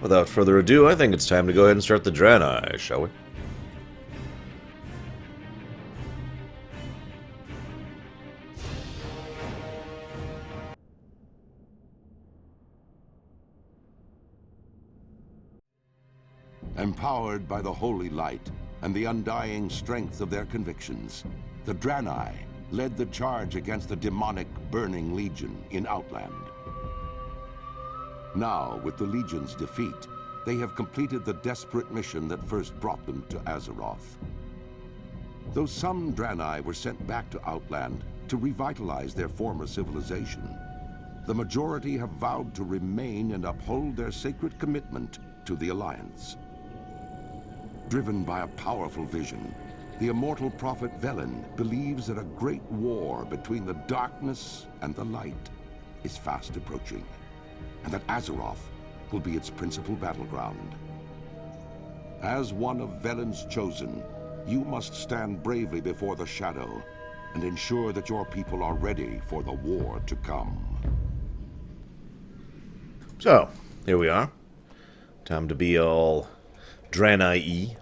without further ado, I think it's time to go ahead and start the Draenei, shall we? Empowered by the holy light and the undying strength of their convictions, the Draenei led the charge against the demonic Burning Legion in Outland. Now, with the Legion's defeat, they have completed the desperate mission that first brought them to Azeroth. Though some Draenei were sent back to Outland to revitalize their former civilization, the majority have vowed to remain and uphold their sacred commitment to the Alliance. Driven by a powerful vision, the immortal prophet Velen believes that a great war between the darkness and the light is fast approaching, and that Azeroth will be its principal battleground. As one of Velen's chosen, you must stand bravely before the shadow and ensure that your people are ready for the war to come. So, here we are. Time to be all Draenei-y.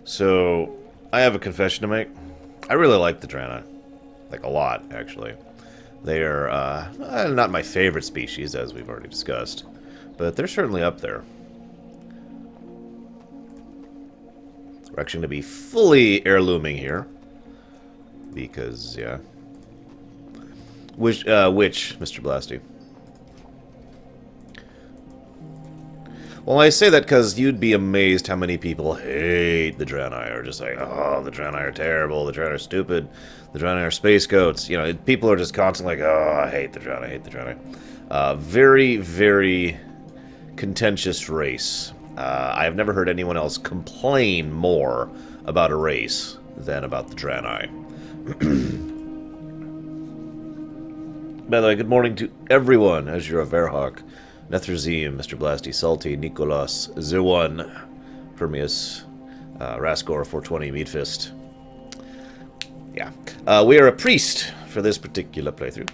So, I have a confession to make. I really like the Draenei. Like, a lot, actually. They are, not my favorite species, as we've already discussed. But they're certainly up there. We're actually going to be fully heirlooming here. Because, yeah. Which, Mr. Blasty? Well, I say that because you'd be amazed how many people hate the Draenei, or just like, oh, the Draenei are terrible, the Draenei are stupid, the Draenei are space goats. You know, people are just constantly like, oh, I hate the Draenei, I hate the Draenei. Very, very contentious race. I have never heard anyone else complain more about a race than about the Draenei. By the way, good morning to everyone, as you're a Verhawk. Netherzim, Mr. Blasty, Salty, Nicolas, Zirwan, Permius, Raskor, 420, Meatfist. Yeah. We are a priest for this particular playthrough.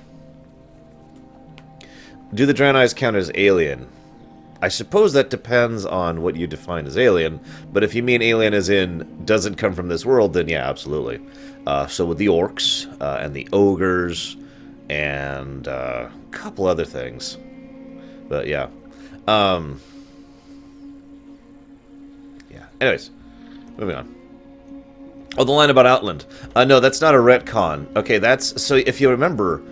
Do the Draenei count as alien? I suppose that depends on what you define as alien, but if you mean alien as in doesn't come from this world, then yeah, absolutely. So with the orcs, and the ogres, and a couple other things. But yeah. Yeah. Anyways, moving on. Oh, the line about Outland. No, that's not a retcon. Okay, that's... So if you remember,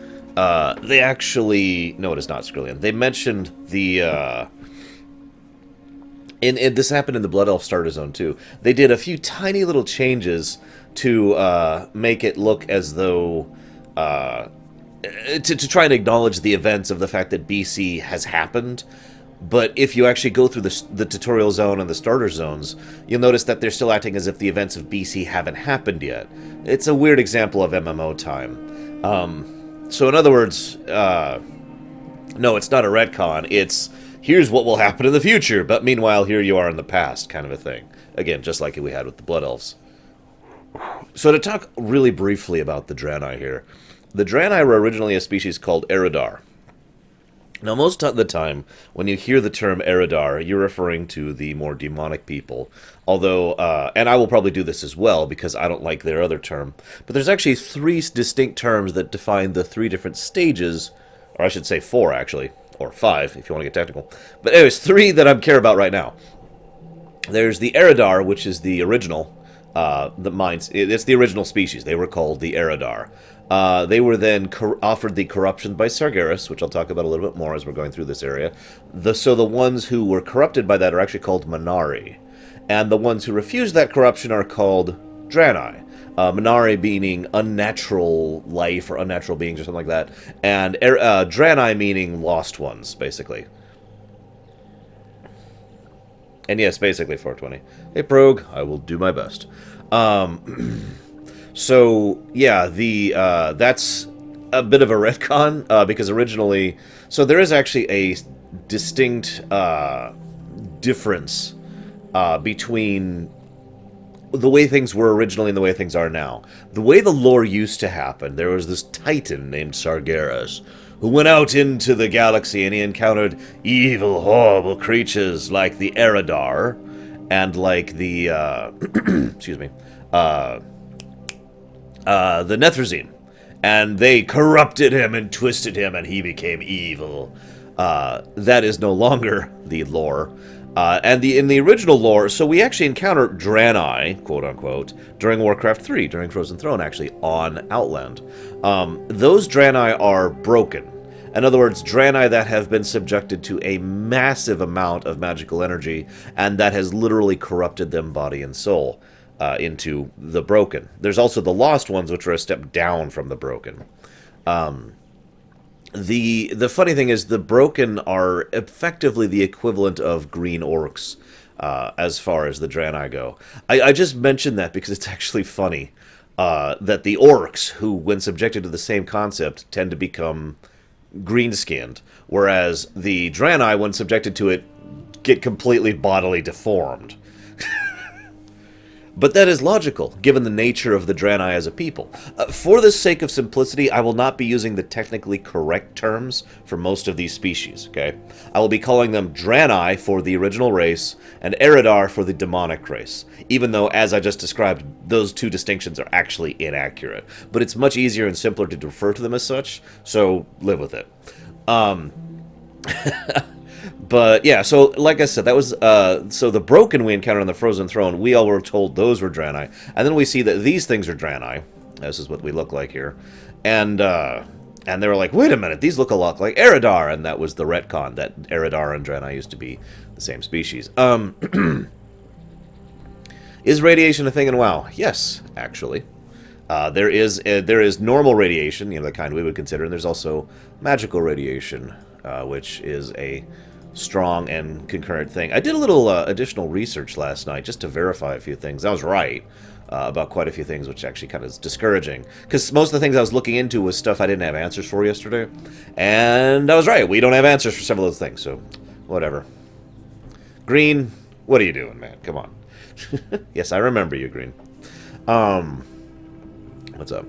they actually... No, it is not Skrillian. They mentioned the... this happened in the Blood Elf Starter Zone, too. They did a few tiny little changes to make it look as though... To try and acknowledge the events of the fact that BC has happened. But if you actually go through the tutorial zone and the starter zones, you'll notice that they're still acting as if the events of BC haven't happened yet. It's a weird example of MMO time. So in other words, no, it's not a retcon. It's, here's what will happen in the future, but meanwhile, here you are in the past, kind of a thing. Again, just like we had with the Blood Elves. So to talk really briefly about the Draenei here. The Draenei were originally a species called Eridar. Now, most of the time, when you hear the term Eridar, you're referring to the more demonic people. Although, and I will probably do this as well, because I don't like their other term. But there's actually 3 distinct terms that define the 3 different stages, or I should say 4, actually, or 5, if you want to get technical. But anyways, 3 that I care about right now. There's the Eridar, which is the original, it's the original species. They were called the Eridar. They were then offered the corruption by Sargeras, which I'll talk about a little bit more as we're going through this area. So the ones who were corrupted by that are actually called Manari. And the ones who refused that corruption are called Draenei. Manari meaning unnatural life or unnatural beings or something like that. And Draenei meaning lost ones, basically. And yes, basically 420. Hey, Progue, I will do my best. So, yeah, that's a bit of a retcon, because originally... So there is actually a distinct difference between the way things were originally and the way things are now. The way the lore used to happen, there was this titan named Sargeras, who went out into the galaxy and he encountered evil, horrible creatures like the Eridar and like the, excuse me, the Nethrezim. And they corrupted him and twisted him and he became evil. That is no longer the lore. And in the original lore, so we actually encounter Draenei, quote-unquote, during Warcraft 3, during Frozen Throne, actually, on Outland. Those Draenei are broken. In other words, Draenei that have been subjected to a massive amount of magical energy, and that has literally corrupted them body and soul into the broken. There's also the Lost Ones, which are a step down from the broken. The funny thing is the broken are effectively the equivalent of green orcs as far as the Draenei go. I just mentioned that because it's actually funny that the orcs, who when subjected to the same concept, tend to become green-skinned, whereas the Draenei, when subjected to it, get completely bodily deformed. But that is logical, given the nature of the Draenei as a people. For the sake of simplicity, I will not be using the technically correct terms for most of these species, okay? I will be calling them Draenei for the original race, and Eridar for the demonic race, even though, as I just described, those two distinctions are actually inaccurate. But it's much easier and simpler to refer to them as such, so live with it. But yeah, so like I said, that was so the broken we encountered on the Frozen Throne. We all were told those were Draenei, and then we see that these things are Draenei. This is what we look like here, and they were like, wait a minute, these look a lot like Eridar, and that was the retcon that Eridar and Draenei used to be the same species. Is radiation a thing in WoW? Yes, actually. There is normal radiation, the kind we would consider, and there's also magical radiation, which is a strong and concurrent thing. I did a little additional research last night just to verify a few things. I was right about quite a few things, which actually kind of is discouraging, because most of the things I was looking into was stuff I didn't have answers for yesterday, and I was right. We don't have answers for several of those things, so whatever. Green, what are you doing, man? Come on. Yes, I remember you, Green. What's up?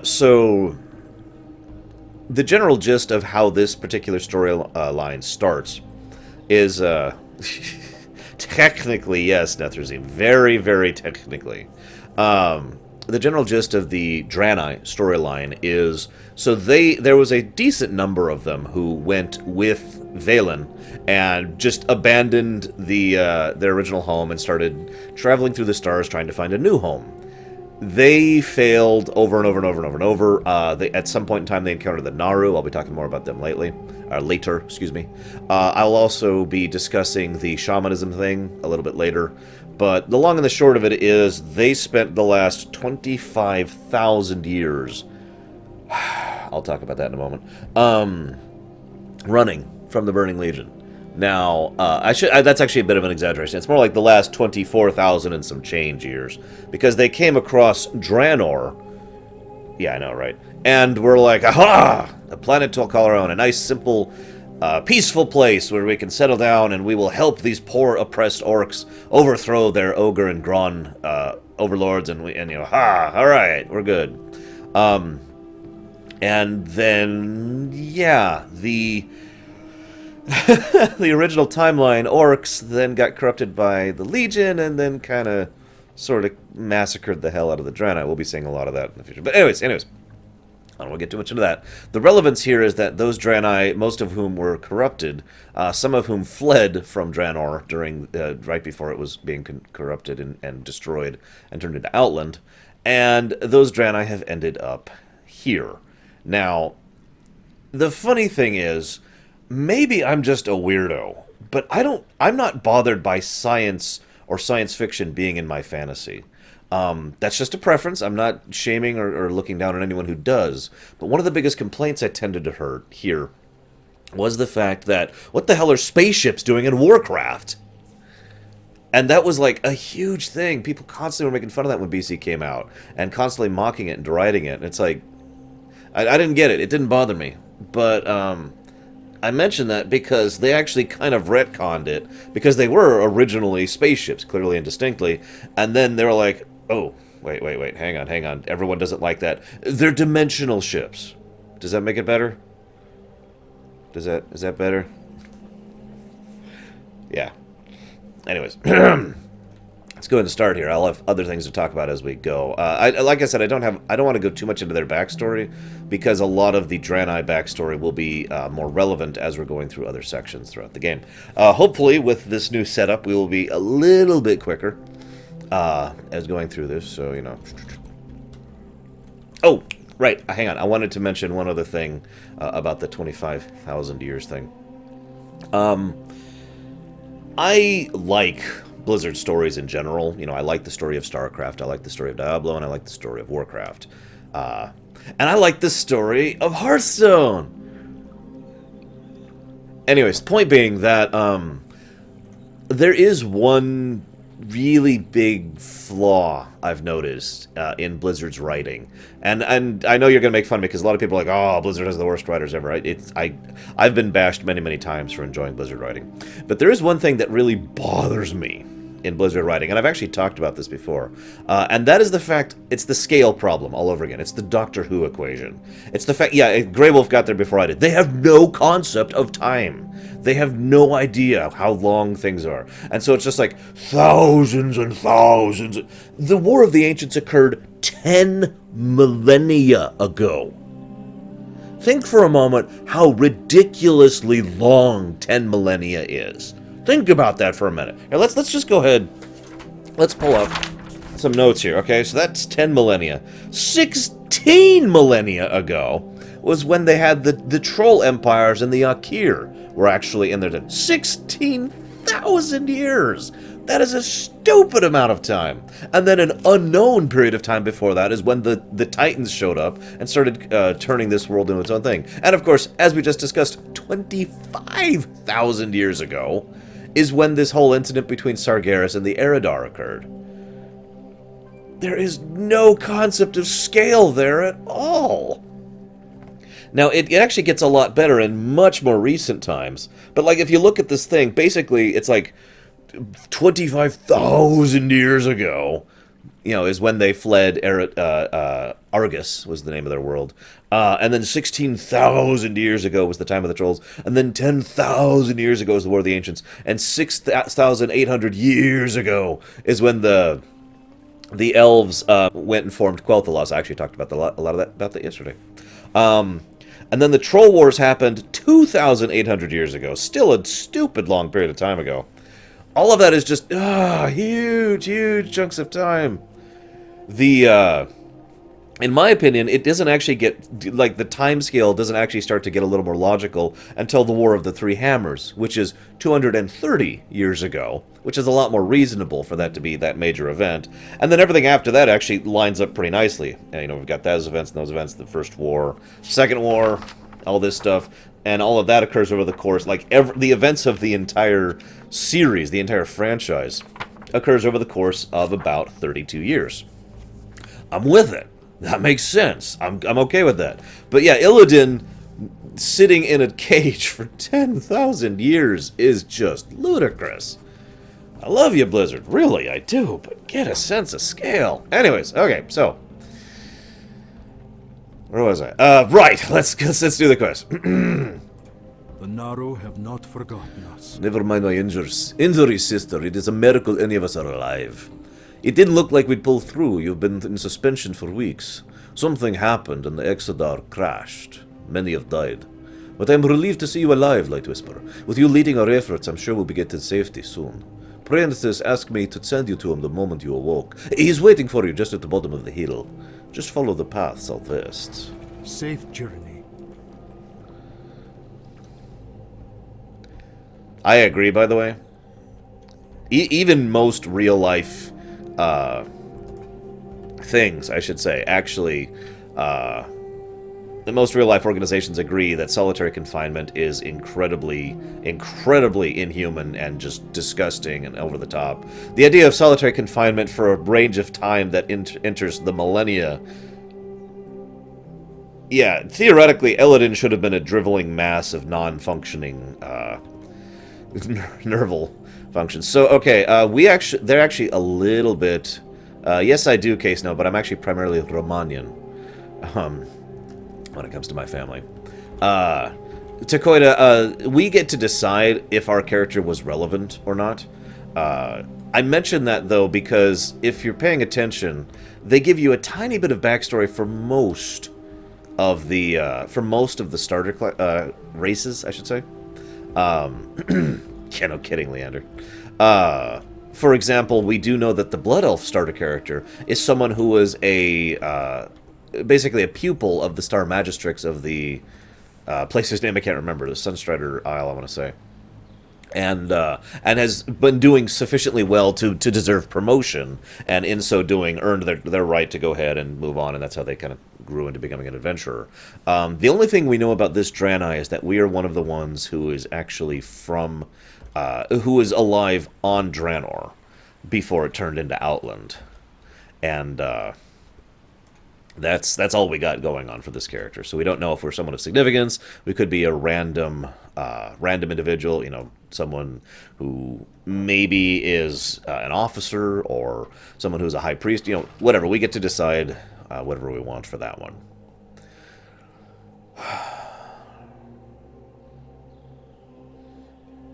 So the general gist of how this particular storyline starts is, technically, yes, Nethrezim, very, very technically. The general gist of the Draenei storyline is, so there was a decent number of them who went with Valen and just abandoned their original home and started traveling through the stars trying to find a new home. They failed over and over and over and over and over. At some point in time, they encountered the Naru. I'll be talking more about them later, excuse me. I'll also be discussing the shamanism thing a little bit later. But the long and the short of it is they spent the last 25,000 years, I'll talk about that in a moment, running from the Burning Legion. Now, that's actually a bit of an exaggeration. It's more like the last 24,000 and some change years, because they came across Draenor. Yeah, I know, right? And we're like, aha! A planet to call our own. A nice, simple, peaceful place where we can settle down and we will help these poor, oppressed orcs overthrow their ogre and Gron overlords, and all right, we're good. And then, yeah, the original timeline orcs then got corrupted by the Legion and then kind of sort of massacred the hell out of the Draenei. We'll be seeing a lot of that in the future. But anyways, I don't want to get too much into that. The relevance here is that those Draenei, most of whom were corrupted, some of whom fled from Draenor during right before it was being corrupted and destroyed and turned into Outland, and those Draenei have ended up here. Now, the funny thing is, maybe I'm just a weirdo, but I'm not bothered by science or science fiction being in my fantasy. That's just a preference. I'm not shaming or looking down on anyone who does. But one of the biggest complaints I tended to hear was the fact that, what the hell are spaceships doing in Warcraft? And that was like a huge thing. People constantly were making fun of that when BC came out, and constantly mocking it and deriding it. And it's like, I didn't get it. It didn't bother me. But, I mentioned that because they actually kind of retconned it, because they were originally spaceships, clearly and distinctly, and then they were like, oh, wait, hang on, everyone doesn't like that. They're dimensional ships. Does that make it better? Is that better? Yeah. Anyways. Let's go ahead and start here. I'll have other things to talk about as we go. Like I said, I don't want to go too much into their backstory, because a lot of the Draenei backstory will be more relevant as we're going through other sections throughout the game. Hopefully, with this new setup, we will be a little bit quicker as going through this. So, you know. Oh, right. Hang on. I wanted to mention one other thing about the 25,000 years thing. I like Blizzard stories in general. You know, I like the story of StarCraft, I like the story of Diablo, and I like the story of Warcraft. And I like the story of Hearthstone! Anyways, point being that, there is one really big flaw I've noticed in Blizzard's writing. And I know you're going to make fun of me, because a lot of people are like, oh, Blizzard has the worst writers ever. I've been bashed many, many times for enjoying Blizzard writing. But there is one thing that really bothers me in Blizzard writing, and I've actually talked about this before, and that is the fact it's the scale problem all over again. It's the Doctor Who equation. It's the fact, yeah, Grey Wolf got there before I did. They have no concept of time. They have no idea how long things are. And so it's just like thousands and thousands. The War of the Ancients occurred 10 millennia ago. Think for a moment how ridiculously long 10 millennia is. Think about that for a minute. Now let's just go ahead. Let's pull up some notes here. Okay, so that's 10 millennia. 16 millennia ago was when they had the Troll Empires and the Akir were actually in their time. 16,000 years! That is a stupid amount of time. And then an unknown period of time before that is when the Titans showed up and started turning this world into its own thing. And of course, as we just discussed, 25,000 years ago is when this whole incident between Sargeras and the Eridar occurred. There is no concept of scale there at all. Now, it actually gets a lot better in much more recent times. But, like, if you look at this thing, basically, it's like 25,000 years ago, you know, is when they fled Argus, was the name of their world. And then 16,000 years ago was the time of the Trolls. And then 10,000 years ago was the War of the Ancients. And 6,800 years ago is when the elves went and formed Quel'Thalas. I actually talked about a lot of that yesterday. And then the Troll Wars happened 2,800 years ago. Still a stupid long period of time ago. All of that is just huge, huge chunks of time. In my opinion, it doesn't actually get, like, the time scale doesn't actually start to get a little more logical until the War of the Three Hammers, which is 230 years ago, which is a lot more reasonable for that to be that major event. And then everything after that actually lines up pretty nicely. And, you know, we've got those events, the First War, Second War, all this stuff, and all of that occurs over the course, like, the events of the entire series, the entire franchise, occurs over the course of about 32 years. I'm with it. That makes sense. I'm okay with that. But yeah, Illidan sitting in a cage for 10,000 years is just ludicrous. I love you, Blizzard. Really, I do. But get a sense of scale. Anyways, okay, so where was I? Right. Let's do the quest. The Naro have not forgotten us. Never mind my injuries, sister. It is a miracle any of us are alive. It didn't look like we'd pull through. You've been in suspension for weeks. Something happened and the Exodar crashed. Many have died. But I'm relieved to see you alive, Light Whisperer. With you leading our efforts, I'm sure we'll be getting to safety soon. Prentice asked me to send you to him the moment you awoke. He's waiting for you just at the bottom of the hill. Just follow the path southwest. Safe journey. I agree, by the way. Even most real-life things, I should say, actually, the most real-life organizations agree that solitary confinement is incredibly inhuman and just disgusting and over the top. The idea of solitary confinement for a range of time that enters the millennia... Yeah, theoretically, Illidan should have been a driveling mass of non-functioning nerval functions. So, okay, they're actually a little bit... yes, I do, Case No, but I'm actually primarily Romanian when it comes to my family. Takoida, we get to decide if our character was relevant or not. I mention that, though, because if you're paying attention, they give you a tiny bit of backstory for most of the starter races, I should say. Yeah, no kidding, Leander. For example, we do know that the Blood Elf starter character is someone who was basically a pupil of the Star Magistrix of the place's name I can't remember, the Sunstrider Isle, I want to say. And has been doing sufficiently well to deserve promotion, and in so doing earned their right to go ahead and move on, and that's how they kind of grew into becoming an adventurer. The only thing we know about this Draenei is that we are one of the ones who is actually from, who is alive on Draenor before it turned into Outland. And that's all we got going on for this character. So we don't know if we're someone of significance. We could be a random individual, you know, someone who maybe is an officer or someone who's a high priest, you know, whatever. We get to decide whatever we want for that one.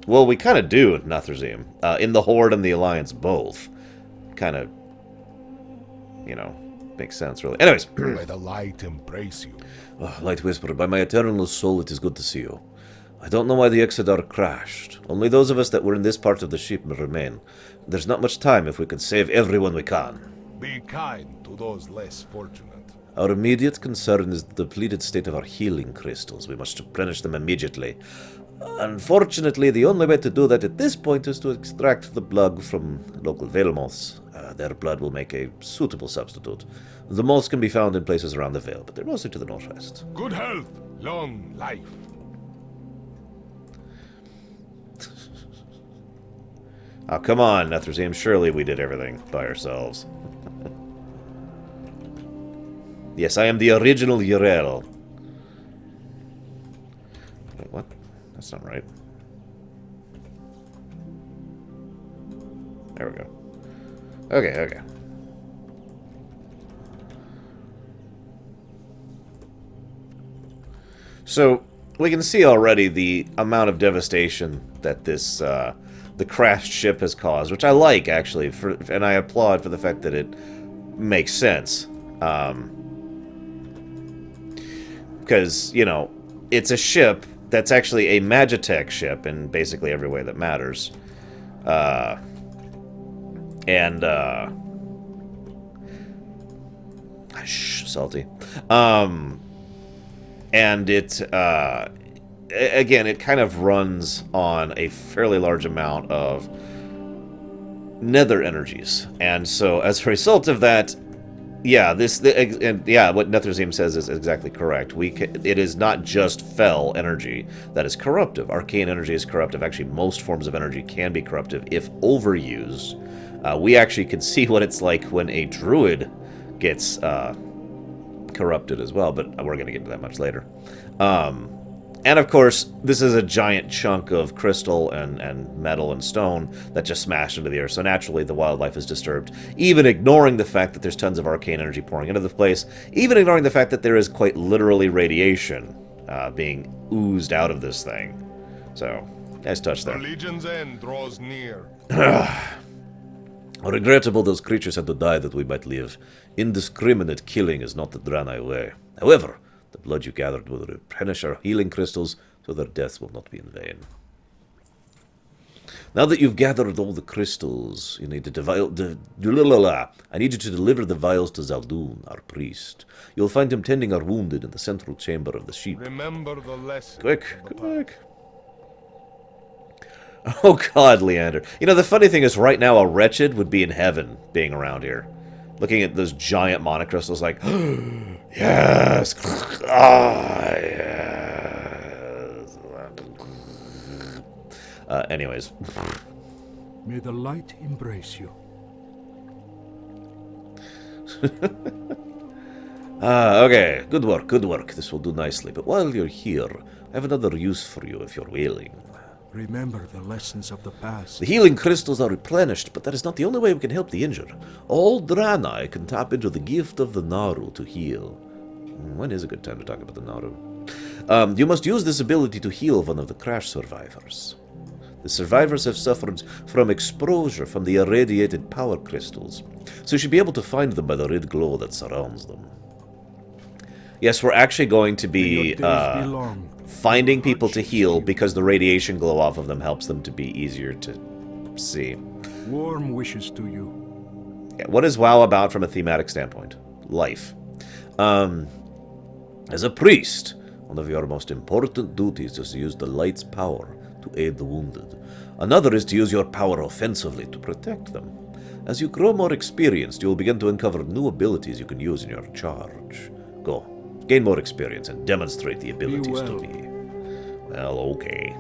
Well, we kind of do, Nathrezim. In the Horde and the Alliance both. Kind of, you know, makes sense, really. Anyways. May the light embrace you. Oh, Light Whisperer, by my eternal soul, it is good to see you. I don't know why the Exodar crashed. Only those of us that were in this part of the ship remain. There's not much time if we can save everyone we can. Be kind to those less fortunate. Our immediate concern is the depleted state of our healing crystals. We must replenish them immediately. Unfortunately, the only way to do that at this point is to extract the blood from local Veil moths. Their blood will make a suitable substitute. The moths can be found in places around the Veil, but they're mostly to the northwest. Good health, long life. Oh, come on, Nathrezim. Surely we did everything by ourselves. Yes, I am the original Yrel. Wait, what? That's not right. There we go. Okay. So, we can see already the amount of devastation that this, the crashed ship has caused, which I like, actually, and I applaud for the fact that it makes sense. Because, you know, it's a ship that's actually a Magitech ship in basically every way that matters. Salty. And it, again, it kind of runs on a fairly large amount of nether energies. And so, as a result of that, yeah, what Nathrezim says is exactly correct. It is not just fel energy that is corruptive. Arcane energy is corruptive. Actually, most forms of energy can be corruptive if overused. We actually can see what it's like when a druid gets corrupted as well, but we're going to get to that much later. And of course, this is a giant chunk of crystal and metal and stone that just smashed into the earth, so naturally the wildlife is disturbed, even ignoring the fact that there's tons of arcane energy pouring into the place, even ignoring the fact that there is quite literally radiation being oozed out of this thing. So, nice touch there. The Legion's end draws near. Regrettable those creatures had to die that we might live. Indiscriminate killing is not the Draenei way. However, the blood you gathered will replenish our healing crystals, so their deaths will not be in vain. Now that you've gathered all the crystals, you need to I need you to deliver the vials to Zaldun, our priest. You'll find him tending our wounded in the central chamber of the sheep. Remember the lesson. Quick. Oh god, Leander. You know, the funny thing is, right now, a wretched would be in heaven being around here. Looking at those giant monocrystals like, yes! Ah, yes! Anyways. May the light embrace you. Okay. Good work. This will do nicely. But while you're here, I have another use for you if you're willing. Remember the lessons of the past. The healing crystals are replenished, but that is not the only way we can help the injured. All Draenei can tap into the gift of the Naru to heal. When is a good time to talk about the Naru? You must use this ability to heal one of the crash survivors. The survivors have suffered from exposure from the irradiated power crystals, so you should be able to find them by the red glow that surrounds them. Yes, we're actually going to be finding people to heal because the radiation glow off of them helps them to be easier to see. Warm wishes to you. Yeah, what is WoW about from a thematic standpoint? Life. As a priest, one of your most important duties is to use the light's power to aid the wounded. Another is to use your power offensively to protect them. As you grow more experienced, you will begin to uncover new abilities you can use in your charge. Go, gain more experience and demonstrate the abilities to me. Well, okay.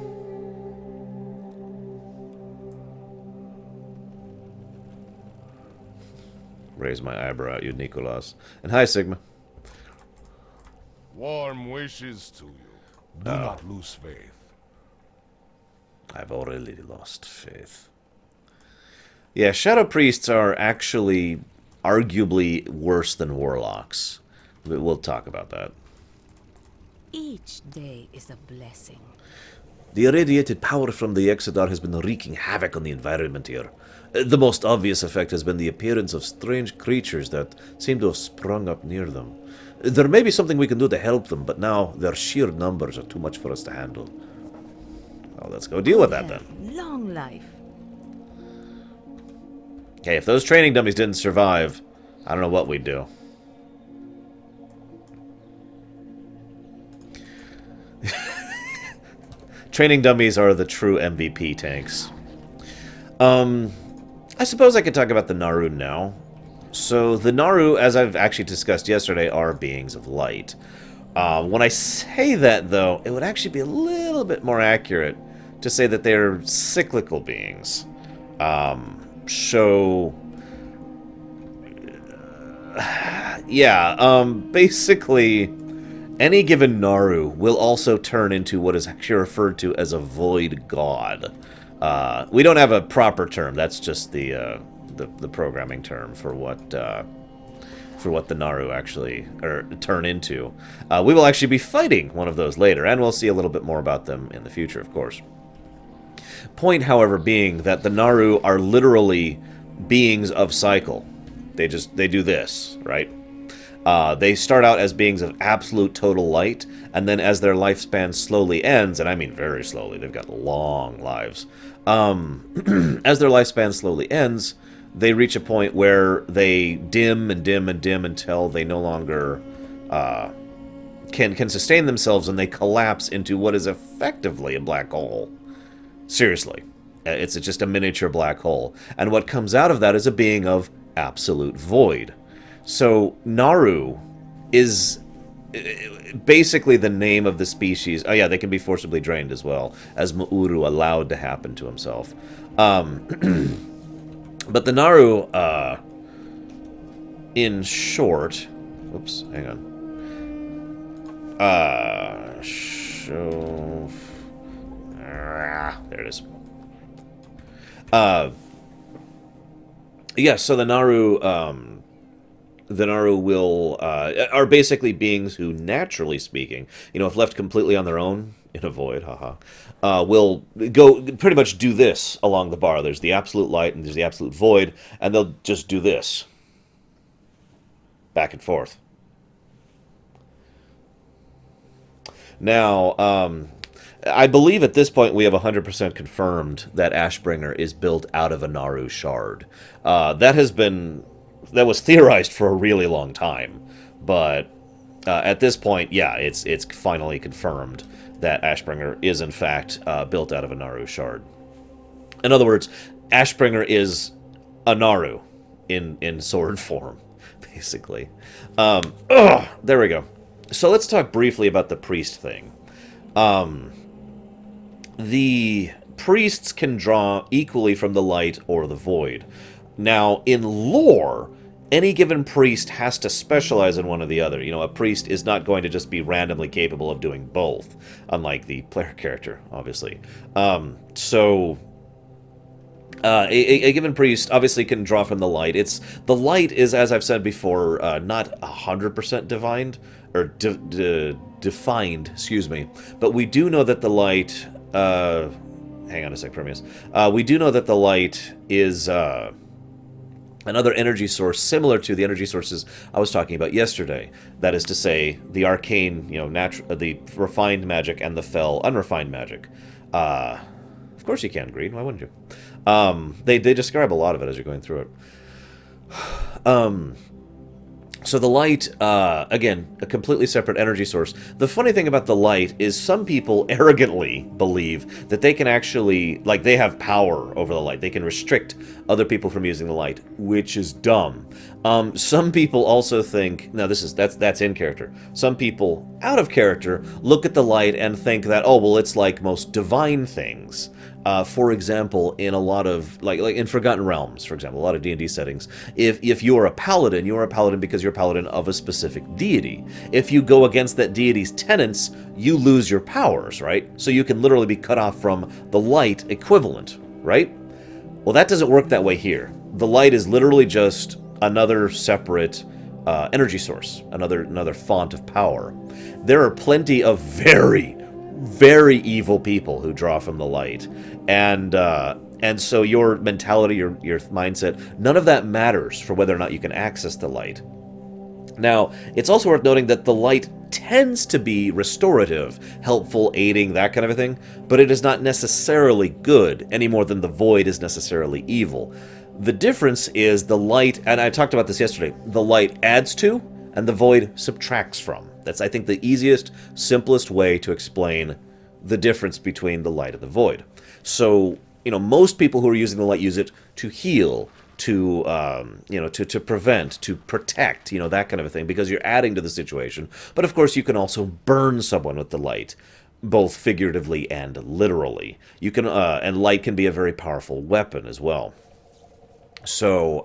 Raise my eyebrow at you, Nicholas. And hi, Sigma. Warm wishes to you. Do not lose faith. I've already lost faith. Yeah, Shadow Priests are actually arguably worse than Warlocks. We'll talk about that. Each day is a blessing. The irradiated power from the Exodar has been wreaking havoc on the environment here. The most obvious effect has been the appearance of strange creatures that seem to have sprung up near them. There may be something we can do to help them, but now their sheer numbers are too much for us to handle. Well, let's go deal with that then. Long life. Okay, if those training dummies didn't survive, I don't know what we'd do. Training dummies are the true MVP tanks. I suppose I could talk about the Naru now. So the Naru, as I've actually discussed yesterday, are beings of light. When I say that, though, it would actually be a little bit more accurate to say that they're cyclical beings. Basically, any given Naru will also turn into what is actually referred to as a void god. We don't have a proper term. That's just the programming term for what the Naru actually turn into. We will actually be fighting one of those later, and we'll see a little bit more about them in the future, of course. Point, however, being that the Naru are literally beings of cycle. They do this, right? They start out as beings of absolute total light, and then as their lifespan slowly ends, and I mean very slowly, they've got long lives. As their lifespan slowly ends, they reach a point where they dim and dim and dim until they no longer can sustain themselves, and they collapse into what is effectively a black hole. Seriously. It's just a miniature black hole. And what comes out of that is a being of absolute void. So, Naru is basically the name of the species. Oh yeah, they can be forcibly drained as well, as Mu'uru allowed to happen to himself. But the Naru, in short... Oops, hang on. There it is. Yeah, so the Naru will are basically beings who, naturally speaking, if left completely on their own in a void, will go pretty much do this along the bar. There's the absolute light and there's the absolute void, and they'll just do this back and forth. Now, I believe at this point we have 100% confirmed that Ashbringer is built out of a Naru shard. That was theorized for a really long time, but at this point, yeah, it's finally confirmed that Ashbringer is in fact built out of a Naru shard. In other words, Ashbringer is a Naru in sword form, basically. There we go. So let's talk briefly about the priest thing. The priests can draw equally from the light or the void. Now, in lore, any given priest has to specialize in one or the other. A priest is not going to just be randomly capable of doing both, unlike the player character, obviously. A given priest obviously can draw from the light. The light is, as I've said before, not 100% divined or defined, excuse me. But we do know that the light... hang on a sec, Prometheus. We do know that the light is another energy source similar to the energy sources I was talking about yesterday. That is to say, the arcane, the refined magic and the fell, unrefined magic. Of course you can, Green. Why wouldn't you? They describe a lot of it as you're going through it. So the light, again, a completely separate energy source. The funny thing about the light is some people arrogantly believe that they can actually, like, they have power over the light. They can restrict other people from using the light, which is dumb. Some people also think, no, that's in character. Some people, out of character, look at the light and think that, oh, well, it's like most divine things. For example, in a lot of, like in Forgotten Realms, for example, a lot of D&D settings, if you're a paladin because you're a paladin of a specific deity. If you go against that deity's tenets, you lose your powers, right? So you can literally be cut off from the light equivalent, right? Well, that doesn't work that way here. The light is literally just another separate energy source, another font of power. There are plenty of very, very evil people who draw from the light, and so your mentality, your mindset, none of that matters for whether or not you can access the light. Now, it's also worth noting that the light tends to be restorative, helpful, aiding, that kind of a thing, but it is not necessarily good any more than the void is necessarily evil. The difference is the light, and I talked about this yesterday, the light adds to and the void subtracts from. That's, I think, the easiest, simplest way to explain the difference between the light and the void. So, most people who are using the light use it to heal, to prevent, to protect, that kind of a thing, because you're adding to the situation. But of course, you can also burn someone with the light, both figuratively and literally. You can, and light can be a very powerful weapon as well. So,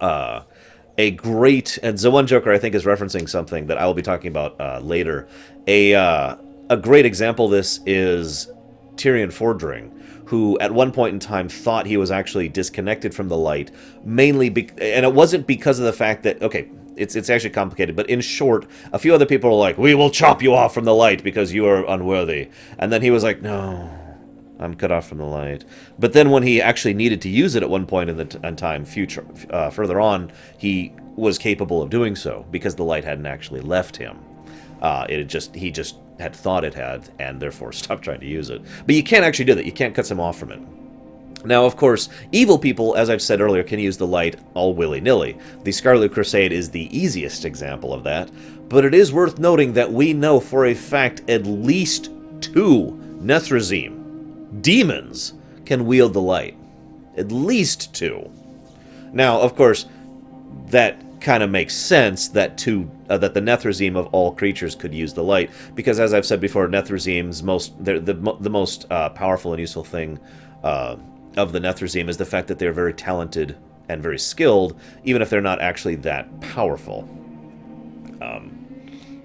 a great, and the one Joker I think is referencing something that I will be talking about later. A great example of this is Tyrion Fordring, who at one point in time thought he was actually disconnected from the light, mainly, and it wasn't because of the fact that, okay, it's actually complicated, but in short, a few other people were like, we will chop you off from the light because you are unworthy. And then he was like, no, I'm cut off from the light. But then when he actually needed to use it at one point in time, further on, he was capable of doing so because the light hadn't actually left him. He just had thought it had, and therefore stopped trying to use it. But you can't actually do that. You can't cut him off from it. Now, of course, evil people, as I've said earlier, can use the light all willy-nilly. The Scarlet Crusade is the easiest example of that, but it is worth noting that we know for a fact at least 2 Nethrezim demons can wield the light. At least 2. Now, of course, that kind of makes sense that that the Nethrezim of all creatures could use the light, because as I've said before, Nethrezim's the most powerful and useful thing of the Nethrezim is the fact that they're very talented and very skilled, even if they're not actually that powerful.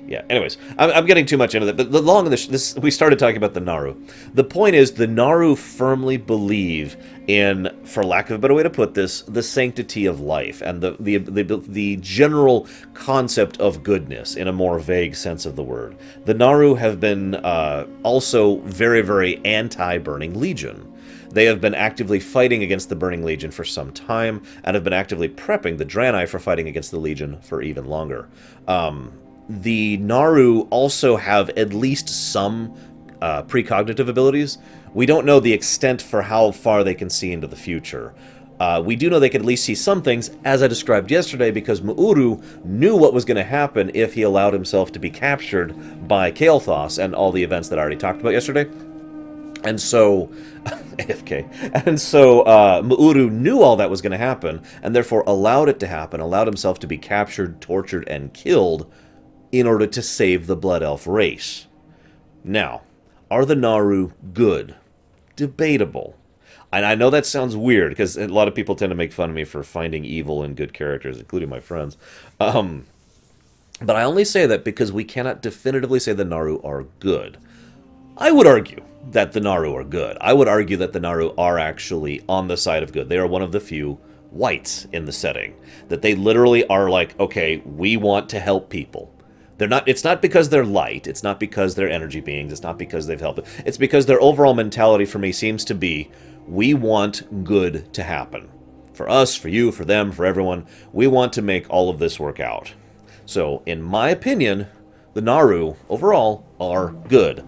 Yeah, anyways, I'm getting too much into that, but the long and this we started talking about the Naru. The point is, the Naru firmly believe in, for lack of a better way to put this, the sanctity of life and the general concept of goodness in a more vague sense of the word. The Naru have been also very, very anti-Burning Legion. They have been actively fighting against the Burning Legion for some time, and have been actively prepping the Draenei for fighting against the Legion for even longer. The Naru also have at least some precognitive abilities. We don't know the extent for how far they can see into the future. We do know they can at least see some things, as I described yesterday, because Mu'uru knew what was going to happen if he allowed himself to be captured by Kael'thas and all the events that I already talked about yesterday. And so, AFK, and so Mu'uru knew all that was going to happen, and therefore allowed it to happen, allowed himself to be captured, tortured, and killed in order to save the Blood Elf race. Now, are the Naru good? Debatable. And I know that sounds weird, because a lot of people tend to make fun of me for finding evil in good characters, including my friends. But I only say that because we cannot definitively say the Naru are good. I would argue that the Naru are good. I would argue that the Naru are actually on the side of good. They are one of the few whites in the setting. That they literally are like, okay, we want to help people. It's not because they're light, it's not because they're energy beings, it's not because they've helped. It's because their overall mentality for me seems to be, we want good to happen. For us, for you, for them, for everyone, we want to make all of this work out. So, in my opinion, the Naru, overall, are good.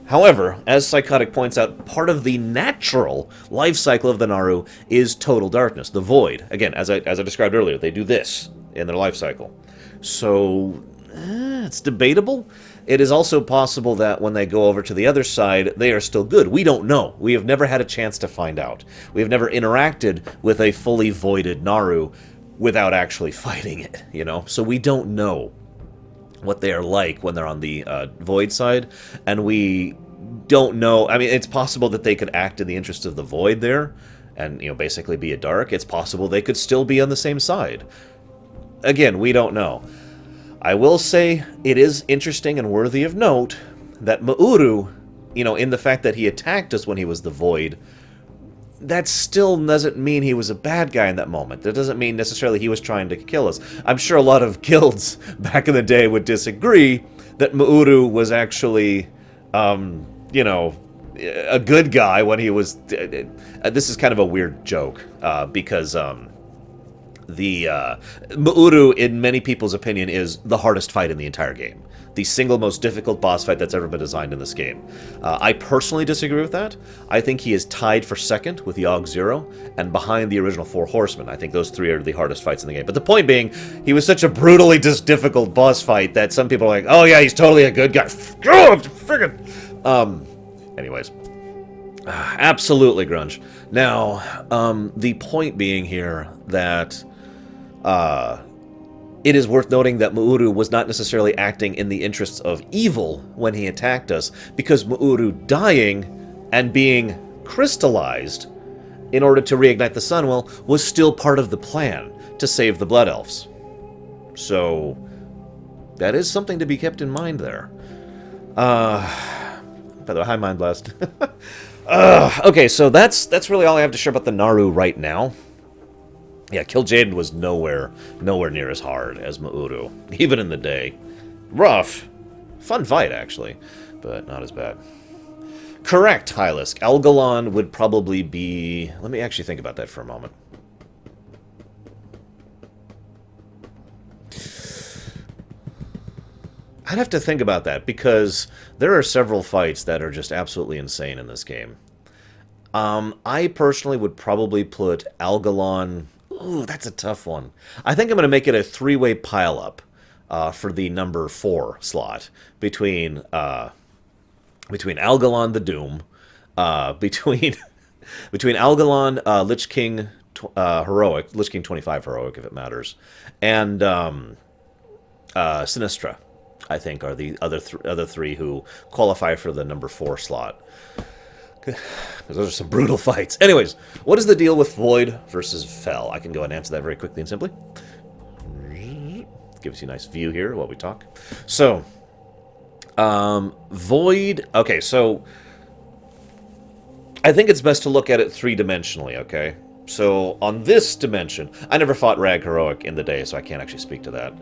However, as Psychotic points out, part of the natural life cycle of the Naru is total darkness, the void. Again, as I described earlier, they do this in their life cycle. So, it's debatable. It is also possible that when they go over to the other side, they are still good. We don't know. We have never had a chance to find out. We have never interacted with a fully voided Naru without actually fighting it, you know? So we don't know what they are like when they're on the void side, and we don't know. I mean, it's possible that they could act in the interest of the void there, and, you know, basically be a dark. It's possible they could still be on the same side. Again, we don't know. I will say it is interesting and worthy of note that Mauru, you know, in the fact that he attacked us when he was the void, that still doesn't mean he was a bad guy in that moment. That doesn't mean necessarily he was trying to kill us. I'm sure a lot of guilds back in the day would disagree that Mauru was actually, you know, a good guy when he was... this is kind of a weird joke, because Mauru, in many people's opinion, is the hardest fight in the entire game. The single most difficult boss fight that's ever been designed in this game. I personally disagree with that. I think he is tied for second with Yogg Zero, and behind the original Four Horsemen. I think those three are the hardest fights in the game. But the point being, he was such a brutally difficult boss fight that some people are like, oh yeah, he's totally a good guy. Anyways. Absolutely, Grunge. Now, the point being here that... it is worth noting that Mauru was not necessarily acting in the interests of evil when he attacked us, because Mauru dying and being crystallized in order to reignite the Sunwell was still part of the plan to save the Blood Elves. So, that is something to be kept in mind there. By the way, hi, Mind Blast. Okay, so that's really all I have to share about the Naru right now. Yeah, Kill Jaden was nowhere near as hard as Mauru, even in the day. Rough. Fun fight, actually, but not as bad. Correct, Hylisk. Algalon would probably be... Let me actually think about that for a moment. I'd have to think about that, because there are several fights that are just absolutely insane in this game. I personally would probably put Algalon... Ooh, that's a tough one. I think I'm going to make it a three-way pile-up for the number 4 slot between Algalon the Doom, between Algalon, Lich King Heroic, Lich King 25 Heroic if it matters, and Sinistra, I think, are the other three who qualify for the number 4 slot. Because those are some brutal fights. Anyways, what is the deal with Void versus Fel? I can go and answer that very quickly and simply. Gives you a nice view here while we talk. So, Void... Okay, so... I think it's best to look at it three-dimensionally, okay? So, on this dimension... I never fought Rag Heroic in the day, so I can't actually speak to that.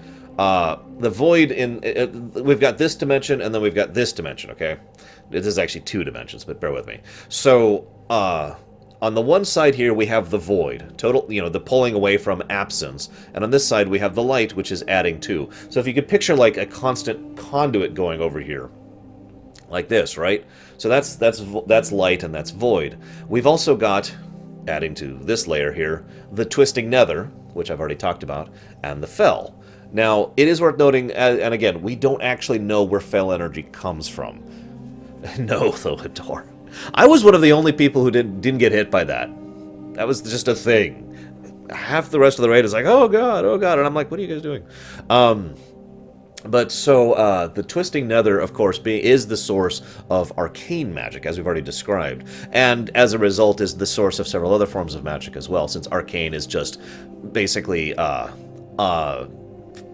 The Void in... we've got this dimension, and then we've got this dimension, okay? This is actually 2 dimensions, but bear with me. So, on the one side here, we have the Void. Total, you know, the pulling away from absence. And on this side, we have the light, which is adding to. So if you could picture, like, a constant conduit going over here. Like this, right? So that's light and that's Void. We've also got, adding to this layer here, the Twisting Nether, which I've already talked about, and the Fel. Now, it is worth noting, and again, we don't actually know where Fel energy comes from. No, Tholitor. I was one of the only people who didn't get hit by that. That was just a thing. Half the rest of the raid is like, oh god, and I'm like, what are you guys doing? But so, the Twisting Nether, of course, is the source of arcane magic, as we've already described. And as a result, is the source of several other forms of magic as well, since arcane is just basically,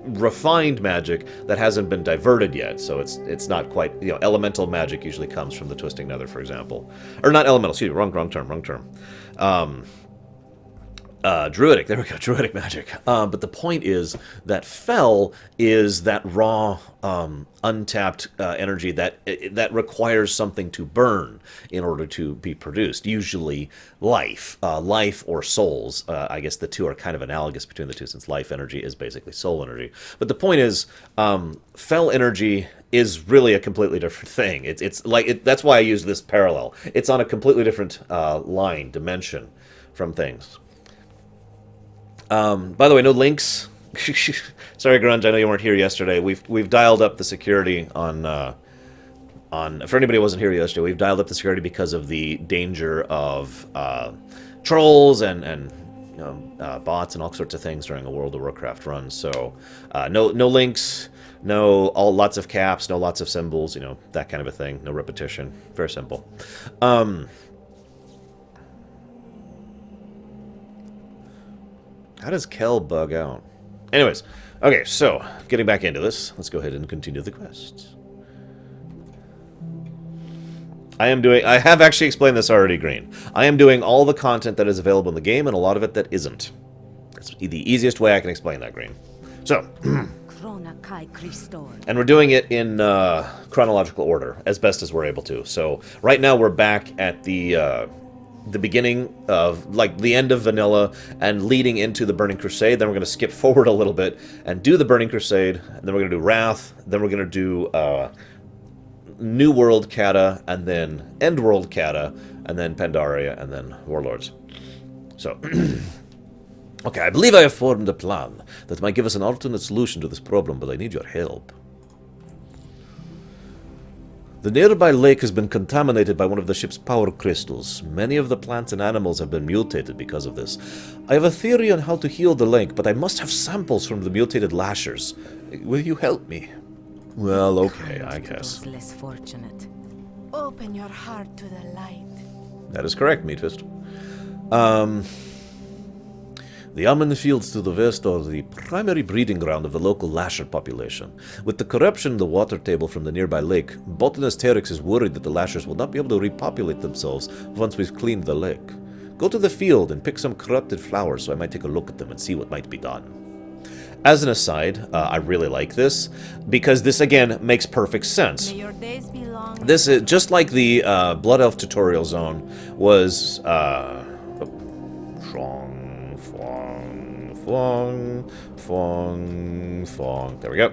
refined magic that hasn't been diverted yet, so it's not quite, you know, elemental magic usually comes from the Twisting Nether, for example. Or not elemental, excuse me, wrong term. Druidic. There we go. Druidic magic. But the point is that Fel is that raw, untapped energy that requires something to burn in order to be produced. Usually, life or souls. I guess the two are kind of analogous between the two, since life energy is basically soul energy. But the point is, Fel energy is really a completely different thing. It's like that's why I use this parallel. It's on a completely different dimension from things. By the way, no links. Sorry, Grunge, I know you weren't here yesterday. We've dialed up the security on for anybody who wasn't here yesterday. We've dialed up the security because of the danger of trolls and bots and all sorts of things during a World of Warcraft run. So no links, lots of caps, no lots of symbols, that kind of a thing. No repetition. Very simple. How does Kel bug out? Anyways, okay, so, getting back into this, let's go ahead and continue the quest. I have actually explained this already, Green. I am doing all the content that is available in the game, and a lot of it that isn't. That's the easiest way I can explain that, Green. So, and we're doing it in chronological order, as best as we're able to. So, right now we're back at the beginning of, like, the end of Vanilla and leading into the Burning Crusade. Then we're going to skip forward a little bit and do the Burning Crusade. And then we're going to do Wrath. Then we're going to do New World Kata, and then End World Kata, and then Pandaria, and then Warlords. So, okay, I believe I have formed a plan that might give us an alternate solution to this problem, but I need your help. The nearby lake has been contaminated by one of the ship's power crystals. Many of the plants and animals have been mutated because of this. I have a theory on how to heal the lake, but I must have samples from the mutated lashers. Will you help me? Well, okay, I guess. Those less fortunate. Open your heart to the light. That is correct, Meatfist. The almond fields to the west are the primary breeding ground of the local lasher population. With the corruption in the water table from the nearby lake, botanist Terex is worried that the lashers will not be able to repopulate themselves once we've cleaned the lake. Go to the field and pick some corrupted flowers so I might take a look at them and see what might be done. As an aside, I really like this, because this, again, makes perfect sense. May your days be long. This is just like the Blood Elf tutorial zone was... There we go.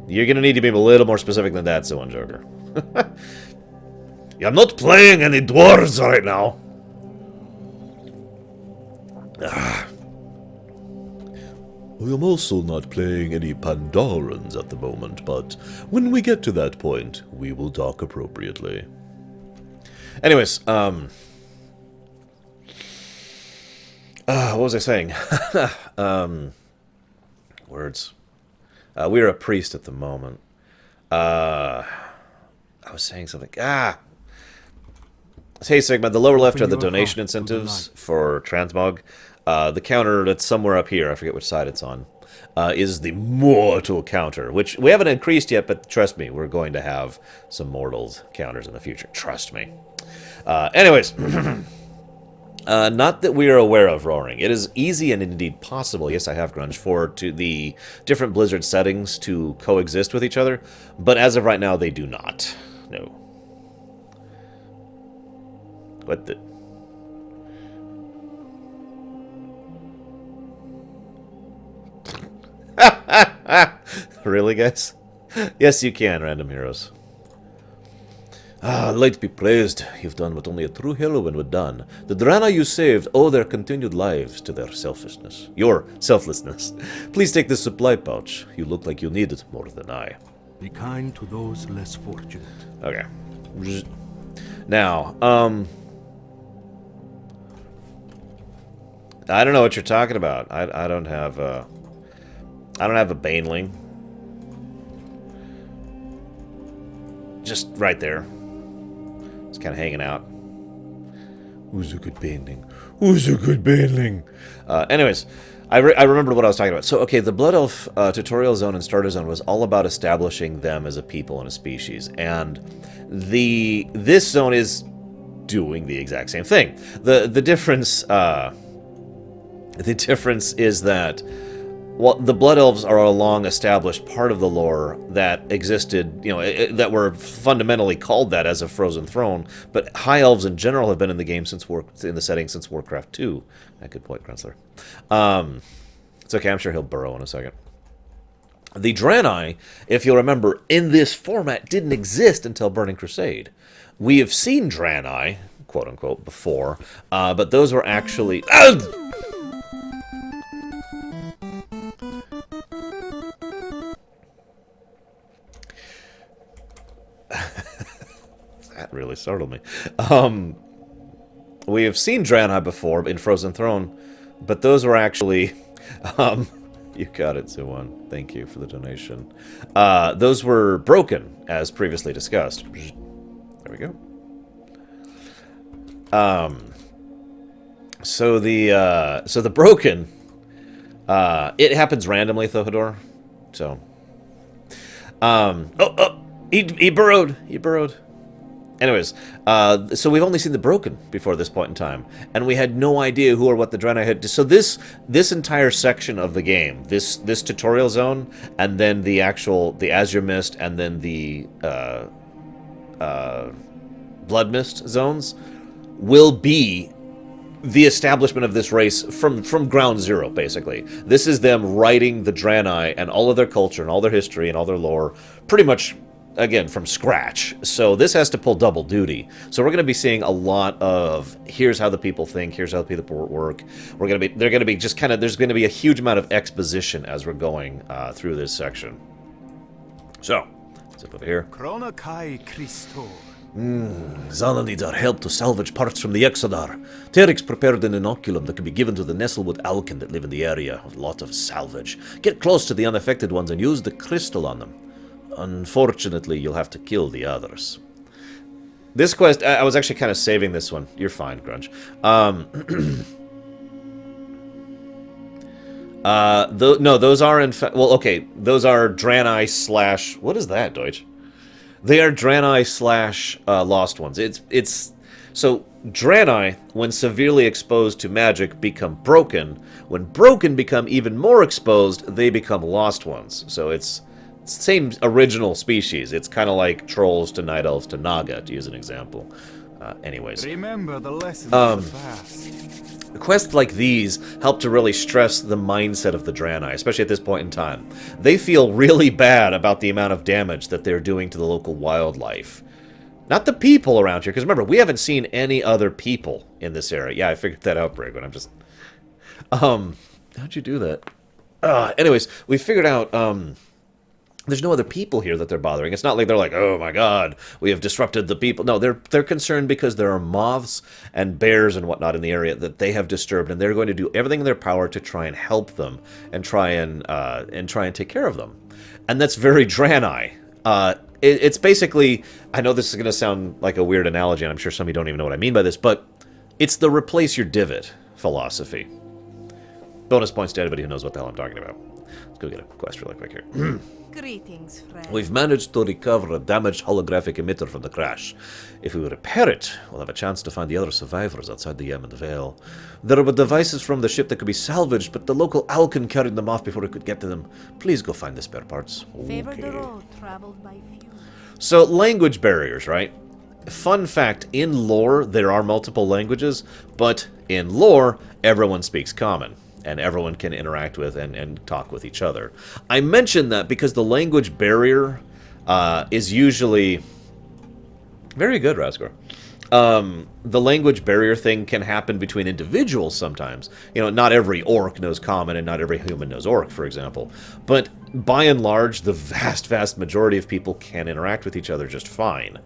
You're gonna need to be a little more specific than that, Someone Joker. I'm not playing any dwarves right now. I am also not playing any Pandorans at the moment, but when we get to that point, we will talk appropriately. Anyways, what was I saying? Words. We're a priest at the moment. I was saying something. Hey, Sigma, the lower left are the donation incentives for Transmog. The counter that's somewhere up here, I forget which side it's on, is the mortal counter, which we haven't increased yet, but trust me, we're going to have some mortals counters in the future. Trust me. Anyways, not that we are aware of, Roaring. It is easy and indeed possible, yes I have Grunge, for the different Blizzard settings to coexist with each other, but as of right now, they do not. No. What the... Really, guys? Yes, you can, random heroes. Light be praised. You've done what only a true heroine would done. The Drana you saved owe their continued lives to their selfishness. Your selflessness. Please take this supply pouch. You look like you need it more than I. Be kind to those less fortunate. Okay. Now, I don't know what you're talking about. I don't have a Baneling. Just right there. It's kind of hanging out. Who's a good Baneling? Who's a good Baneling? Anyways, I remembered what I was talking about. So, okay, the Blood Elf tutorial zone and starter zone was all about establishing them as a people and a species. And this zone is doing the exact same thing. The difference is that, well, the Blood Elves are a long-established part of the lore that existed, that were fundamentally called that as a Frozen Throne, but High Elves in general have been in the game in the setting since Warcraft 2. Good point, Grunzler. It's okay, I'm sure he'll burrow in a second. The Draenei, if you'll remember, in this format didn't exist until Burning Crusade. We have seen Draenei, quote-unquote, before, but those were actually... That really startled me. We have seen Draenei before in Frozen Throne, but those were actually... you got it, Zuwan. Thank you for the donation. Those were broken, as previously discussed. There we go. So the broken, it happens randomly, Thohador. So, he burrowed. He burrowed. Anyways, so we've only seen the broken before this point in time, and we had no idea who or what the Draenei had. So this entire section of the game, this tutorial zone, and then the Azuremyst, and then the Blood Mist zones, will be the establishment of this race from ground zero, basically. This is them writing the Draenei and all of their culture and all their history and all their lore, pretty much, again, from scratch. So this has to pull double duty. So we're going to be seeing a lot of, here's how the people think, here's how the people work. They're going to be just kind of, there's going to be a huge amount of exposition as we're going through this section. So, let's up over here. Zana needs our help to salvage parts from the Exodar. Terex prepared an inoculum that can be given to the Nestlewood Alkin that live in the area. A lot of salvage. Get close to the unaffected ones and use the crystal on them. Unfortunately, you'll have to kill the others. This quest, I was actually kind of saving this one. You're fine, Grunge. No, those are in fact... Well, okay, those are Draenei slash... What is that, Deutsch? They are Draenei slash Lost Ones. It's so Draenei, when severely exposed to magic, become broken. When broken become even more exposed, they become Lost Ones. So it's same original species. It's kind of like trolls to night elves to Naga, to use an example. Anyways, remember the lessons of the past. Quests like these help to really stress the mindset of the Draenei, especially at this point in time. They feel really bad about the amount of damage that they're doing to the local wildlife. Not the people around here, because remember, we haven't seen any other people in this area. Yeah, I figured that out, Brig, but I'm just... how'd you do that? Anyways, we figured out, there's no other people here that they're bothering. It's not like they're like, oh my god, we have disrupted the people. No, they're concerned because there are moths and bears and whatnot in the area that they have disturbed, and they're going to do everything in their power to try and help them and try and take care of them. And that's very Draenei. It's basically, I know this is going to sound like a weird analogy, and I'm sure some of you don't even know what I mean by this, but it's the replace your divot philosophy. Bonus points to anybody who knows what the hell I'm talking about. Let's go get a quest really quick here. Greetings, friend. We've managed to recover a damaged holographic emitter from the crash. If we repair it, we'll have a chance to find the other survivors outside the Yemen Vale. There were devices from the ship that could be salvaged, but the local Alkin carried them off before we could get to them. Please go find the spare parts. Favor the road traveled by few. So, language barriers, right? Fun fact, in lore, there are multiple languages, but in lore, everyone speaks common. And everyone can interact with and talk with each other. I mention that because the language barrier is usually... Very good, Rasgor. The language barrier thing can happen between individuals sometimes. You know, not every orc knows common and not every human knows orc, for example. But by and large, the vast majority of people can interact with each other just fine.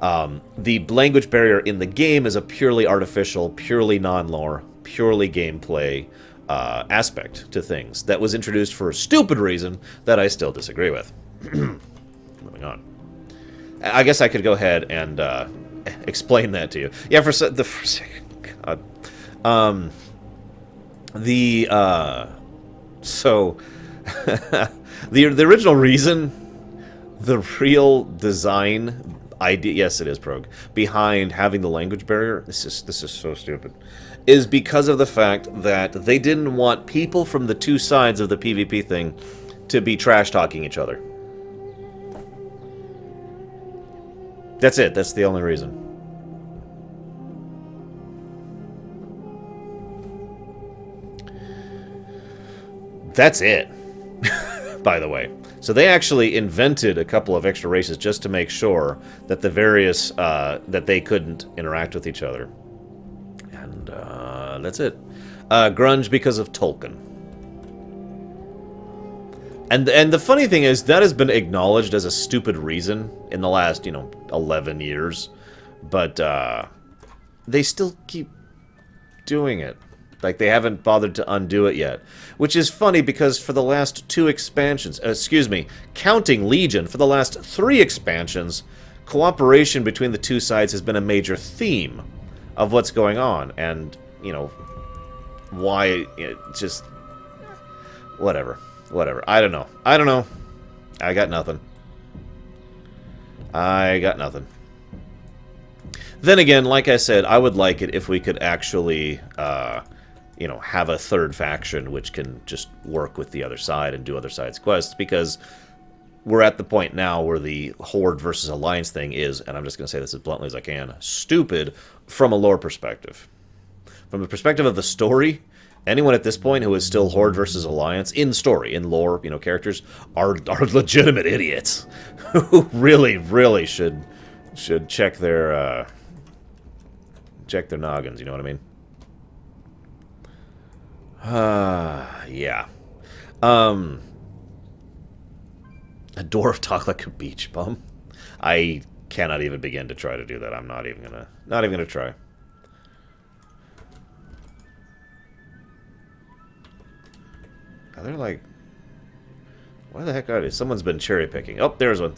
The language barrier in the game is a purely artificial, purely non-lore, purely gameplay aspect to things that was introduced for a stupid reason that I still disagree with. Moving on. I guess I could go ahead and explain that to you. Yeah, God. So the original reason, the real design idea, yes, it is Prog, behind having the language barrier, this is so stupid, is because of the fact that they didn't want people from the two sides of the PvP thing to be trash-talking each other. That's it. That's the only reason. That's it, by the way. So they actually invented a couple of extra races just to make sure that the various, that they couldn't interact with each other. And that's it. Grunge because of Tolkien. And the funny thing is, that has been acknowledged as a stupid reason in the last, 11 years. But they still keep doing it. Like, they haven't bothered to undo it yet. Which is funny, because for the last 2 expansions, counting Legion, for the last 3 expansions, cooperation between the two sides has been a major theme of what's going on. And, why, just... Whatever. I don't know. I got nothing. Then again, like I said, I would like it if we could actually, have a third faction which can just work with the other side and do other side's quests, because we're at the point now where the Horde versus Alliance thing is, and I'm just going to say this as bluntly as I can, stupid from a lore perspective. From the perspective of the story, anyone at this point who is still Horde versus Alliance, in story, in lore, characters, are legitimate idiots who really should check their noggins, you know what I mean? Yeah. A dwarf talk like a beach bum. I cannot even begin to try to do that. I'm not even gonna try. Are they like... Why the heck are they? Someone's been cherry picking. Oh, there's one.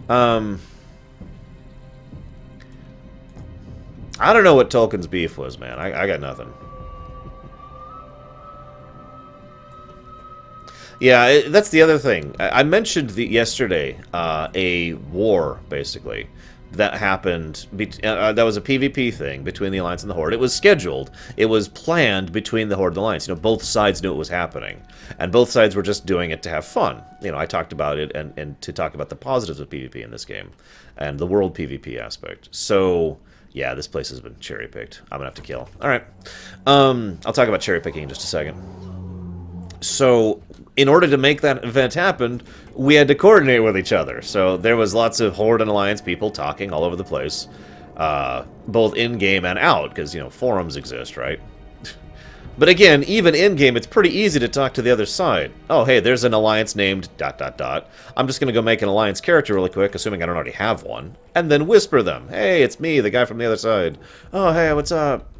I don't know what Tolkien's beef was, man. I got nothing. Yeah, that's the other thing. I mentioned yesterday a war, basically, that happened. That was a PvP thing between the Alliance and the Horde. It was scheduled. It was planned between the Horde and the Alliance. Both sides knew it was happening. And both sides were just doing it to have fun. I talked about it and to talk about the positives of PvP in this game. And the world PvP aspect. So... yeah, this place has been cherry-picked. I'm gonna have to kill. Alright. I'll talk about cherry-picking in just a second. So, in order to make that event happen, we had to coordinate with each other. So, there was lots of Horde and Alliance people talking all over the place. Both in-game and out, because, forums exist, right? But again, even in-game, it's pretty easy to talk to the other side. Oh, hey, there's an Alliance named ... I'm just going to go make an Alliance character really quick, assuming I don't already have one, and then whisper them. Hey, it's me, the guy from the other side. Oh, hey, what's up?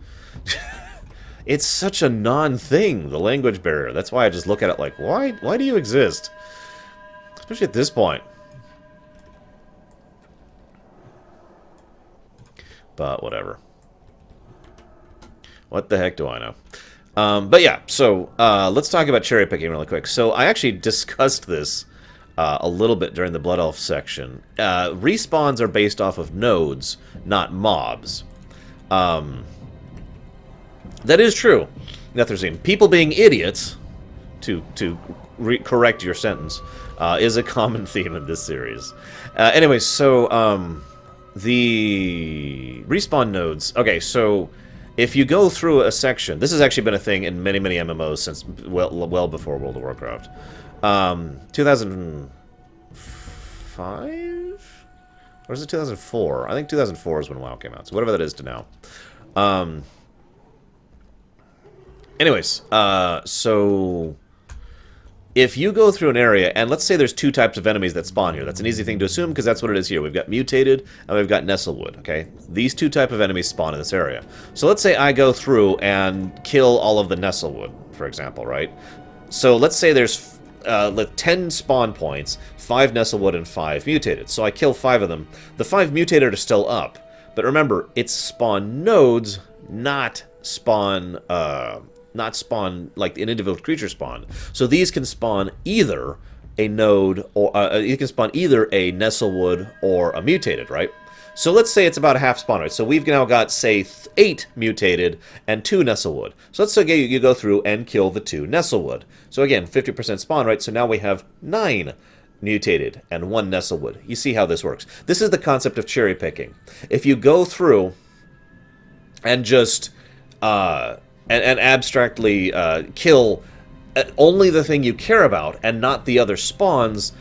It's such a non-thing, the language barrier. That's why I just look at it like, why do you exist? Especially at this point. But whatever. What the heck do I know? But yeah, so let's talk about cherry picking really quick. So I actually discussed this a little bit during the Blood Elf section. Respawns are based off of nodes, not mobs. That is true. Netherzeem. People being idiots, to correct your sentence, is a common theme in this series. Anyway, so the respawn nodes. Okay, so if you go through a section, this has actually been a thing in many MMOs since well before World of Warcraft. 2005? Or is it 2004? I think 2004 is when WoW came out, so whatever that is to now. Anyways, so if you go through an area, and let's say there's 2 types of enemies that spawn here. That's an easy thing to assume, because that's what it is here. We've got Mutated, and we've got Nestlewood, okay? These 2 types of enemies spawn in this area. So let's say I go through and kill all of the Nestlewood, for example, right? So let's say there's 10 spawn points, 5 Nestlewood, and 5 Mutated. So I kill 5 of them. The 5 Mutated are still up. But remember, it's spawn nodes, not spawn like an individual creature spawn. So these can spawn either a node, or you can spawn either a Nestlewood or a mutated, right? So let's say it's about a half spawn rate. So we've now got, say, 8 mutated and 2 Nestlewood. So let's say you go through and kill the 2 Nestlewood. So again, 50% spawn rate, so now we have 9 mutated and 1 Nestlewood. You see how this works. This is the concept of cherry picking. If you go through and just and abstractly kill only the thing you care about and not the other spawns,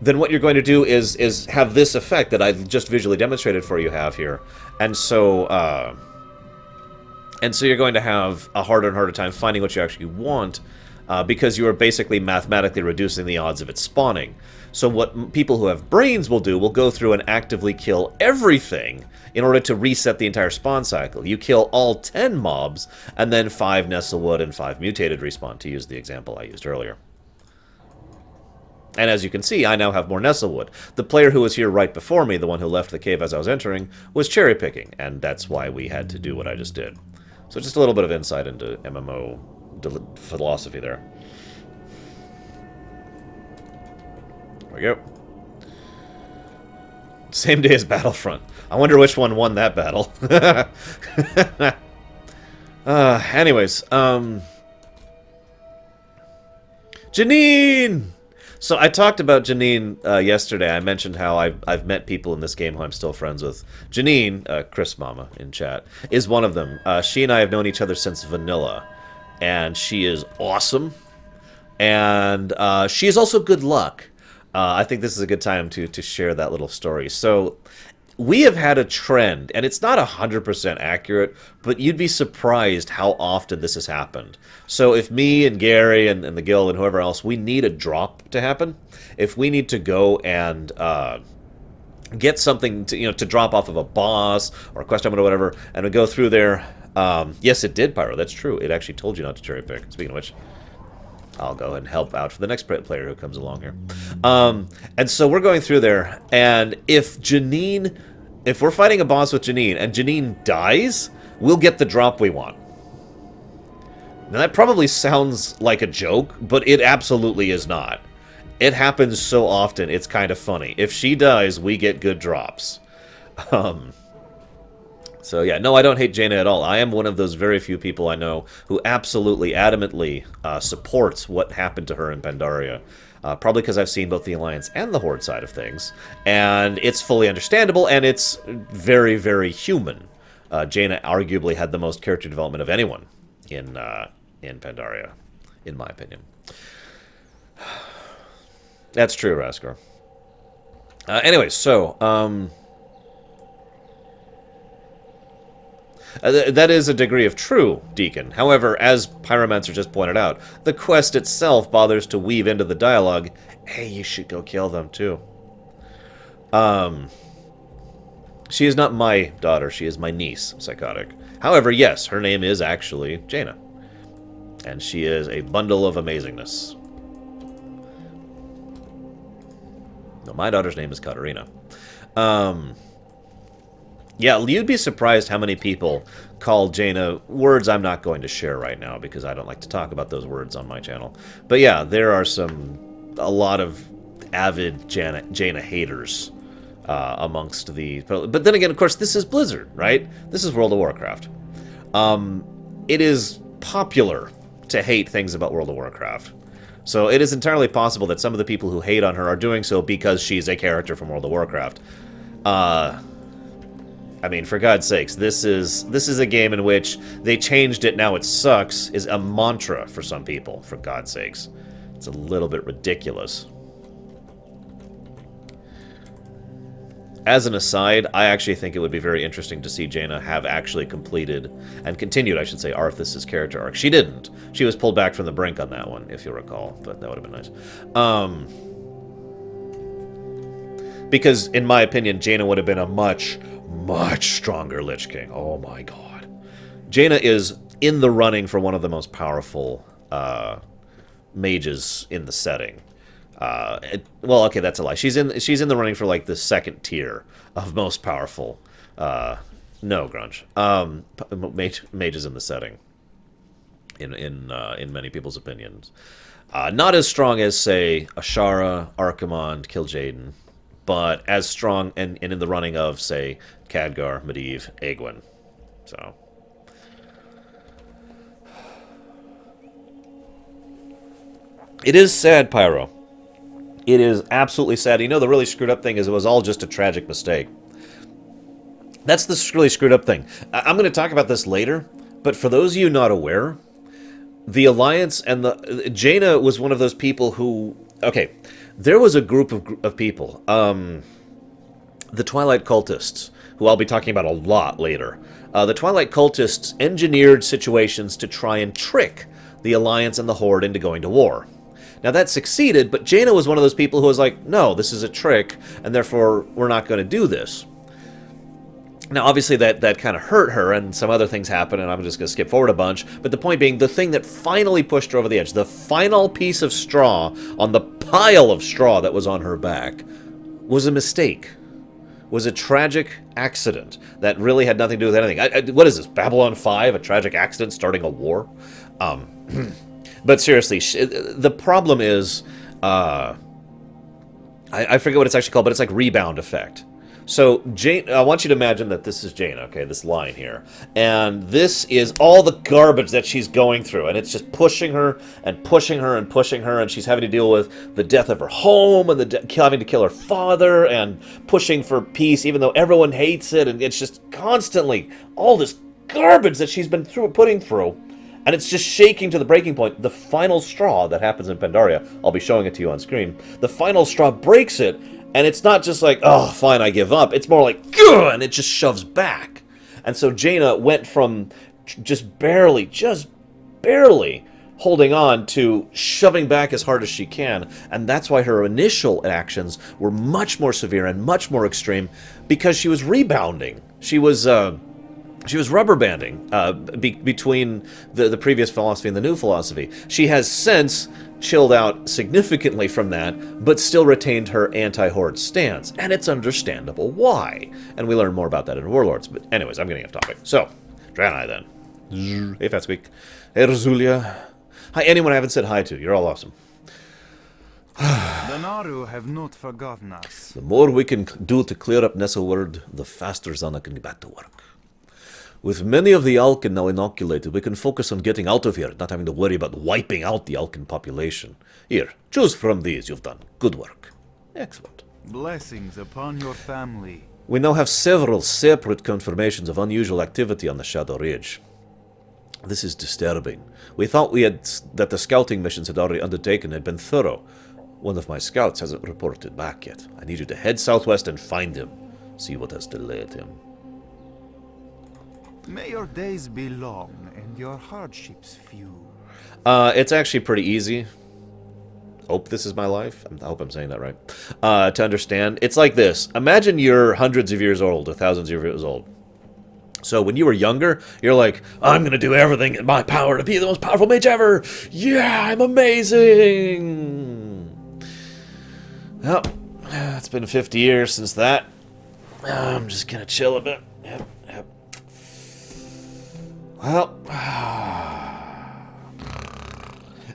then what you're going to do is have this effect that I just visually demonstrated for you have here. And so you're going to have a harder and harder time finding what you actually want because you are basically mathematically reducing the odds of it spawning. So what people who have brains will do will go through and actively kill everything in order to reset the entire spawn cycle. You kill all 10 mobs, and then 5 Nestlewood and 5 mutated respawn, to use the example I used earlier. And as you can see, I now have more Nestlewood. The player who was here right before me, the one who left the cave as I was entering, was cherry-picking, and that's why we had to do what I just did. So just a little bit of insight into MMO philosophy there. There we go. Same day as Battlefront. I wonder which one won that battle. Anyways, Janine! So I talked about Janine yesterday. I mentioned how I've met people in this game who I'm still friends with. Janine, Chris Mama in chat, is one of them. She and I have known each other since vanilla, and she is awesome. And she is also good luck. I think this is a good time to share that little story. So we have had a trend, and it's not 100% accurate, but you'd be surprised how often this has happened. So if me and Gary and the guild and whoever else, we need a drop to happen, if we need to go and get something to drop off of a boss or a quest item or whatever, and we go through there, yes, it did, Pyro, that's true. It actually told you not to cherry pick. Speaking of which, I'll go and help out for the next player who comes along here. And so we're going through there, and if we're fighting a boss with Janine, and Janine dies, we'll get the drop we want. Now that probably sounds like a joke, but it absolutely is not. It happens so often, it's kind of funny. If she dies, we get good drops. So yeah, no, I don't hate Jaina at all. I am one of those very few people I know who absolutely, adamantly supports what happened to her in Pandaria. Probably because I've seen both the Alliance and the Horde side of things. And it's fully understandable, and it's very, very human. Jaina arguably had the most character development of anyone in Pandaria, in my opinion. That's true, Raskar. Anyways, so... that is a degree of true, Deacon. However, as Pyromancer just pointed out, the quest itself bothers to weave into the dialogue, hey, you should go kill them, too. She is not my daughter, she is my niece, Psychotic. However, yes, her name is actually Jaina. And she is a bundle of amazingness. No, my daughter's name is Katarina. Yeah, you'd be surprised how many people call Jaina words I'm not going to share right now because I don't like to talk about those words on my channel. But yeah, there are a lot of avid Jaina haters amongst the... But then again, of course, this is Blizzard, right? This is World of Warcraft. It is popular to hate things about World of Warcraft. So it is entirely possible that some of the people who hate on her are doing so because she's a character from World of Warcraft. I mean, for God's sakes, this is a game in which they changed it, now it sucks, is a mantra for some people, for God's sakes. It's a little bit ridiculous. As an aside, I actually think it would be very interesting to see Jaina have actually completed, and continued, I should say, Arthas' character arc. She didn't. She was pulled back from the brink on that one, if you'll recall, but that would have been nice. Because, in my opinion, Jaina would have been a much stronger Lich King. Oh my god. Jaina is in the running for one of the most powerful mages in the setting. Well, okay, that's a lie. She's in the running for like the second tier of most powerful. No, Grunge. Mages in the setting. In many people's opinions. Not as strong as, say, Ashara, Archimonde, Kil'jaeden, but as strong and in the running of, say, Khadgar, Medivh, Egwene. So... It is sad, Pyro. It is absolutely sad. You know, the really screwed up thing is it was all just a tragic mistake. That's the really screwed up thing. I'm going to talk about this later, but for those of you not aware, the Alliance and the... Jaina was one of those people who... Okay, there was a group of people, the Twilight Cultists, who I'll be talking about a lot later. The Twilight Cultists engineered situations to try and trick the Alliance and the Horde into going to war. Now that succeeded, but Jaina was one of those people who was like, no, this is a trick, and therefore we're not going to do this. Now, obviously, that kind of hurt her, and some other things happened, and I'm just going to skip forward a bunch. But the point being, the thing that finally pushed her over the edge, the final piece of straw on the pile of straw that was on her back, was a mistake. Was a tragic accident that really had nothing to do with anything. What is this, Babylon 5? A tragic accident starting a war? But seriously, the problem is... I forget what it's actually called, but it's like rebound effect. So, I want you to imagine that this is Jaina, okay, this line here. And this is all the garbage that she's going through. And it's just pushing her and pushing her and pushing her. And she's having to deal with the death of her home and having to kill her father and pushing for peace, even though everyone hates it. And it's just constantly all this garbage that she's been putting through. And it's just shaking to the breaking point. The final straw that happens in Pandaria, I'll be showing it to you on screen. The final straw breaks it. And it's not just like, oh, fine, I give up. It's more like, ugh, and it just shoves back. And so Jaina went from just barely holding on to shoving back as hard as she can. And that's why her initial actions were much more severe and much more extreme, because she was rebounding. She was rubber banding between the previous philosophy and the new philosophy. She has since chilled out significantly from that, but still retained her anti-Horde stance. And it's understandable why. And we learn more about that in Warlords. But anyways, I'm getting off topic. So, Draenei then. Hey, Fat Squeak. Hey, Razulia. Hi, anyone I haven't said hi to. You're all awesome. The Naru have not forgotten us. The more we can do to clear up Nesselward, the faster Zana can get back to work. With many of the Alkin now inoculated, we can focus on getting out of here, not having to worry about wiping out the Alkin population. Here, choose from these. You've done good work. Excellent. Blessings upon your family. We now have several separate confirmations of unusual activity on the Shadow Ridge. This is disturbing. We thought that the scouting missions had already undertaken had been thorough. One of my scouts hasn't reported back yet. I need you to head southwest and find him. See what has delayed him. May your days be long and your hardships few. It's actually pretty easy. Hope this is my life. I hope I'm saying that right. To understand. It's like this. Imagine you're hundreds of years old or thousands of years old. So when you were younger, you're like, I'm going to do everything in my power to be the most powerful mage ever. Yeah, I'm amazing. Well, it's been 50 years since that. I'm just going to chill a bit. Yep. Well,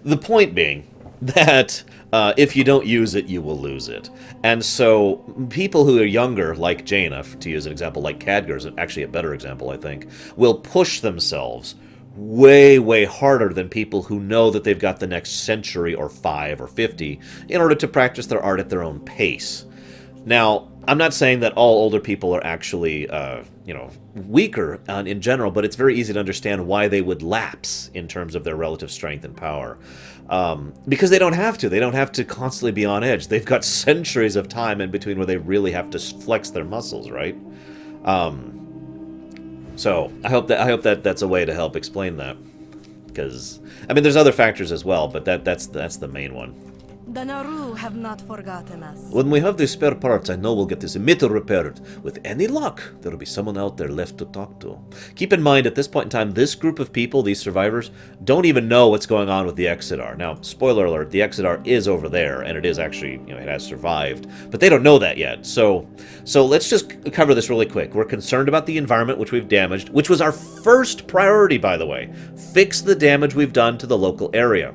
the point being that if you don't use it, you will lose it. And so people who are younger, like Jaina, to use an example, like Khadgar is actually a better example, I think, will push themselves way, way harder than people who know that they've got the next century or 5 or 50 in order to practice their art at their own pace. Now, I'm not saying that all older people are actually, weaker in general, but it's very easy to understand why they would lapse in terms of their relative strength and power. Because they don't have to. They don't have to constantly be on edge. They've got centuries of time in between where they really have to flex their muscles, right? So I hope that that's a way to help explain that. Because, I mean, there's other factors as well, but that's the main one. The Naru have not forgotten us. When we have the spare parts, I know we'll get this emitter repaired. With any luck, there'll be someone out there left to talk to. Keep in mind, at this point in time, this group of people, these survivors, don't even know what's going on with the Exodar. Now, spoiler alert, the Exodar is over there, and it is actually, it has survived. But they don't know that yet. So let's just cover this really quick. We're concerned about the environment, which we've damaged, which was our first priority, by the way. Fix the damage we've done to the local area.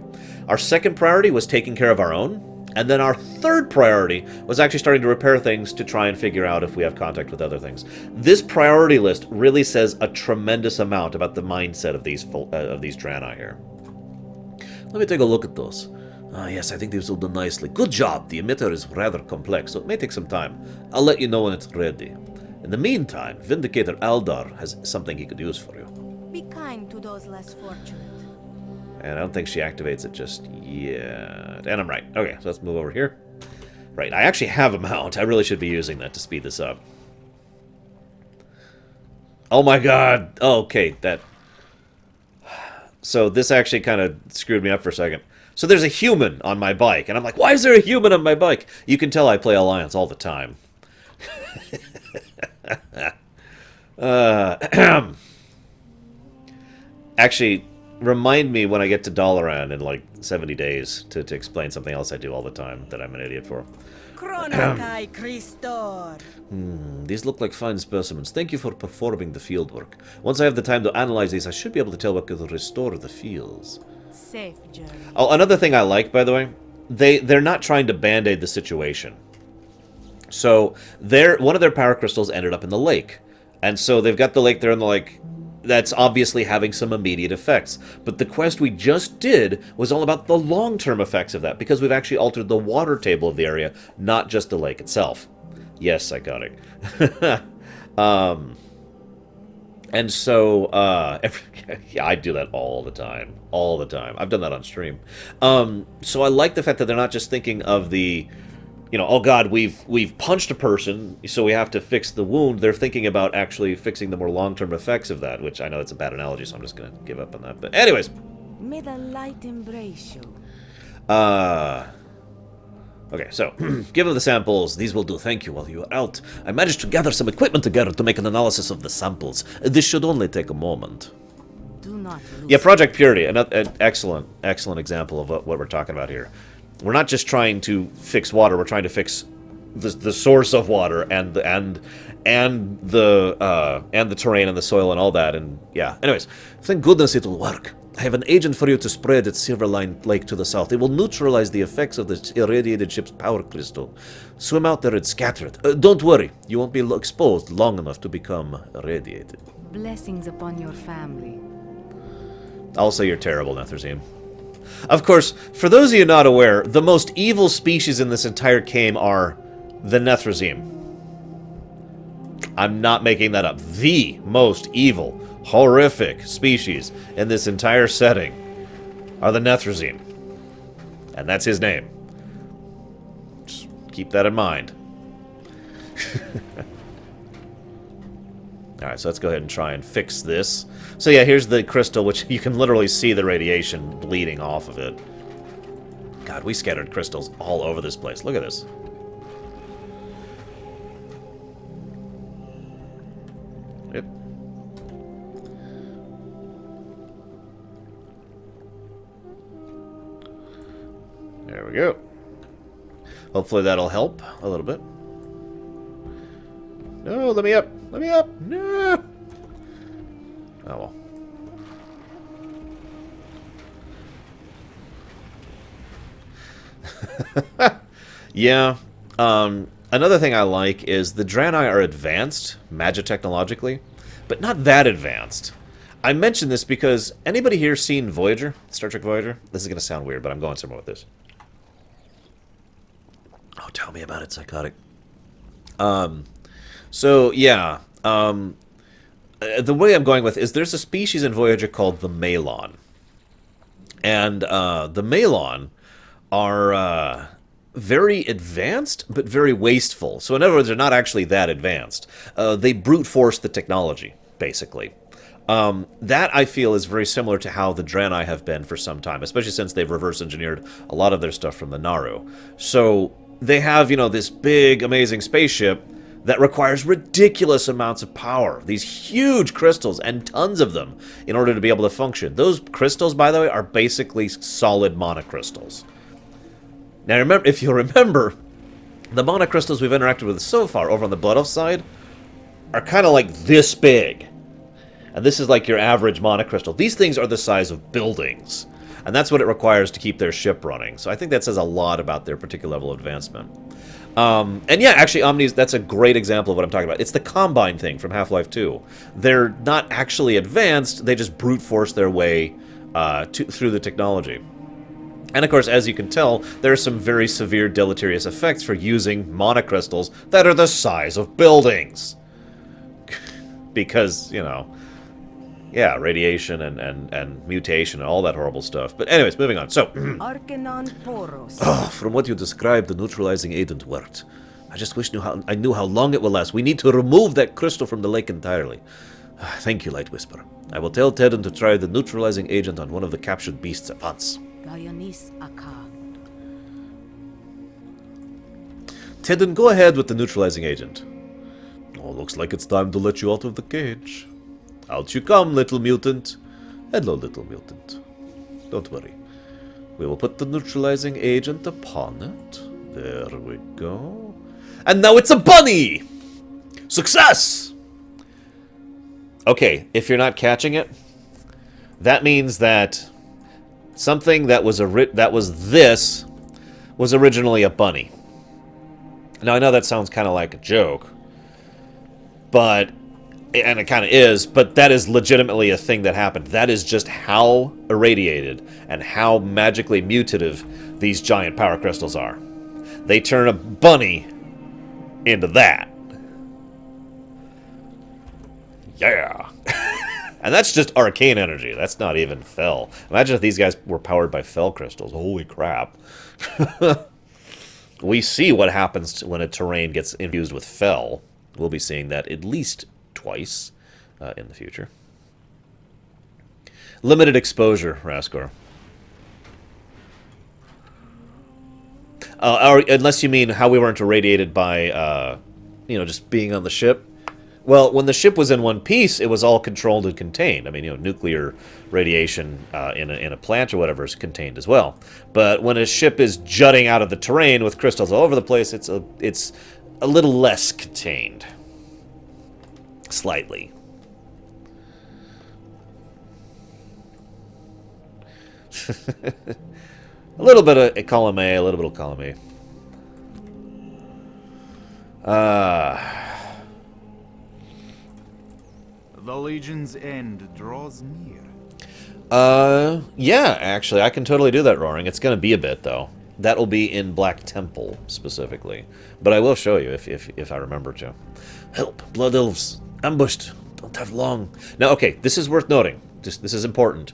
Our second priority was taking care of our own. And then our third priority was actually starting to repair things to try and figure out if we have contact with other things. This priority list really says a tremendous amount about the mindset of these Draenei here. Let me take a look at those. Yes, I think these will do nicely. Good job! The emitter is rather complex, so it may take some time. I'll let you know when it's ready. In the meantime, Vindicator Aldar has something he could use for you. Be kind to those less fortunate. And I don't think she activates it just yet. And I'm right. Okay, so let's move over here. Right, I actually have a mount. I really should be using that to speed this up. Oh my god! Oh, okay, that... So this actually kind of screwed me up for a second. So there's a human on my bike, and I'm like, why is there a human on my bike? You can tell I play Alliance all the time. Actually... Remind me when I get to Lorerun in like 70 days to explain something else I do all the time that I'm an idiot for. Chronokai Christor. These look like fine specimens. Thank you for performing the field work. Once I have the time to analyze these, I should be able to tell what could restore the fields. Safe journey. Oh, another thing I like, by the way, they're not trying to band-aid the situation. So one of their power crystals ended up in the lake. And so they've got the lake there, and they're like, that's obviously having some immediate effects. But the quest we just did was all about the long-term effects of that, because we've actually altered the water table of the area, not just the lake itself. Yes, psychotic. And so, yeah, I do that all the time. All the time. I've done that on stream. So I like the fact that they're not just thinking of the... You know, oh god, we've punched a person, so we have to fix the wound. They're thinking about actually fixing the more long-term effects of that, which I know that's a bad analogy, so I'm just going to give up on that. But anyways. May the light embrace you. Okay, so, given the samples, these will do. Thank you while you are out. I managed to gather some equipment together to make an analysis of the samples. This should only take a moment. Do not lose. Yeah, Project Purity, an excellent example of what we're talking about here. We're not just trying to fix water. We're trying to fix the source of water and the terrain and the soil and all that. And yeah. Anyways, thank goodness it will work. I have an agent for you to spread at Silverline Lake to the south. It will neutralize the effects of the irradiated ship's power crystal. Swim out there and scatter it. Don't worry, you won't be exposed long enough to become irradiated. Blessings upon your family. Also, you're terrible, Nethrazim. Of course, for those of you not aware, the most evil species in this entire game are the Nethrazim. I'm not making that up. The most evil, horrific species in this entire setting are the Nethrazim. And that's his name. Just keep that in mind. Alright, so let's go ahead and try and fix this. So yeah, here's the crystal, which you can literally see the radiation bleeding off of it. God, we scattered crystals all over this place. Look at this. Yep. There we go. Hopefully that'll help a little bit. No, let me up. Let me up. No. Oh, well. Yeah. Another thing I like is the Draenei are advanced, magitechnologically, but not that advanced. I mention this because anybody here seen Voyager? Star Trek Voyager? This is going to sound weird, but I'm going somewhere with this. Oh, tell me about it, psychotic. So, yeah. The way I'm going with is there's a species in Voyager called the Malon. And the Malon are very advanced, but very wasteful. So in other words, they're not actually that advanced. They brute force the technology, basically. That, I feel, is very similar to how the Draenei have been for some time, especially since they've reverse engineered a lot of their stuff from the Naru. So they have, you know, this big, amazing spaceship that requires ridiculous amounts of power. These huge crystals, and tons of them, in order to be able to function. Those crystals, by the way, are basically solid monocrystals. Now, remember, if you remember, the monocrystals we've interacted with so far over on the Blood Elf side are kind of like this big. And this is like your average monocrystal. These things are the size of buildings. And that's what it requires to keep their ship running. So I think that says a lot about their particular level of advancement. And yeah, actually, Omnis, that's a great example of what I'm talking about. It's the Combine thing from Half-Life 2. They're not actually advanced, they just brute force their way through the technology. And of course, as you can tell, there are some very severe deleterious effects for using monocrystals that are the size of buildings. Because, you know, yeah, radiation and mutation and all that horrible stuff. But anyways, moving on. So, Arcanon Poros. from what you described, the neutralizing agent worked. I just wish I knew how long it will last. We need to remove that crystal from the lake entirely. Thank you, Light Whisperer. I will tell Tedden to try the neutralizing agent on one of the captured beasts at once. Gaionis Aka. Tedden, go ahead with the neutralizing agent. Oh, looks like it's time to let you out of the cage. Out you come, little mutant. Hello, little mutant. Don't worry. We will put the neutralizing agent upon it. There we go. And now it's a bunny! Success! Okay, if you're not catching it, that means that something that was this was originally a bunny. Now, I know that sounds kind of like a joke, but, and it kind of is, but that is legitimately a thing that happened. That is just how irradiated and how magically mutative these giant power crystals are. They turn a bunny into that. Yeah. And that's just arcane energy. That's not even Fel. Imagine if these guys were powered by Fel crystals. Holy crap. We see what happens when a terrain gets infused with Fel. We'll be seeing that at least twice in the future. Limited exposure, Raskor. Or, unless you mean how we weren't irradiated by, just being on the ship. Well, when the ship was in one piece, it was all controlled and contained. I mean, nuclear radiation in a plant or whatever is contained as well. But when a ship is jutting out of the terrain with crystals all over the place, it's a little less contained. Slightly. A little bit of column A, a little bit of column A. The Legion's end draws near. Yeah, actually, I can totally do that, Roaring. It's going to be a bit, though. That'll be in Black Temple, specifically. But I will show you, if I remember to. Help, Blood Elves. Ambushed. Don't have long. Now, okay, this is worth noting. This is important.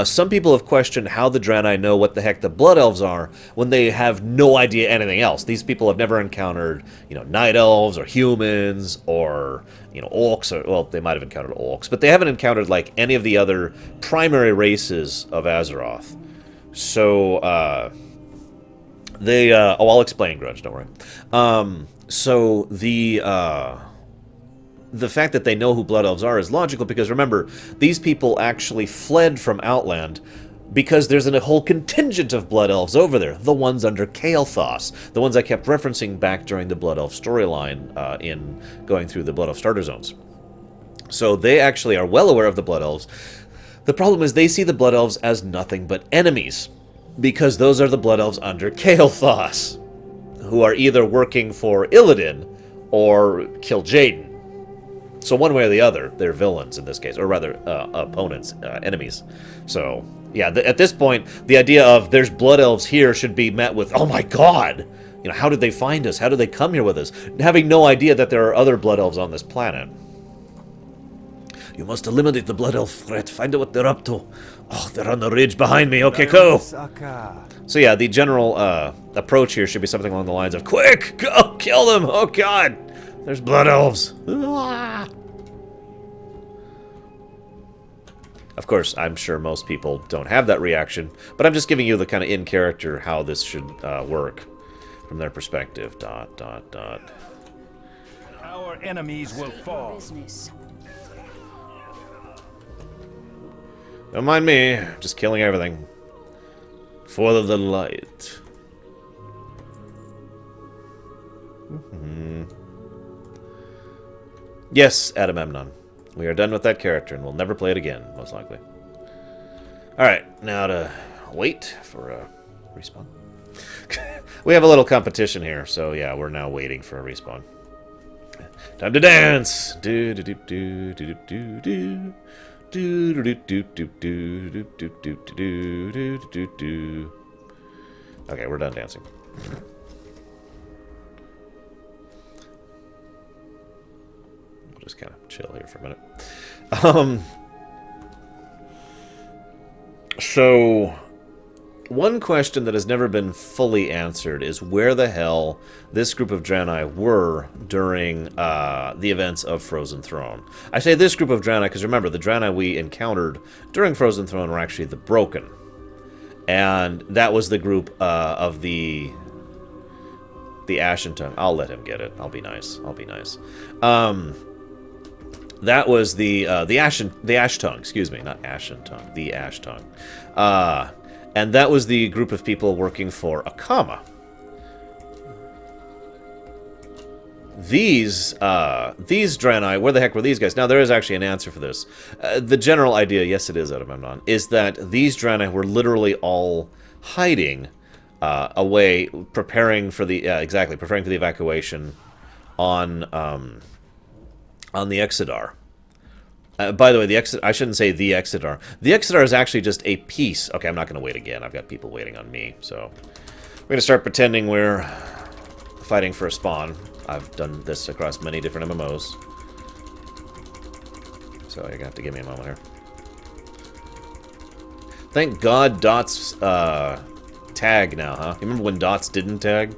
Some people have questioned how the Draenei know what the heck the Blood Elves are when they have no idea anything else. These people have never encountered, Night Elves or humans or, Orcs. Or, well, they might have encountered Orcs, but they haven't encountered, like, any of the other primary races of Azeroth. So, I'll explain, Grudge, don't worry. So, the fact that they know who Blood Elves are is logical because, remember, these people actually fled from Outland because there's a whole contingent of Blood Elves over there, the ones under Kael'thas, the ones I kept referencing back during the Blood Elf storyline in going through the Blood Elf starter zones. So they actually are well aware of the Blood Elves. The problem is they see the Blood Elves as nothing but enemies, because those are the Blood Elves under Kael'thas, who are either working for Illidan or Kil'jaeden. So one way or the other, they're villains in this case, or rather, opponents, enemies. So, yeah, at this point, the idea of there's Blood Elves here should be met with, oh my god! How did they find us? How did they come here with us? Having no idea that there are other Blood Elves on this planet. You must eliminate the Blood Elf threat. Find out what they're up to. Oh, they're on the ridge behind me. Okay, cool. So yeah, the general approach here should be something along the lines of, quick, go, kill them! Oh god! There's Blood Elves! Ah. Of course, I'm sure most people don't have that reaction, but I'm just giving you the kind of in-character how this should work from their perspective. ... Our enemies will fall. Don't mind me, just killing everything. For the light. Yes, Adamemnon. We are done with that character, and we'll never play it again, most likely. Alright, now to wait for a respawn. We have a little competition here, so yeah, we're now waiting for a respawn. Time to dance! Do do do do do do do do do do do do do do do do do do. Okay, we're done dancing. We'll just kind of chill here for a minute. So, one question that has never been fully answered is where the hell this group of Draenei were during the events of Frozen Throne. I say this group of Draenei because remember, the Draenei we encountered during Frozen Throne were actually the Broken. And that was the group of the Ashen Tongue. I'll let him get it. I'll be nice. I'll be nice. That was the Ash Tongue, excuse me, not Ashen Tongue, the Ash Tongue. And that was the group of people working for Akama. These Draenei, where the heck were these guys? Now, there is actually an answer for this. The general idea, yes it is, Adamemnon, is that these Draenei were literally all hiding away, preparing for the, preparing for the evacuation on the Exodar. By the way, I shouldn't say the Exodar. The Exodar is actually just a piece. Okay, I'm not going to wait again. I've got people waiting on me. So we're going to start pretending we're fighting for a spawn. I've done this across many different MMOs. So you're going to have to give me a moment here. Thank God Dots tag now, huh? You remember when Dots didn't tag?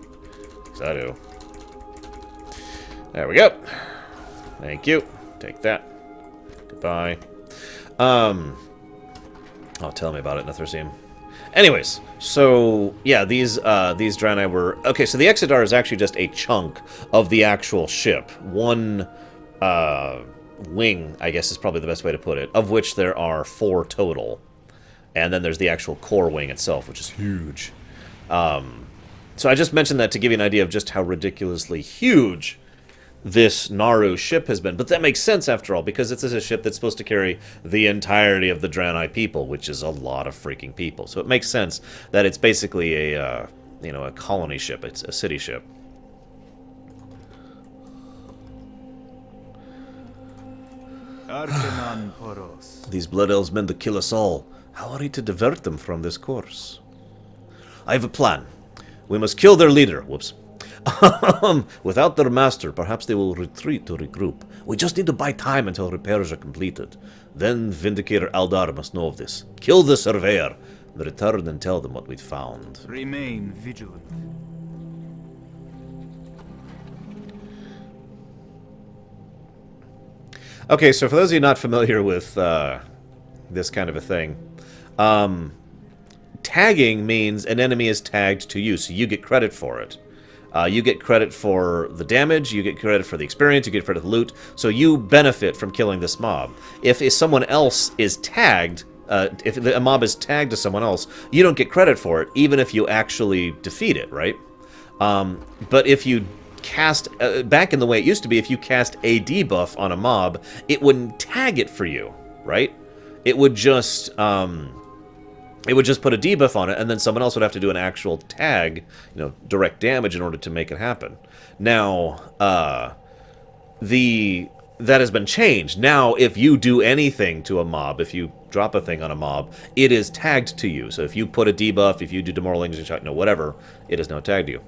'Cause I do. There we go. Thank you. Take that. Goodbye. Oh, tell me about it, Nithrasim. Anyways, so yeah, these Draenei were okay. So the Exodar is actually just a chunk of the actual ship. One wing, I guess, is probably the best way to put it. Of which there are 4 total, and then there's the actual core wing itself, which is huge. So I just mentioned that to give you an idea of just how ridiculously huge this Naru ship has been. But that makes sense after all, because this is a ship that's supposed to carry the entirety of the Draenei people, which is a lot of freaking people. So it makes sense that it's basically a colony ship. It's a city ship. These Blood Elves meant to kill us all. How are we to divert them from this course? I have a plan. We must kill their leader. Whoops. Without their master, perhaps they will retreat to regroup. We just need to buy time until repairs are completed. Then Vindicator Aldar must know of this. Kill the Surveyor. Return and tell them what we've found. Remain vigilant. Okay, so for those of you not familiar with this kind of a thing, tagging means an enemy is tagged to you, so you get credit for it. You get credit for the damage, you get credit for the experience, you get credit for the loot, so you benefit from killing this mob. If someone else is tagged, if a mob is tagged to someone else, you don't get credit for it, even if you actually defeat it, right? But if you cast, back in the way it used to be, if you cast a debuff on a mob, it wouldn't tag it for you, right? It would just put a debuff on it, and then someone else would have to do an actual tag, direct damage in order to make it happen. Now, that has been changed. Now, if you do anything to a mob, if you drop a thing on a mob, it is tagged to you. So if you put a debuff, if you do demoralizing shot, whatever, it is now tagged to you.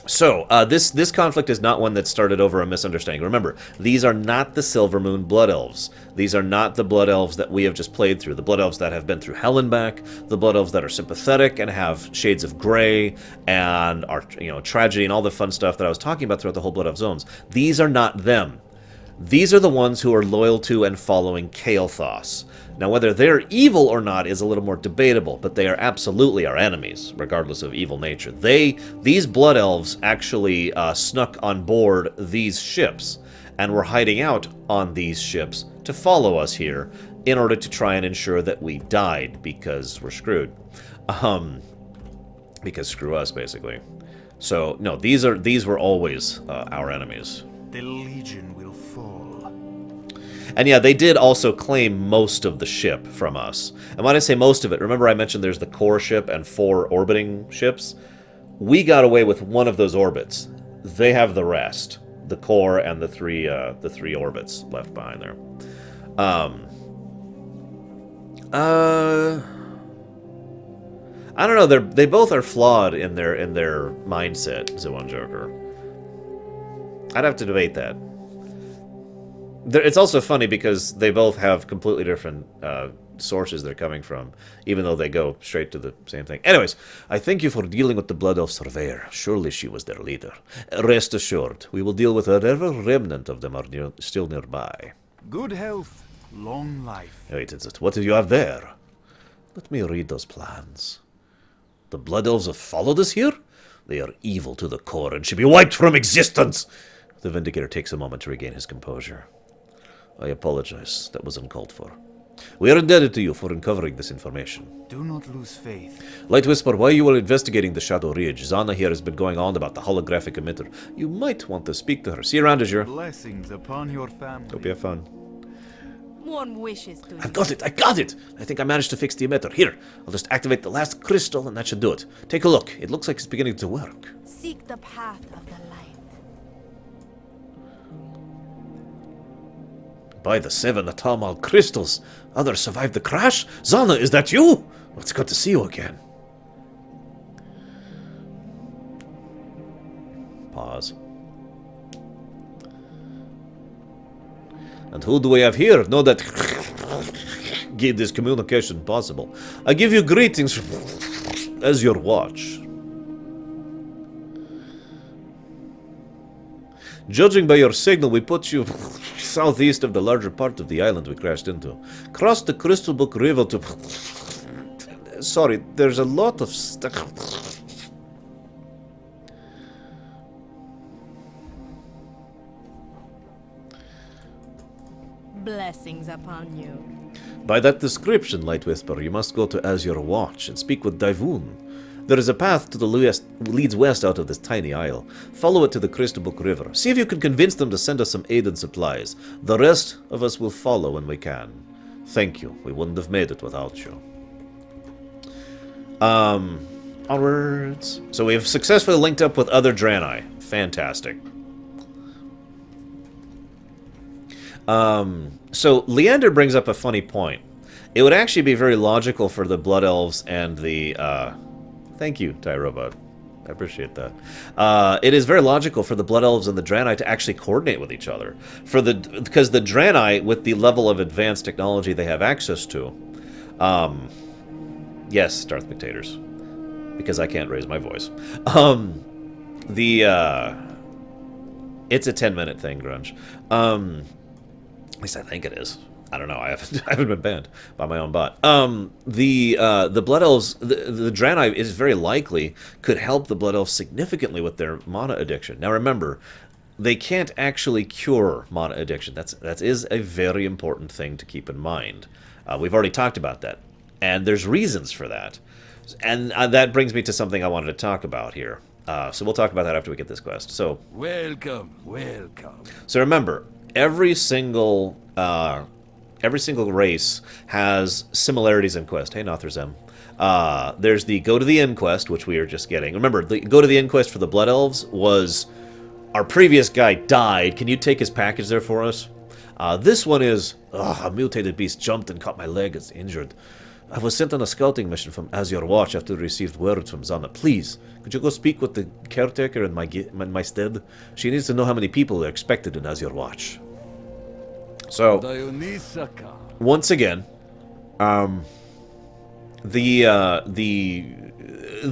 So, this conflict is not one that started over a misunderstanding. Remember, these are not the Silvermoon Blood Elves. These are not the Blood Elves that we have just played through. The Blood Elves that have been through Hell and back. The Blood Elves that are sympathetic and have shades of gray and are, tragedy and all the fun stuff that I was talking about throughout the whole Blood Elf zones. These are not them. These are the ones who are loyal to and following Kael'thas. Now, whether they're evil or not is a little more debatable, but they are absolutely our enemies, regardless of evil nature. These Blood Elves actually snuck on board these ships, and were hiding out on these ships to follow us here in order to try and ensure that we died, because we're screwed. Because screw us, basically. So, no, these were always our enemies. The Legion will fall. And yeah, they did also claim most of the ship from us. And when I say most of it, remember I mentioned there's the core ship and 4 orbiting ships? We got away with one of those orbits. They have the rest. The core and the three orbits left behind there. I don't know. They both are flawed in their mindset, Zewon Joker. I'd have to debate that. It's also funny because they both have completely different sources they're coming from, even though they go straight to the same thing. Anyways, I thank you for dealing with the Blood Elf Surveyor. Surely she was their leader. Rest assured, we will deal with whatever remnant of them are still nearby. Good health, long life. Wait, what do you have there? Let me read those plans. The Blood Elves have followed us here? They are evil to the core and should be wiped from existence! The Vindicator takes a moment to regain his composure. I apologize. That was uncalled for. We are indebted to you for uncovering this information. Do not lose faith. Light Whisper, while you were investigating the Shadow Ridge, Zana here has been going on about the holographic emitter. You might want to speak to her. See you around, Azure. Blessings upon your family. Hope you have fun. One wishes to. I've got it! I got it! I think I managed to fix the emitter. Here, I'll just activate the last crystal and that should do it. Take a look. It looks like it's beginning to work. Seek the path of the light. By the 7 Atamal crystals. Others survived the crash? Zana, is that you? It's good to see you again. Pause. And who do we have here? Know that give this communication possible. I give you greetings as your watch. Judging by your signal, we put you southeast of the larger part of the island we crashed into. Cross the Crystal Book River to... Sorry, there's a lot of stuff. Blessings upon you. By that description, Light Whisper, you must go to Azure Watch and speak with Daivoon. There is a path to the leads west out of this tiny isle. Follow it to the Crystal Book River. See if you can convince them to send us some aid and supplies. The rest of us will follow when we can. Thank you. We wouldn't have made it without you. Onwards. So we've successfully linked up with other Draenei. Fantastic. So Leander brings up a funny point. It would actually be very logical for the Blood Elves and the, Thank you, Ty Robot. I appreciate that. It is very logical for the Blood Elves and the Draenei to actually coordinate with each other. Because the Draenei, with the level of advanced technology they have access to... yes, Darth Dictators. Because I can't raise my voice. It's a 10-minute thing, Grunge. At least I think it is. I don't know. I haven't been banned by my own bot. The Blood Elves, the Draenei is very likely could help the Blood Elves significantly with their mana addiction. Now remember, they can't actually cure mana addiction. That is a very important thing to keep in mind. We've already talked about that, and there's reasons for that. And that brings me to something I wanted to talk about here. So we'll talk about that after we get this quest. So Welcome, welcome. So remember, every single race has similarities in quest. Hey, Nothrzem. There's the Go to the Inn quest, which we are just getting. Remember, the Go to the Inn quest for the Blood Elves was our previous guy died. Can you take his package there for us? This one is a mutated beast jumped and caught my leg. It's injured. I was sent on a scouting mission from Azure Watch after we received word from Zana. Please, could you go speak with the caretaker in my stead? She needs to know how many people are expected in Azure Watch. So, once again, the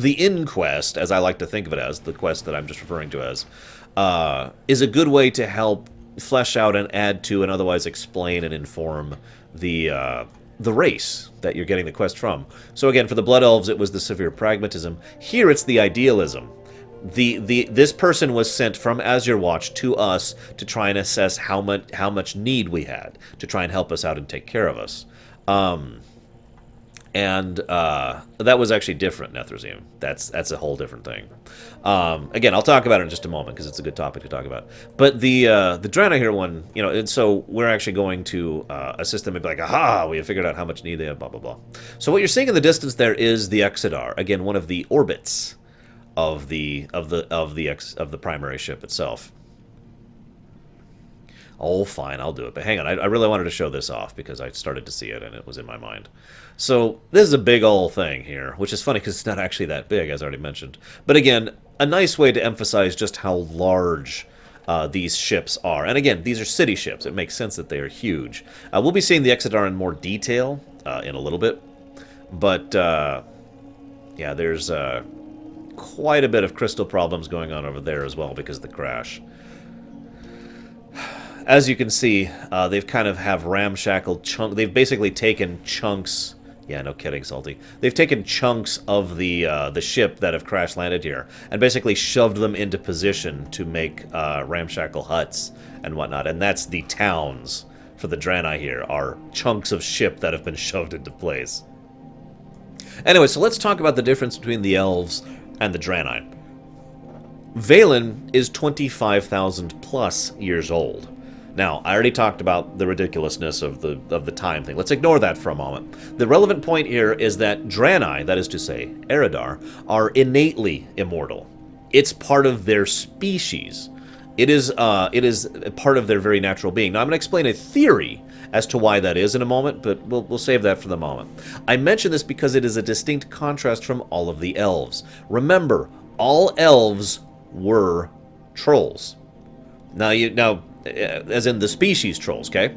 inn quest, as I like to think of it as, the quest that I'm just referring to as, is a good way to help flesh out and add to and otherwise explain and inform the race that you're getting the quest from. So again, for the Blood Elves, it was the severe pragmatism. Here, it's the idealism. This person was sent from Azure Watch to us to try and assess how much need we had to try and help us out and take care of us. And that was actually different, Nethrezim. That's a whole different thing. Again, I'll talk about it in just a moment because it's a good topic to talk about. But the Draenei here one, you know, and so we're actually going to assist them and be like, aha, we have figured out how much need they have, blah blah blah. So what you're seeing in the distance there is the Exodar, again, one of the orbits of the primary ship itself. Oh, fine, I'll do it. But hang on, I really wanted to show this off because I started to see it and it was in my mind. So this is a big old thing here, which is funny because it's not actually that big, as I already mentioned. But again, a nice way to emphasize just how large these ships are. And again, these are city ships. It makes sense that they are huge. We'll be seeing the Exodar in more detail in a little bit. But, yeah, there's quite a bit of crystal problems going on over there as well because of the crash. As you can see, they've kind of have ramshackle chunks. They've basically taken chunks. Yeah, no kidding, Salty. They've taken chunks of the ship that have crash landed here and basically shoved them into position to make ramshackle huts and whatnot. And that's the towns for the Draenei here, are chunks of ship that have been shoved into place. Anyway, so let's talk about the difference between the elves and the Draenei. Valen is 25,000 plus years old. Now, I already talked about the ridiculousness of the time thing. Let's ignore that for a moment. The relevant point here is that Draenei, that is to say, Eredar, are innately immortal. It's part of their species. It is part of their very natural being. Now, I'm going to explain a theory as to why that is in a moment, but we'll save that for the moment. I mention this because it is a distinct contrast from all of the elves. Remember, all elves were trolls. Now, as in the species trolls, okay?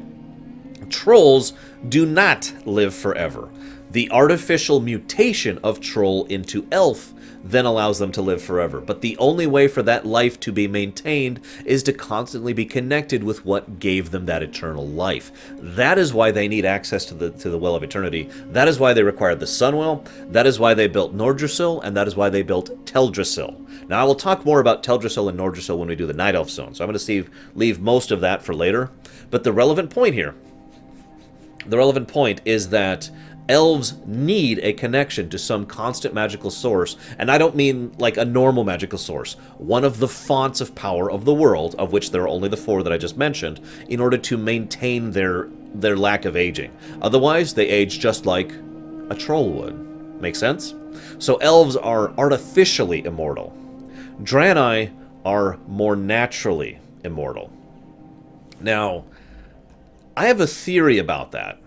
Trolls do not live forever. The artificial mutation of troll into elf then allows them to live forever. But the only way for that life to be maintained is to constantly be connected with what gave them that eternal life. That is why they need access to the Well of Eternity. That is why they required the Sunwell. That is why they built Nordrassil, and that is why they built Teldrassil. Now, I will talk more about Teldrassil and Nordrassil when we do the Night Elf Zone, so I'm going to leave most of that for later. But the relevant point here, is that elves need a connection to some constant magical source, and I don't mean like a normal magical source. One of the fonts of power of the world, of which there are only the 4 that I just mentioned, in order to maintain their lack of aging. Otherwise, they age just like a troll would. Make sense? So elves are artificially immortal. Draenei are more naturally immortal. Now, I have a theory about that.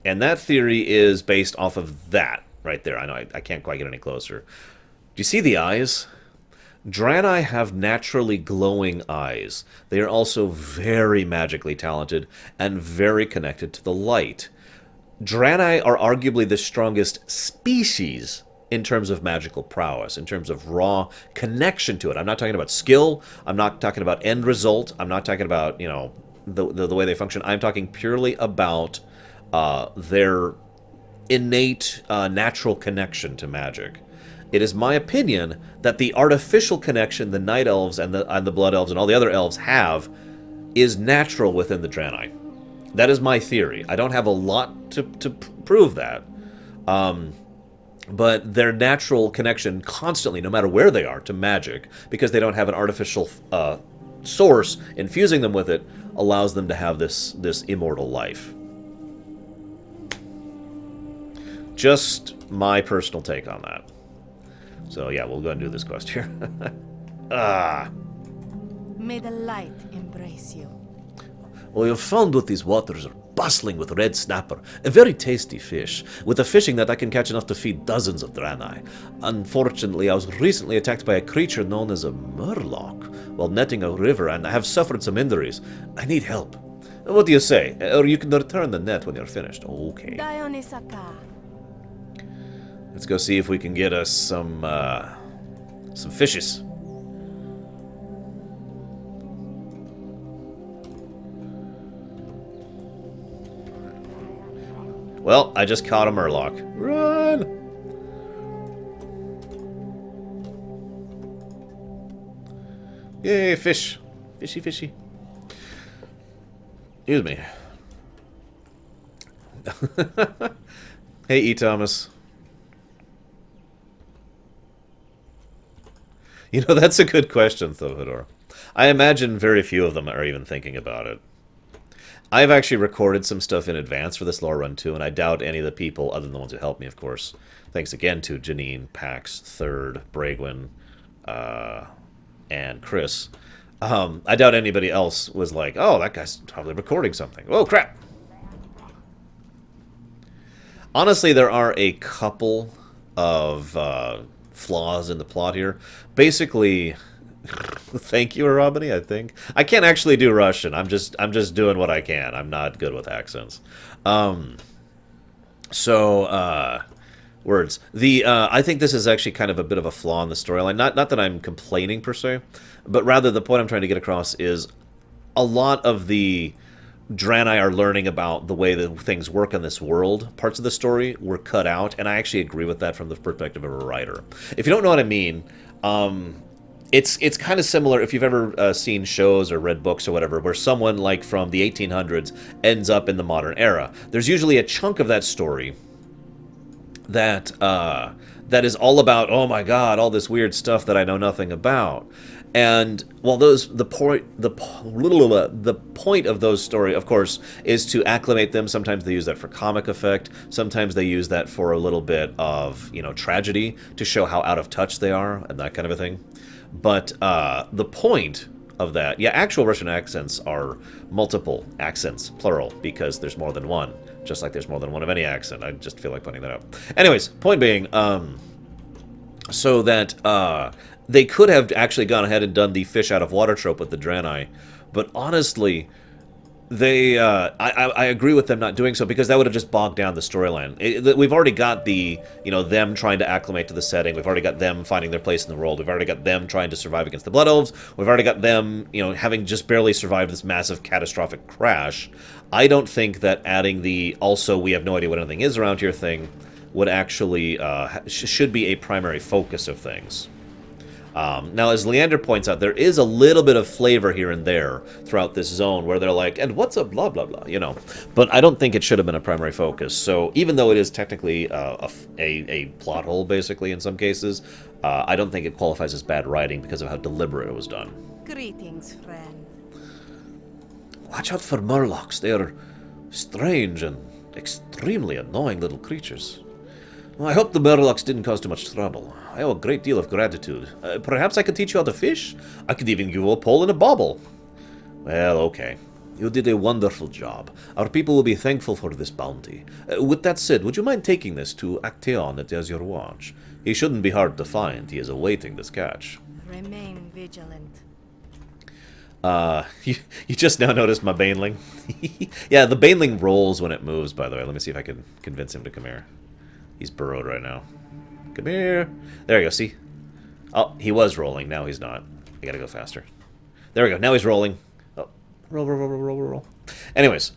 And that theory is based off of that right there. I know I can't quite get any closer. Do you see the eyes? Draenei have naturally glowing eyes. They are also very magically talented and very connected to the light. Draenei are arguably the strongest species in terms of magical prowess, in terms of raw connection to it. I'm not talking about skill. I'm not talking about end result. I'm not talking about, you know, the way they function. I'm talking purely about their innate natural connection to magic. It is my opinion that the artificial connection the Night Elves and the Blood Elves and all the other elves have is natural within the Draenei. That is my theory. I don't have a lot to prove that. But their natural connection constantly, no matter where they are, to magic, because they don't have an artificial source infusing them with it, allows them to have this immortal life. Just my personal take on that. So yeah, we'll go ahead and do this quest here. May the light embrace you. Well, you've found that these waters are bustling with red snapper, a very tasty fish, with a fishing that I can catch enough to feed dozens of Draenei. Unfortunately, I was recently attacked by a creature known as a murloc while netting a river, and I have suffered some injuries. I need help. What do you say? Or you can return the net when you're finished. Okay. Dionysaka. Let's go see if we can get us some fishes. Well, I just caught a murloc. Run! Yay, fish. Fishy, fishy. Excuse me. Hey, E. Thomas. You know, that's a good question, Thohador. I imagine very few of them are even thinking about it. I've actually recorded some stuff in advance for this lore run, too, and I doubt any of the people, other than the ones who helped me, of course. Thanks again to Janine, Pax, Third, Bragwin, and Chris. I doubt anybody else was like, oh, that guy's probably recording something. Oh, crap! Honestly, there are a couple of flaws in the plot here. Basically, thank you, Robiny, I think. I can't actually do Russian. I'm just doing what I can. I'm not good with accents. Words. I think this is actually kind of a bit of a flaw in the storyline. Not that I'm complaining, per se, but rather the point I'm trying to get across is a lot of the Draenei are learning about the way that things work in this world. Parts of the story were cut out, and I actually agree with that from the perspective of a writer. If you don't know what I mean, it's kind of similar if you've ever seen shows or read books or whatever, where someone like from the 1800s ends up in the modern era. There's usually a chunk of that story that that is all about, oh my god, all this weird stuff that I know nothing about. And while the point of those story, of course, is to acclimate them. Sometimes they use that for comic effect. Sometimes they use that for a little bit of, you know, tragedy to show how out of touch they are and that kind of a thing. But the point of that, yeah, actual Russian accents are multiple accents, plural, because there's more than one. Just like there's more than one of any accent. I just feel like pointing that out. Anyways, point being, so that they could have actually gone ahead and done the fish out of water trope with the Draenei, but honestly, they I agree with them not doing so, because that would have just bogged down the storyline. We've already got the, you know, them trying to acclimate to the setting. We've already got them finding their place in the world. We've already got them trying to survive against the Blood Elves. We've already got them, you know, having just barely survived this massive catastrophic crash. I don't think that adding the also we have no idea what anything is around here thing would actually should be a primary focus of things. Now, as Leander points out, there is a little bit of flavor here and there throughout this zone where they're like, and what's a blah, blah, blah, you know. But I don't think it should have been a primary focus. So even though it is technically a plot hole, basically, in some cases, I don't think it qualifies as bad writing because of how deliberate it was done. Greetings, friend. Watch out for murlocs. They are strange and extremely annoying little creatures. Well, I hope the murlocs didn't cause too much trouble. I owe a great deal of gratitude. Perhaps I could teach you how to fish? I could even give you a pole and a bauble. Well, okay. You did a wonderful job. Our people will be thankful for this bounty. With that said, would you mind taking this to Actaeon at Azure Watch? He shouldn't be hard to find. He is awaiting this catch. Remain vigilant. You just now noticed my baneling? Yeah, the baneling rolls when it moves, by the way. Let me see if I can convince him to come here. He's burrowed right now. Come here. There we go, see? Oh, he was rolling. Now he's not. I gotta go faster. There we go. Now he's rolling. Oh, roll. Anyways,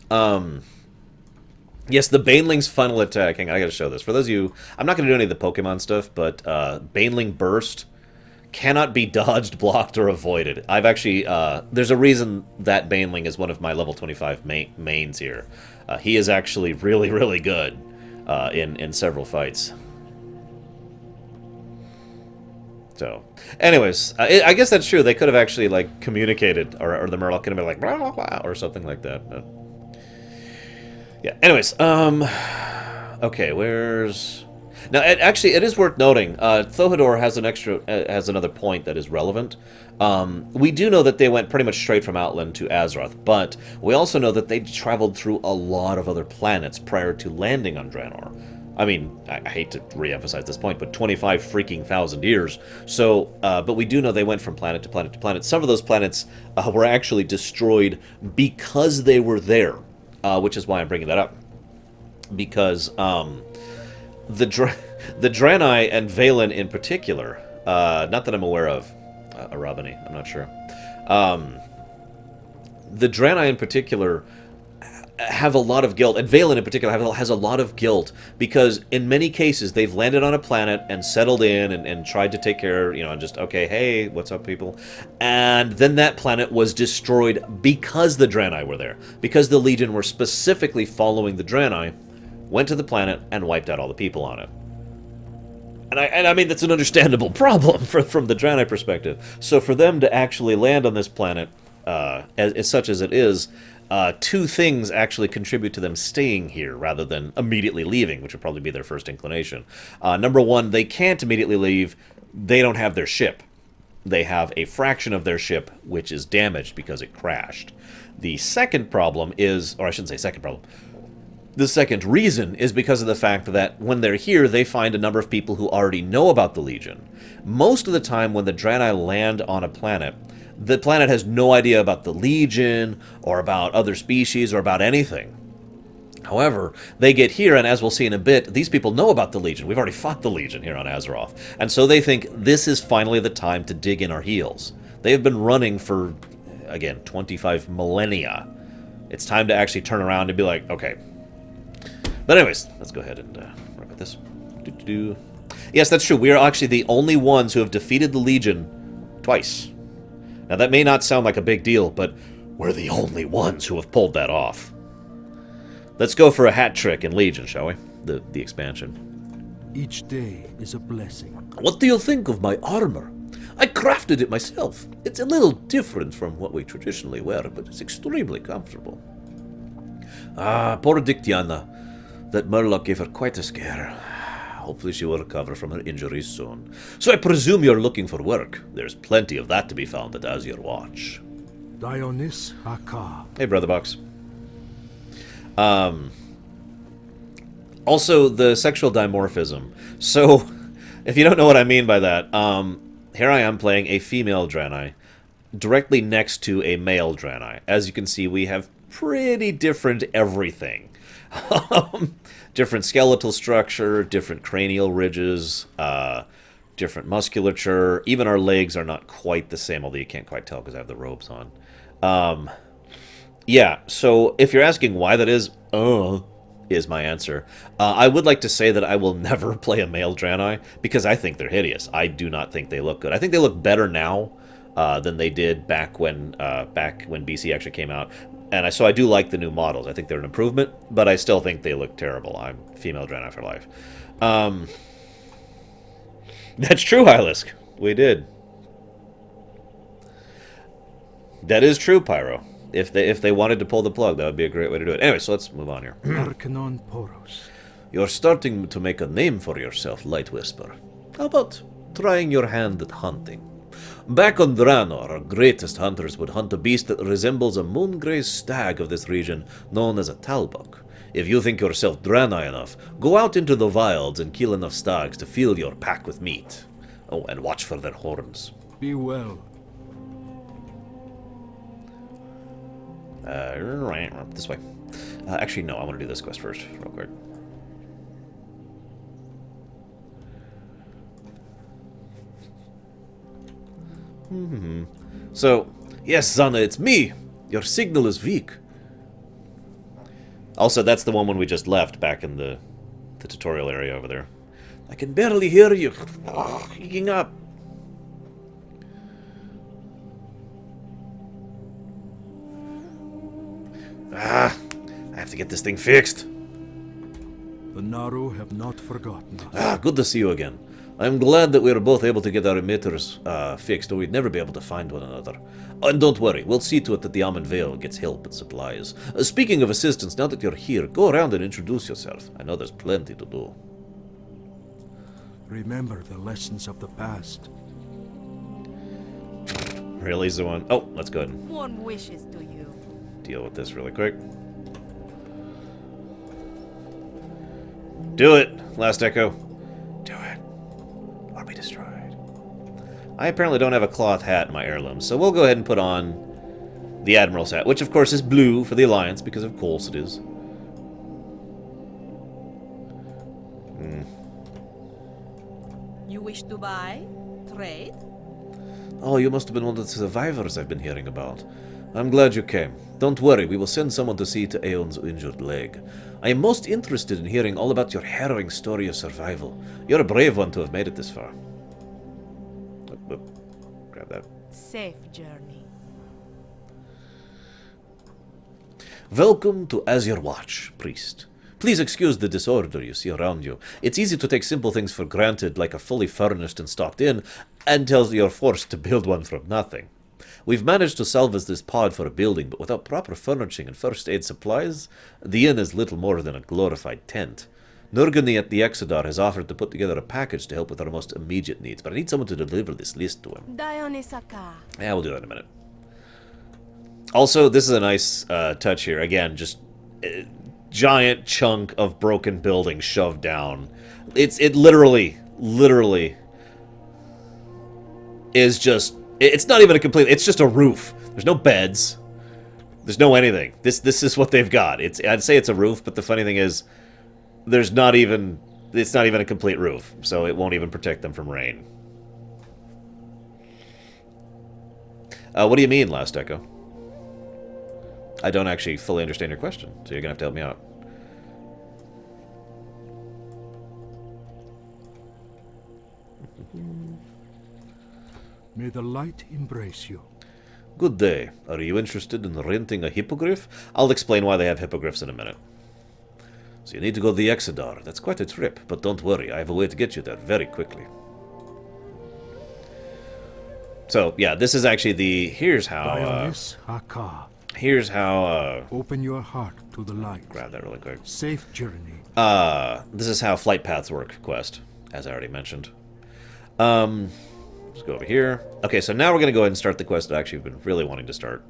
yes, the Baneling's final attacking. I gotta show this. For those of you... I'm not gonna do any of the Pokemon stuff, but Baneling Burst cannot be dodged, blocked, or avoided. I've actually... there's a reason that Baneling is one of my level 25 mains here. He is actually really, really good in several fights. So, anyways, I guess that's true. They could have actually, like, communicated, or the Murloc could have been like, blah, blah, blah, or something like that. But yeah, anyways, okay, where's... Now, actually, it is worth noting, Thohador has another point that is relevant. We do know that they went pretty much straight from Outland to Azeroth, but we also know that they traveled through a lot of other planets prior to landing on Draenor. I mean, I hate to re-emphasize this point, but 25 freaking thousand years. So, but we do know they went from planet to planet to planet. Some of those planets were actually destroyed because they were there, which is why I'm bringing that up. Because the Draenei and Valen in particular, not that I'm aware of, Robiny, I'm not sure. The Draenei in particular have a lot of guilt, and Valen in particular has a lot of guilt, because in many cases they've landed on a planet and settled in and tried to take care, you know, and just, okay, hey, what's up, people? And then that planet was destroyed because the Draenei were there, because the Legion were specifically following the Draenei went to the planet, and wiped out all the people on it. And I mean, that's an understandable problem from the Draenei perspective. So for them to actually land on this planet, as such as it is, two things actually contribute to them staying here rather than immediately leaving, which would probably be their first inclination. Number one, they can't immediately leave. They don't have their ship. They have a fraction of their ship which is damaged because it crashed. The second problem is, or I shouldn't say second problem, the second reason is because of the fact that when they're here, they find a number of people who already know about the Legion. Most of the time when the Draenei land on a planet, the planet has no idea about the Legion, or about other species, or about anything. However, they get here, and as we'll see in a bit, these people know about the Legion. We've already fought the Legion here on Azeroth. And so they think this is finally the time to dig in our heels. They have been running for, again, 25 millennia. It's time to actually turn around and be like, okay. But anyways, let's go ahead and work with this. Yes, that's true. We are actually the only ones who have defeated the Legion twice. Now, that may not sound like a big deal, but we're the only ones who have pulled that off. Let's go for a hat trick in Legion, shall we? The expansion. Each day is a blessing. What do you think of my armor? I crafted it myself. It's a little different from what we traditionally wear, but it's extremely comfortable. Ah, poor Dictiana. That Murloc gave her quite a scare. Hopefully she will recover from her injuries soon. So I presume you're looking for work. There's plenty of that to be found at Azure Watch. Dionys Haka. Hey, Brother Box. Also, the sexual dimorphism. So, if you don't know what I mean by that, here I am playing a female Draenei directly next to a male Draenei. As you can see, we have pretty different everything. Different skeletal structure, different cranial ridges, different musculature. Even our legs are not quite the same, although you can't quite tell because I have the robes on. Yeah, so if you're asking why that is my answer. I would like to say that I will never play a male Draenei, because I think they're hideous. I do not think they look good. I think they look better now than they did back when BC actually came out. And so I do like the new models. I think they're an improvement, but I still think they look terrible. I'm female Draenei for life. That's true, Hylisk. We did. That is true, Pyro. If they wanted to pull the plug, that would be a great way to do it. Anyway, so let's move on here. Arcanon Poros. You're starting to make a name for yourself, Light Whisper. How about trying your hand at hunting? Back on Draenor, our greatest hunters would hunt a beast that resembles a moon-grey stag of this region, known as a Talbuk. If you think yourself Draenei enough, go out into the wilds and kill enough stags to fill your pack with meat. Oh, and watch for their horns. Be well. This way. Actually, no, I want to do this quest first, real quick. So, yes, Zana, it's me! Your signal is weak. Also, that's the one when we just left back in the tutorial area over there. I can barely hear you. Eking up. I have to get this thing fixed. The Naru have not forgotten us. Good to see you again. I'm glad that we were both able to get our emitters fixed, or we'd never be able to find one another. And don't worry, we'll see to it that the Almond Vale gets help and supplies. Speaking of assistance, now that you're here, go around and introduce yourself. I know there's plenty to do. Remember the lessons of the past. Really, Zoan? Oh, let's go ahead and Warm wishes to you. deal with this really quick. Do it, Last Echo. Do it, or be destroyed. I apparently don't have a cloth hat in my heirloom, so we'll go ahead and put on the Admiral's hat, which of course is blue for the Alliance, because of course it is. You wish to buy? Trade? Oh, you must have been one of the survivors I've been hearing about. I'm glad you came. Don't worry, we will send someone to see to Aeon's injured leg. I am most interested in hearing all about your harrowing story of survival. You're a brave one to have made it this far. Grab that. Safe journey. Welcome to Azure Watch, priest. Please excuse the disorder you see around you. It's easy to take simple things for granted, like a fully furnished and stocked inn, until you're forced to build one from nothing. We've managed to salvage this pod for a building, but without proper furnishing and first aid supplies, the inn is little more than a glorified tent. Nurgani at the Exodar has offered to put together a package to help with our most immediate needs, but I need someone to deliver this list to him. Dionysaka. Yeah, we'll do that in a minute. Also, this is a nice touch here. Again, just giant chunk of broken building shoved down. It literally is just... It's not even a complete... It's just a roof. There's no beds. There's no anything. This is what they've got. I'd say it's a roof, but the funny thing is, there's not even... It's not even a complete roof, so it won't even protect them from rain. What do you mean, Last Echo? I don't actually fully understand your question, so you're going to have to help me out. May the light embrace you. Good day. Are you interested in renting a hippogriff? I'll explain why they have hippogriffs in a minute. So you need to go to the Exodar. That's quite a trip, but don't worry, I have a way to get you there very quickly. So, yeah, this is actually the... Here's how... Here's how... Open your heart to the light. Grab that really quick. Safe journey. This is how flight paths work, quest, as I already mentioned. Let's go over here. Okay, so now we're going to go ahead and start the quest that actually we've been really wanting to start.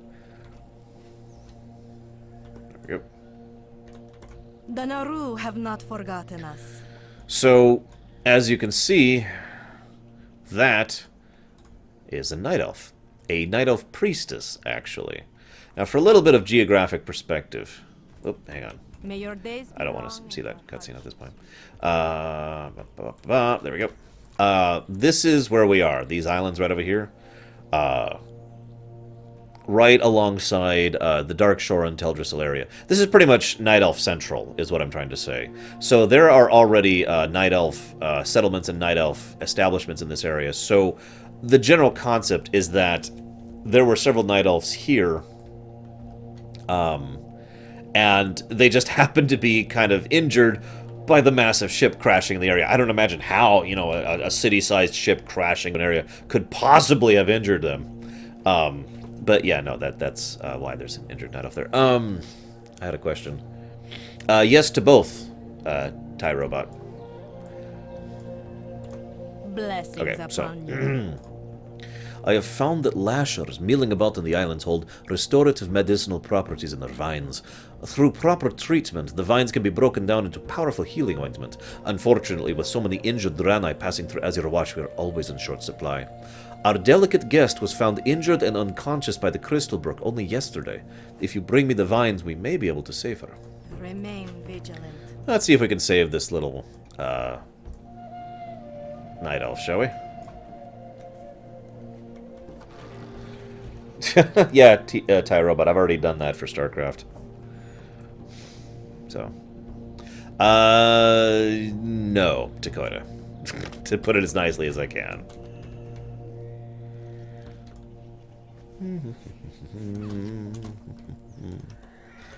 There we go. The Naru have not forgotten us. So, as you can see, that is a night elf. A night elf priestess, actually. Now, for a little bit of geographic perspective... Oh, hang on. May your days I don't want to see that cutscene at this point. There we go. This is where we are. These islands right over here. Right alongside the Dark Shore and Teldrassil area. This is pretty much Night Elf Central, is what I'm trying to say. So there are already Night Elf settlements and Night Elf establishments in this area. So the general concept is that there were several Night Elves here, and they just happened to be kind of injured by the massive ship crashing in the area. I don't imagine how, you know, a city-sized ship crashing in an area could possibly have injured them. But yeah, no, that's why there's an injured Night Elf there. I had a question. Yes to both, Ty Robot. Blessings upon you. I have found that lashers milling about in the islands hold restorative medicinal properties in their vines. Through proper treatment, the vines can be broken down into powerful healing ointment. Unfortunately, with so many injured Draenei passing through Azuremyst, we are always in short supply. Our delicate guest was found injured and unconscious by the Crystal Brook only yesterday. If you bring me the vines, we may be able to save her. Remain vigilant. Let's see if we can save this little Night Elf, shall we? Yeah, Ty Robot, I've already done that for StarCraft. So. No, Dakota. To put it as nicely as I can.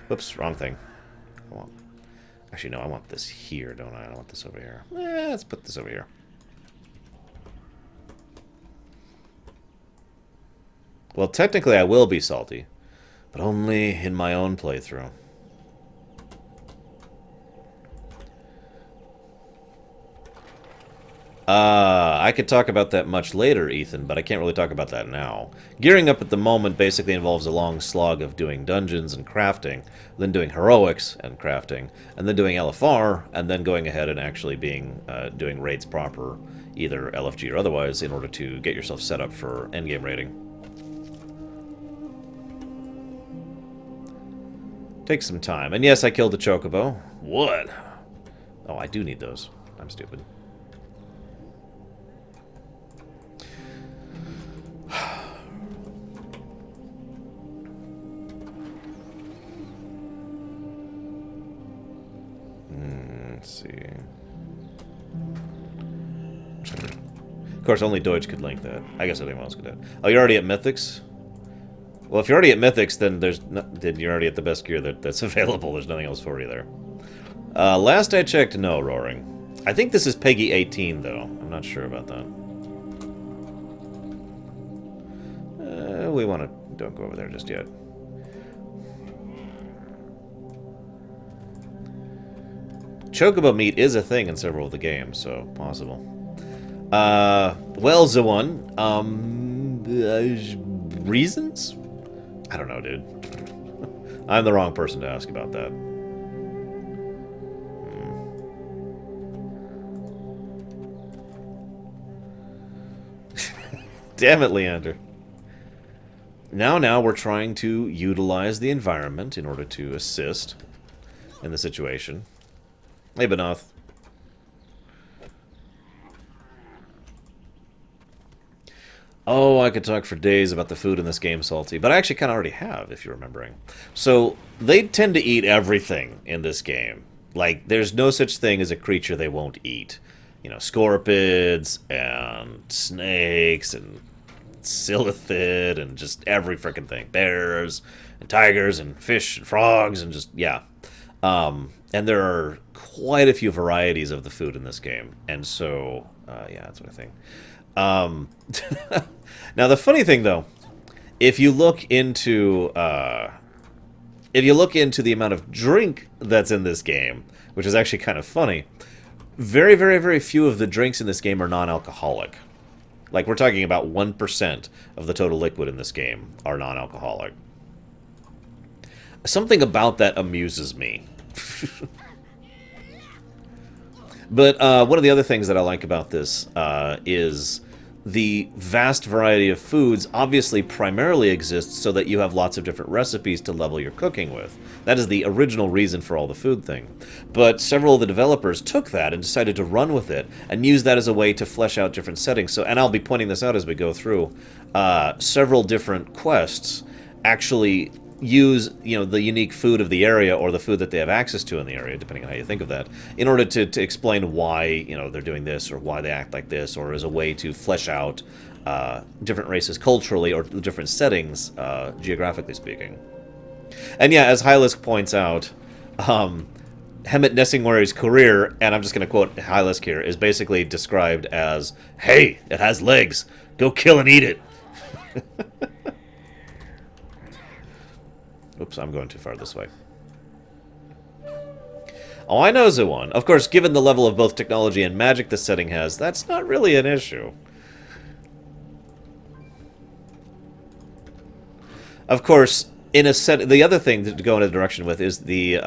Whoops, wrong thing. Actually, no, I want this here, don't I? I don't want this over here. Let's put this over here. Well, technically I will be salty, but only in my own playthrough. I could talk about that much later, Ethan, but I can't really talk about that now. Gearing up at the moment basically involves a long slog of doing dungeons and crafting, then doing heroics and crafting, and then doing LFR, and then going ahead and actually doing raids proper, either LFG or otherwise, in order to get yourself set up for endgame raiding. Takes some time. And yes, I killed the Chocobo. What? Oh, I do need those. I'm stupid. Let's see. Of course, only Deutsch could link that. I guess anyone else could do it. Oh, you're already at Mythics? Well, if you're already at Mythics, then then you're already at the best gear that's available. There's nothing else for you there. Last I checked, no roaring. I think this is Peggy 18, though. I'm not sure about that. We want to... Don't go over there just yet. Chocobo meat is a thing in several of the games, so possible. Well, Zawan, reasons? I don't know, dude. I'm the wrong person to ask about that. Damn it, Leander. Now we're trying to utilize the environment in order to assist in the situation. Hey, Benoth. Oh, I could talk for days about the food in this game, Salty, but I actually kind of already have, if you're remembering. So, they tend to eat everything in this game. Like, there's no such thing as a creature they won't eat. You know, scorpids, and snakes, and silithid, and just every frickin' thing. Bears, and tigers, and fish, and frogs, and just, yeah. And there are quite a few varieties of the food in this game. And so, yeah, that's what I think. Now, the funny thing, though, if you look into the amount of drink that's in this game, which is actually kind of funny, very, very, very few of the drinks in this game are non-alcoholic. Like, we're talking about 1% of the total liquid in this game are non-alcoholic. Something about that amuses me. But one of the other things that I like about this is the vast variety of foods obviously primarily exists so that you have lots of different recipes to level your cooking with. That is the original reason for all the food thing. But several of the developers took that and decided to run with it and use that as a way to flesh out different settings. So, and I'll be pointing this out as we go through. Several different quests actually use, you know, the unique food of the area or the food that they have access to in the area, depending on how you think of that, in order to explain why, you know, they're doing this or why they act like this, or as a way to flesh out different races culturally or different settings, geographically speaking. And yeah, as Hylisk points out, Hemet Nessingwary's career, and I'm just going to quote Hylisk here, is basically described as, "Hey, it has legs. Go kill and eat it." Oops, I'm going too far this way. Oh, I know Zuwan. Of course, given the level of both technology and magic this setting has, that's not really an issue. Of course, in a set, the other thing to go in a direction with is the,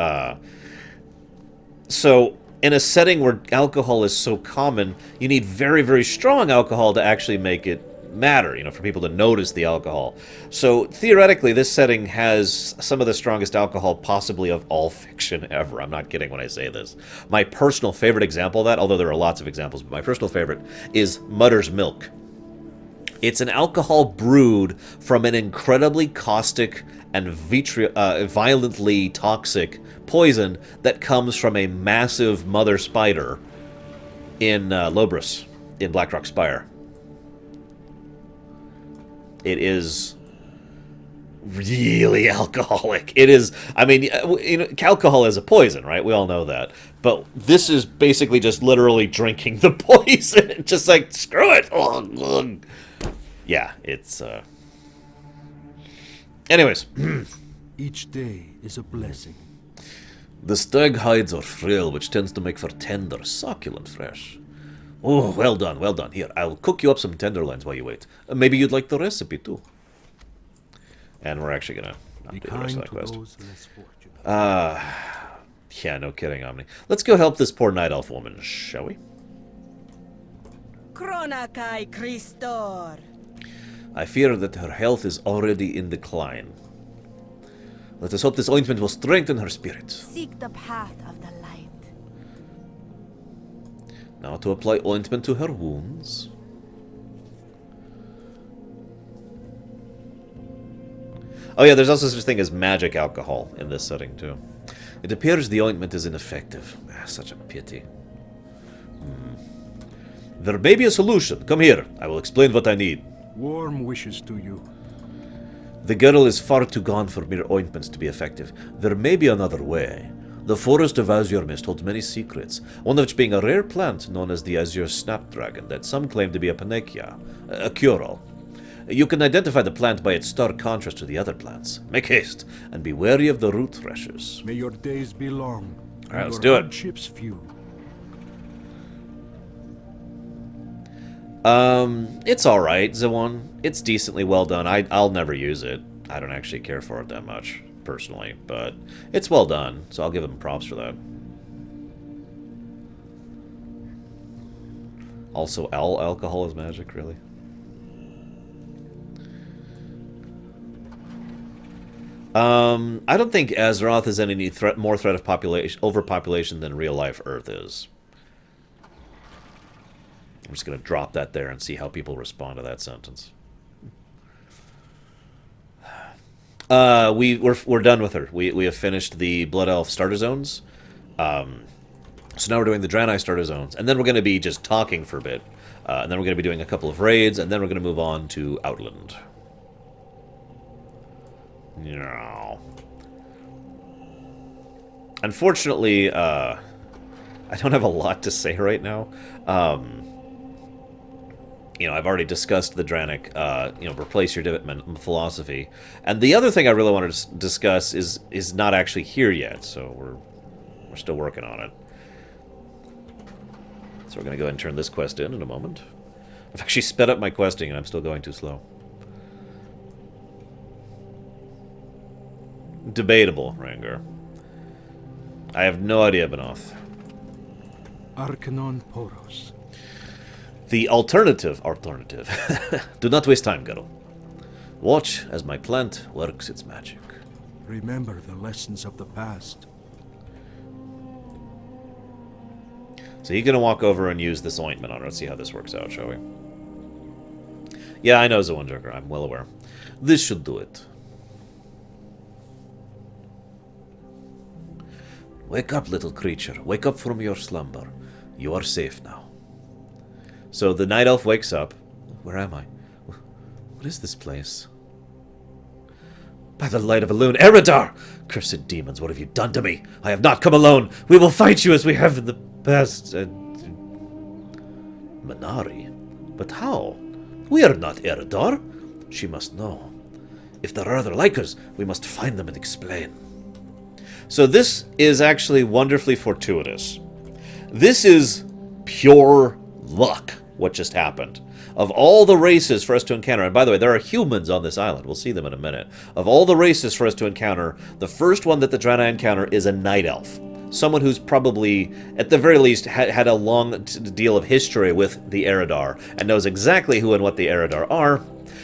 so, in a setting where alcohol is so common, you need very, very strong alcohol to actually make it matter, you know, for people to notice the alcohol. So, theoretically, this setting has some of the strongest alcohol possibly of all fiction ever. I'm not kidding when I say this. My personal favorite example of that, although there are lots of examples, but my personal favorite is Mudder's Milk. It's an alcohol brewed from an incredibly caustic and violently toxic poison that comes from a massive mother spider in Lobris, in Blackrock Spire. It is really alcoholic. It is, I mean, you know, alcohol is a poison, right? We all know that. But this is basically just literally drinking the poison. Just like, screw it. Yeah, it's, anyways. Each day is a blessing. The stag hides are frail, which tends to make for tender, succulent flesh. Oh, well done, well done. Here, I'll cook you up some tenderloins while you wait. Maybe you'd like the recipe, too. And we're actually gonna not do the rest of that quest. Yeah, no kidding, Omni. Let's go help this poor night elf woman, shall we? Kronakai Christor. I fear that her health is already in decline. Let us hope this ointment will strengthen her spirit. Seek the path of the light. Now to apply ointment to her wounds. Oh yeah, there's also such a thing as magic alcohol in this setting too. It appears the ointment is ineffective. Such a pity. There may be a solution. Come here. I will explain what I need. Warm wishes to you. The girl is far too gone for mere ointments to be effective. There may be another way. The forest of Azuremyst holds many secrets, one of which being a rare plant known as the Azure Snapdragon that some claim to be a panacea, a cure-all. You can identify the plant by its stark contrast to the other plants. Make haste, and be wary of the root threshers. May your days be long. All right, let's and do your it. hardships few. It's alright, Zawon. It's decently well done. I'll never use it. I don't actually care for it that much, personally, but it's well done, so I'll give him props for that. Also, alcohol is magic, really? I don't think Azeroth is any more threat of overpopulation than real-life Earth is. I'm just going to drop that there and see how people respond to that sentence. We're done with her. We have finished the Blood Elf starter zones. So now we're doing the Draenei starter zones, and then we're going to be just talking for a bit. And then we're going to be doing a couple of raids, and then we're going to move on to Outland. No. Unfortunately, I don't have a lot to say right now. You know, I've already discussed the Dranic, replace your divot philosophy. And the other thing I really wanted to discuss is not actually here yet, so we're still working on it. So we're going to go ahead and turn this quest in a moment. I've actually sped up my questing, and I'm still going too slow. Debatable, Rangar. I have no idea, Benoth. Arcanon Poros. The alternative. Do not waste time, girl. Watch as my plant works its magic. Remember the lessons of the past. So you're going to walk over and use this ointment on her. Let's see how this works out, shall we? Yeah, I know, Zawandjunker. I'm well aware. This should do it. Wake up, little creature. Wake up from your slumber. You are safe now. So the Night Elf wakes up. Where am I? What is this place? By the light of a loon, Eridar! Cursed demons, what have you done to me? I have not come alone. We will fight you as we have in the past. Manari? But how? We are not Eridar. She must know. If there are other like us, we must find them and explain. So this is actually wonderfully fortuitous. This is pure luck, what just happened. Of all the races for us to encounter, and by the way, there are humans on this island. We'll see them in a minute. Of all the races for us to encounter, the first one that the Draenei encounter is a Night Elf. Someone who's probably, at the very least, had a long deal of history with the Eridar, and knows exactly who and what the Eridar are,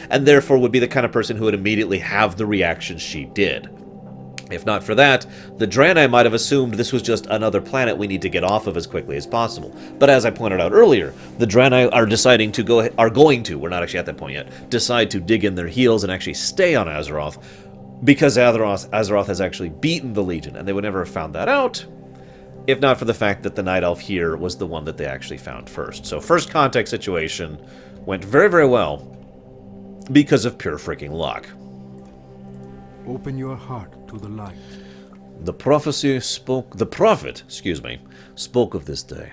and therefore would be the kind of person who would immediately have the reaction she did. If not for that, the Draenei might have assumed this was just another planet we need to get off of as quickly as possible. But as I pointed out earlier, the Draenei are going to, we're not actually at that point yet, decide to dig in their heels and actually stay on Azeroth, because Azeroth has actually beaten the Legion, and they would never have found that out, if not for the fact that the Night Elf here was the one that they actually found first. So first contact situation went very, very well, because of pure freaking luck. Open your heart to the light. The prophet spoke of this day,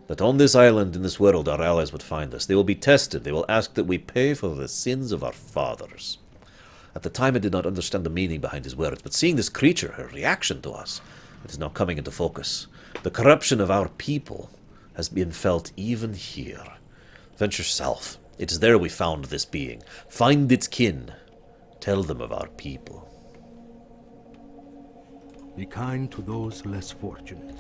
that on this island in this world our allies would find us. They will be tested. They will ask that we pay for the sins of our fathers. At the time I did not understand the meaning behind his words, but seeing this creature, her reaction to us, it is now coming into focus. The corruption of our people has been felt even here. Venture south. It is there we found this being. Find its kin. Tell them of our people. Be kind to those less fortunate.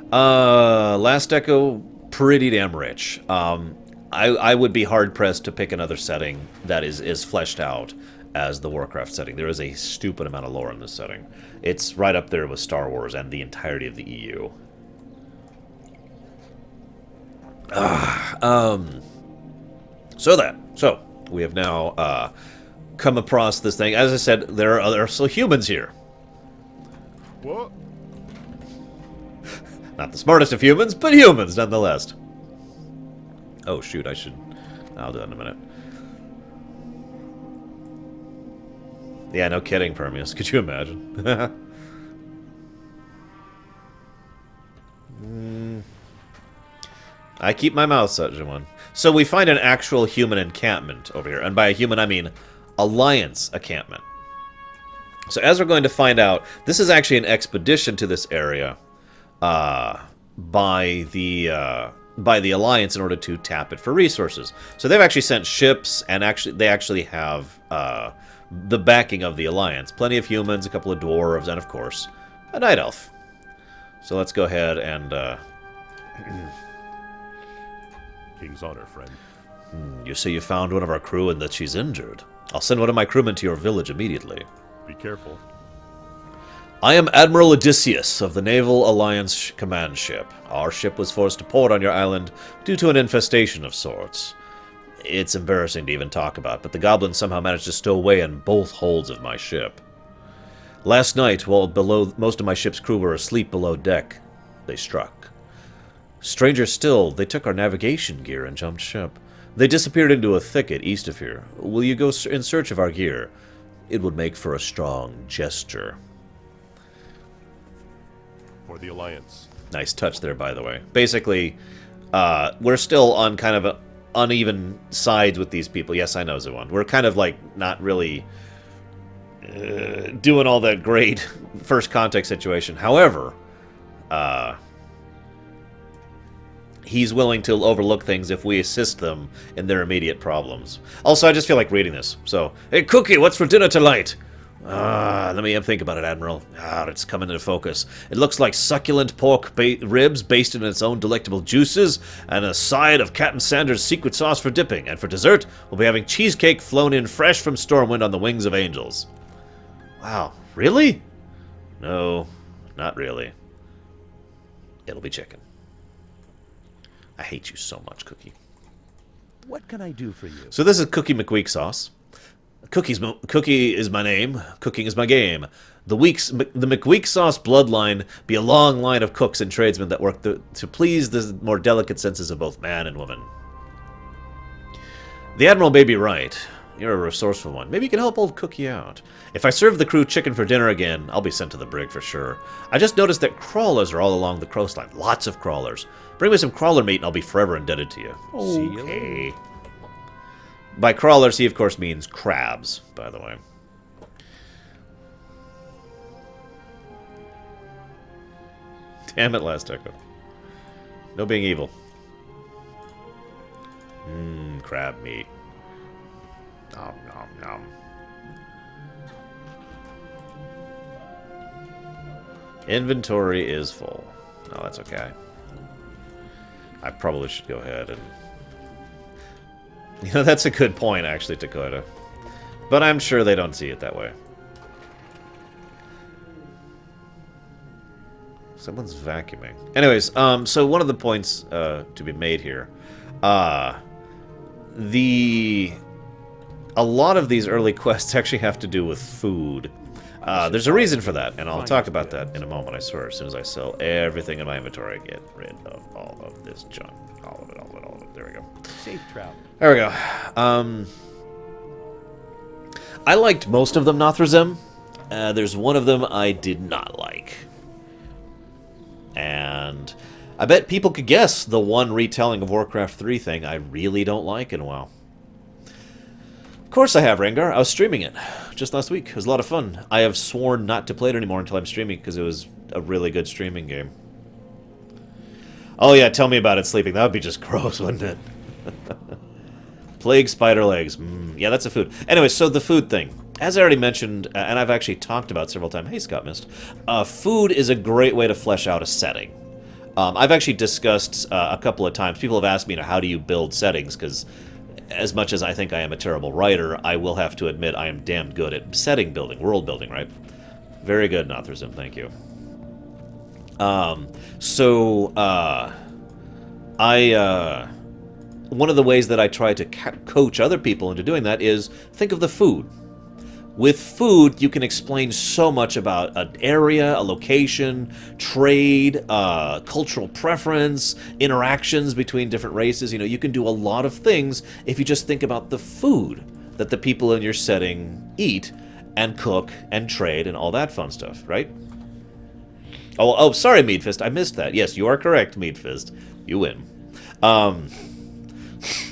Last Echo, pretty damn rich. I would be hard-pressed to pick another setting that is as fleshed out as the Warcraft setting. There is a stupid amount of lore in this setting. It's right up there with Star Wars and the entirety of the EU. So we have now come across this thing. As I said, there are still humans here. What? Not the smartest of humans, but humans nonetheless. Oh shoot, I'll do that in a minute. Yeah, no kidding, Permius. Could you imagine? I keep my mouth shut, Jimon. So we find an actual human encampment over here. And by a human, I mean Alliance encampment. So as we're going to find out, this is actually an expedition to this area by the Alliance in order to tap it for resources. So they've actually sent ships, and they actually have the backing of the Alliance. Plenty of humans, a couple of dwarves, and of course, a night elf. So let's go ahead and... King's honor, friend. You say you found one of our crew and that she's injured. I'll send one of my crewmen to your village immediately. Be careful. I am Admiral Odysseus of the Naval Alliance command ship. Our ship was forced to port on your island due to an infestation of sorts. It's embarrassing to even talk about, but the goblins somehow managed to stow away in both holds of my ship. Last night, while most of my ship's crew were asleep below deck, they struck. Stranger still, they took our navigation gear and jumped ship. They disappeared into a thicket east of here. Will you go in search of our gear? It would make for a strong gesture. For the Alliance. Nice touch there, by the way. Basically, we're still on kind of uneven sides with these people. Yes, I know, Zuan. We're kind of like not really doing all that great first contact situation. However, he's willing to overlook things if we assist them in their immediate problems. Also, I just feel like reading this. So, hey, Cookie, what's for dinner tonight? Let me think about it, Admiral. It's coming into focus. It looks like succulent pork ribs basted in its own delectable juices, and a side of Captain Sanders' secret sauce for dipping. And for dessert, we'll be having cheesecake flown in fresh from Stormwind on the wings of angels. Wow, really? No, not really. It'll be chicken. I hate you so much, Cookie. What can I do for you? So this is Cookie McWeak sauce. Cookie is my name. Cooking is my game. The McWeak sauce bloodline be a long line of cooks and tradesmen that work to please the more delicate senses of both man and woman. The Admiral may be right. You're a resourceful one. Maybe you can help old Cookie out. If I serve the crew chicken for dinner again, I'll be sent to the brig for sure. I just noticed that crawlers are all along the coastline. Lots of crawlers. Bring me some crawler meat and I'll be forever indebted to you. Okay. By crawlers, he of course means crabs, by the way. Damn it, Last Echo. No being evil. Crab meat. Nom, nom, nom. Inventory is full. Oh, that's okay. I probably should go ahead and... You know, that's a good point, actually, Dakota. But I'm sure they don't see it that way. Someone's vacuuming. Anyways, so one of the points to be made here. A lot of these early quests actually have to do with food. There's a reason for that, and I'll talk about that in a moment, I swear. As soon as I sell everything in my inventory, I get rid of all of this junk. All of it, all of it, all of it. There we go. Safe travel. There we go. I liked most of them, Nothrazim. There's one of them I did not like. And I bet people could guess the one retelling of Warcraft 3 thing I really don't like in WoW. Of course I have, Rengar. I was streaming it just last week. It was a lot of fun. I have sworn not to play it anymore until I'm streaming because it was a really good streaming game. Oh yeah, tell me about it sleeping. That would be just gross, wouldn't it? Plague spider legs. Yeah, that's a food. Anyway, so the food thing. As I already mentioned, and I've actually talked about several times. Hey, Scott Mist. Food is a great way to flesh out a setting. I've actually discussed a couple of times. People have asked me, how do you build settings? Because as much as I think I am a terrible writer, I will have to admit I am damned good at setting building, world building, right? Very good, Nothrazim. Thank you. One of the ways that I try to coach other people into doing that is think of the food. With food, you can explain so much about an area, a location, trade, cultural preference, interactions between different races. You know, you can do a lot of things if you just think about the food that the people in your setting eat and cook and trade and all that fun stuff, right? Oh, sorry, Meadfist, I missed that. Yes, you are correct, Meadfist. You win.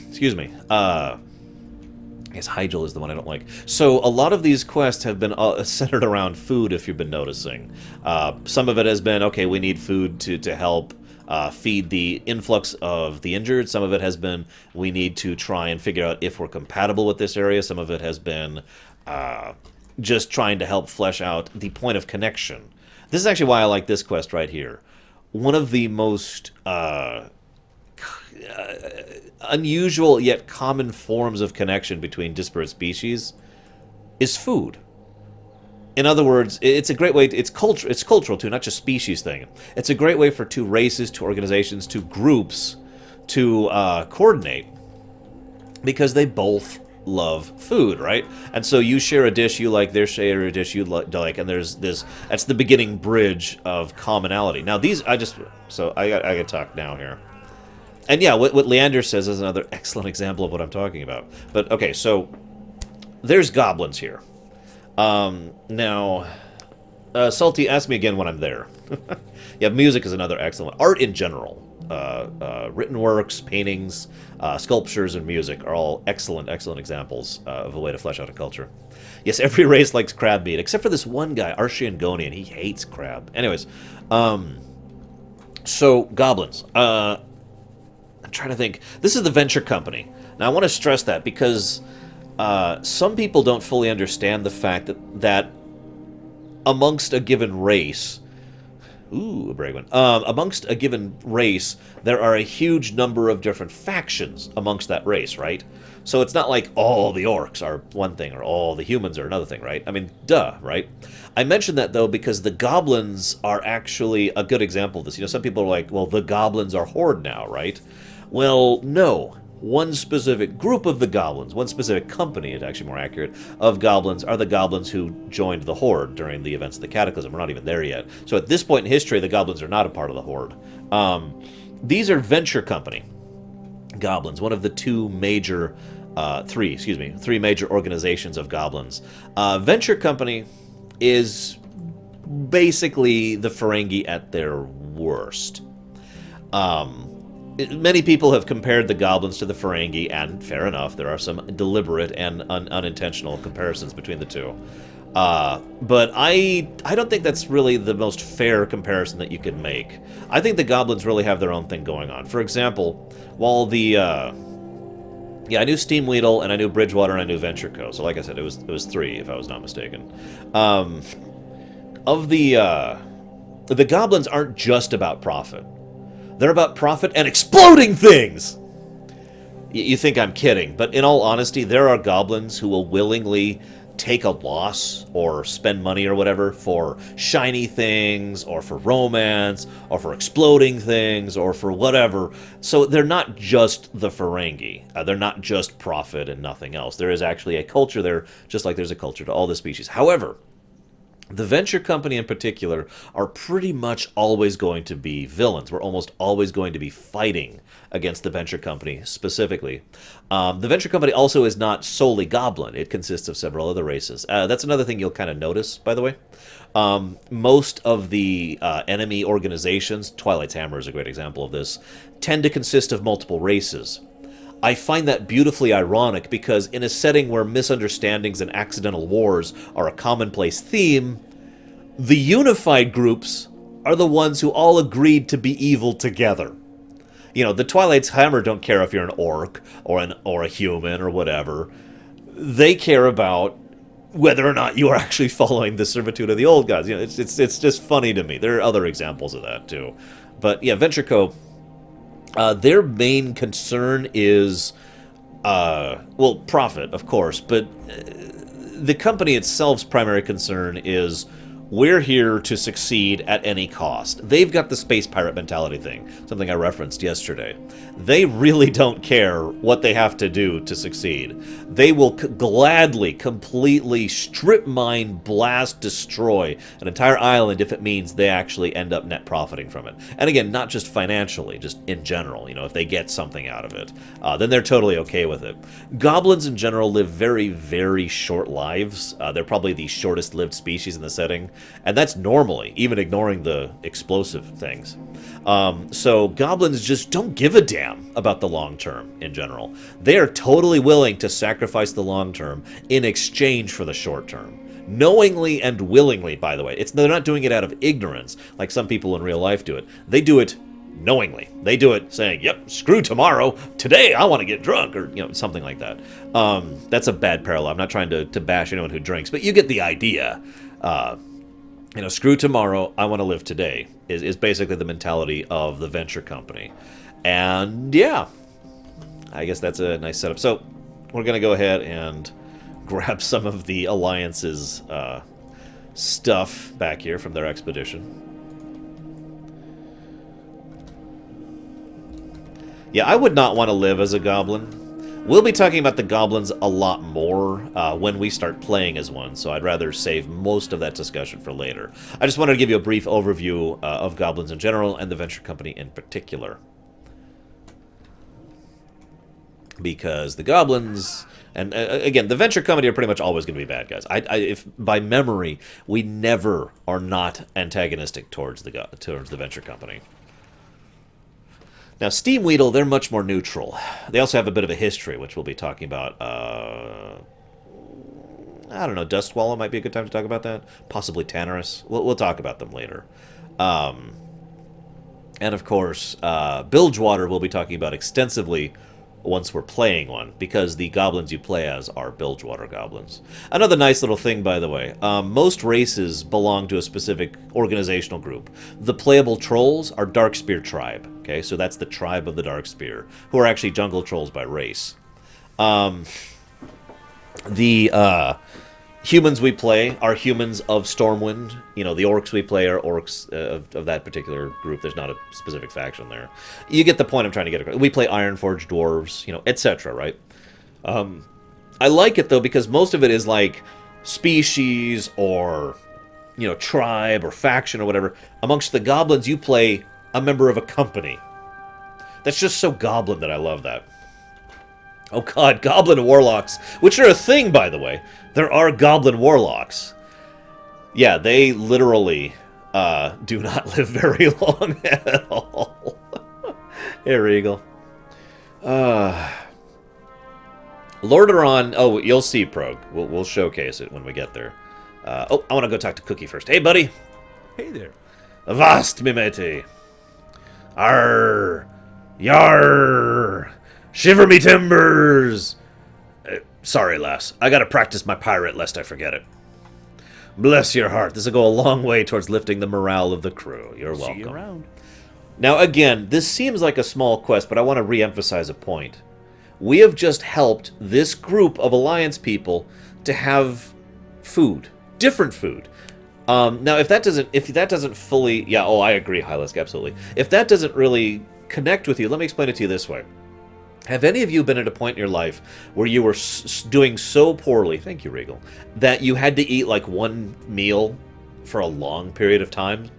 Excuse me. I guess Hyjal is the one I don't like. So a lot of these quests have been centered around food, if you've been noticing. Some of it has been, okay, we need food to help feed the influx of the injured. Some of it has been, we need to try and figure out if we're compatible with this area. Some of it has been just trying to help flesh out the point of connection. This is actually why I like this quest right here. One of the most unusual yet common forms of connection between disparate species is food. In other words, it's a great way. It's cultural too, not just species thing. It's a great way for two races, two organizations, two groups to coordinate because they both love food, right? And so you share a dish you like, they share a dish you like, and there's this. That's the beginning bridge of commonality. Now these, I got to talk now here. And yeah, what Leander says is another excellent example of what I'm talking about. But okay, so there's goblins here. Now, Salty, ask me again when I'm there. Yeah, music is another excellent one. Art in general. Written works, paintings, sculptures, and music are all excellent examples of a way to flesh out a culture. Yes, every race likes crab meat, except for this one guy, Arshian Gonian. He hates crab. Anyways, so, goblins. I'm trying to think. This is the Venture Company. Now, I want to stress that because some people don't fully understand the fact that amongst a given race... Ooh, a brave one. Amongst a given race, there are a huge number of different factions amongst that race, right? So it's not like all the orcs are one thing or all the humans are another thing, right? I mean, duh, right? I mentioned that, though, because the goblins are actually a good example of this. You know, some people are like, well, the goblins are Horde now, right? Well, no. One specific group of the goblins, one specific company, it's actually more accurate, of goblins are the goblins who joined the Horde during the events of the Cataclysm. We're not even there yet. So at this point in history, the goblins are not a part of the Horde. These are Venture Company goblins, one of the three major organizations of goblins. Venture Company is basically the Ferengi at their worst. Many people have compared the goblins to the Ferengi, and fair enough, there are some deliberate and unintentional comparisons between the two. But I don't think that's really the most fair comparison that you could make. I think the goblins really have their own thing going on. For example, while the... I knew Steamweedle, and I knew Bridgewater, and I knew Venture Co. So like I said, it was three, if I was not mistaken. The goblins aren't just about profit. They're about profit and exploding things! You think I'm kidding, but in all honesty, there are goblins who will willingly take a loss or spend money or whatever for shiny things or for romance or for exploding things or for whatever. So they're not just the Ferengi. They're not just profit and nothing else. There is actually a culture there, just like there's a culture to all the species. However, the Venture Company in particular are pretty much always going to be villains. We're almost always going to be fighting against the Venture Company specifically. The Venture Company also is not solely Goblin. It consists of several other races. That's another thing you'll kind of notice, by the way. Most of the enemy organizations, Twilight's Hammer is a great example of this, tend to consist of multiple races. I find that beautifully ironic because in a setting where misunderstandings and accidental wars are a commonplace theme, the unified groups are the ones who all agreed to be evil together. You know, the Twilight's Hammer don't care if you're an orc or a human or whatever. They care about whether or not you are actually following the servitude of the old gods. You know, it's just funny to me. There are other examples of that too. But yeah, Venture Co. Their main concern is, profit, of course, but the company itself's primary concern is we're here to succeed at any cost. They've got the space pirate mentality thing, something I referenced yesterday. They really don't care what they have to do to succeed. They will gladly, completely strip mine, blast, destroy an entire island if it means they actually end up net profiting from it. And again, not just financially, just in general, you know, if they get something out of it, then they're totally okay with it. Goblins in general live very, very short lives. They're probably the shortest lived species in the setting. And that's normally, even ignoring the explosive things. So goblins just don't give a damn about the long term in general. They are totally willing to sacrifice the long term in exchange for the short term. Knowingly and willingly, by the way. They're not doing it out of ignorance, like some people in real life do it. They do it knowingly. They do it saying, yep, screw tomorrow. Today I want to get drunk, or something like that. That's a bad parallel. I'm not trying to bash anyone who drinks, but you get the idea. Screw tomorrow, I want to live today, is basically the mentality of the venture company. And, yeah, I guess that's a nice setup. So, we're going to go ahead and grab some of the Alliance's stuff back here from their expedition. Yeah, I would not want to live as a goblin. We'll be talking about the goblins a lot more when we start playing as one, so I'd rather save most of that discussion for later. I just wanted to give you a brief overview of goblins in general and the venture company in particular. Because the goblins, and again, the venture company are pretty much always going to be bad guys. If by memory, we never are not antagonistic towards the venture company. Now, Steamweedle, they're much more neutral. They also have a bit of a history, which we'll be talking about. I don't know, Dustwallow might be a good time to talk about that. Possibly Tannerus. We'll talk about them later. And, of course, Bilgewater we'll be talking about extensively once we're playing one, because the goblins you play as are Bilgewater goblins. Another nice little thing, by the way, most races belong to a specific organizational group. The playable trolls are Darkspear tribe, okay? So that's the tribe of the Darkspear, who are actually jungle trolls by race. The humans we play are humans of Stormwind. You know, the orcs we play are orcs of that particular group. There's not a specific faction there. You get the point I'm trying to get across. We play Ironforge dwarves, etc., right? I like it, though, because most of it is like species or, tribe or faction or whatever. Amongst the goblins, you play a member of a company. That's just so goblin that I love that. Oh god, goblin warlocks, which are a thing, by the way. There are goblin warlocks. Yeah, they literally do not live very long at all. Hey, Regal. Lorerun, oh, you'll see, Prog. We'll showcase it when we get there. I want to go talk to Cookie first. Hey, buddy. Hey there. Avast, me matey. Arr. Yar. Shiver me timbers! Sorry, lass. I gotta practice my pirate lest I forget it. Bless your heart. This'll go a long way towards lifting the morale of the crew. You're welcome. See you around. Now, again, this seems like a small quest, but I want to re-emphasize a point. We have just helped this group of Alliance people to have food. Different food. Now, if that doesn't fully... Yeah, I agree, Hylisk, absolutely. If that doesn't really connect with you, let me explain it to you this way. Have any of you been at a point in your life where you were doing so poorly, thank you, Regal, that you had to eat like one meal for a long period of time?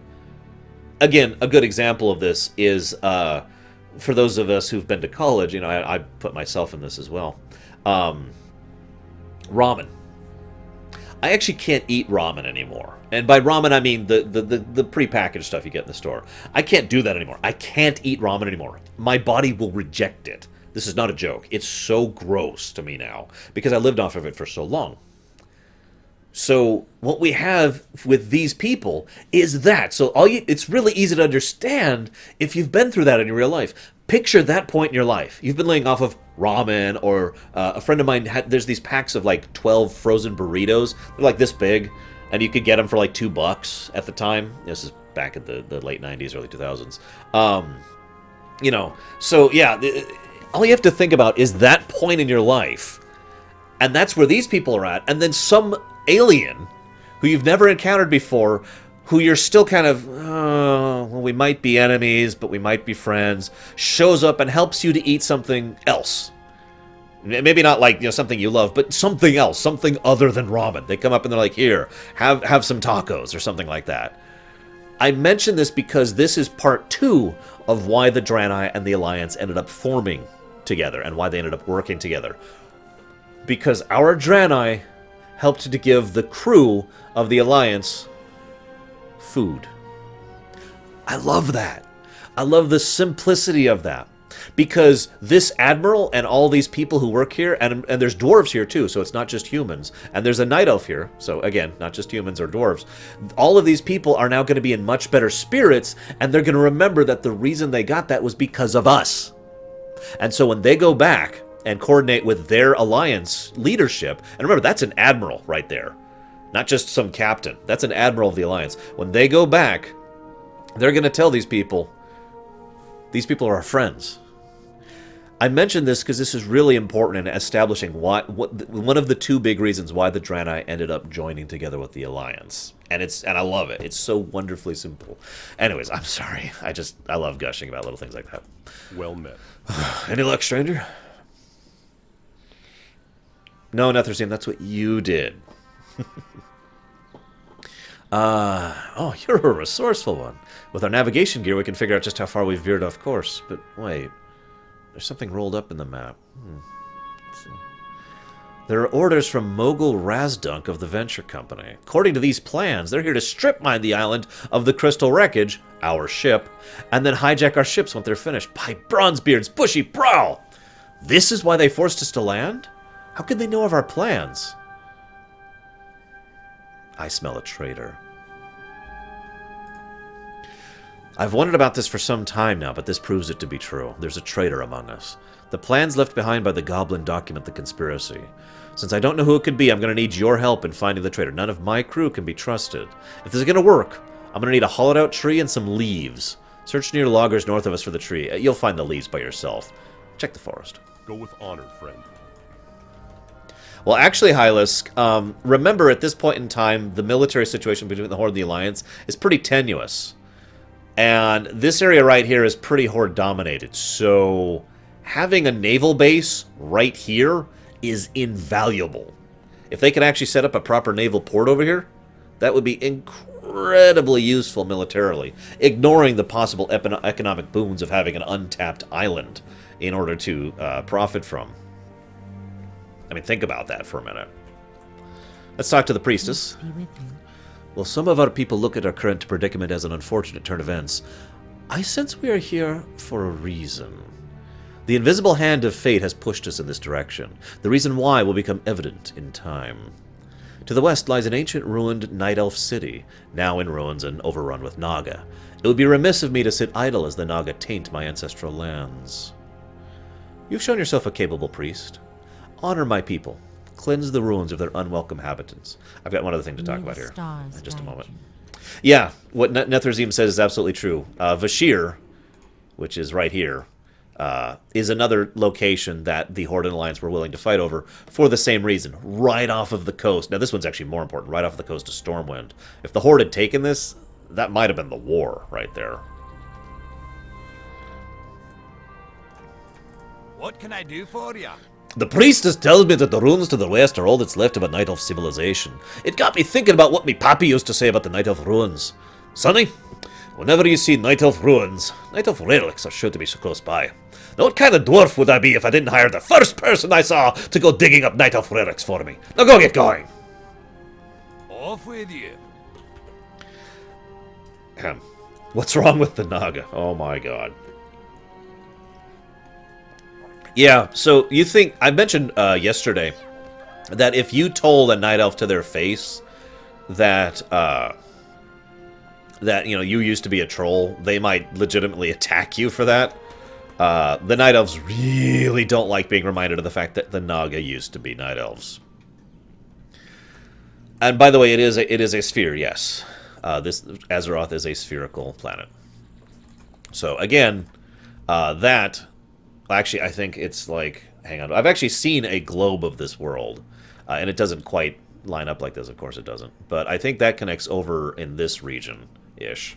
Again, a good example of this is, for those of us who've been to college, I put myself in this as well. Ramen. I actually can't eat ramen anymore. And by ramen, I mean the prepackaged stuff you get in the store. I can't do that anymore. I can't eat ramen anymore. My body will reject it. This is not a joke. It's so gross to me now because I lived off of it for so long. So what we have with these people is that. So it's really easy to understand if you've been through that in your real life. Picture that point in your life. You've been laying off of ramen, or a friend of mine there's these packs of like 12 frozen burritos. They're like this big, and you could get them for like $2 at the time. This is back in the late 90s, early 2000s. So yeah, all you have to think about is that point in your life. And that's where these people are at. And then some alien who you've never encountered before, who you're still kind of, well, we might be enemies, but we might be friends, shows up and helps you to eat something else. Maybe not like, something you love, but something else, something other than ramen. They come up and they're like, here, have some tacos or something like that. I mention this because this is part 2 of why the Draenei and the Alliance ended up forming together and why they ended up working together. Because our Draenei helped to give the crew of the Alliance food. I love that. I love the simplicity of that. Because this admiral and all these people who work here, and there's dwarves here too, so it's not just humans, and there's a night elf here, so again, not just humans or dwarves. All of these people are now going to be in much better spirits, and they're going to remember that the reason they got that was because of us. And so when they go back and coordinate with their alliance leadership, and remember, that's an admiral right there, not just some captain. That's an admiral of the alliance. When they go back, they're going to tell these people are our friends. I mention this because this is really important in establishing one of the 2 big reasons why the Draenei ended up joining together with the Alliance. And I love it. It's so wonderfully simple. Anyways, I'm sorry. I love gushing about little things like that. Well met. Any luck, stranger? No, Netherzine, that's what you did. Oh, you're a resourceful one. With our navigation gear, we can figure out just how far we've veered off course. But wait, there's something rolled up in the map. Let's see. There are orders from Mogul Razdunk of the Venture Company. According to these plans, they're here to strip mine the island of the crystal wreckage, our ship, and then hijack our ships when they're finished. By Bronzebeard's bushy brow! This is why they forced us to land? How could they know of our plans? I smell a traitor. I've wondered about this for some time now, but this proves it to be true. There's a traitor among us. The plans left behind by the Goblin document the conspiracy. Since I don't know who it could be, I'm going to need your help in finding the traitor. None of my crew can be trusted. If this is going to work, I'm going to need a hollowed-out tree and some leaves. Search near loggers north of us for the tree. You'll find the leaves by yourself. Check the forest. Go with honor, friend. Well, actually, Hylisk, remember at this point in time, the military situation between the Horde and the Alliance is pretty tenuous. And this area right here is pretty Horde-dominated. So having a naval base right here is invaluable. If they can actually set up a proper naval port over here, that would be incredibly useful militarily, ignoring the possible economic boons of having an untapped island in order to profit from. I mean, think about that for a minute. Let's talk to the priestess. Well, some of our people look at our current predicament as an unfortunate turn of events. I sense we are here for a reason. The invisible hand of fate has pushed us in this direction. The reason why will become evident in time. To the west lies an ancient ruined Night Elf city, now in ruins and overrun with Naga. It would be remiss of me to sit idle as the Naga taint my ancestral lands. You've shown yourself a capable priest. Honor my people. Cleanse the ruins of their unwelcome habitants. I've got one other thing to talk about here in just a moment. Yeah, what Netherzine says is absolutely true. Vashir, which is right here, is another location that the Horde and Alliance were willing to fight over for the same reason. Right off of the coast. Now, this one's actually more important. Right off the coast of Stormwind. If the Horde had taken this, that might have been the war right there. What can I do for you? The priestess tells me that the ruins to the west are all that's left of a Night Elf civilization. It got me thinking about what me pappy used to say about the Night Elf ruins. Sonny, whenever you see Night Elf ruins, Night Elf relics are sure to be so close by. Now what kind of dwarf would I be if I didn't hire the first person I saw to go digging up Night Elf relics for me? Now go get going! Off with you. What's wrong with the Naga? Oh my god. Yeah, so you think... I mentioned yesterday that if you told a Night Elf to their face that, you know, you used to be a troll, they might legitimately attack you for that. The Night Elves really don't like being reminded of the fact that the Naga used to be Night Elves. And by the way, it is a sphere, yes. This Azeroth is a spherical planet. So again, that... Actually, I think it's like... Hang on. I've actually seen a globe of this world, and it doesn't quite line up like this. Of course it doesn't. But I think that connects over in this region-ish.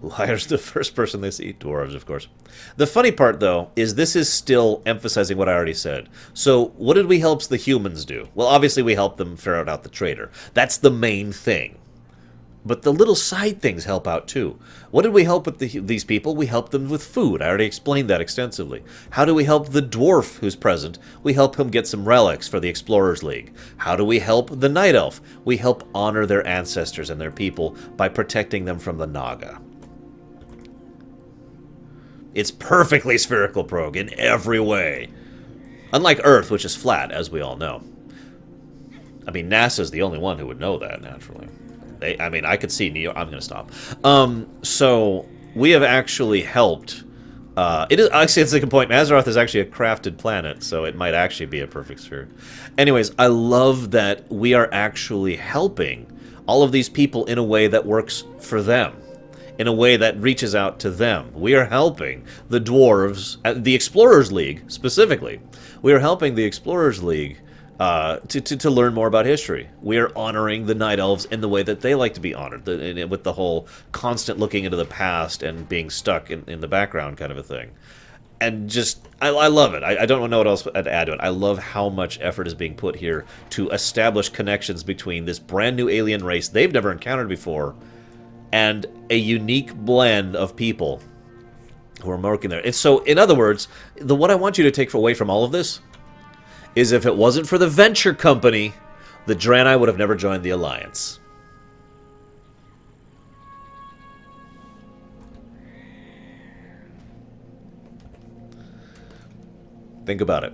Liar's the first person they see. Dwarves, of course. The funny part, though, is this is still emphasizing what I already said. So, what did we help the humans do? Well, obviously we helped them ferret out the traitor. That's the main thing. But the little side things help out, too. What did we help with these people? We helped them with food. I already explained that extensively. How do we help the dwarf who's present? We help him get some relics for the Explorers League. How do we help the Night Elf? We help honor their ancestors and their people by protecting them from the Naga. It's perfectly spherical, Prog, in every way. Unlike Earth, which is flat, as we all know. I mean, NASA's the only one who would know that, naturally. I mean, I could see Neo. I'm going to stop. So we have actually helped. It is actually, it's a good point. Azeroth is actually a crafted planet, so it might actually be a perfect sphere. Anyways, I love that we are actually helping all of these people in a way that works for them, in a way that reaches out to them. We are helping the dwarves, the Explorers League specifically. We are helping the Explorers League. To learn more about history. We are honoring the Night Elves in the way that they like to be honored, with the whole constant looking into the past and being stuck in the background kind of a thing. And just, I love it. I don't know what else to add to it. I love how much effort is being put here to establish connections between this brand new alien race they've never encountered before and a unique blend of people who are working there. And so, in other words, what I want you to take away from all of this is if it wasn't for the Venture Company, the Draenei would have never joined the Alliance. Think about it.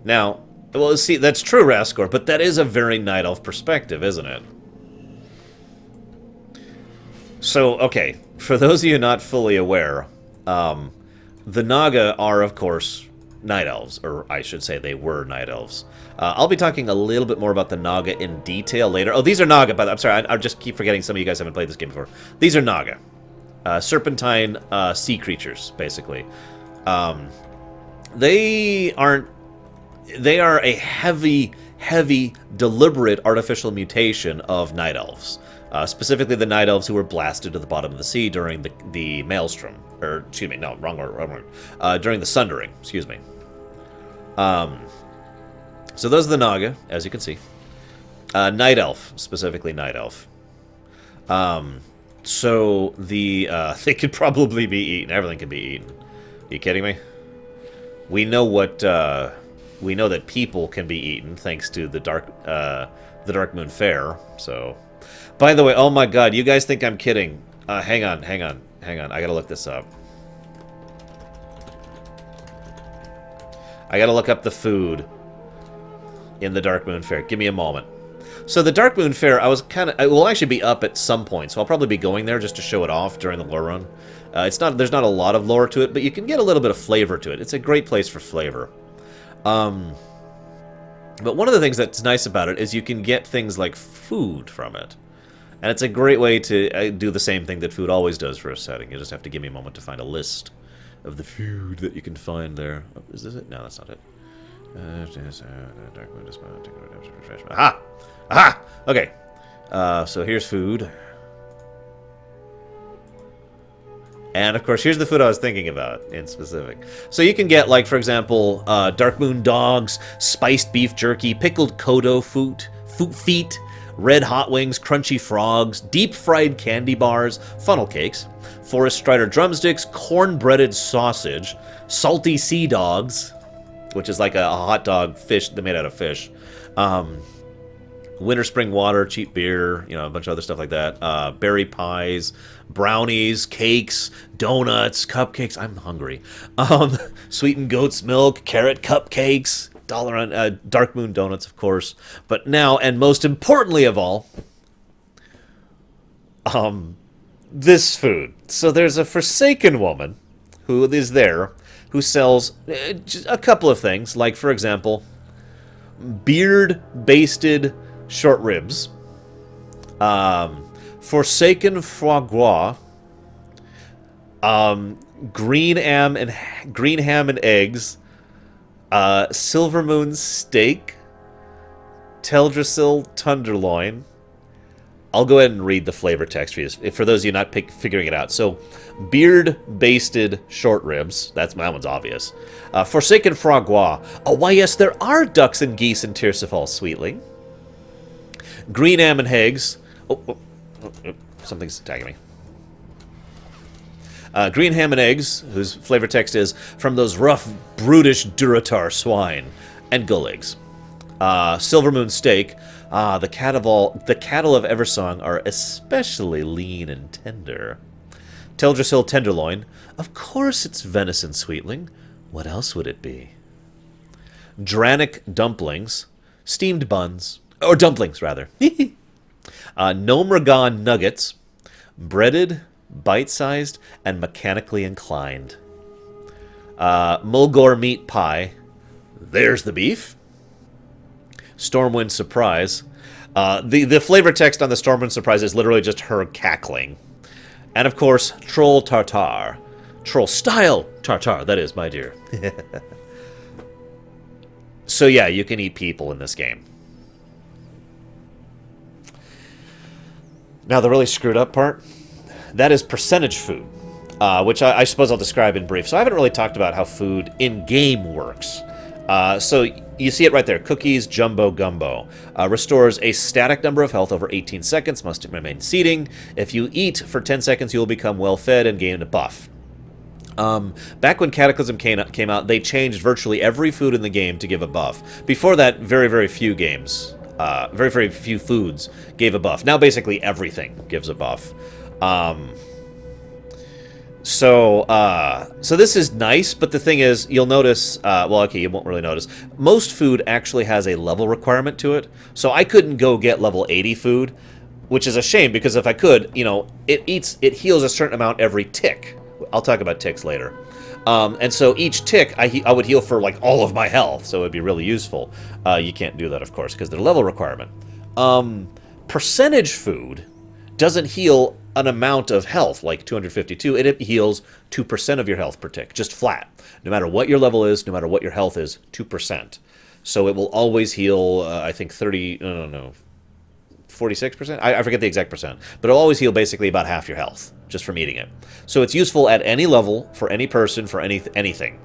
Now, well, see, that's true, Raskor, but that is a very Night Elf perspective, isn't it? So, okay, for those of you not fully aware, the Naga are, of course, Night Elves, or I should say they were Night Elves. I'll be talking a little bit more about the Naga in detail later. Oh, these are Naga, but I'm sorry, I just keep forgetting some of you guys haven't played this game before. These are Naga. Serpentine sea creatures, basically. They are a heavy, deliberate artificial mutation of Night Elves. Specifically the Night Elves who were blasted to the bottom of the sea during the Maelstrom. Or, excuse me, no, wrong word. During the Sundering, excuse me. So those are the Naga, as you can see. Night Elf, specifically Night Elf. So they could probably be eaten. Everything can be eaten. Are you kidding me? We know what, we know that people can be eaten thanks to the Dark Moon Fair, so... By the way, oh my god, you guys think I'm kidding. Hang on. I gotta look this up. I gotta look up the food in the Dark Moon Fair. Give me a moment. So the Dark Moon Fair, I will actually be up at some point, so I'll probably be going there just to show it off during the lore run. There's not a lot of lore to it, but you can get a little bit of flavor to it. It's a great place for flavor. But one of the things that's nice about it is you can get things like food from it. And it's a great way to do the same thing that food always does for a setting. You just have to give me a moment to find a list of the food that you can find there. Oh, is this it? No, that's not it. Aha! Aha! Okay. So here's food. And, of course, here's the food I was thinking about in specific. So you can get, like, for example, Dark Moon dogs, spiced beef jerky, pickled kodo feet, red hot wings, crunchy frogs, deep-fried candy bars, funnel cakes, forest strider drumsticks, corn-breaded sausage, salty sea dogs, which is like a hot dog fish made out of fish, winter spring water, cheap beer, a bunch of other stuff like that, berry pies, brownies, cakes, donuts, cupcakes. I'm hungry. Sweetened goat's milk, carrot cupcakes, Dark Moon donuts, of course. But now, and most importantly of all, this food. So there's a Forsaken woman who is there who sells a couple of things, like, for example, beard-basted short ribs, Forsaken foie gras, Green ham and eggs, silver moon steak, Teldrassil tenderloin. I'll go ahead and read the flavor text for you, for those of you not figuring it out. So, beard-basted short ribs. That one's obvious. Forsaken frogois. Oh, why, yes, there are ducks and geese in Tearsefall, sweetling. Green ham and eggs. Oh, something's attacking me. Green ham and eggs, whose flavor text is from those rough, brutish Duratar swine, and gull eggs. Silver moon steak. The cattle of Eversong are especially lean and tender. Teldrassil tenderloin. Of course it's venison, sweetling. What else would it be? Dranic dumplings. Steamed buns. Or dumplings, rather. Nomragon nuggets. Breaded, bite-sized, and mechanically inclined. Mulgore meat pie. There's the beef. Stormwind surprise. The flavor text on the Stormwind surprise is literally just her cackling. And of course, troll tartar. Troll style tartar, that is, my dear. So yeah, you can eat people in this game. Now the really screwed up part, that is percentage food, which I suppose I'll describe in brief. So I haven't really talked about how food in-game works. So you see it right there. Cookies, Jumbo Gumbo. Restores a static number of health over 18 seconds. Must remain seating. If you eat for 10 seconds, you will become well-fed and gain a buff. Back when Cataclysm came out, they changed virtually every food in the game to give a buff. Before that, very, very few games, very, very few foods gave a buff. Now basically everything gives a buff. So this is nice, but the thing is, you'll notice, well, okay, you won't really notice. Most food actually has a level requirement to it, so I couldn't go get level 80 food, which is a shame, because if I could, you know, it heals a certain amount every tick. I'll talk about ticks later. And so each tick, I would heal for, like, all of my health, so it would be really useful. You can't do that, of course, because they're level requirement. Percentage food doesn't heal an amount of health, like 252. It heals 2% of your health per tick, just flat. No matter what your level is, no matter what your health is, 2%. So it will always heal, I think 46%? I forget the exact percent. But it'll always heal basically about half your health, just from eating it. So it's useful at any level, for any person, for anything.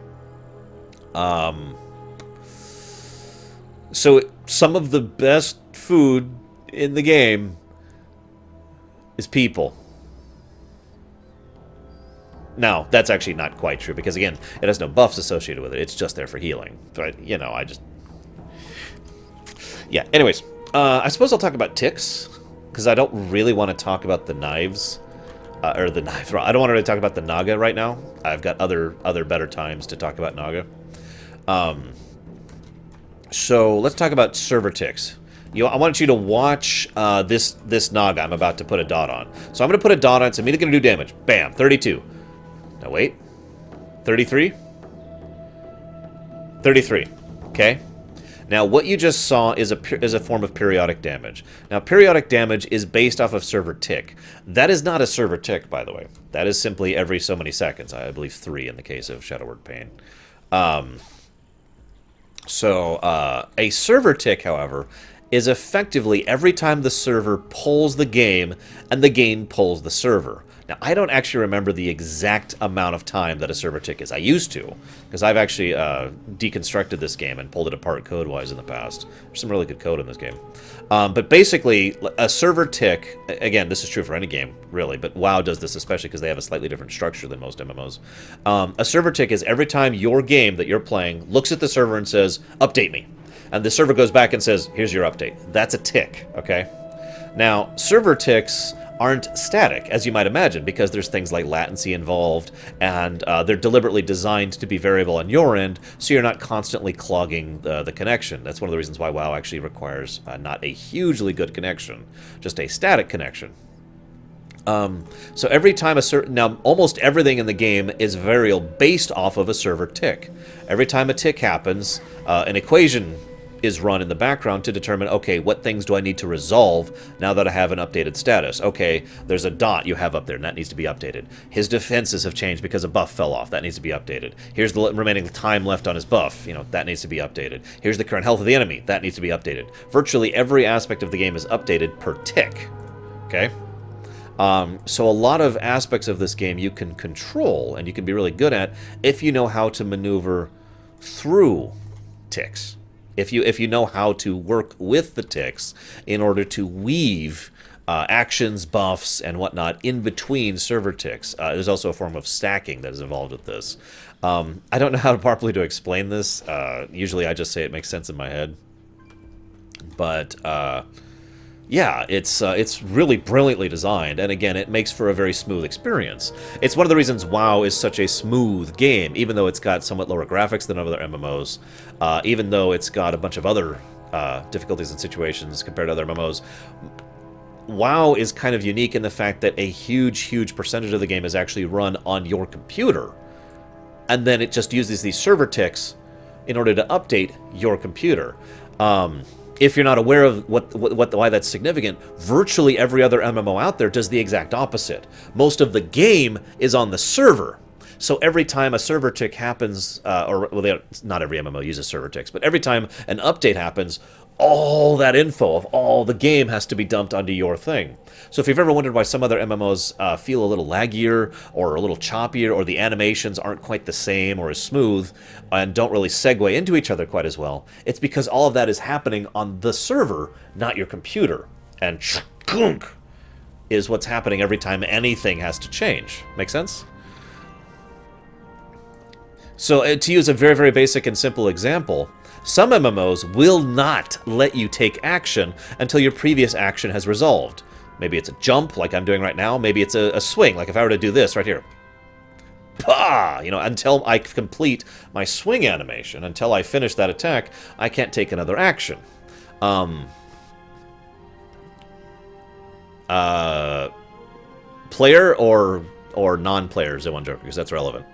So some of the best food in the game is people. Now, that's actually not quite true, because again, it has no buffs associated with it. It's just there for healing. But, you know, yeah, anyways. I suppose I'll talk about ticks, because I don't really want to talk about the knives. Or the knife. I don't want to really talk about the Naga right now. I've got other better times to talk about Naga. So, let's talk about server ticks. I want you to watch this Naga I'm about to put a dot on. So I'm going to put a dot on. It's immediately going to do damage. Bam. 32. Now wait. 33. 33. Okay. Now what you just saw is a form of periodic damage. Now periodic damage is based off of server tick. That is not a server tick, by the way. That is simply every so many seconds. I believe 3 in the case of Shadowward Pain. A server tick, however, is effectively every time the server pulls the game and the game pulls the server. Now, I don't actually remember the exact amount of time that a server tick is. I used to, because I've actually deconstructed this game and pulled it apart code-wise in the past. There's some really good code in this game. But basically, a server tick, again, this is true for any game, really, but WoW does this especially because they have a slightly different structure than most MMOs. A server tick is every time your game that you're playing looks at the server and says, update me. And the server goes back and says, here's your update. That's a tick, okay? Now, server ticks aren't static, as you might imagine, because there's things like latency involved, and they're deliberately designed to be variable on your end, so you're not constantly clogging the connection. That's one of the reasons why WoW actually requires not a hugely good connection, just a static connection. So every time now almost everything in the game is variable based off of a server tick. Every time a tick happens, an equation is run in the background to determine, okay, what things do I need to resolve now that I have an updated status? Okay, there's a dot you have up there, and that needs to be updated. His defenses have changed because a buff fell off. That needs to be updated. Here's the remaining time left on his buff. You know, that needs to be updated. Here's the current health of the enemy. That needs to be updated. Virtually every aspect of the game is updated per tick. Okay? So a lot of aspects of this game you can control, and you can be really good at if you know how to maneuver through ticks. If you know how to work with the ticks in order to weave actions, buffs, and whatnot in between server ticks. There's also a form of stacking that is involved with this. I don't know how properly to explain this. Usually I just say it makes sense in my head. But yeah, it's really brilliantly designed, and again, it makes for a very smooth experience. It's one of the reasons WoW is such a smooth game, even though it's got somewhat lower graphics than other MMOs, even though it's got a bunch of other difficulties and situations compared to other MMOs. WoW is kind of unique in the fact that a huge percentage of the game is actually run on your computer, and then it just uses these server ticks in order to update your computer. If you're not aware of why that's significant, virtually every other MMO out there does the exact opposite. Most of the game is on the server. So every time a server tick happens, not every MMO uses server ticks, but every time an update happens, all that info of all the game has to be dumped onto your thing. So if you've ever wondered why some other MMOs feel a little laggier or a little choppier, or the animations aren't quite the same or as smooth and don't really segue into each other quite as well, it's because all of that is happening on the server, not your computer. And chunk is what's happening every time anything has to change. Make sense? So to use a very basic and simple example, some MMOs will not let you take action until your previous action has resolved. Maybe it's a jump, like I'm doing right now. Maybe it's a swing, like if I were to do this right here. Pah! You know, until I complete my swing animation, until I finish that attack, I can't take another action. Player or non-player Zone Joker, because that's relevant.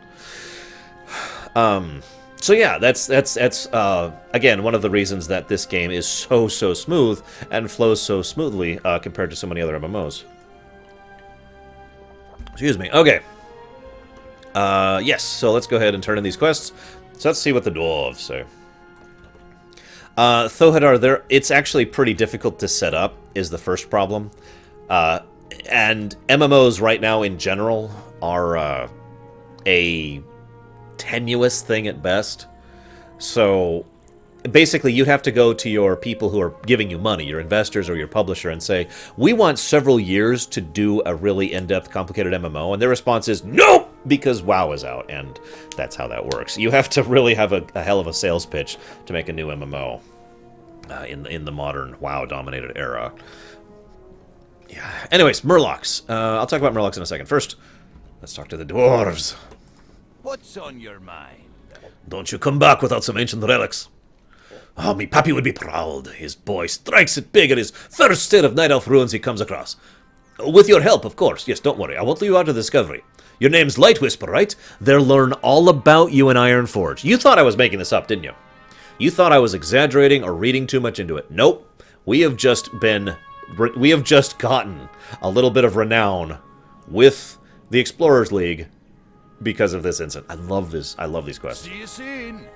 So yeah, that's again one of the reasons that this game is so smooth and flows so smoothly compared to so many other MMOs. Excuse me. Okay. Yes. So let's go ahead and turn in these quests. So let's see what the dwarves say. Thohadar, it's actually pretty difficult to set up. Is the first problem, and MMOs right now in general are a tenuous thing at best. So basically you'd have to go to your people who are giving you money, your investors or your publisher, and say, we want several years to do a really in-depth, complicated MMO, and their response is, nope, because WoW is out, and that's how that works. You have to really have a hell of a sales pitch to make a new MMO in the modern WoW-dominated era. Yeah. Anyways, Murlocs. I'll talk about Murlocs in a second. First, let's talk to the dwarves. What's on your mind? Don't you come back without some ancient relics. Oh, me pappy would be proud. His boy strikes it big at his first set of Night Elf ruins he comes across. With your help, of course. Yes, don't worry. I won't leave you out of discovery. Your name's Light Whisper, right? They'll learn all about you in Ironforge. You thought I was making this up, didn't you? You thought I was exaggerating or reading too much into it. Nope. We have just gotten a little bit of renown with the Explorers League because of this incident. I love this. I love these quests. See you soon.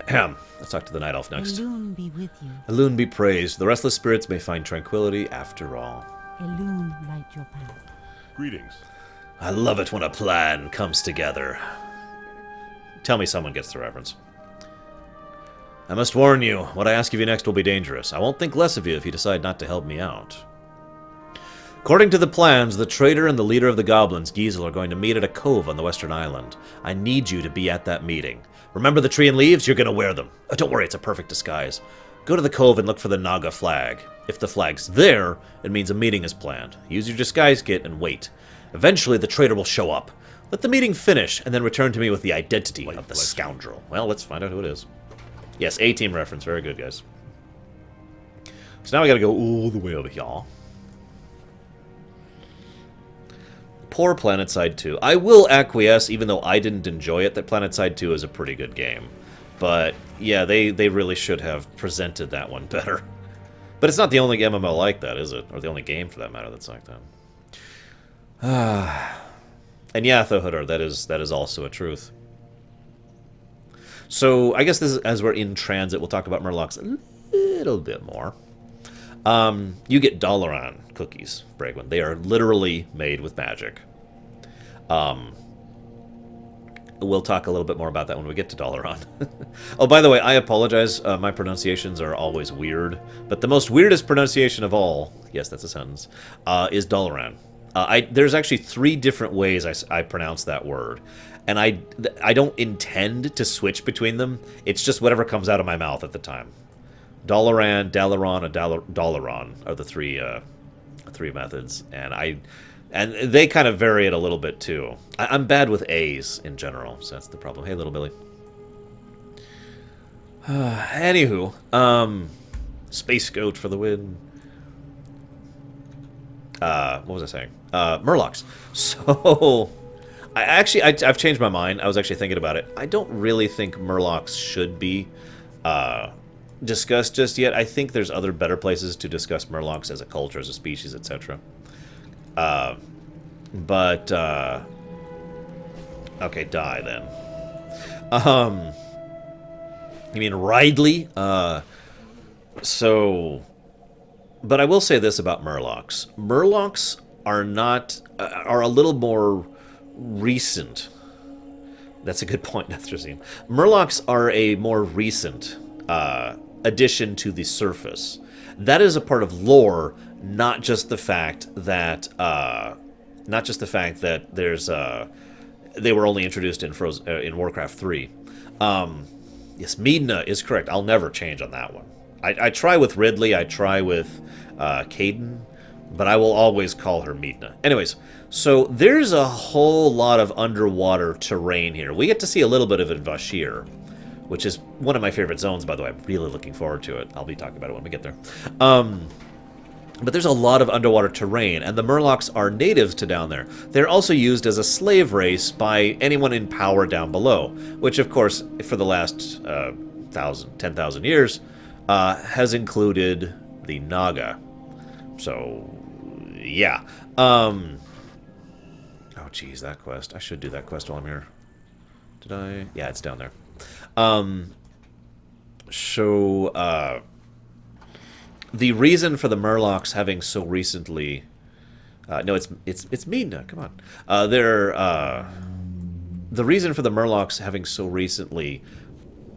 Let's talk to the Night Elf next. Elune be with you. Elune be praised. The restless spirits may find tranquility after all. Elune light your path. Greetings. I love it when a plan comes together. Tell me someone gets the reference. I must warn you, what I ask of you next will be dangerous. I won't think less of you if you decide not to help me out. According to the plans, the traitor and the leader of the goblins, Giesel, are going to meet at a cove on the western island. I need you to be at that meeting. Remember the tree and leaves? You're going to wear them. Oh, don't worry, it's a perfect disguise. Go to the cove and look for the Naga flag. If the flag's there, it means a meeting is planned. Use your disguise kit and wait. Eventually, the traitor will show up. Let the meeting finish, and then return to me with the identity of the scoundrel. Well, let's find out who it is. Yes, A-Team reference. Very good, guys. So now we gotta go all the way over here. Poor PlanetSide 2. I will acquiesce, even though I didn't enjoy it, that PlanetSide 2 is a pretty good game. But yeah, they really should have presented that one better. But it's not the only MMO like that, is it? Or the only game, for that matter, that's like that. And yeah, Thohodor, that is also a truth. So I guess this is, as we're in transit, we'll talk about Murlocs a little bit more. You get Dalaran cookies, Bragwin. They are literally made with magic. We'll talk a little bit more about that when we get to Dalaran. Oh, by the way, I apologize. My pronunciations are always weird. But the most weirdest pronunciation of all, yes, that's a sentence, is Dalaran. There's actually 3 different ways I pronounce that word. And I don't intend to switch between them. It's just whatever comes out of my mouth at the time. Dalaran, Dalaran, and Dalaran are the three methods. And they kind of vary it a little bit, too. I'm bad with A's in general, so that's the problem. Hey, little Billy. Anywho, Space Goat for the win. What was I saying? Murlocs. So, I've changed my mind. I was actually thinking about it. I don't really think Murlocs should be discussed just yet. I think there's other better places to discuss Murlocs as a culture, as a species, etc. Okay, die then. You mean Ridley? But I will say this about Murlocs. Murlocs are a little more recent. That's a good point, Nethrazine. Murlocs are a more recent addition to the surface. That is a part of lore, not just the fact that there's they were only introduced in Warcraft 3. Yes, Midna is correct. I'll never change on that one. I try with Ridley, I try with Caden, but I will always call her Midna. Anyways, so there's a whole lot of underwater terrain here. We get to see a little bit of it in Vashir, which is one of my favorite zones, by the way. I'm really looking forward to it. I'll be talking about it when we get there. But there's a lot of underwater terrain, and the Murlocs are natives to down there. They're also used as a slave race by anyone in power down below, which, of course, for the last 10,000 years, has included the Naga. So, yeah. Oh, geez, that quest. I should do that quest while I'm here. Did I? Yeah, it's down there. The reason for the Murlocs having so recently... no, it's Midna, come on. The reason for the Murlocs having so recently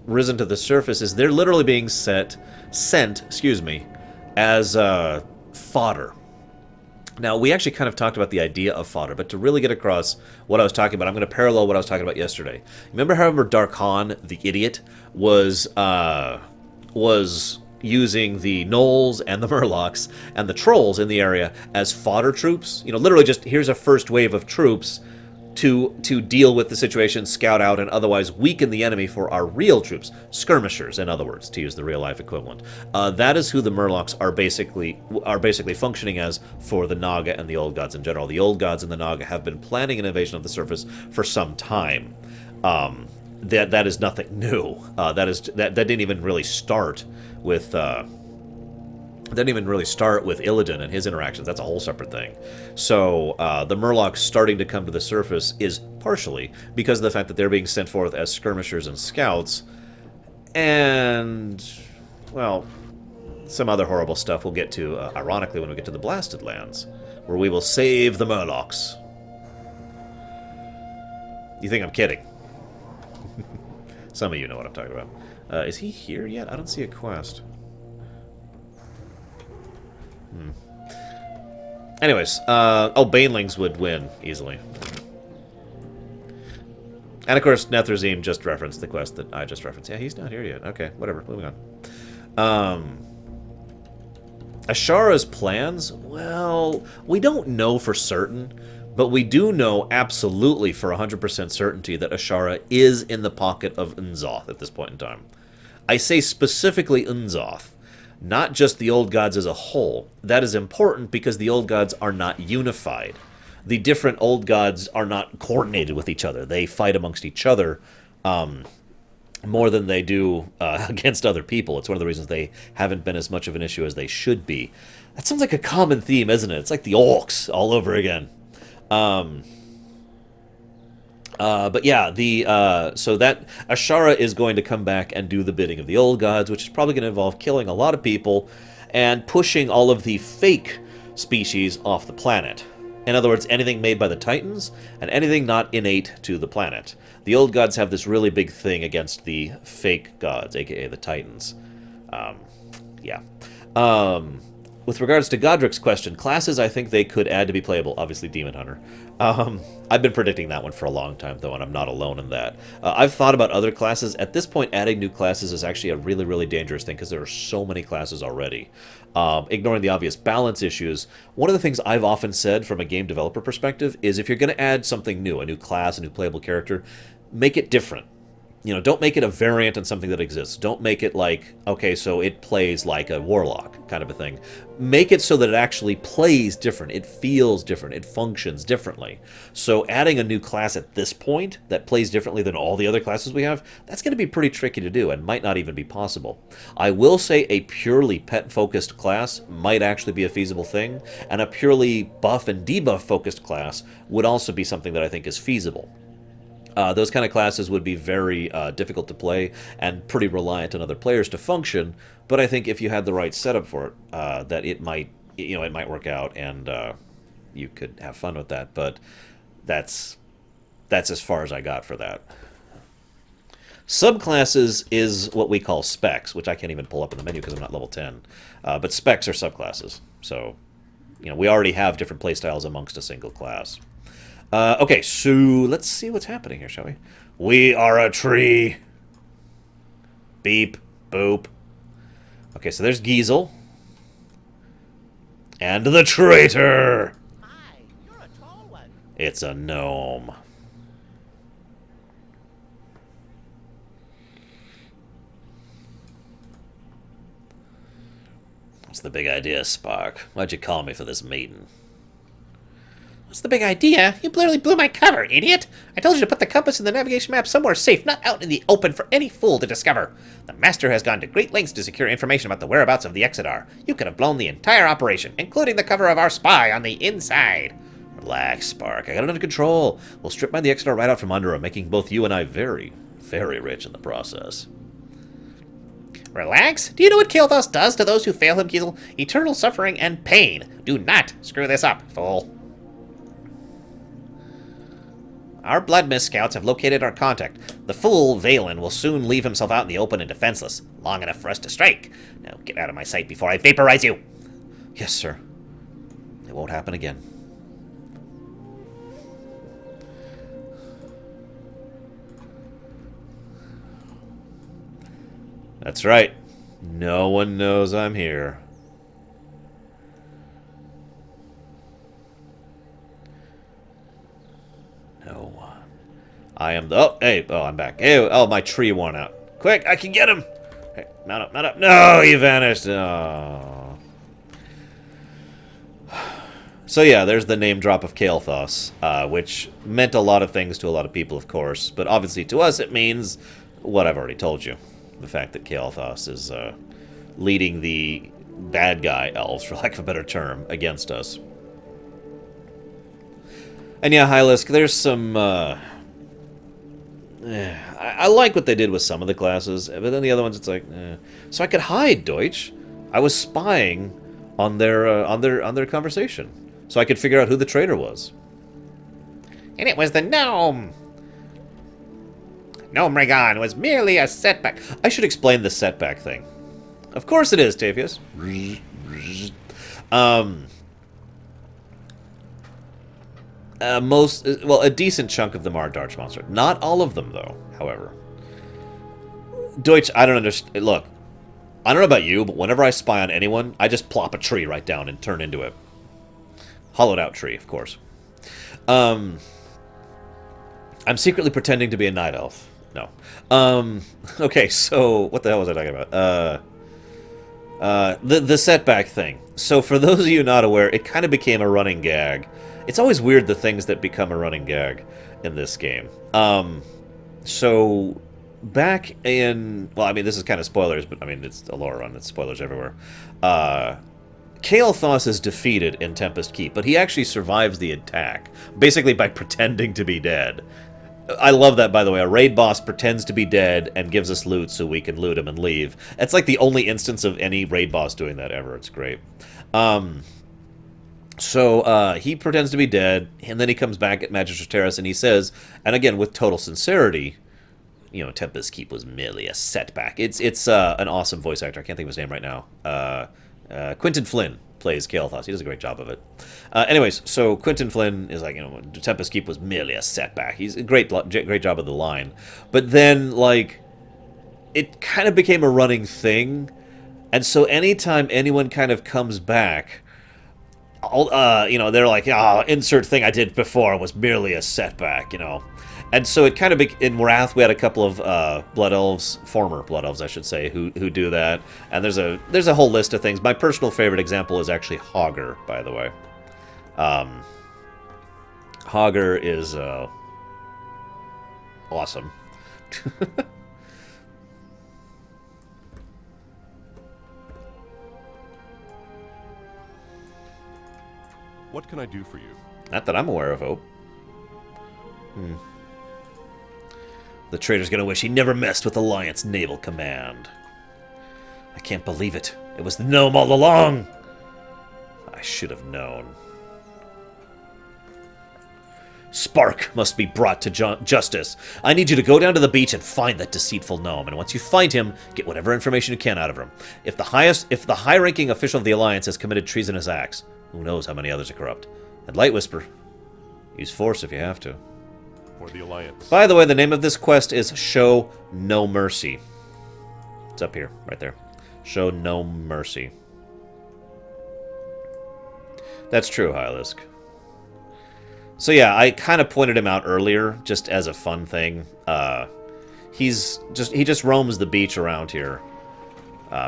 risen to the surface is they're literally being sent, as fodder. Now, we actually kind of talked about the idea of fodder, but to really get across what I was talking about, I'm going to parallel what I was talking about yesterday. Remember how Darkhan, the idiot, was using the gnolls and the Murlocs and the trolls in the area as fodder troops? You know, literally just, here's a first wave of troops to deal with the situation, scout out, and otherwise weaken the enemy for our real troops. Skirmishers, in other words, to use the real-life equivalent. That is who the Murlocs are basically functioning as for the Naga and the Old Gods in general. The Old Gods and the Naga have been planning an invasion of the surface for some time. That is nothing new. That didn't even really start with Illidan and his interactions. That's a whole separate thing. So the Murlocs starting to come to the surface is partially because of the fact that they're being sent forth as skirmishers and scouts, and well, some other horrible stuff we'll get to ironically when we get to the Blasted Lands, where we will save the Murlocs. You think I'm kidding? Some of you know what I'm talking about. Is he here yet? I don't see a quest. Anyways, Banelings would win easily. And of course, Nethrazine just referenced the quest that I just referenced. Yeah, he's not here yet. Okay, whatever. Moving on. Ashara's plans? Well, we don't know for certain, but we do know absolutely for 100% certainty that Ashara is in the pocket of Unzoth at this point in time. I say specifically Unzoth, not just the Old Gods as a whole. That is important because the Old Gods are not unified. The different Old Gods are not coordinated with each other. They fight amongst each other more than they do against other people. It's one of the reasons they haven't been as much of an issue as they should be. That sounds like a common theme, isn't it? It's like the orcs all over again. But yeah, so that Ashara is going to come back and do the bidding of the old gods, which is probably going to involve killing a lot of people and pushing all of the fake species off the planet. In other words, anything made by the Titans and anything not innate to the planet. The old gods have this really big thing against the fake gods, aka the Titans. Yeah. With regards to Godric's question, classes I think they could add to be playable. Obviously, Demon Hunter. I've been predicting that one for a long time, though, and I'm not alone in that. I've thought about other classes. At this point, adding new classes is actually a really, really dangerous thing because there are so many classes already. Ignoring the obvious balance issues, one of the things I've often said from a game developer perspective is if you're going to add something new, a new class, a new playable character, make it different. You know, don't make it a variant on something that exists. Don't make it like, okay, so it plays like a warlock kind of a thing. Make it so that it actually plays different. It feels different. It functions differently. So adding a new class at this point that plays differently than all the other classes we have, that's going to be pretty tricky to do and might not even be possible. I will say a purely pet-focused class might actually be a feasible thing, and a purely buff and debuff-focused class would also be something that I think is feasible. Those kind of classes would be very difficult to play and pretty reliant on other players to function. But I think if you had the right setup for it, that it might work out and you could have fun with that. But that's as far as I got for that. Subclasses is what we call specs, which I can't even pull up in the menu because I'm not level 10. But specs are subclasses, so we already have different playstyles amongst a single class. Okay, so let's see what's happening here, shall we? We are a tree. Beep, boop. Okay, so there's Giesel. And the traitor! Hi, you're a tall one. It's a gnome. What's the big idea, Spark? Why'd you call me for this meeting? What's the big idea? You literally blew my cover, idiot! I told you to put the compass and the navigation map somewhere safe, not out in the open for any fool to discover. The Master has gone to great lengths to secure information about the whereabouts of the Exodar. You could have blown the entire operation, including the cover of our spy on the inside. Relax, Spark. I got it under control. We'll strip mine the Exodar right out from under him, making both you and I very, very rich in the process. Relax? Do you know what Kael'thas does to those who fail him, Kiesel? Eternal suffering and pain. Do not screw this up, fool. Our Blood Mist scouts have located our contact. The fool, Valen, will soon leave himself out in the open and defenseless, long enough for us to strike. Now get out of my sight before I vaporize you. Yes, sir. It won't happen again. That's right. No one knows I'm here. No one. I am the... Oh, hey. Oh, I'm back. Hey, oh, my tree worn out. Quick, I can get him. Hey, mount up, mount up. No, he vanished. Oh. So yeah, there's the name drop of Kael'thas, which meant a lot of things to a lot of people, of course. But obviously to us it means what I've already told you. The fact that Kael'thas is leading the bad guy elves, for lack of a better term, against us. And yeah, Hylisk, there's some... I like what they did with some of the classes, but then the other ones, it's like... So I could hide, Deutsch. I was spying on their conversation, so I could figure out who the traitor was. And it was the gnome. Gnome Regan was merely a setback. I should explain the setback thing. Of course it is, Tavius. A decent chunk of them are Darch Monster. Not all of them, though, however. Deutsch, I don't understand. Look, I don't know about you, but whenever I spy on anyone, I just plop a tree right down and turn into it. Hollowed out tree, of course. I'm secretly pretending to be a night elf. No. Okay, so what the hell was I talking about? The setback thing. So for those of you not aware, it kind of became a running gag. It's always weird the things that become a running gag in this game. So back in... Well, I mean, this is kind of spoilers, but I mean, it's a Lorerun. It's spoilers everywhere. Kael'thas is defeated in Tempest Keep, but he actually survives the attack, basically by pretending to be dead. I love that, by the way. A raid boss pretends to be dead and gives us loot so we can loot him and leave. It's like the only instance of any raid boss doing that ever. It's great. So he pretends to be dead, and then he comes back at Magistrate Terrace, and he says, and again, with total sincerity, you know, Tempest Keep was merely a setback. It's an awesome voice actor. I can't think of his name right now. Quentin Flynn plays Kael'thas. He does a great job of it. Anyways, so Quentin Flynn is like, you know, Tempest Keep was merely a setback. He's a great job of the line. But then, like, it kind of became a running thing. And so anytime anyone kind of comes back, you know, they're like, oh, insert thing I did before was merely a setback, you know. And so it kind of, in Wrath, we had a couple of Blood Elves, former Blood Elves, I should say, who do that. And there's a whole list of things. My personal favorite example is actually Hogger, by the way. Hogger is awesome. What can I do for you? Not that I'm aware of, Hope. The traitor's gonna wish he never messed with Alliance Naval Command. I can't believe it. It was the gnome all along. I should have known. Spark must be brought to justice. I need you to go down to the beach and find that deceitful gnome, and once you find him, get whatever information you can out of him. If the high-ranking official of the Alliance has committed treasonous acts, who knows how many others are corrupt? And Light Whisper, use force if you have to. For the Alliance. By the way, the name of this quest is Show No Mercy. It's up here, right there. Show No Mercy. That's true, Hylisk. So yeah, I kind of pointed him out earlier, just as a fun thing. He just roams the beach around here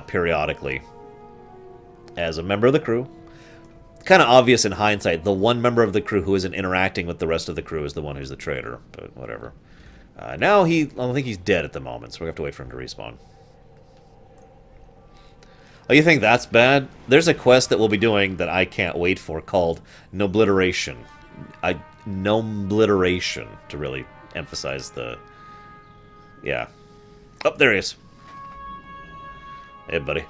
periodically as a member of the crew. Kind of obvious in hindsight, the one member of the crew who isn't interacting with the rest of the crew is the one who's the traitor, but whatever. Now I don't think he's dead at the moment, so we have to wait for him to respawn. Oh, you think that's bad? There's a quest that we'll be doing that I can't wait for called Nobliteration. Nobliteration, to really emphasize the... Yeah. Oh, there he is. Hey, buddy.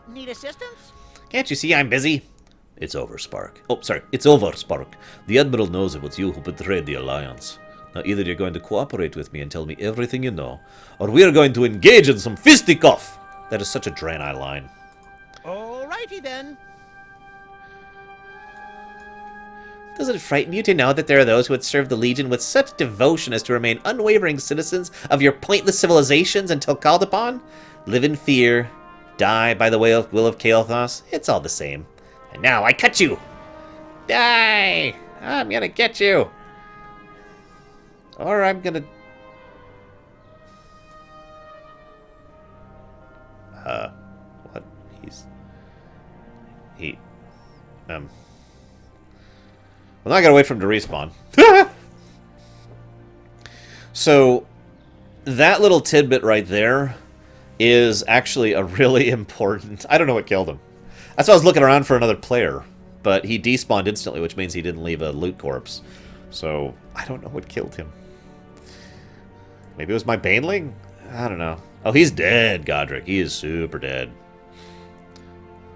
Need assistance? Can't you see I'm busy? It's over, Spark. Oh, sorry. It's over, Spark. The Admiral knows it was you who betrayed the Alliance. Now, either you're going to cooperate with me and tell me everything you know, or we're going to engage in some fisticuff. That is such a Draenei line. Alrighty then. Does it frighten you to know that there are those who would serve the Legion with such devotion as to remain unwavering citizens of your pointless civilizations until called upon? Live in fear, die by the will of Kael'thas. It's all the same. And now I cut you! Die! I'm gonna get you! Or I'm gonna... What? Well, now I gotta wait for him to respawn. So, that little tidbit right there is actually a really important... I don't know what killed him. That's why I was looking around for another player. But he despawned instantly, which means he didn't leave a loot corpse. So, I don't know what killed him. Maybe it was my Baneling? I don't know. Oh, he's dead, Godric. He is super dead.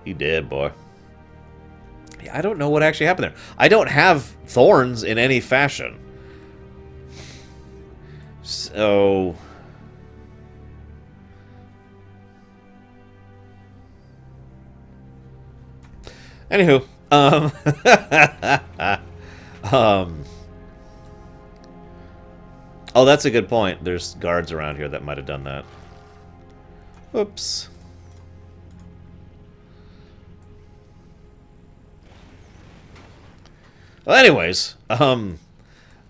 He dead, boy. Yeah, I don't know what actually happened there. I don't have thorns in any fashion. So... Anywho, oh, that's a good point. There's guards around here that might have done that. Whoops. Well, anyways, oh,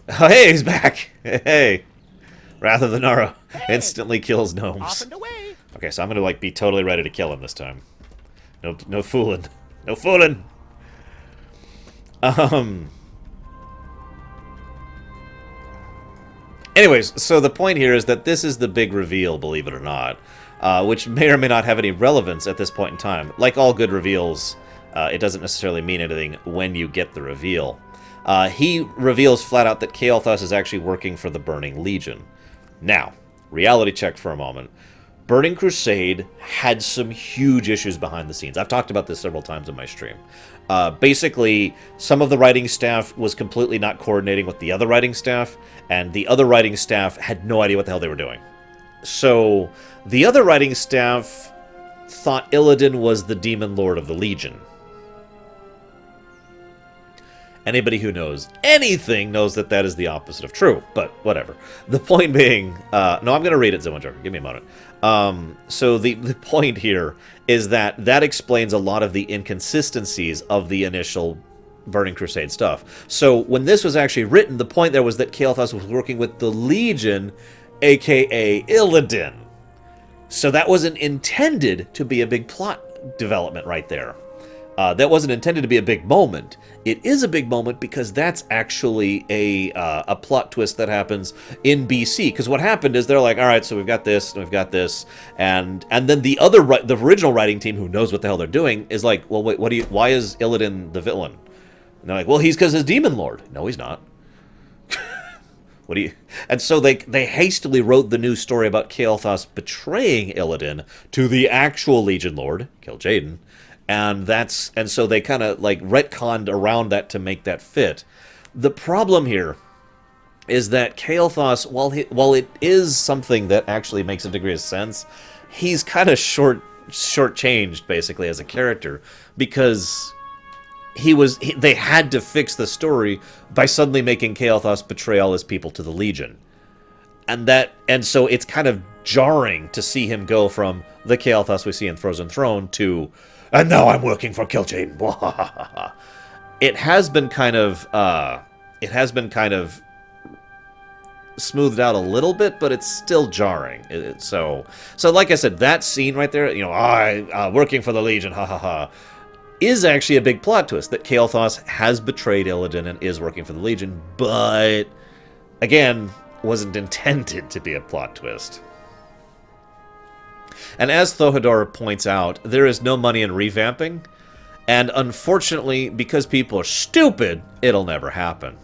hey, he's back. Hey, Wrath of the Naro instantly kills gnomes. Off and away. Okay, so I'm gonna like be totally ready to kill him this time. No fooling. No fooling! Anyways, so the point here is that this is the big reveal, believe it or not, which may or may not have any relevance at this point in time. Like all good reveals, it doesn't necessarily mean anything when you get the reveal. He reveals flat out that Kael'thas is actually working for the Burning Legion. Now, reality check for a moment. Burning Crusade had some huge issues behind the scenes. I've talked about this several times in my stream. Basically, some of the writing staff was completely not coordinating with the other writing staff, and the other writing staff had no idea what the hell they were doing. So, the other writing staff thought Illidan was the Demon Lord of the Legion. Anybody who knows anything knows that that is the opposite of true, but whatever. The point being, no, I'm going to read it, Zimmerjoker. Give me a moment. So the point here is that explains a lot of the inconsistencies of the initial Burning Crusade stuff. So when this was actually written, the point there was that Kael'thas was working with the Legion, aka Illidan. So that wasn't intended to be a big plot development right there. That wasn't intended to be a big moment. It is a big moment because that's actually a plot twist that happens in BC. Because what happened is they're like, all right, so we've got this, and we've got this, and then the original writing team who knows what the hell they're doing is like, well, wait, why is Illidan the villain? And they're like, well, he's because he's Demon Lord. No, he's not. And so they hastily wrote the new story about Kael'thas betraying Illidan to the actual Legion Lord, Kil'jaeden. And so they kind of like retconned around that to make that fit. The problem here is that Kael'thas, while it is something that actually makes a degree of sense, he's kind of shortchanged basically as a character, because they had to fix the story by suddenly making Kael'thas betray all his people to the Legion. And so it's kind of jarring to see him go from the Kael'thas we see in Frozen Throne to, and now I'm working for Kil'jaeden. It has been kind of smoothed out a little bit, but it's still jarring. So like I said, that scene right there, working for the Legion, is actually a big plot twist that Kael'thas has betrayed Illidan and is working for the Legion, but again, wasn't intended to be a plot twist. And as Thohador points out, there is no money in revamping, and unfortunately, because people are stupid, it'll never happen.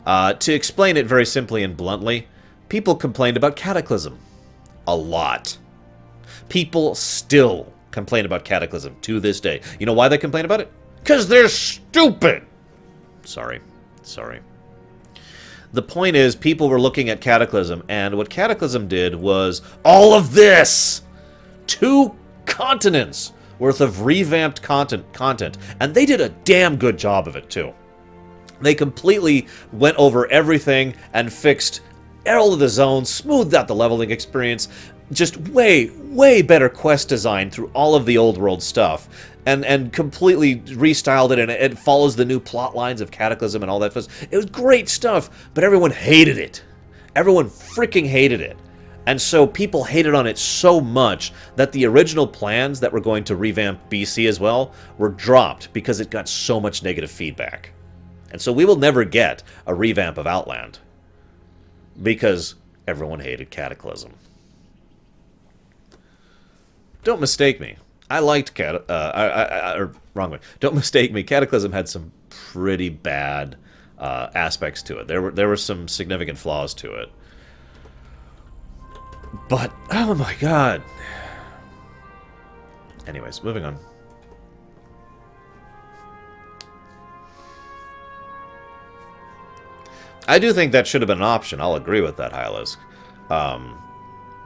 To explain it very simply and bluntly, people complained about Cataclysm. A lot. People still complain about Cataclysm to this day. You know why they complain about it? Because they're stupid! Sorry. The point is, people were looking at Cataclysm, and what Cataclysm did was all of this! 2 continents worth of revamped content, and they did a damn good job of it, too. They completely went over everything and fixed all of the zones, smoothed out the leveling experience, just way better quest design through all of the old world stuff, and completely restyled it, and it follows the new plot lines of Cataclysm and all that. It was great stuff, but everyone hated it. Everyone freaking hated it. And so people hated on it so much that the original plans that were going to revamp BC as well were dropped because it got so much negative feedback. And so we will never get a revamp of Outland because everyone hated Cataclysm. Don't mistake me. I liked wrong way. Don't mistake me. Cataclysm had some pretty bad aspects to it. There were some significant flaws to it. But oh my god. Anyways, moving on. I do think that should have been an option. I'll agree with that, Hylisk.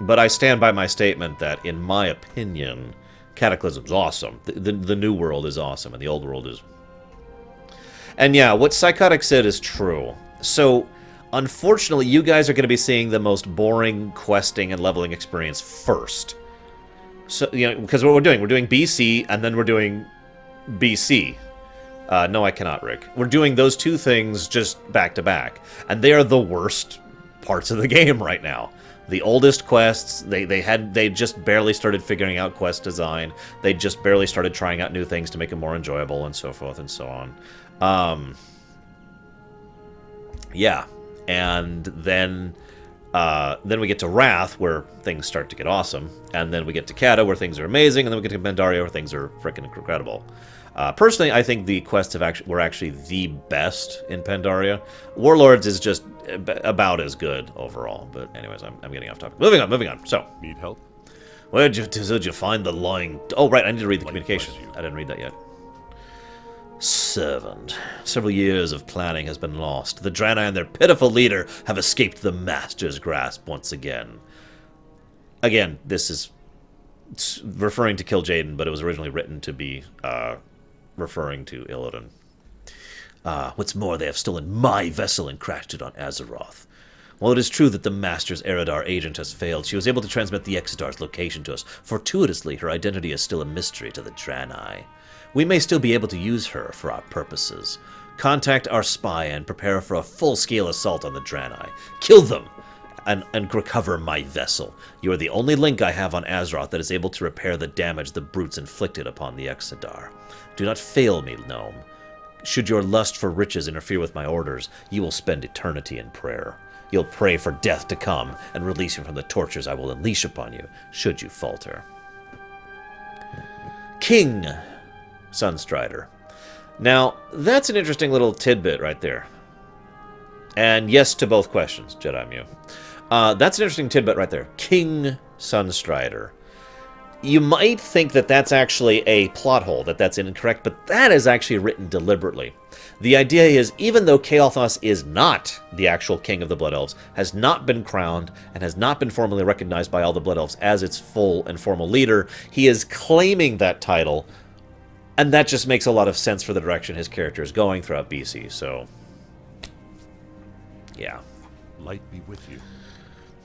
But I stand by my statement that, in my opinion, Cataclysm's awesome. The new world is awesome, and the old world is... And yeah, what Psychotic said is true. So, unfortunately, you guys are going to be seeing the most boring questing and leveling experience first. So, because what we're doing BC, and then we're doing BC. No, I cannot, Rick. We're doing those 2 things just back to back. And they are the worst parts of the game right now. The oldest quests, they just barely started figuring out quest design. They just barely started trying out new things to make it more enjoyable, and so forth and so on. Yeah. and then we get to Wrath, where things start to get awesome, and then we get to Kata, where things are amazing, and then we get to Pandaria, where things are freaking incredible. Personally, I think the quests were actually the best in Pandaria. Warlords is just about as good overall. But anyways, I'm getting off topic. Moving on. So, Need help? where did you find the lying... Oh, right, I need to read the communication. I didn't read that yet. Servant. Several years of planning has been lost. The Draenei and their pitiful leader have escaped the Master's grasp once again. Again, this is referring to Kil'jaeden, but it was originally written to be referring to Illidan. What's more, they have stolen my vessel and crashed it on Azeroth. While it is true that the Master's Eridar agent has failed, she was able to transmit the Exidar's location to us. Fortuitously, her identity is still a mystery to the Draenei. We may still be able to use her for our purposes. Contact our spy and prepare for a full-scale assault on the Draenei. Kill them! And recover my vessel. You are the only link I have on Azeroth that is able to repair the damage the brutes inflicted upon the Exidar. Do not fail me, gnome. Should your lust for riches interfere with my orders, you will spend eternity in prayer. You'll pray for death to come and release you from the tortures I will unleash upon you, should you falter. King Sunstrider. Now, that's an interesting little tidbit right there. And yes to both questions, Jedi Mew. That's an interesting tidbit right there. King Sunstrider. You might think that that's actually a plot hole, that that's incorrect, but that is actually written deliberately. The idea is, even though Kael'thas is not the actual king of the Blood Elves, has not been crowned, and has not been formally recognized by all the Blood Elves as its full and formal leader, he is claiming that title, and that just makes a lot of sense for the direction his character is going throughout BC, so... yeah. Light be with you.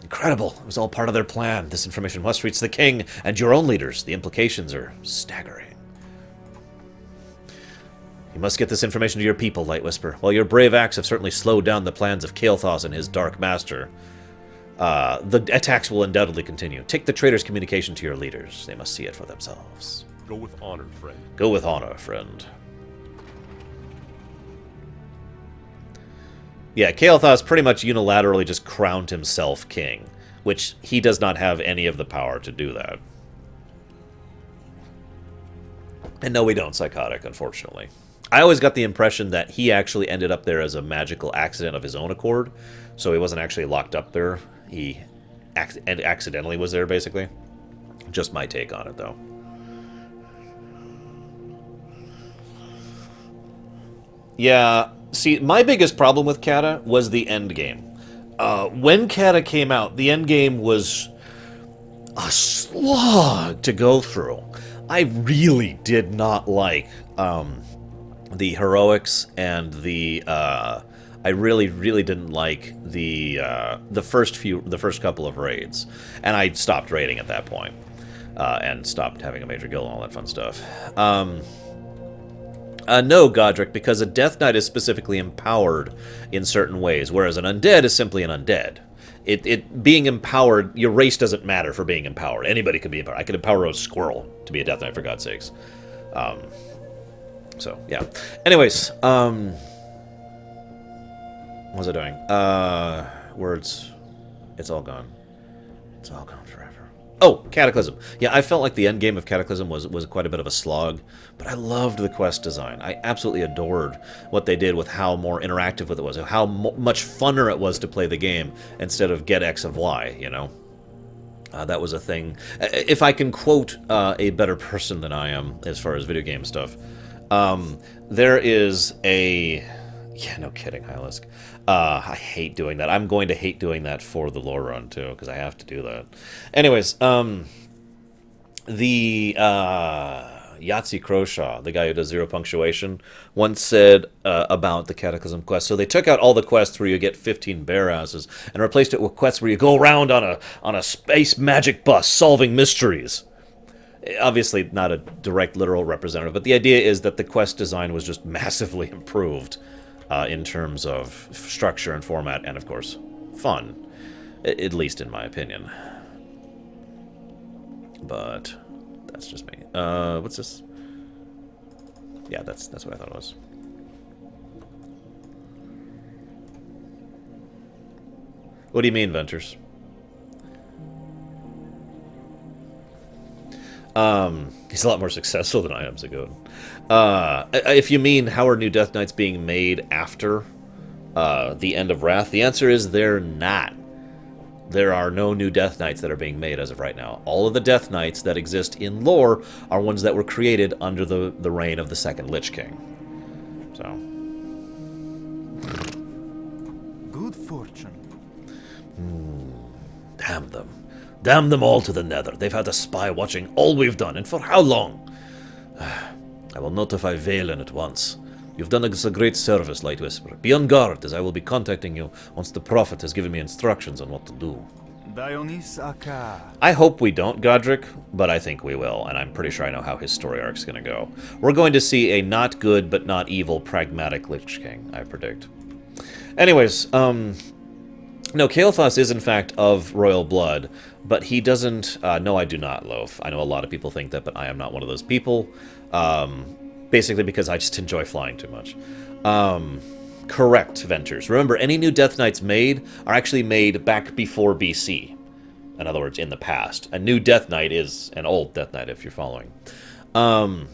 Incredible. It was all part of their plan. This information must reach the king and your own leaders. The implications are staggering. You must get this information to your people, Light Whisper. While your brave acts have certainly slowed down the plans of Kael'thas and his Dark Master, the attacks will undoubtedly continue. Take the traitor's communication to your leaders. They must see it for themselves. Go with honor, friend. Go with honor, friend. Yeah, Kael'thas pretty much unilaterally just crowned himself king, which he does not have any of the power to do that. And no, we don't, Psychotic, unfortunately. I always got the impression that he actually ended up there as a magical accident of his own accord, so he wasn't actually locked up there. He accidentally was there, basically. Just my take on it, though. Yeah, see, my biggest problem with Kata was the end game. When Kata came out, the end game was a slog to go through. I really did not like the heroics and the I really didn't like the first couple of raids, and I stopped raiding at that point and stopped having a major guild and all that fun stuff. No, Godric, because a Death Knight is specifically empowered in certain ways, whereas an undead is simply an undead. It being empowered, your race doesn't matter for being empowered. Anybody can be empowered. I could empower a squirrel to be a Death Knight, for God's sakes. So, yeah. Anyways, what was I doing? Words. It's all gone. It's all gone forever. Oh, Cataclysm. Yeah, I felt like the end game of Cataclysm was quite a bit of a slog, but I loved the quest design. I absolutely adored what they did with how more interactive it was, how much funner it was to play the game instead of get X of Y, you know? That was a thing. If I can quote a better person than I am as far as video game stuff, there is a... Yeah, no kidding, Hylisk. I hate doing that. I'm going to hate doing that for the Lorerun, too, because I have to do that. Anyways, the Yahtzee Croshaw, the guy who does Zero Punctuation, once said about the Cataclysm quest. So they took out all the quests where you get 15 bear asses and replaced it with quests where you go around on a space magic bus solving mysteries. Obviously not a direct literal representative, but the idea is that the quest design was just massively improved in terms of structure and format, and of course, fun. At least in my opinion. But that's just me. What's this? Yeah, that's what I thought it was. What do you mean, Ventures? He's a lot more successful than I am, Zagoon. If you mean how are new Death Knights being made after the end of Wrath, the answer is they're not. There are no new Death Knights that are being made as of right now. All of the Death Knights that exist in lore are ones that were created under the reign of the second Lich King. So. Good fortune. Damn them. Damn them all to the nether. They've had a spy watching all we've done, and for how long? I will notify Valen at once. You've done us a great service, Light Whisperer. Be on guard, as I will be contacting you once the Prophet has given me instructions on what to do. Dionys Aka. I hope we don't, Godric, but I think we will, and I'm pretty sure I know how his story arc's going to go. We're going to see a not good but not evil pragmatic Lich King, I predict. Anyways, no, Kael'thas is in fact of royal blood, but he doesn't... no, I do not, Loaf. I know a lot of people think that, but I am not one of those people. Basically because I just enjoy flying too much. Correct, Ventures. Remember, any new Death Knights made are actually made back before BC. In other words, in the past. A new Death Knight is an old Death Knight, if you're following. What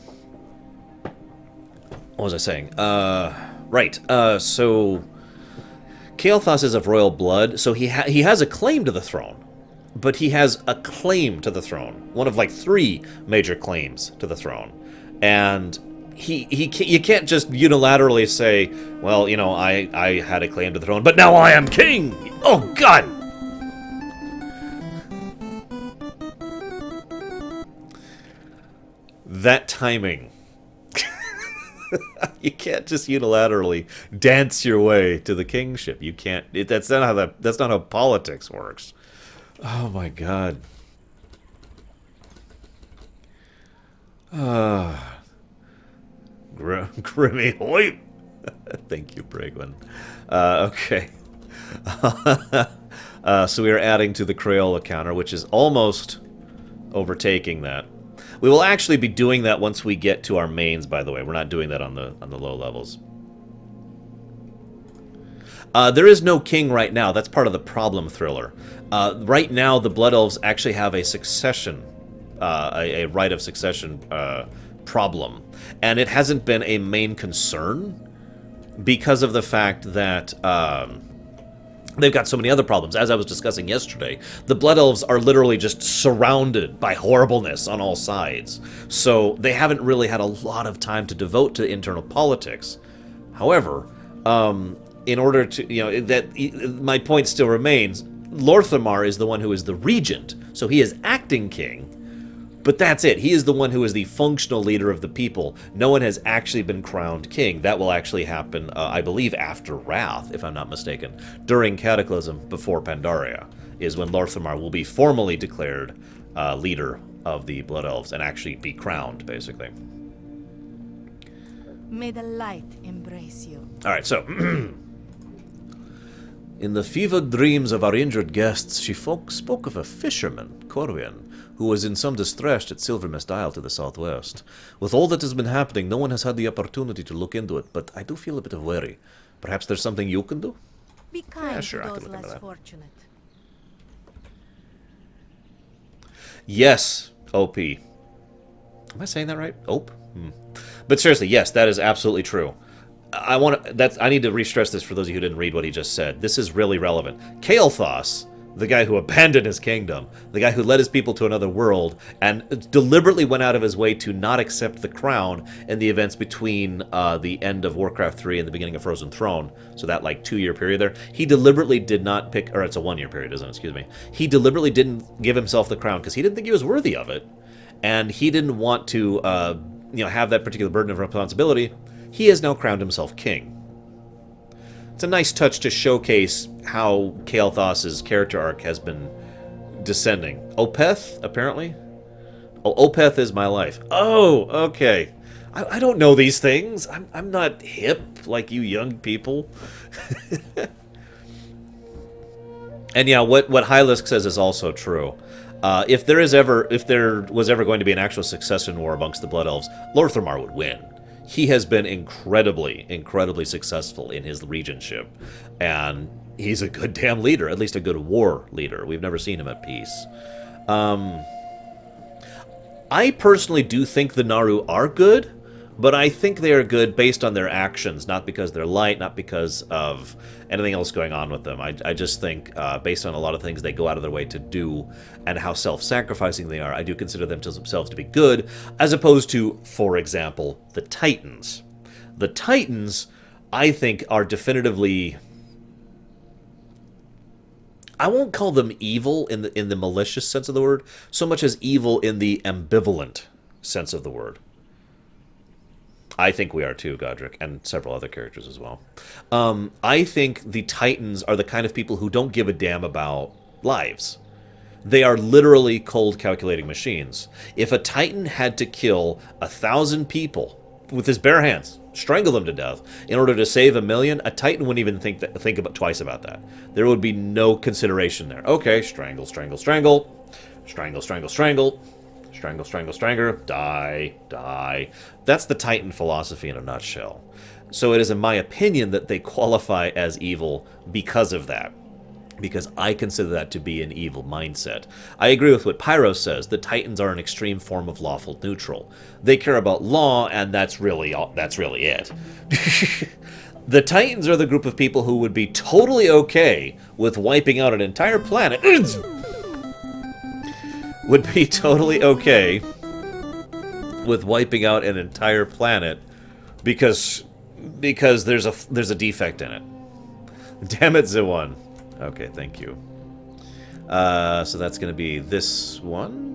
was I saying? Right, so... Kael'thas is of royal blood, so he has a claim to the throne. But he has a claim to the throne. One of, like, 3 major claims to the throne. And... you can't just unilaterally say, well, you know, I had a claim to the throne, but now I am king! Oh, God! That timing. You can't just unilaterally dance your way to the kingship. You can't. That's not how politics works. Oh, my God. Grimmy Hoyt. Thank you, Brigwin. Okay. So we are adding to the Crayola counter, which is almost overtaking that. We will actually be doing that once we get to our mains, by the way. We're not doing that on the low levels. There is no king right now. That's part of the problem thriller. Right now, the Blood Elves actually have a succession, a right of succession problem. And it hasn't been a main concern because of the fact that they've got so many other problems. As I was discussing yesterday, the Blood Elves are literally just surrounded by horribleness on all sides. So they haven't really had a lot of time to devote to internal politics. However, in order to, you know, my point still remains, Lorthamar is the one who is the regent, so he is acting king. But that's it. He is the one who is the functional leader of the people. No one has actually been crowned king. That will actually happen, I believe, after Wrath, if I'm not mistaken. During Cataclysm, before Pandaria, is when Lorthamar will be formally declared leader of the Blood Elves and actually be crowned, basically. May the light embrace you. Alright, so... In the fevered dreams of our injured guests, she spoke of a fisherman, Corwin, who was in some distress at Silvermist Isle to the southwest. With all that has been happening, no one has had the opportunity to look into it, but I do feel a bit of worry. Perhaps there's something you can do? Be kind sure, to I can those look into less that. fortunate. Yes, OP. Am I saying that right? OP? But seriously, yes, that is absolutely true. I need to re-stress this for those of you who didn't read what he just said. This is really relevant. Kael'thas, the guy who abandoned his kingdom, the guy who led his people to another world, and deliberately went out of his way to not accept the crown in the events between the end of Warcraft 3 and the beginning of Frozen Throne, so that, like, 2-year period there, he deliberately did not pick, or it's a 1-year period, isn't it? Excuse me. He deliberately didn't give himself the crown because he didn't think he was worthy of it, and he didn't want to, have that particular burden of responsibility. He has now crowned himself king. It's a nice touch to showcase how Kael'thas's character arc has been descending. Opeth, apparently? Oh, Opeth is my life. Oh, okay. I don't know these things. I'm not hip like you young people. And yeah, what Hylisk says is also true. If there was ever going to be an actual succession war amongst the Blood Elves, Lorthamar would win. He has been incredibly, incredibly successful in his regentship. And he's a good damn leader, at least a good war leader. We've never seen him at peace. I personally do think the Naru are good, but I think they are good based on their actions, not because they're light, not because of anything else going on with them. I just think, based on a lot of things they go out of their way to do and how self-sacrificing they are, I do consider them to themselves to be good, as opposed to, for example, the Titans. The Titans, I think, are definitively... I won't call them evil in the malicious sense of the word, so much as evil in the ambivalent sense of the word. I think we are too, Godric, and several other characters as well. I think the Titans are the kind of people who don't give a damn about lives. They are literally cold calculating machines. If a Titan had to kill 1,000 people with his bare hands, strangle them to death, in order to save 1,000,000, a Titan wouldn't even think twice about that. There would be no consideration there. Okay, strangle, strangle, strangle. Strangle, strangle, strangle. Strangle, strangle, strangle. Die, die. That's the Titan philosophy in a nutshell. So it is in my opinion that they qualify as evil because of that. Because I consider that to be an evil mindset. I agree with what Pyro says. The Titans are an extreme form of lawful neutral. They care about law, and that's really it. The Titans are the group of people who would be totally okay with wiping out an entire planet. Would be totally okay with wiping out an entire planet because there's a defect in it. Damn it, Ziwan. Okay, thank you. So that's going to be this one.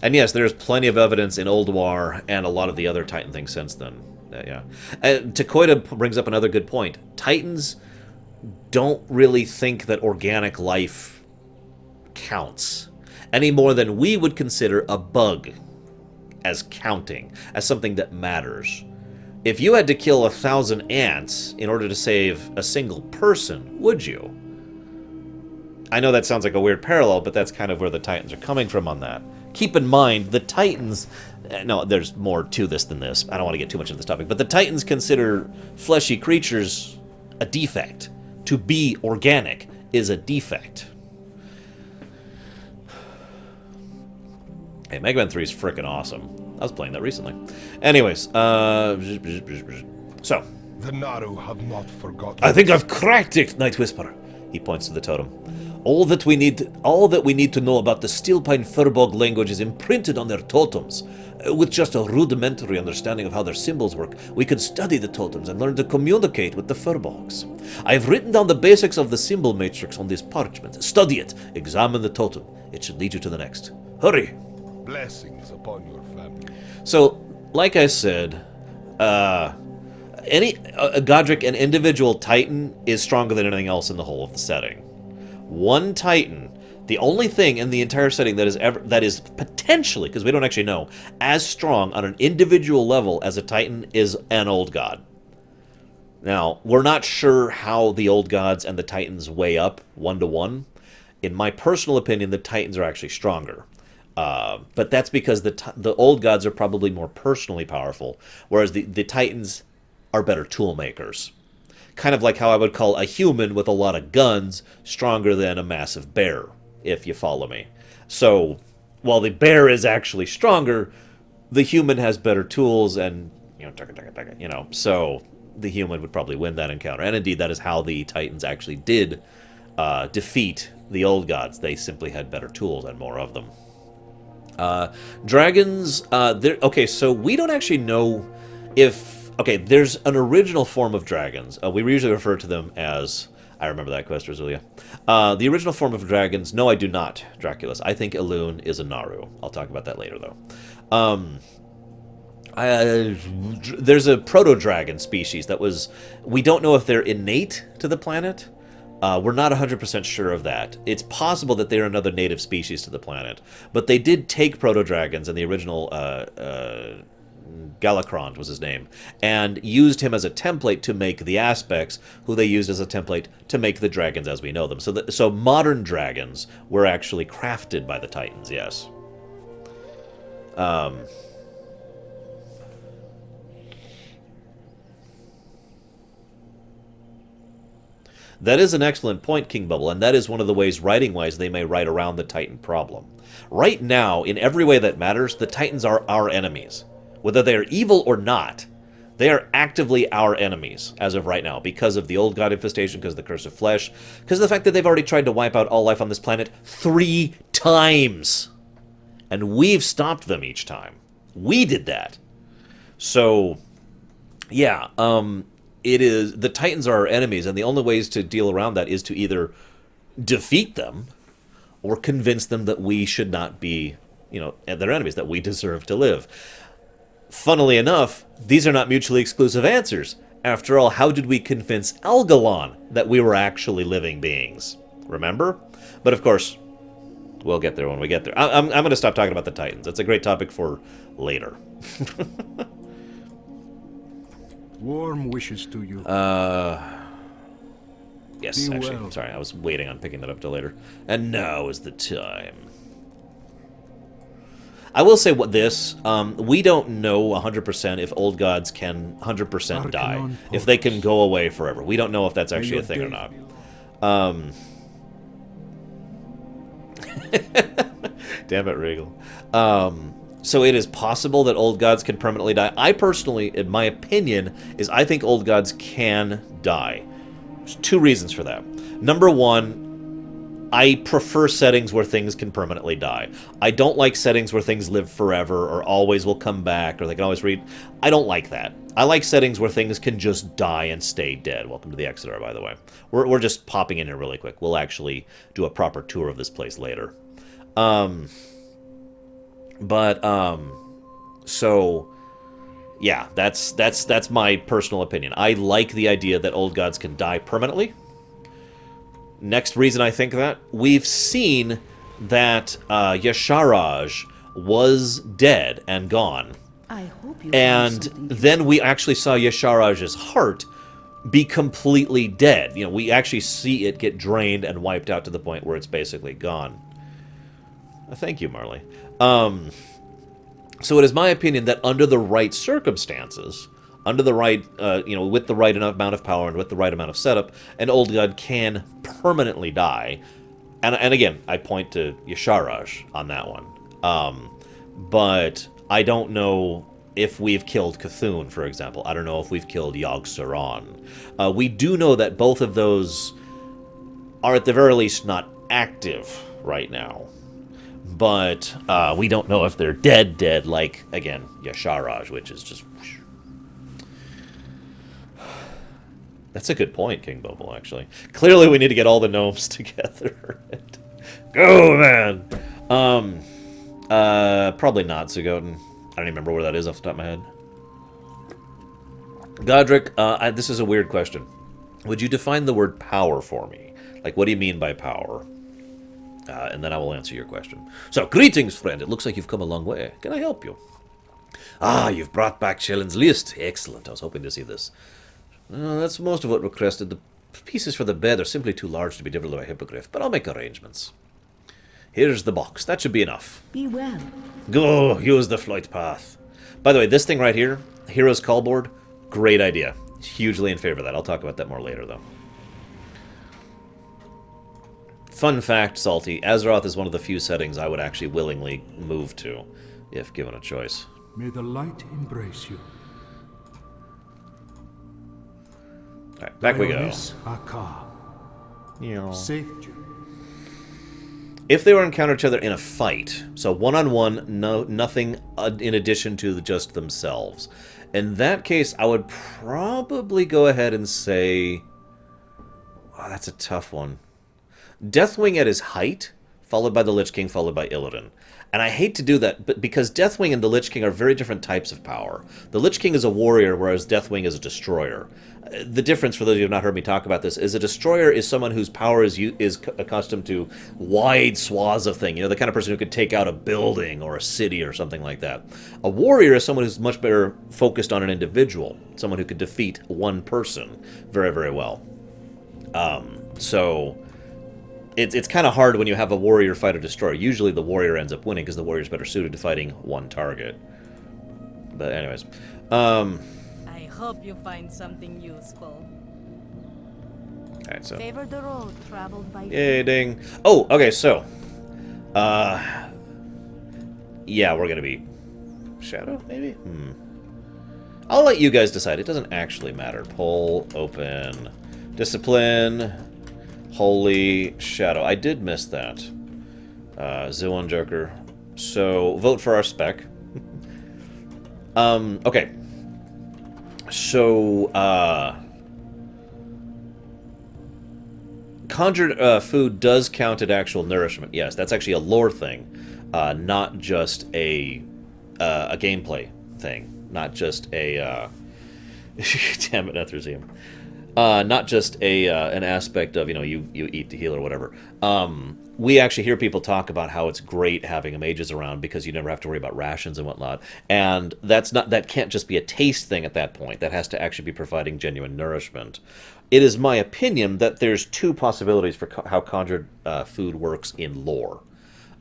And yes, there's plenty of evidence in Old War and a lot of the other Titan things since then. Yeah. Takoida brings up another good point. Titans don't really think that organic life counts any more than we would consider a bug as counting, as something that matters. If you had to kill 1,000 ants in order to save a single person, would you? I know that sounds like a weird parallel, but that's kind of where the Titans are coming from on that. Keep in mind, the Titans... No, there's more to this than this. I don't want to get too much into this topic. But the Titans consider fleshy creatures a defect. To be organic is a defect. Hey, Mega Man 3 is freaking awesome. I was playing that recently. Anyways, so. The Naru have not forgotten. I think I've cracked it, Night Whisperer. He points to the totem. All that we need to know about the Steelpine Furbog language is imprinted on their totems. With just a rudimentary understanding of how their symbols work, we can study the totems and learn to communicate with the Furbogs. I have written down the basics of the symbol matrix on this parchment. Study it. Examine the totem. It should lead you to the next. Hurry. Blessings upon your family. So, like I said, Godric, an individual Titan, is stronger than anything else in the whole of the setting. One Titan, the only thing in the entire setting that is potentially, because we don't actually know, as strong on an individual level as a Titan is an old god. Now, we're not sure how the old gods and the Titans weigh up 1-to-1. In my personal opinion, the Titans are actually stronger. But that's because the old gods are probably more personally powerful, whereas the Titans are better tool makers. Kind of like how I would call a human with a lot of guns stronger than a massive bear, if you follow me. So, while the bear is actually stronger, the human has better tools and, so the human would probably win that encounter. And indeed, that is how the Titans actually did defeat the old gods. They simply had better tools and more of them. Dragons, okay, so we don't actually know if... Okay, there's an original form of dragons. We usually refer to them as... I remember that quest, Rosalia. The original form of dragons... No, I do not, Draculus. I think Elune is a Naru. I'll talk about that later, though. There's a proto-dragon species that was... We don't know if they're innate to the planet. We're not 100% sure of that. It's possible that they're another native species to the planet. But they did take proto-dragons in the original... Galacrond was his name, and used him as a template to make the aspects, who they used as a template to make the dragons as we know them. So modern dragons were actually crafted by the Titans, yes. That is an excellent point, King Bubble, and that is one of the ways, writing-wise, they may write around the Titan problem. Right now, in every way that matters, the Titans are our enemies. Whether they are evil or not, they are actively our enemies, as of right now, because of the Old God Infestation, because of the Curse of Flesh, because of the fact that they've already tried to wipe out all life on this planet 3 times. And we've stopped them each time. We did that. So, yeah, it is, the Titans are our enemies, and the only ways to deal around that is to either defeat them or convince them that we should not be, you know, their enemies, that we deserve to live. Funnily enough, these are not mutually exclusive answers. After all, how did we convince Algalon that we were actually living beings? Remember? But of course, we'll get there when we get there. I'm going to stop talking about the Titans. It's a great topic for later. Warm wishes to you. Yes, Be actually. well. Sorry, I was waiting on picking that up till later. And now is the time. I will say what this, we don't know 100% if old gods can 100% die. If they can go away forever. We don't know if that's actually a thing or not. Damn it, Regal. So it is possible that old gods can permanently die. I personally, in my opinion, is I think old gods can die. There's 2 reasons for that. Number 1, I prefer settings where things can permanently die. I don't like settings where things live forever or always will come back or they can always read. I don't like that. I like settings where things can just die and stay dead. Welcome to the Exeter, by the way. We're just popping in here really quick. We'll actually do a proper tour of this place later. So yeah, that's my personal opinion. I like the idea that old gods can die permanently. Next reason I think that, we've seen that Yasharaj was dead and gone. I hope you And then we actually saw Yasharaj's heart be completely dead. You know, we actually see it get drained and wiped out to the point where it's basically gone. Thank you, Marley. So it is my opinion that under the right circumstances, under the right, with the right amount of power and with the right amount of setup, an old god can permanently die. And again, I point to Yasharaj on that one. But I don't know if we've killed Cthulhu, for example. I don't know if we've killed Yogg-Saron. We do know that both of those are at the very least not active right now. But we don't know if they're dead, like, again, Yasharaj, which is just... That's a good point, King Bobo, actually. Clearly we need to get all the gnomes together. Go, man! Probably not Sugoten. I don't even remember where that is off the top of my head. Godric, this is a weird question. Would you define the word power for me? Like, what do you mean by power? And then I will answer your question. So, greetings, friend. It looks like you've come a long way. Can I help you? Ah, you've brought back Shellen's list. Excellent. I was hoping to see this. That's most of what requested. The pieces for the bed are simply too large to be delivered by Hippogriff, but I'll make arrangements. Here's the box. That should be enough. Be well. Go, use the flight path. By the way, this thing right here, Hero's Callboard, great idea. Hugely in favor of that. I'll talk about that more later, though. Fun fact, Salty, Azeroth is one of the few settings I would actually willingly move to, if given a choice. May the light embrace you. Alright, back we go. Saved you. If they were to encounter each other in a fight, so one-on-one, nothing in addition to just themselves. In that case, I would probably go ahead and say... Oh, that's a tough one. Deathwing at his height, followed by the Lich King, followed by Illidan. And I hate to do that, but because Deathwing and the Lich King are very different types of power. The Lich King is a warrior, whereas Deathwing is a destroyer. The difference, for those of you who have not heard me talk about this, is a destroyer is someone whose power is accustomed to wide swaths of thing. You know, the kind of person who could take out a building or a city or something like that. A warrior is someone who's much better focused on an individual. Someone who could defeat one person very, very well. So... It's kind of hard when you have a warrior fight a destroyer. Usually the warrior ends up winning because the warrior's better suited to fighting one target. But anyways. I hope you find something useful. Alright, so. Favor the road traveled by. Yay, ding. Oh, okay, so. Yeah, we're gonna be... Shadow, maybe? I'll let you guys decide. It doesn't actually matter. Pull, open, discipline, holy, shadow. I did miss that. Zillion Joker. So, vote for our spec. Okay. So, conjured food does count as actual nourishment. Yes, that's actually a lore thing, not just a gameplay thing. Not just a damn it, Netherzium. Not just an aspect of, you know, you eat to heal or whatever. We actually hear people talk about how it's great having mages around because you never have to worry about rations and whatnot. And that can't just be a taste thing at that point. That has to actually be providing genuine nourishment. It is my opinion that there's two possibilities for how conjured food works in lore.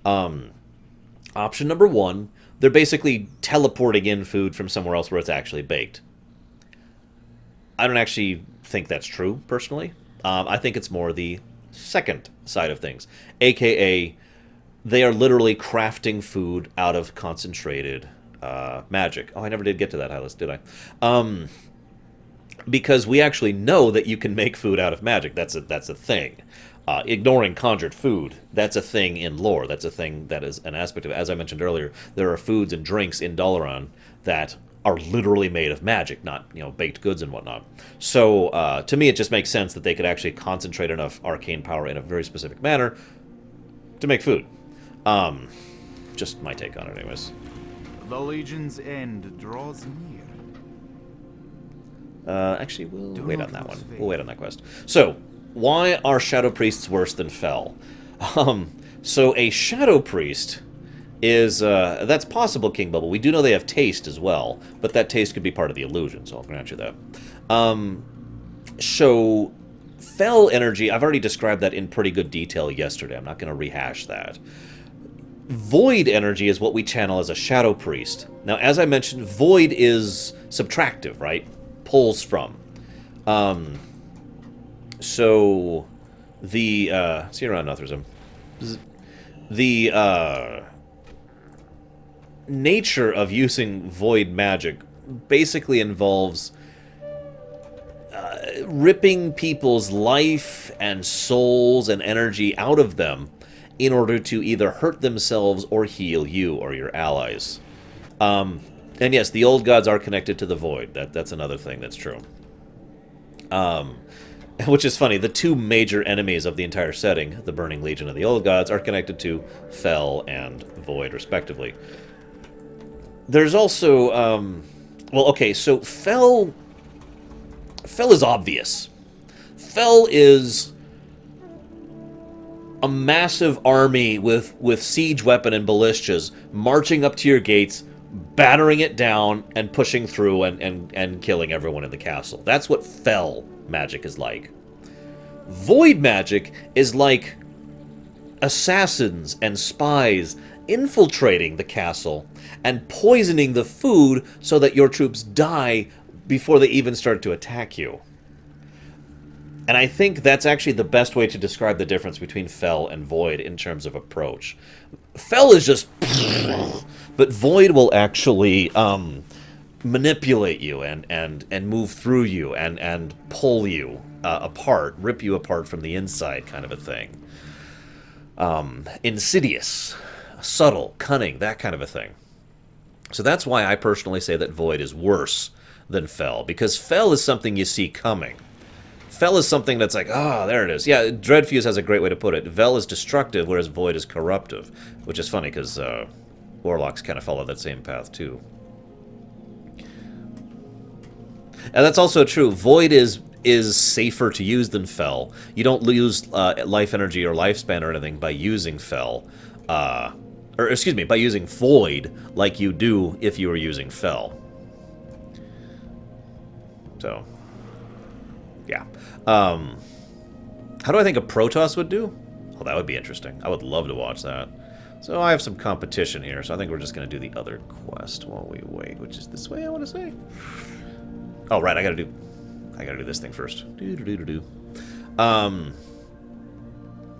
Option number one, they're basically teleporting in food from somewhere else where it's actually baked. I don't actually think that's true, personally. I think it's more the second side of things. AKA, they are literally crafting food out of concentrated magic. Oh, I never did get to that high list, did I? Because we actually know that you can make food out of magic. That's a thing. Ignoring conjured food, that's a thing in lore. That's a thing that is an aspect of it. As I mentioned earlier, there are foods and drinks in Lorerun that are literally made of magic, not, you know, baked goods and whatnot. So, to me, it just makes sense that they could actually concentrate enough arcane power in a very specific manner to make food. Just my take on it, anyways. The Legion's end draws near. Actually, we'll wait on that one. We'll wait on that quest. So, why are Shadow Priests worse than Fel? So a Shadow Priest is, that's possible, King Bubble. We do know they have taste as well, but that taste could be part of the illusion, so I'll grant you that. So, Fel energy, I've already described that in pretty good detail yesterday. I'm not going to rehash that. Void energy is what we channel as a Shadow Priest. Now, as I mentioned, Void is subtractive, right? Pulls from. So, the, see you around, Nothrism. The, nature of using void magic basically involves ripping people's life and souls and energy out of them in order to either hurt themselves or heal you or your allies. And yes, the old gods are connected to the void. That's another thing that's true. Which is funny, the two major enemies of the entire setting, the Burning Legion and the Old Gods, are connected to Fel and Void, respectively. There's also, well, okay, so Fel is obvious. Fel is a massive army with siege weapon and ballistas marching up to your gates, battering it down, and pushing through and killing everyone in the castle. That's what Fel magic is like. Void magic is like assassins and spies infiltrating the castle and poisoning the food so that your troops die before they even start to attack you. And I think that's actually the best way to describe the difference between Fel and Void in terms of approach. Fel is just... But Void will actually manipulate you and move through you and pull you apart, rip you apart from the inside, kind of a thing. Insidious, subtle, cunning, that kind of a thing. So that's why I personally say that Void is worse than Fel, because Fel is something you see coming. Fel is something that's like, there it is. Yeah, Dreadfuse has a great way to put it. Vel is destructive, whereas Void is corruptive, which is funny because Warlocks kind of follow that same path too. And that's also true. Void is safer to use than Fel. You don't lose life energy or lifespan or anything by using Fel. Or, excuse me, by using Void like you do if you were using Fel. So, yeah. How do I think a Protoss would do? Well, that would be interesting. I would love to watch that. So I have some competition here, so I think we're just going to do the other quest while we wait, which is this way, I want to say. Oh, right, I gotta do this thing first.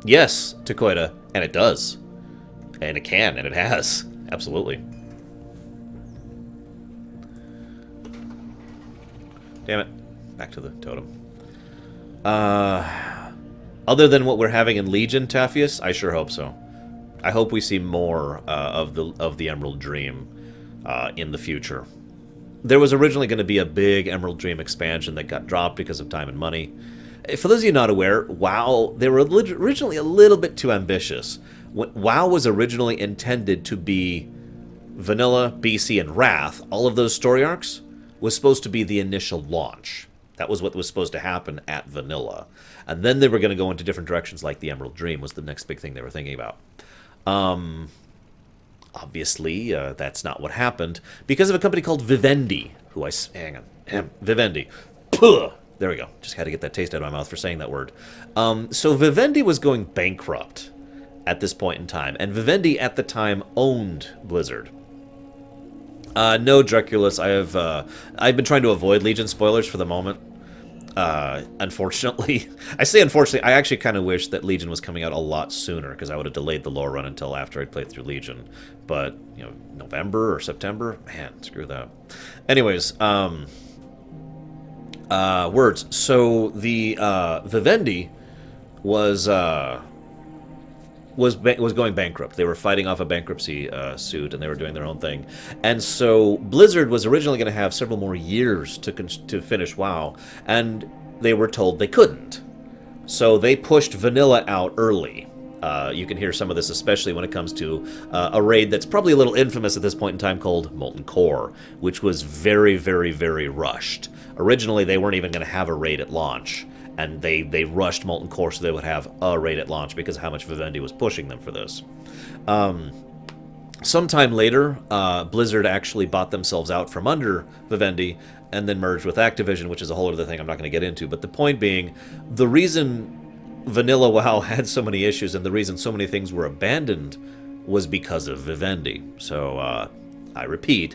Yes, Takoida, and it does. And it can, and it has. Absolutely. Damn it. Back to the totem. Other than what we're having in Legion, Taphius, I sure hope so. I hope we see more of the Emerald Dream in the future. There was originally going to be a big Emerald Dream expansion that got dropped because of time and money. For those of you not aware, WoW, they were originally a little bit too ambitious. WoW was originally intended to be Vanilla, BC, and Wrath. All of those story arcs was supposed to be the initial launch. That was what was supposed to happen at Vanilla. And then they were going to go into different directions, like the Emerald Dream was the next big thing they were thinking about. Obviously, that's not what happened, because of a company called Vivendi, who hang on, Vivendi. Puh! There we go. Just had to get that taste out of my mouth for saying that word. So Vivendi was going bankrupt at this point in time, and Vivendi at the time owned Blizzard. No, Draculus, I've been trying to avoid Legion spoilers for the moment. Unfortunately, I say unfortunately, I actually kind of wish that Legion was coming out a lot sooner, because I would have delayed the lore run until after I played through Legion. But, you know, November or September? Man, screw that. Anyways, words. So the Vivendi was going bankrupt. They were fighting off a bankruptcy suit, and they were doing their own thing. And so Blizzard was originally going to have several more years to finish WoW, and they were told they couldn't. So they pushed Vanilla out early. You can hear some of this, especially when it comes to a raid that's probably a little infamous at this point in time called Molten Core, which was very, very, very rushed. Originally, they weren't even going to have a raid at launch. And they rushed Molten Core so they would have a raid at launch because of how much Vivendi was pushing them for this. Sometime later, Blizzard actually bought themselves out from under Vivendi and then merged with Activision, which is a whole other thing I'm not going to get into. But the point being, the reason Vanilla WoW had so many issues and the reason so many things were abandoned was because of Vivendi. So, I repeat,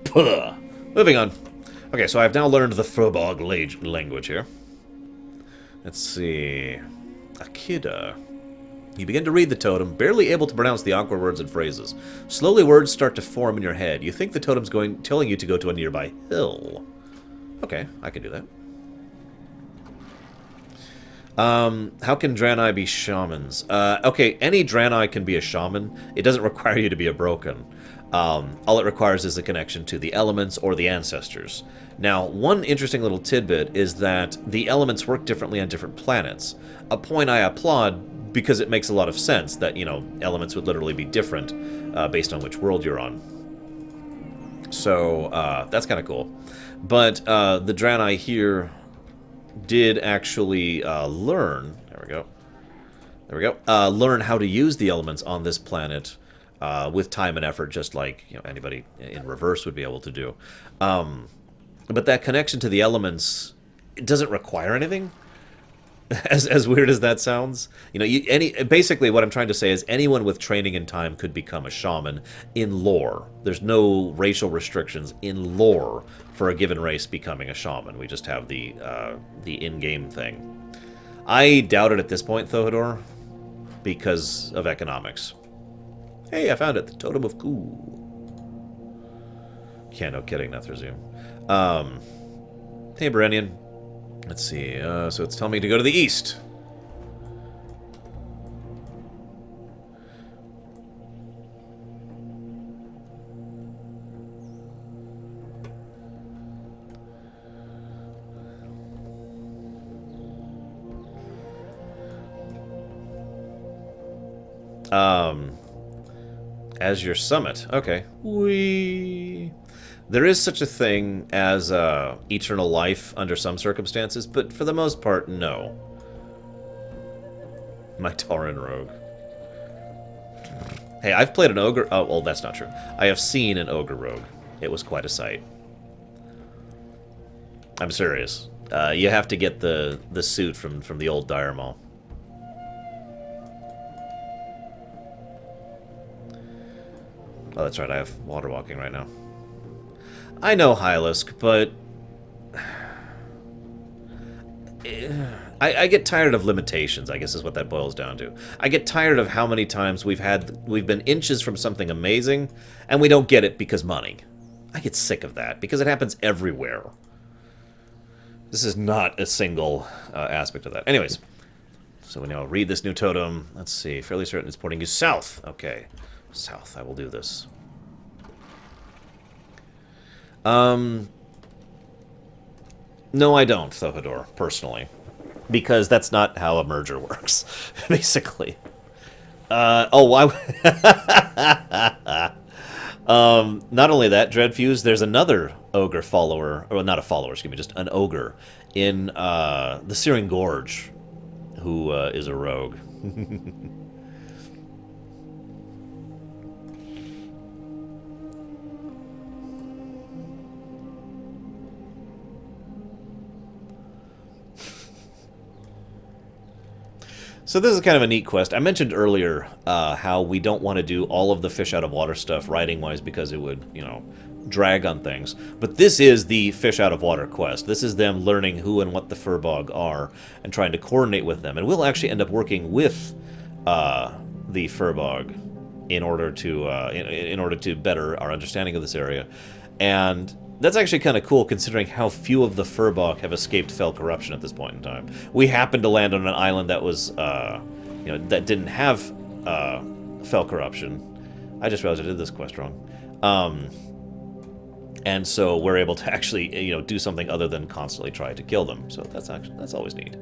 puh. Moving on. Okay, so I've now learned the Frobog language here. Let's see. Akida. You begin to read the totem, barely able to pronounce the awkward words and phrases. Slowly words start to form in your head. You think the totem's telling you to go to a nearby hill. Okay, I can do that. How can Draenei be shamans? Okay, any Draenei can be a shaman. It doesn't require you to be a broken. All it requires is a connection to the elements or the ancestors. Now, one interesting little tidbit is that the elements work differently on different planets. A point I applaud because it makes a lot of sense that, you know, elements would literally be different based on which world you're on. So, that's kind of cool. But the Draenei here did actually learn... There we go. Learn how to use the elements on this planet with time and effort, just like, you know, anybody in reverse would be able to do. But that connection to the elements, it doesn't require anything. As weird as that sounds, you know, basically what I'm trying to say is anyone with training and time could become a shaman in lore. There's no racial restrictions in lore for a given race becoming a shaman. We just have the in-game thing. I doubt it at this point, Thohodor, because of economics. Hey, I found it. The Totem of Ku. Yeah, no kidding. That's resume. Hey, Berenian. Let's see. So it's telling me to go to the east. As your summit. Okay. There is such a thing as eternal life under some circumstances, but for the most part, no. My Tauren rogue. Hey, I've played an ogre... Oh, well, that's not true. I have seen an ogre rogue. It was quite a sight. I'm serious. You have to get the suit from the old Dire Maul. Oh, that's right, I have water walking right now. I know, Hylisk, but... I get tired of limitations, I guess is what that boils down to. I get tired of how many times we've been inches from something amazing, and we don't get it because money. I get sick of that, because it happens everywhere. This is not a single aspect of that. Anyways, so we now read this new totem. Let's see, fairly certain it's pointing you south. Okay, south, I will do this. No, I don't, Thohador, personally. Because that's not how a merger works, basically. Not only that, Dreadfuse, there's another ogre follower, or not a follower, excuse me, just an ogre, in the Searing Gorge, who is a rogue. So this is kind of a neat quest. I mentioned earlier how we don't want to do all of the fish out of water stuff writing-wise because it would, you know, drag on things. But this is the fish out of water quest. This is them learning who and what the Furbog are and trying to coordinate with them. And we'll actually end up working with the Furbog in order to better our understanding of this area. And that's actually kind of cool, considering how few of the Furbog have escaped Fel corruption at this point in time. We happened to land on an island that was, you know, that didn't have Fel corruption. I just realized I did this quest wrong. And so we're able to actually, you know, do something other than constantly try to kill them. So that's always neat.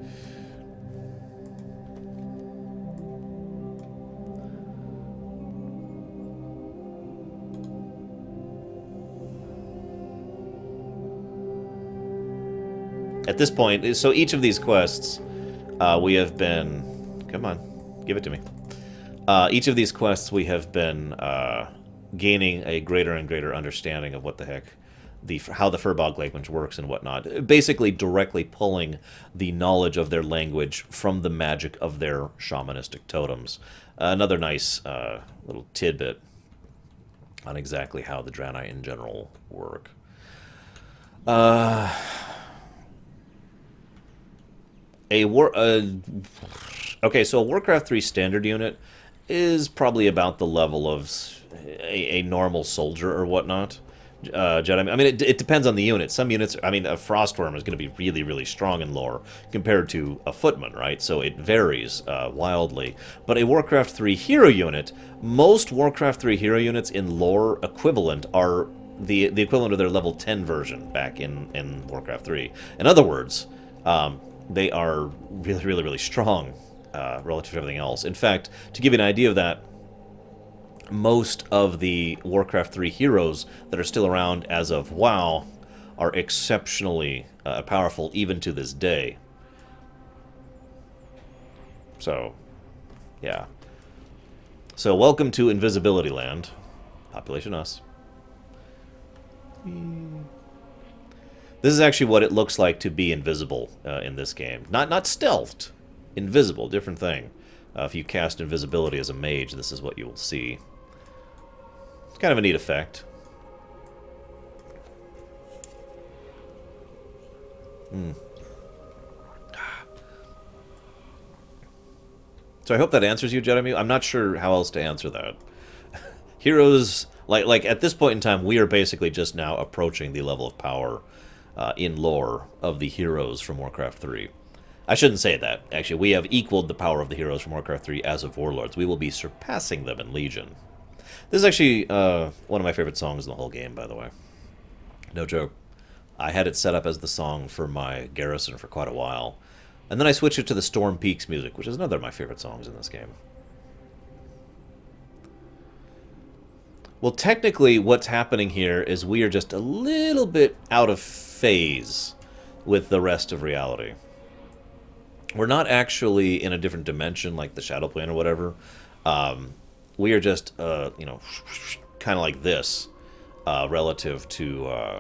At this point, so each of these quests, we have been... Come on, give it to me. Each of these quests, we have been gaining a greater and greater understanding of what the heck, how the Furbog language works and whatnot. Basically, directly pulling the knowledge of their language from the magic of their shamanistic totems. Another nice little tidbit on exactly how the Draenei in general work. Okay, so a Warcraft 3 standard unit is probably about the level of a normal soldier or whatnot. Jedi. I mean, it depends on the unit. Some units, I mean, a Frostworm is going to be really, really strong in lore compared to a Footman, right? So it varies wildly. But a Warcraft 3 hero unit, most Warcraft 3 hero units in lore equivalent are the equivalent of their level 10 version back in Warcraft 3. In other words, they are really, really, really strong relative to everything else. In fact, to give you an idea of that, most of the Warcraft 3 heroes that are still around as of WoW are exceptionally powerful even to this day. So, yeah. So, welcome to Invisibility Land. Population us. This is actually what it looks like to be invisible in this game. Not stealthed. Invisible, different thing. If you cast invisibility as a mage, this is what you will see. It's kind of a neat effect. So I hope that answers you, Jeremy. I'm not sure how else to answer that. Heroes, like at this point in time, we are basically just now approaching the level of power in lore of the heroes from Warcraft 3. I shouldn't say that. Actually, we have equaled the power of the heroes from Warcraft 3 as of Warlords. We will be surpassing them in Legion. This is actually one of my favorite songs in the whole game, by the way. No joke. I had it set up as the song for my Garrison for quite a while. And then I switched it to the Storm Peaks music, which is another of my favorite songs in this game. Well, technically, what's happening here is we are just a little bit out of phase with the rest of reality. We're not actually in a different dimension like the Shadow Plane or whatever. We are just, you know, kind of like this relative to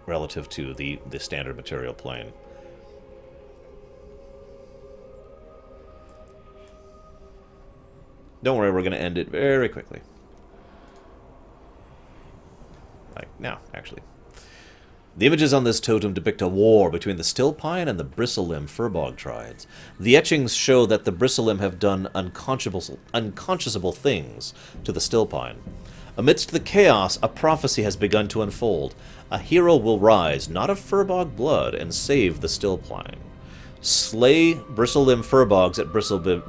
the standard material plane. Don't worry, we're going to end it very quickly. Like now, actually. The images on this totem depict a war between the Stillpine and the Bristlelimb Furbog tribes. The etchings show that the Bristlelimb have done unconscionable things to the Stillpine. Amidst the chaos, a prophecy has begun to unfold. A hero will rise, not of Furbog blood, and save the Stillpine. Slay Bristlelimb Furbogs at Bristlelimb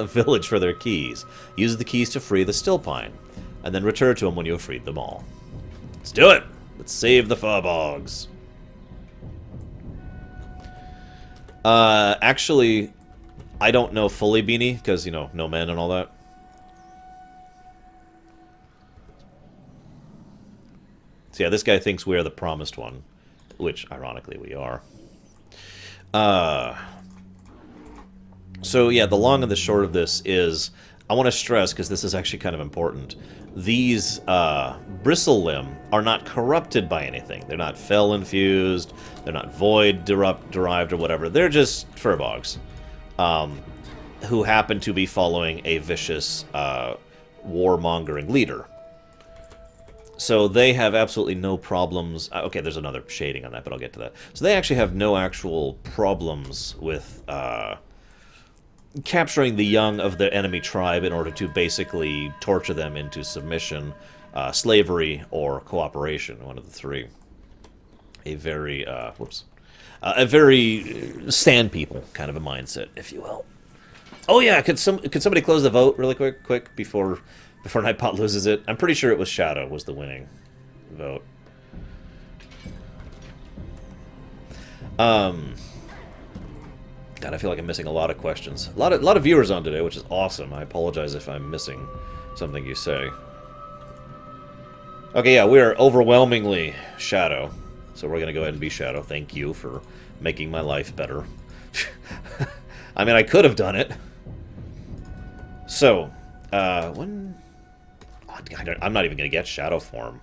Village for their keys. Use the keys to free the Stillpine, and then return to them when you have freed them all. Let's do it! Let's save the Furbogs. Actually, I don't know fully, Beanie, because, you know, no men and all that. So yeah, this guy thinks we're the promised one, which, ironically, we are. So yeah, the long and the short of this is, I want to stress, because this is actually kind of important, these Bristlelimb are not corrupted by anything. They're not Fel-infused, they're not Void-derived or whatever. They're just Furbogs, who happen to be following a vicious warmongering leader. So they have absolutely no problems. Okay, there's another shading on that, but I'll get to that. So they actually have no actual problems with capturing the young of the enemy tribe in order to basically torture them into submission, slavery, or cooperation, one of the three. A very, a very sand people kind of a mindset, if you will. Oh yeah, could somebody close the vote really quick before Nightbot loses it? I'm pretty sure it was Shadow was the winning vote. God, I feel like I'm missing a lot of questions. A lot of viewers on today, which is awesome. I apologize if I'm missing something you say. Okay, yeah, we are overwhelmingly Shadow. So we're going to go ahead and be Shadow. Thank you for making my life better. I mean, I could have done it. So, when... I'm not even going to get Shadow Form.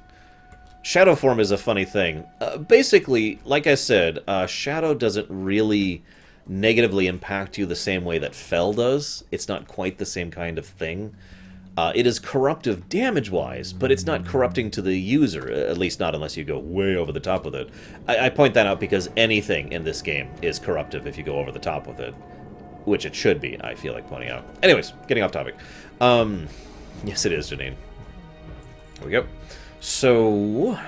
Shadow Form is a funny thing. Basically, like I said, Shadow doesn't really negatively impact you the same way that Fel does. It's not quite the same kind of thing. It is corruptive damage-wise, but it's not corrupting to the user, at least not unless you go way over the top with it. I point that out because anything in this game is corruptive if you go over the top with it, which it should be, I feel like pointing out. Anyways, getting off topic. Yes, it is, Janine. There we go. So,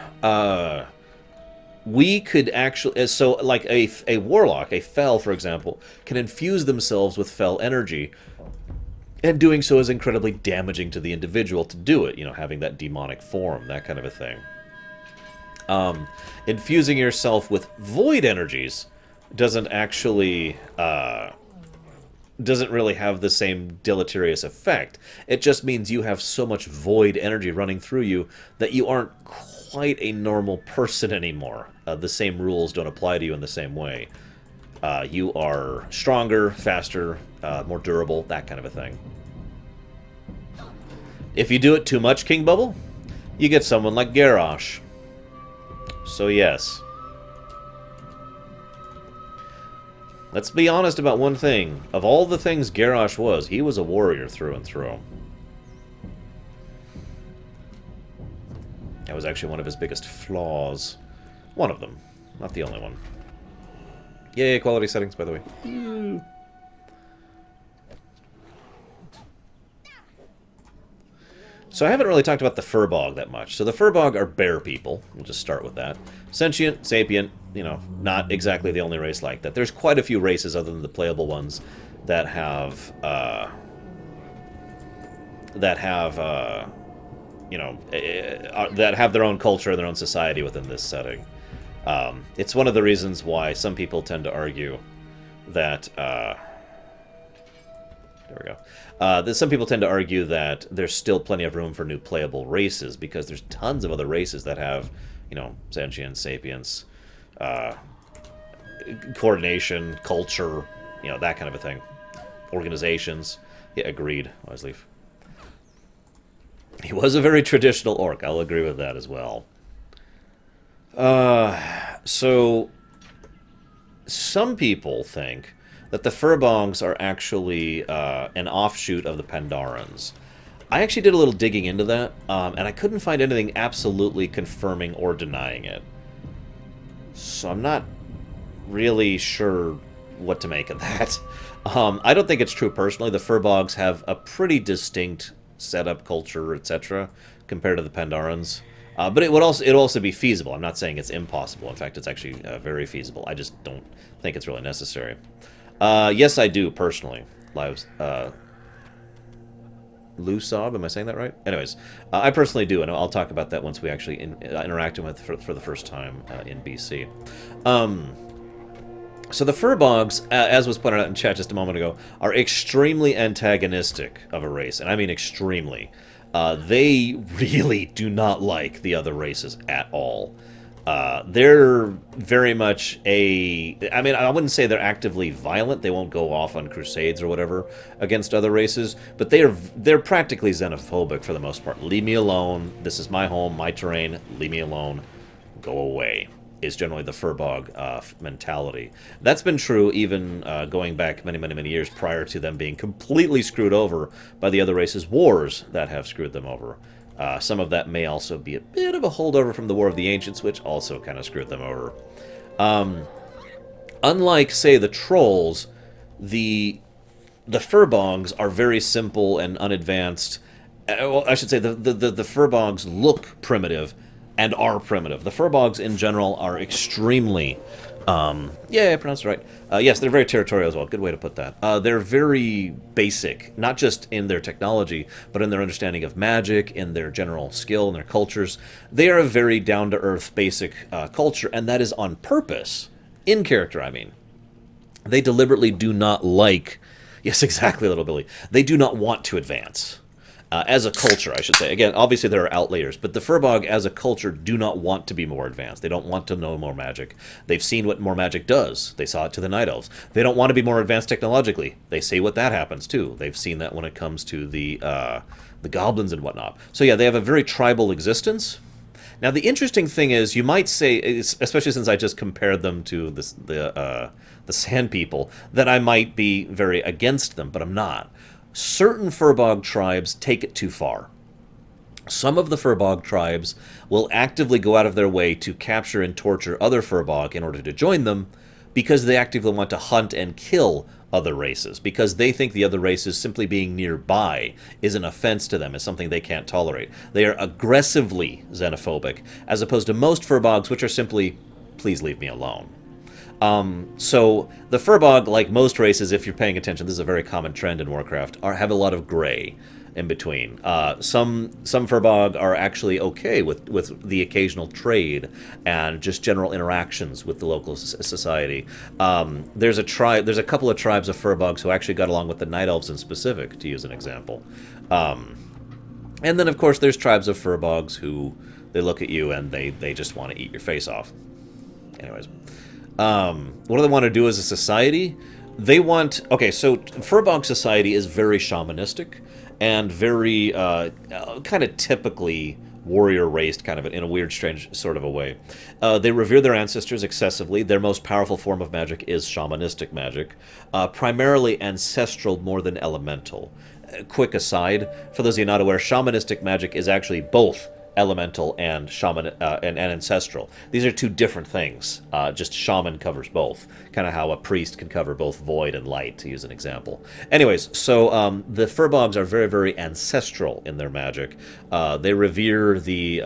we could actually... So, like a warlock, a Fel, for example, can infuse themselves with Fel energy, and doing so is incredibly damaging to the individual to do it, you know, having that demonic form, that kind of a thing. Infusing yourself with void energies doesn't actually... doesn't really have the same deleterious effect. It just means you have so much void energy running through you that you aren't quite a normal person anymore. The same rules don't apply to you in the same way. You are stronger, faster, more durable, that kind of a thing. If you do it too much, King Bubble, you get someone like Garrosh. So yes. Let's be honest about one thing. Of all the things Garrosh was, he was a warrior through and through. That was actually one of his biggest flaws. One of them. Not the only one. Yay, quality settings, by the way. So I haven't really talked about the Furbog that much. So the Furbog are bear people. We'll just start with that. Sentient, sapient, you know, not exactly the only race like that. There's quite a few races other than the playable ones that have, you know, that have their own culture, their own society within this setting. It's one of the reasons why some people tend to argue that, there we go. Some people tend to argue that there's still plenty of room for new playable races because there's tons of other races that have, you know, sentience, sapience, coordination, culture, you know, that kind of a thing. Organizations. Yeah, agreed. Always leave. He was a very traditional orc. I'll agree with that as well. So, some people think that the Furbogs are actually an offshoot of the Pandarans. I actually did a little digging into that, and I couldn't find anything absolutely confirming or denying it. So I'm not really sure what to make of that. I don't think it's true personally. The Furbogs have a pretty distinct setup, culture, etc., compared to the Pandarans. But it'd also be feasible. I'm not saying it's impossible. In fact, it's actually very feasible. I just don't think it's really necessary. Yes, I do, personally. Lusob, am I saying that right? Anyways, I personally do, and I'll talk about that once we actually interact with for the first time in BC. So the Furbogs, as was pointed out in chat just a moment ago, are extremely antagonistic of a race, and I mean extremely. They really do not like the other races at all. They're very much I mean, I wouldn't say they're actively violent. They won't go off on crusades or whatever against other races, but they're practically xenophobic for the most part. Leave me alone. This is my home, my terrain. Leave me alone. Go away. Is generally the Furbog mentality. That's been true even going back many, many, many years prior to them being completely screwed over by the other races' wars that have screwed them over. Some of that may also be a bit of a holdover from the War of the Ancients, which also kind of screwed them over. Unlike, say, the Trolls, the Furbogs are very simple and unadvanced. Well, I should say the Furbogs look primitive and are primitive. The Furbogs in general are extremely... yeah, I pronounced it right. Yes, they're very territorial as well. Good way to put that. They're very basic, not just in their technology, but in their understanding of magic, in their general skill, in their cultures. They are a very down-to-earth, basic culture, and that is on purpose. In character, I mean. They deliberately do not like... Yes, exactly, little Billy. They do not want to advance. As a culture, I should say. Again, obviously there are outliers, but the Furbog as a culture do not want to be more advanced. They don't want to know more magic. They've seen what more magic does. They saw it to the Night Elves. They don't want to be more advanced technologically. They see what that happens too. They've seen that when it comes to the goblins and whatnot. So yeah, they have a very tribal existence. Now the interesting thing is, you might say, especially since I just compared them to the Sand People, that I might be very against them, but I'm not. Certain Furbog tribes take it too far. Some of the Furbog tribes will actively go out of their way to capture and torture other Furbog in order to join them, because they actively want to hunt and kill other races, because they think the other races simply being nearby is an offense to them, is something they can't tolerate. They are aggressively xenophobic, as opposed to most Furbogs, which are simply, please leave me alone. So the Furbog, like most races, if you're paying attention, this is a very common trend in Warcraft, have a lot of gray in between. Some Furbog are actually okay with the occasional trade and just general interactions with the local society. There's a couple of tribes of Furbogs who actually got along with the Night Elves in specific, to use an example. And then, of course, there's tribes of Furbogs who they look at you and they just want to eat your face off. Anyways. What do they want to do as a society? They want... Okay, so Furbog society is very shamanistic and very kind of typically warrior-raced, kind of in a weird, strange sort of a way. They revere their ancestors excessively. Their most powerful form of magic is shamanistic magic, primarily ancestral more than elemental. Quick aside, for those of you not aware, shamanistic magic is actually both elemental and shaman and ancestral. These are two different things. Just shaman covers both. Kind of how a priest can cover both void and light, to use an example. Anyways, so the Furbogs are very, very ancestral in their magic. They revere those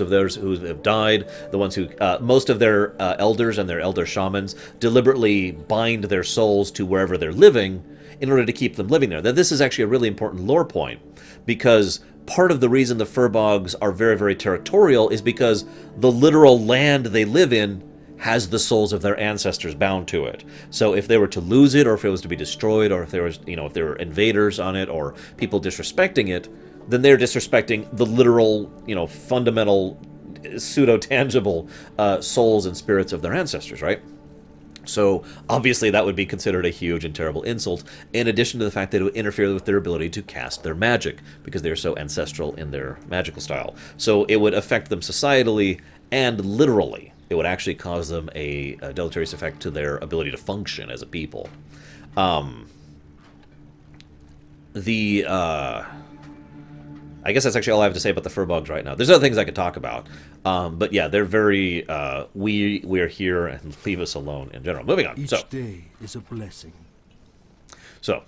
of theirs who have died, the ones who... most of their elders and their elder shamans deliberately bind their souls to wherever they're living in order to keep them living there. Now, this is actually a really important lore point, because part of the reason the Furbogs are very, very territorial is because the literal land they live in has the souls of their ancestors bound to it. So if they were to lose it, or if it was to be destroyed, or if there was, if there were invaders on it, or people disrespecting it, then they're disrespecting the literal, fundamental, pseudo-tangible souls and spirits of their ancestors, right? So, obviously, that would be considered a huge and terrible insult, in addition to the fact that it would interfere with their ability to cast their magic, because they're so ancestral in their magical style. So, it would affect them societally and literally. It would actually cause them a deleterious effect to their ability to function as a people. I guess that's actually all I have to say about the furbogs right now. There's other things I could talk about, but yeah, they're very we're here and leave us alone in general. Moving on. Each day is a blessing. So,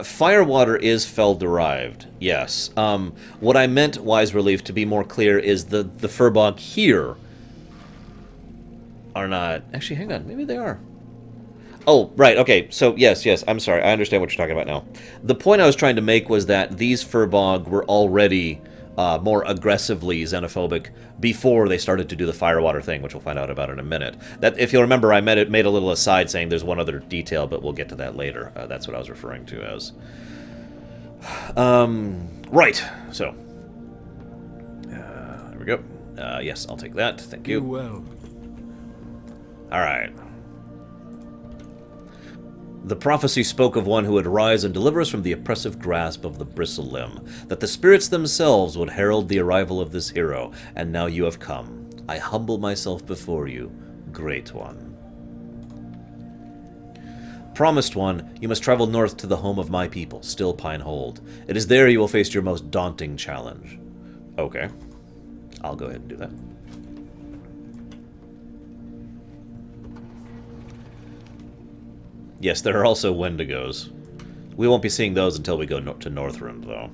firewater is Fel-derived, yes. What I meant, Wise Relief, to be more clear, is the furbog here are not... Actually, hang on, maybe they are. Oh, right, okay, so yes, I'm sorry, I understand what you're talking about now. The point I was trying to make was that these furbog were already more aggressively xenophobic before they started to do the firewater thing, which we'll find out about in a minute. That, if you'll remember, I made a little aside saying there's one other detail, but we'll get to that later. That's what I was referring to as. Right, so. There we go. Yes, I'll take that, thank you. Do well. Alright. The prophecy spoke of one who would rise and deliver us from the oppressive grasp of the bristle limb, that the spirits themselves would herald the arrival of this hero, and now you have come. I humble myself before you, Great One. Promised One, you must travel north to the home of my people, Still Pine Hold. It is there you will face your most daunting challenge. Okay. I'll go ahead and do that. Yes, there are also Wendigos. We won't be seeing those until we go to Northrend, though.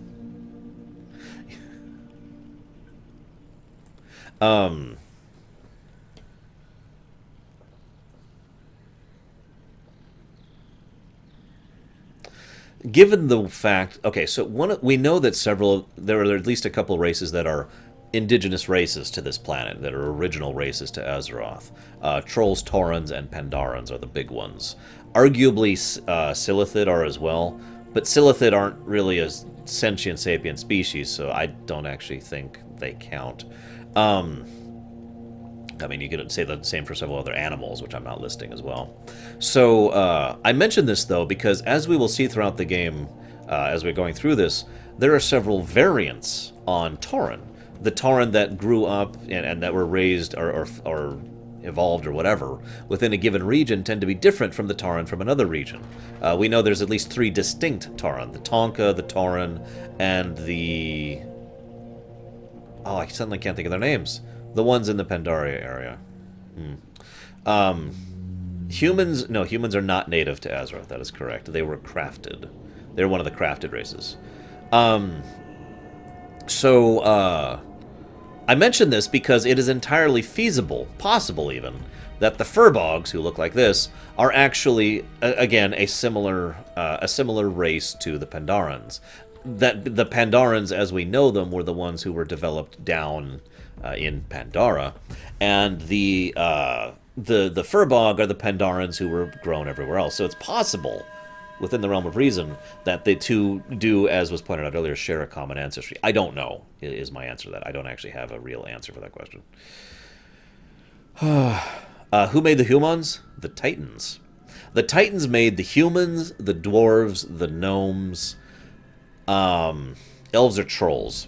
Given the fact... Okay, so we know that there are at least a couple races that are indigenous races to this planet, that are original races to Azeroth. Trolls, Taurens, and Pandarans are the big ones. Arguably, Silithid are as well, but Silithid aren't really a sentient sapient species, so I don't actually think they count. I mean, you could say the same for several other animals, which I'm not listing as well. So, I mention this, though, because as we will see throughout the game, as we're going through this, there are several variants on Tauren. The Tauren that grew up and that were raised or evolved or whatever within a given region tend to be different from the Tauren from another region. We know there's at least 3 distinct Tauren: the Tonka, the Tauren, and the... Oh, I suddenly can't think of their names. The ones in the Pandaria area. Humans... No, humans are not native to Azeroth, that is correct. They were crafted. They're one of the crafted races. I mention this because it is entirely feasible, possible even, that the furbogs, who look like this, are actually, again, a similar race to the Pandarans. That the Pandarans, as we know them, were the ones who were developed down in Pandara, and the furbog are the Pandarans who were grown everywhere else. So it's possible, within the realm of reason, that the two do, as was pointed out earlier, share a common ancestry. I don't know, is my answer to that. I don't actually have a real answer for that question. Who made the humans? The Titans. The Titans made the humans, the dwarves, the gnomes, elves or trolls.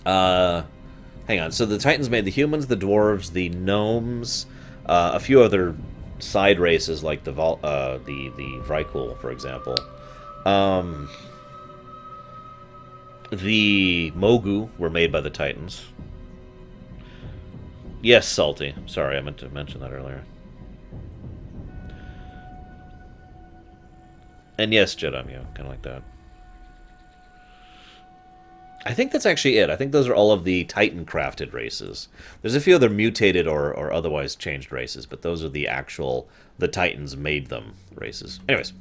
Hang on, so the Titans made the humans, the dwarves, the gnomes, a few other side races like the Vrykul, for example. The Mogu were made by the Titans. Yes, Salty. Sorry, I meant to mention that earlier. And yes, Jedi, yeah, kind of like that. I think that's actually it. I think those are all of the Titan-crafted races. There's a few other mutated or otherwise changed races, but those are the actual, the Titans made them races. Anyways,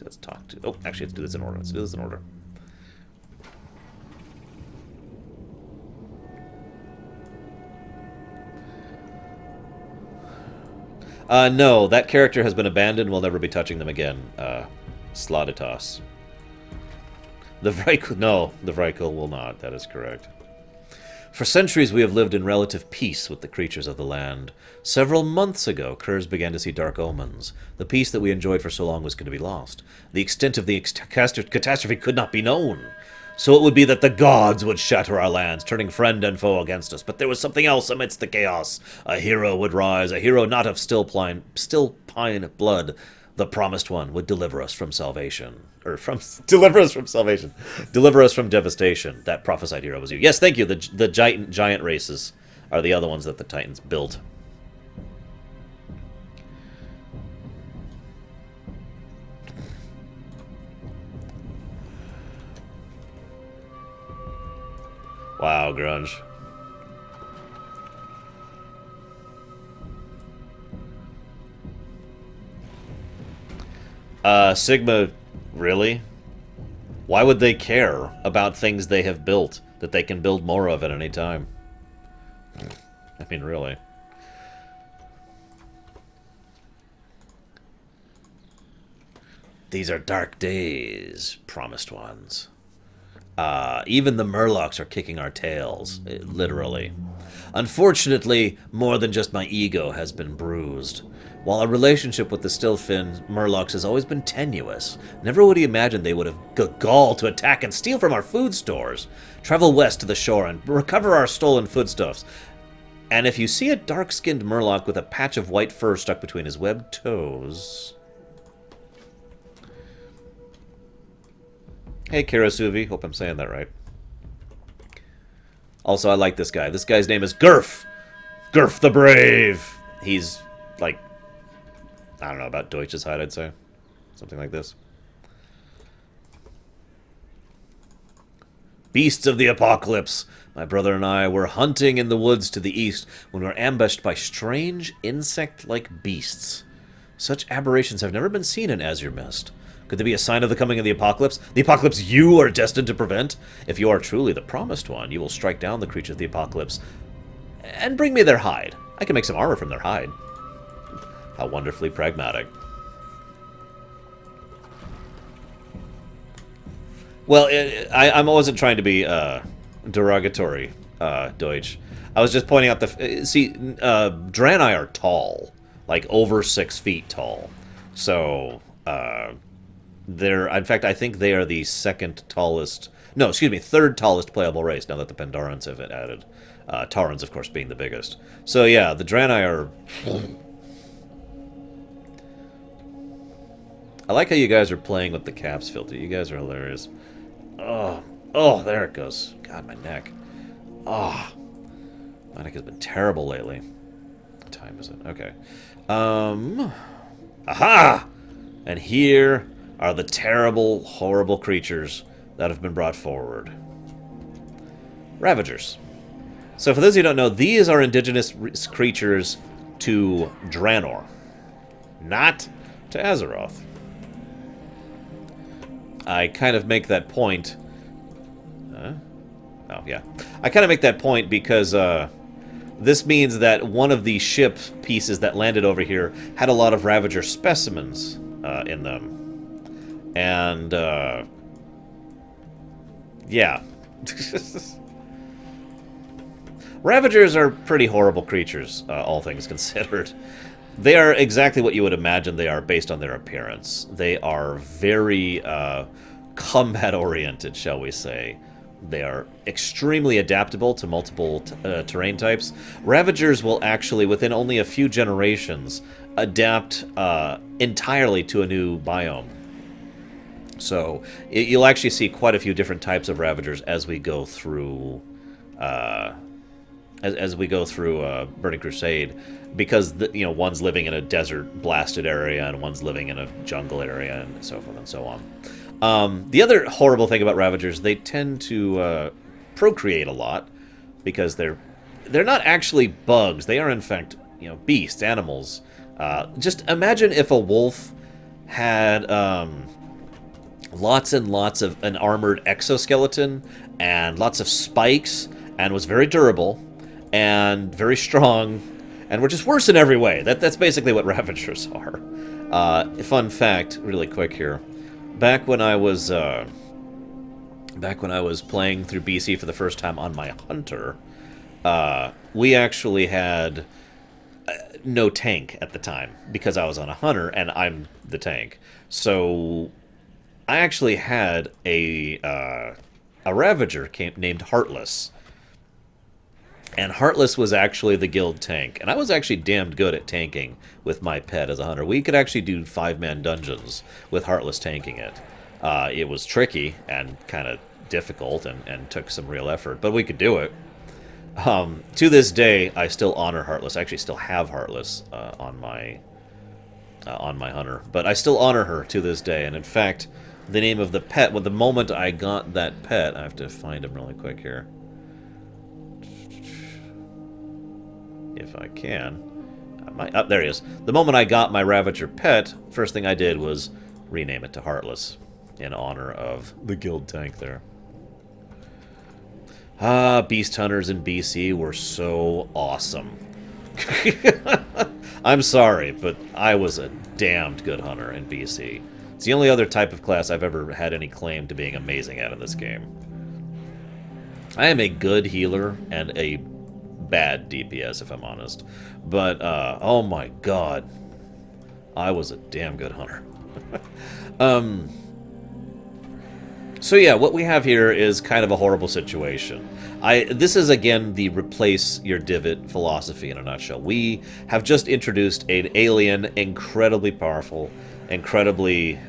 let's talk to... Oh, actually, let's do this in order. Let's do this in order. No, that character has been abandoned. We'll never be touching them again. Slaughtitas. The Vrykul... No, the Vrykul will not. That is correct. For centuries we have lived in relative peace with the creatures of the land. Several months ago, Kurz began to see dark omens. The peace that we enjoyed for so long was going to be lost. The extent of the catastrophe could not be known. So it would be that the gods would shatter our lands, turning friend and foe against us. But there was something else amidst the chaos. A hero would rise, a hero not of still pine blood. The promised one would deliver us from salvation. Deliver us from salvation. Deliver us from devastation. That prophesied hero was you. Yes, thank you. The giant races are the other ones that the Titans built. Wow, grunge. Sigma, really? Why would they care about things they have built that they can build more of at any time? I mean, really. These are dark days, promised ones. Even the Murlocs are kicking our tails, literally. Unfortunately, more than just my ego has been bruised. While our relationship with the Stillfin Murlocs has always been tenuous, never would he imagine they would have gall to attack and steal from our food stores, travel west to the shore and recover our stolen foodstuffs. And if you see a dark-skinned Murloc with a patch of white fur stuck between his webbed toes... Hey, Karasuvi. Hope I'm saying that right. Also, I like this guy. This guy's name is Gurf. Gurf the Brave. He's, like, I don't know, about Deutsch's height, I'd say. Something like this. Beasts of the Apocalypse. My brother and I were hunting in the woods to the east when we were ambushed by strange insect-like beasts. Such aberrations have never been seen in Azuremyst. Could there be a sign of the coming of the apocalypse? The apocalypse you are destined to prevent? If you are truly the promised one, you will strike down the creatures of the apocalypse and bring me their hide. I can make some armor from their hide. How wonderfully pragmatic. Well, I wasn't trying to be derogatory, Deutsch. I was just pointing out Draenei are tall, like over 6 feet tall. So, in fact, I think they are the third tallest playable race now that the Pandorans have added. Taurans, of course, being the biggest. So yeah, the Draenei are... I like how you guys are playing with the caps filter. You guys are hilarious. Oh, there it goes. God, my neck. Oh, my neck has been terrible lately. What time is it? Okay. Aha! And here are the terrible, horrible creatures that have been brought forward. Ravagers. So for those of you who don't know, these are indigenous creatures to Draenor, not to Azeroth. I kind of make that point... oh, yeah. I kind of make that point because this means that one of the ship pieces that landed over here had a lot of Ravager specimens in them. And, yeah. Ravagers are pretty horrible creatures, all things considered. They are exactly what you would imagine they are based on their appearance. They are very combat-oriented, shall we say. They are extremely adaptable to multiple terrain types. Ravagers will actually, within only a few generations, adapt entirely to a new biome. So you'll actually see quite a few different types of Ravagers as we go through Burning Crusade, because one's living in a desert blasted area and one's living in a jungle area and so forth and so on. The other horrible thing about Ravagers, they tend to procreate a lot because they're not actually bugs. They are in fact beasts, animals. Just imagine if a wolf had lots and lots of an armored exoskeleton and lots of spikes and was very durable and very strong and were just worse in every way. That's basically what Ravagers are. Fun fact, really quick here. Back when I was playing through BC for the first time on my hunter, we actually had no tank at the time because I was on a hunter and I'm the tank. So I actually had a a Ravager named Heartless. And Heartless was actually the guild tank. And I was actually damned good at tanking with my pet as a hunter. We could actually do 5-man dungeons with Heartless tanking it. It was tricky and kind of difficult and took some real effort, but we could do it. To this day, I still honor Heartless. I actually still have Heartless on my hunter. But I still honor her to this day. And in fact, the name of the pet, the moment I got that pet, I have to find him really quick here. If I can. There he is. The moment I got my Ravager pet, first thing I did was rename it to Heartless in honor of the guild tank there. Beast hunters in BC were so awesome. I'm sorry, but I was a damned good hunter in BC. It's the only other type of class I've ever had any claim to being amazing at in this game. I am a good healer and a bad DPS, if I'm honest. But, oh my god. I was a damn good hunter. So yeah, what we have here is kind of a horrible situation. This is, again, the replace your divot philosophy in a nutshell. We have just introduced an alien, incredibly powerful, incredibly,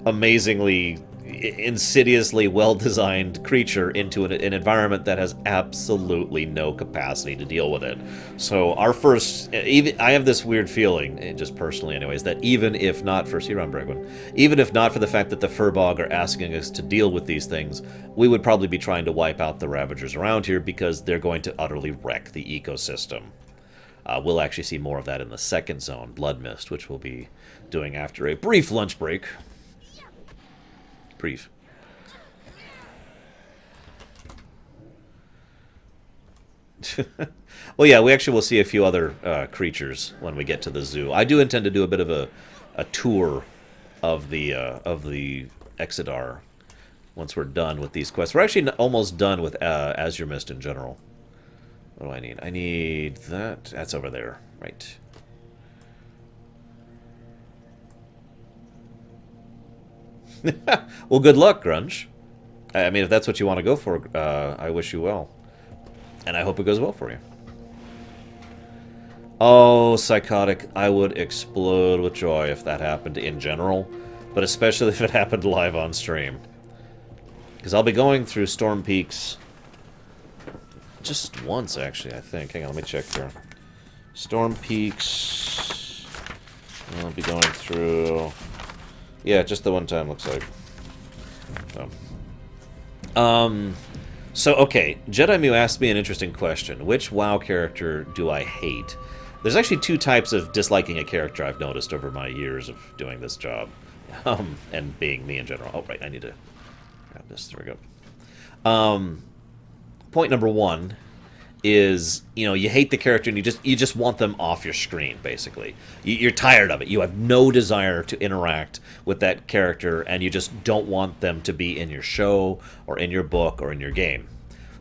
amazingly, insidiously well-designed creature into an environment that has absolutely no capacity to deal with it. So our first, I have this weird feeling, just personally anyways, that even if not for even if not for the fact that the Furbog are asking us to deal with these things, we would probably be trying to wipe out the Ravagers around here because they're going to utterly wreck the ecosystem. We'll actually see more of that in the second zone, Bloodmist, which we'll be doing after a brief lunch break. Brief. Well, yeah, we actually will see a few other creatures when we get to the zoo. I do intend to do a bit of a tour of the Exodar once we're done with these quests. We're actually almost done with Azuremyst in general. What do I need? I need that. That's over there. Right. Well, good luck, Grunge. I mean, if that's what you want to go for, I wish you well. And I hope it goes well for you. Oh, Psychotic, I would explode with joy if that happened in general, but especially if it happened live on stream. Because I'll be going through Storm Peaks just once, actually, I think. Hang on, let me check here. Storm Peaks... I'll be going through... Yeah, just the one time, looks like. So, okay. Jedi Mew asked me an interesting question. Which WoW character do I hate? There's actually two types of disliking a character I've noticed over my years of doing this job. And being me in general. Oh, right, I need to grab this. There we go. Point number one is, you know, you hate the character and you just want them off your screen, basically. You're tired of it. You have no desire to interact with that character, and you just don't want them to be in your show or in your book or in your game.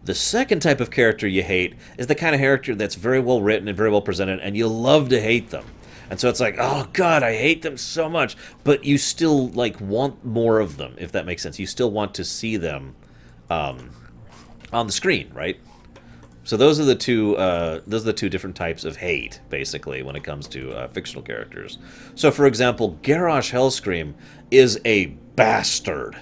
The second type of character you hate is the kind of character that's very well written and very well presented, and you love to hate them. And so it's like, oh god, I hate them so much, but you still, like, want more of them, if that makes sense. You still want to see them on the screen, right? So those are the two different types of hate, basically, when it comes to fictional characters. So, for example, Garrosh Hellscream is a bastard,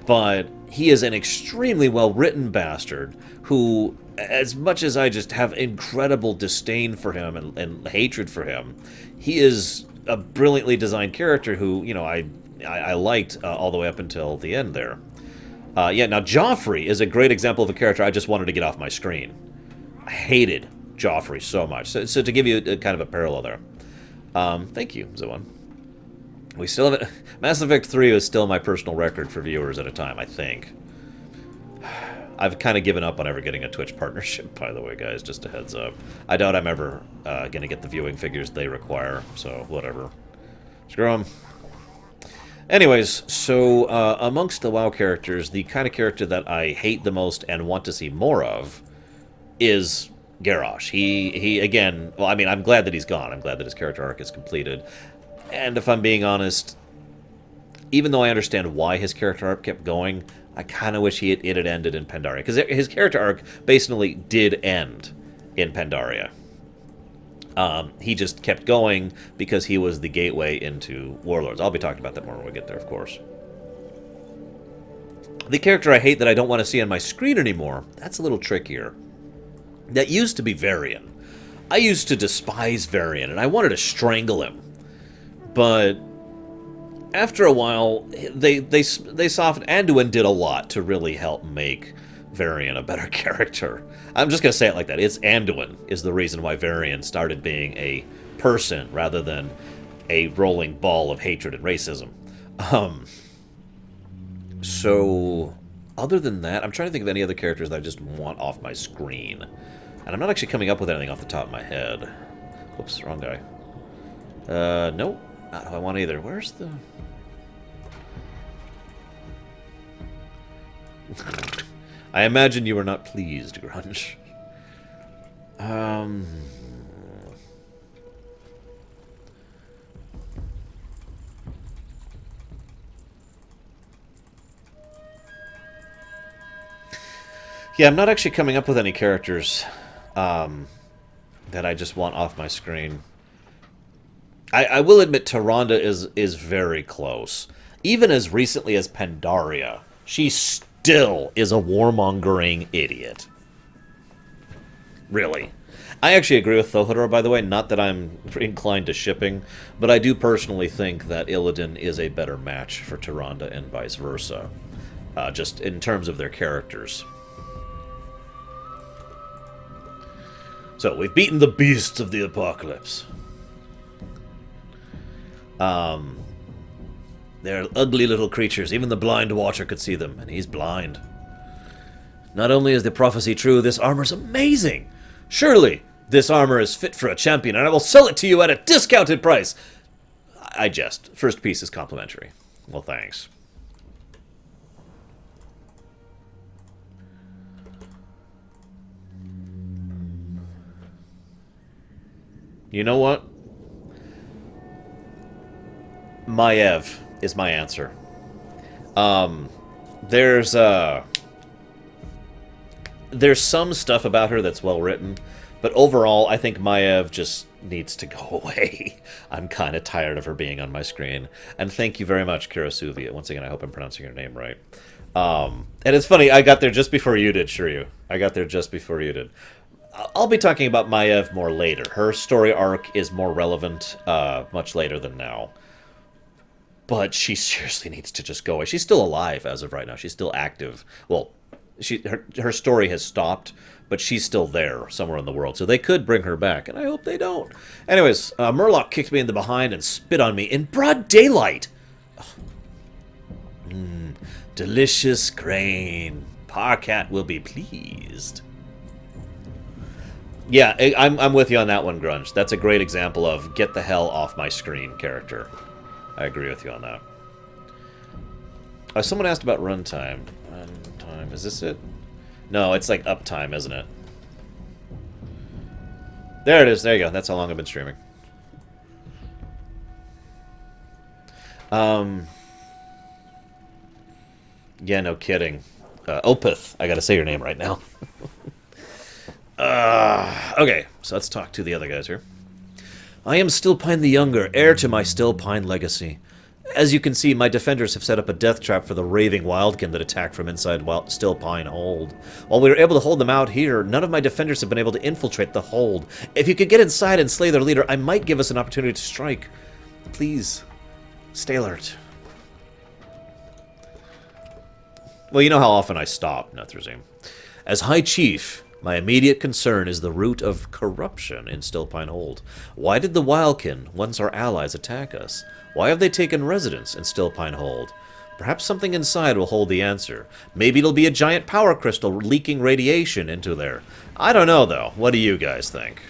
but he is an extremely well-written bastard who, as much as I just have incredible disdain for him and hatred for him, he is a brilliantly designed character who, you know, I liked all the way up until the end there. Yeah, now Joffrey is a great example of a character I just wanted to get off my screen. I hated Joffrey so much. So to give you a kind of a parallel there. Thank you, Zoan. We still have it. Mass Effect 3 is still my personal record for viewers at a time, I think. I've kind of given up on ever getting a Twitch partnership, by the way, guys, just a heads up. I doubt I'm ever going to get the viewing figures they require, so whatever. Screw them. Anyways, so amongst the WoW characters, the kind of character that I hate the most and want to see more of is Garrosh. He again, well, I mean, I'm glad that he's gone. I'm glad that his character arc is completed. And if I'm being honest, even though I understand why his character arc kept going, I kind of wish it had ended in Pandaria. Because his character arc basically did end in Pandaria. He just kept going because he was the gateway into Warlords. I'll be talking about that more when we get there, of course. The character I hate that I don't want to see on my screen anymore, that's a little trickier. That used to be Varian. I used to despise Varian, and I wanted to strangle him. But after a while, they softened. Anduin did a lot to really help make Varian a better character. I'm just going to say it like that. It's Anduin is the reason why Varian started being a person rather than a rolling ball of hatred and racism. So, other than that, I'm trying to think of any other characters that I just want off my screen. And I'm not actually coming up with anything off the top of my head. Whoops, wrong guy. Nope. Not who I want either. Where's the... I imagine you were not pleased, Grunge. Yeah, I'm not actually coming up with any characters that I just want off my screen. I will admit Tyrande is very close. Even as recently as Pandaria, she still is a warmongering idiot. Really. I actually agree with Thohodor, by the way. Not that I'm inclined to shipping, but I do personally think that Illidan is a better match for Tyrande and vice versa. Just in terms of their characters. So, we've beaten the beasts of the apocalypse. They're ugly little creatures. Even the blind watcher could see them, and he's blind. Not only is the prophecy true, this armor's amazing. Surely, this armor is fit for a champion, and I will sell it to you at a discounted price. I jest. First piece is complimentary. Well, thanks. You know what? Maiev is my answer. There's some stuff about her that's well written, but overall, I think Maiev just needs to go away. I'm kind of tired of her being on my screen. And thank you very much, Kirasuvia. Once again, I hope I'm pronouncing your name right. And it's funny, I got there just before you did, Shiryu. I got there just before you did. I'll be talking about Maiev more later. Her story arc is more relevant much later than now. But she seriously needs to just go away. She's still alive as of right now. She's still active. Well, her story has stopped, but she's still there somewhere in the world. So they could bring her back, and I hope they don't. Anyways, Murloc kicked me in the behind and spit on me in broad daylight. Delicious grain. Parcat will be pleased. Yeah, I'm with you on that one, Grunge. That's a great example of get the hell off my screen character. I agree with you on that. Someone asked about runtime. Runtime, is this it? No, it's like uptime, isn't it? There it is. There you go. That's how long I've been streaming. Yeah, no kidding. Opeth. I gotta say your name right now. Okay, so let's talk to the other guys here. I am Stillpine the Younger, heir to my Stillpine legacy. As you can see, my defenders have set up a death trap for the raving wildkin that attacked from inside Stillpine Hold. While we were able to hold them out here, none of my defenders have been able to infiltrate the hold. If you could get inside and slay their leader, I might give us an opportunity to strike. Please, stay alert. Well, you know how often I stop, Nethrazim. As High Chief, my immediate concern is the root of corruption in Stillpine Hold. Why did the Wildkin, once our allies, attack us? Why have they taken residence in Stillpine Hold? Perhaps something inside will hold the answer. Maybe it'll be a giant power crystal leaking radiation into there. I don't know, though. What do you guys think?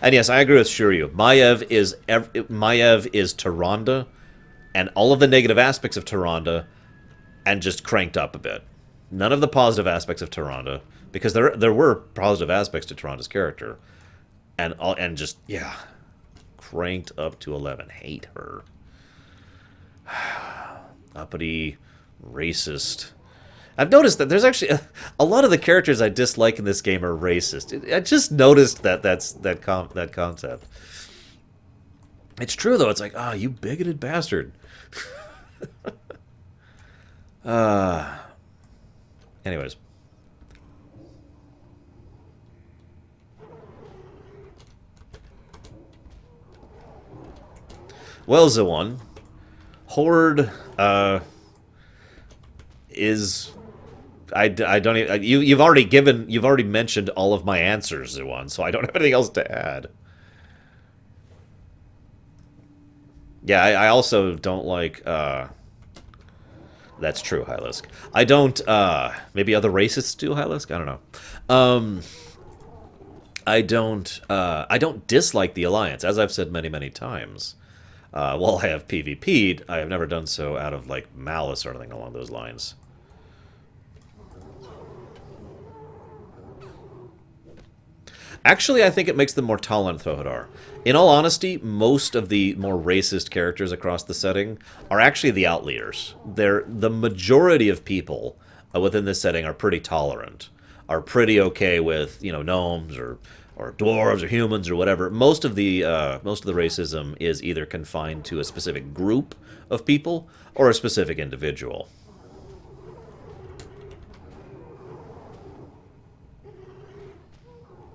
And yes, I agree with Shiryu. Maiev is Tyrande, and all of the negative aspects of Tyrande, and just cranked up a bit. None of the positive aspects of Tyrande, because there were positive aspects to Tyrande's character, and just, yeah, cranked up to 11. Hate her. Uppity, racist. I've noticed that there's actually a lot of the characters I dislike in this game are racist. I just noticed that concept. It's true though. It's like, ah, you bigoted bastard. Anyways. Well, Zawan, Horde is I don't even, you've already mentioned all of my answers, Zawan, so I don't have anything else to add. Yeah, I also don't like that's true, Hylisk. I don't maybe other racists do, Hylisk? I don't know. I don't dislike the Alliance, as I've said many, many times. While I have PvP'd, I have never done so out of, like, malice or anything along those lines. Actually, I think it makes them more tolerant, Thohadar. In all honesty, most of the more racist characters across the setting are actually the outliers. The majority of people within this setting are pretty tolerant, are pretty okay with, you know, gnomes or dwarves or humans or whatever. Most of the racism is either confined to a specific group of people or a specific individual.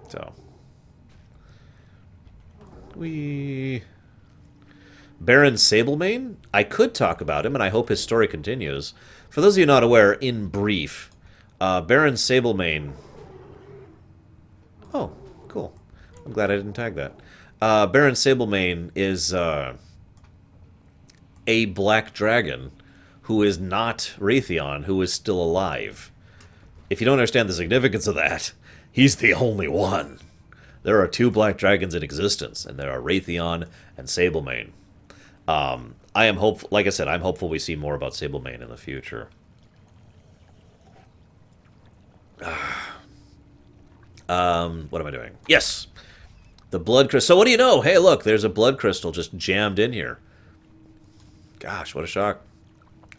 So Baron Sablemane, I could talk about him, and I hope his story continues. For those of you not aware, in brief, Baron Sablemane. Oh, cool. I'm glad I didn't tag that. Baron Sablemane is a black dragon who is not Raytheon, who is still alive. If you don't understand the significance of that, he's the only one. There are 2 black dragons in existence, and there are Raytheon and Sablemane. I am hopeful, like I said, I'm hopeful we see more about Sablemane in the future. What am I doing? Yes! The blood crystal. So what do you know? Hey, look, there's a blood crystal just jammed in here. Gosh, what a shock.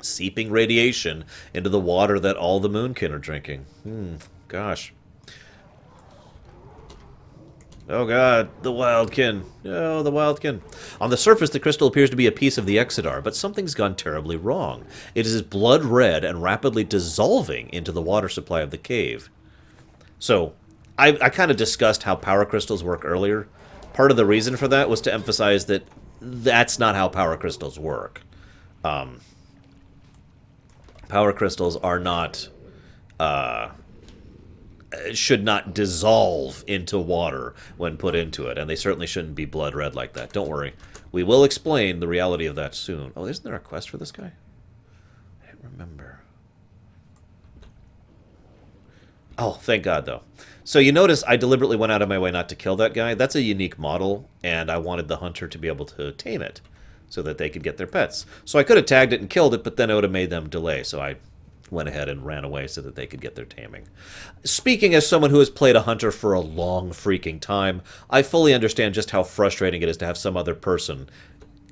Seeping radiation into the water that all the Moonkin are drinking. Gosh. Oh god, the Wildkin. Oh, the Wildkin. On the surface, the crystal appears to be a piece of the Exodar, but something's gone terribly wrong. It is blood red and rapidly dissolving into the water supply of the cave. So, I kind of discussed how power crystals work earlier. Part of the reason for that was to emphasize that that's not how power crystals work. Power crystals are not... should not dissolve into water when put into it, and they certainly shouldn't be blood red like that. Don't worry. We will explain the reality of that soon. Oh, isn't there a quest for this guy? I don't remember. Oh, thank God, though. So you notice I deliberately went out of my way not to kill that guy. That's a unique model, and I wanted the hunter to be able to tame it so that they could get their pets. So I could have tagged it and killed it, but then it would have made them delay, so I went ahead and ran away so that they could get their taming. Speaking as someone who has played a hunter for a long freaking time, I fully understand just how frustrating it is to have some other person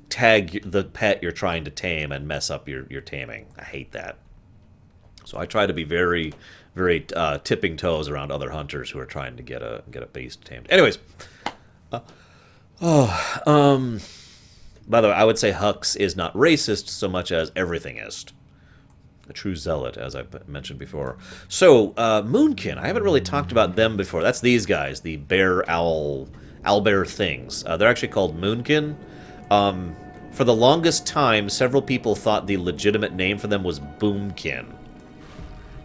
tag the pet you're trying to tame and mess up your taming. I hate that. So I try to be very, very tipping toes around other hunters who are trying to get a beast tamed. Anyways. By the way, I would say Hux is not racist so much as everythingist. A true zealot, as I mentioned before. So, Moonkin, I haven't really talked about them before. That's these guys, the bear owlbear things. They're actually called Moonkin. For the longest time, several people thought the legitimate name for them was Boomkin,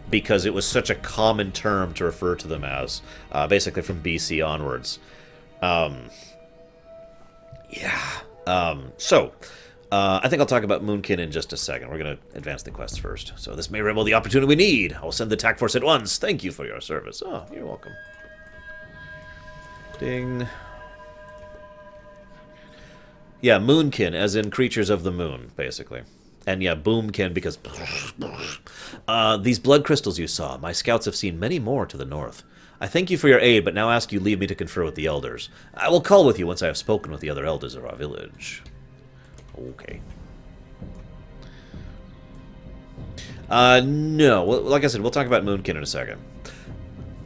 because it was such a common term to refer to them as, basically from BC onwards. I think I'll talk about Moonkin in just a second. We're going to advance the quest first. So this may reveal the opportunity we need. I'll send the TAC Force at once. Thank you for your service. Oh, you're welcome. Ding. Yeah, Moonkin, as in creatures of the moon, basically. And yeah, Boomkin, because... these blood crystals you saw, my scouts have seen many more to the north. I thank you for your aid, but now ask you leave me to confer with the elders. I will call with you once I have spoken with the other elders of our village. Okay. No. Well, like I said, we'll talk about Moonkin in a second.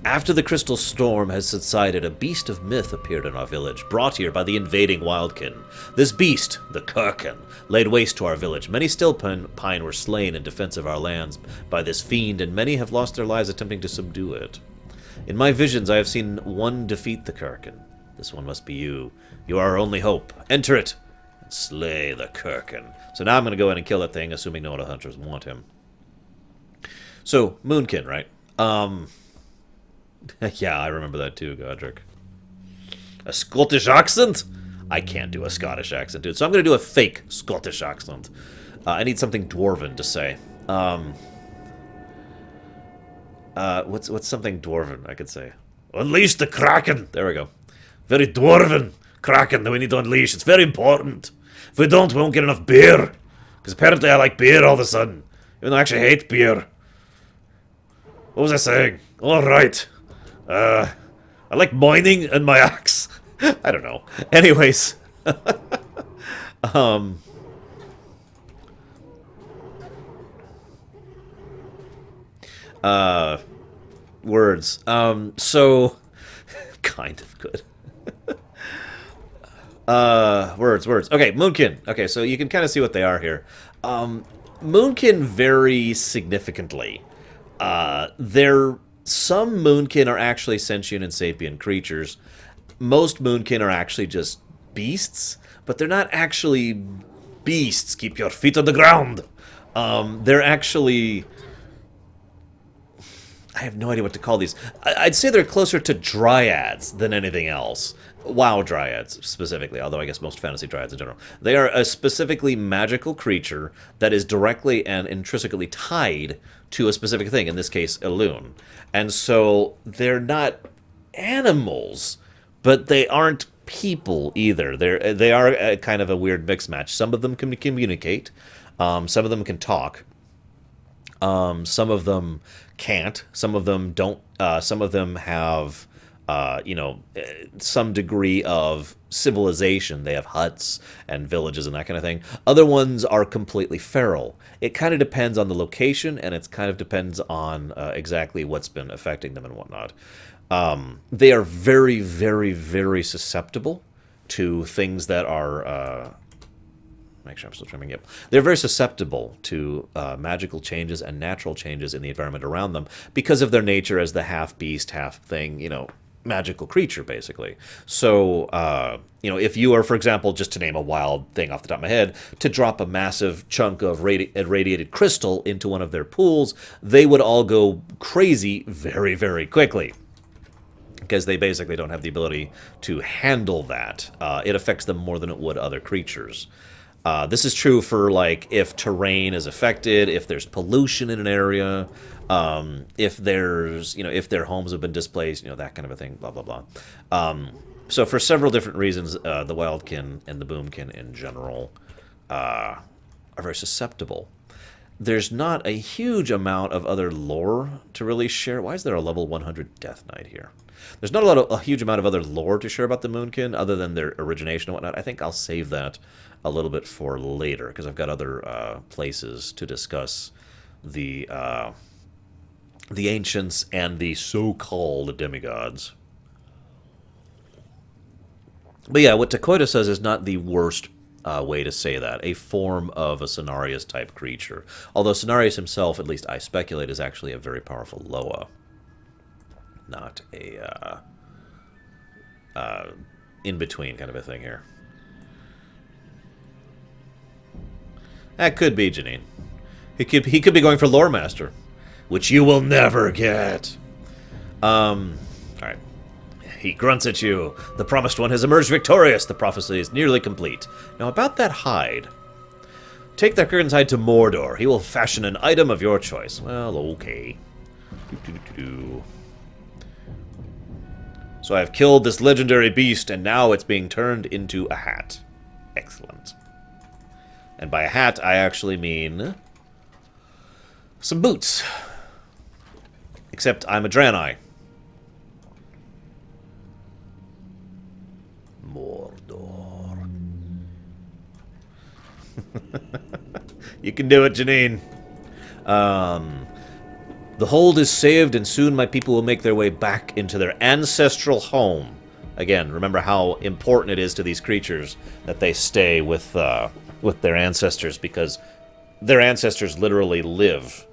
After the crystal storm has subsided, a beast of myth appeared in our village, brought here by the invading Wildkin. This beast, the Kurkin, laid waste to our village. Many still pine were slain in defense of our lands by this fiend, and many have lost their lives attempting to subdue it. In my visions, I have seen one defeat the Kurkin. This one must be you. You are our only hope. Enter it and slay the Kurkin. So now I'm going to go in and kill that thing, assuming no other hunters want him. So, Moonkin, right? Yeah, I remember that too, Godric. A Scottish accent? I can't do a Scottish accent, dude. So I'm going to do a fake Scottish accent. I need something dwarven to say. What's something dwarven I could say? Unleash the Kraken! There we go. Very dwarven Kraken that we need to unleash. It's very important. If we don't, we won't get enough beer. Because apparently I like beer all of a sudden. Even though I actually hate beer. What was I saying? Alright. I like mining and my axe. I don't know. Anyways. Words. So kind of good. Words. Okay, Moonkin. Okay, so you can kind of see what they are here. Moonkin vary significantly. Some Moonkin are actually sentient and sapient creatures. Most Moonkin are actually just beasts, but they're not actually beasts. Keep your feet on the ground. They're actually... I have no idea what to call these. I'd say they're closer to dryads than anything else. WoW dryads, specifically, although I guess most fantasy dryads in general. They are a specifically magical creature that is directly and intrinsically tied to a specific thing, in this case, a loon. And so they're not animals, but they aren't people either. They are a kind of a weird mixed match. Some of them can communicate. Some of them can talk. Some of them can't. Some of them don't. Some of them have, some degree of civilization. They have huts and villages and that kind of thing. Other ones are completely feral. It kind of depends on the location, and it kind of depends on exactly what's been affecting them and whatnot. They are very, very, very susceptible to things that are... make sure I'm still trimming. Yep. They're very susceptible to magical changes and natural changes in the environment around them because of their nature as the half-beast, half-thing, magical creature, basically. So, if you are, for example, just to name a wild thing off the top of my head, to drop a massive chunk of irradiated crystal into one of their pools, they would all go crazy very, very quickly. Because they basically don't have the ability to handle that. It affects them more than it would other creatures. This is true for, if terrain is affected, if there's pollution in an area, if there's, if their homes have been displaced, that kind of a thing, blah, blah, blah. So for several different reasons, the Wildkin and the Boomkin in general are very susceptible. There's not a huge amount of other lore to really share. Why is there a level 100 Death Knight here? There's not a huge amount of other lore to share about the Moonkin, other than their origination and whatnot. I think I'll save that a little bit for later, because I've got other places to discuss the ancients and the so-called demigods. But yeah, what Takoida says is not the worst way to say that. A form of a Cenarius-type creature. Although Cenarius himself, at least I speculate, is actually a very powerful Loa. Not a in-between kind of a thing here. That could be Janine. He could be going for Lore Master, which you will never get. Alright. He grunts at you. The Promised One has emerged victorious. The prophecy is nearly complete. Now about that hide. Take that Kurgan's hide to Mordor. He will fashion an item of your choice. Well, okay. So I've killed this legendary beast, and now it's being turned into a hat. Excellent. And by a hat, I actually mean some boots. Except I'm a Draenei. Mordor. You can do it, Janine. The hold is saved, and soon my people will make their way back into their ancestral home. Again, remember how important it is to these creatures that they stay with their ancestors, because their ancestors literally live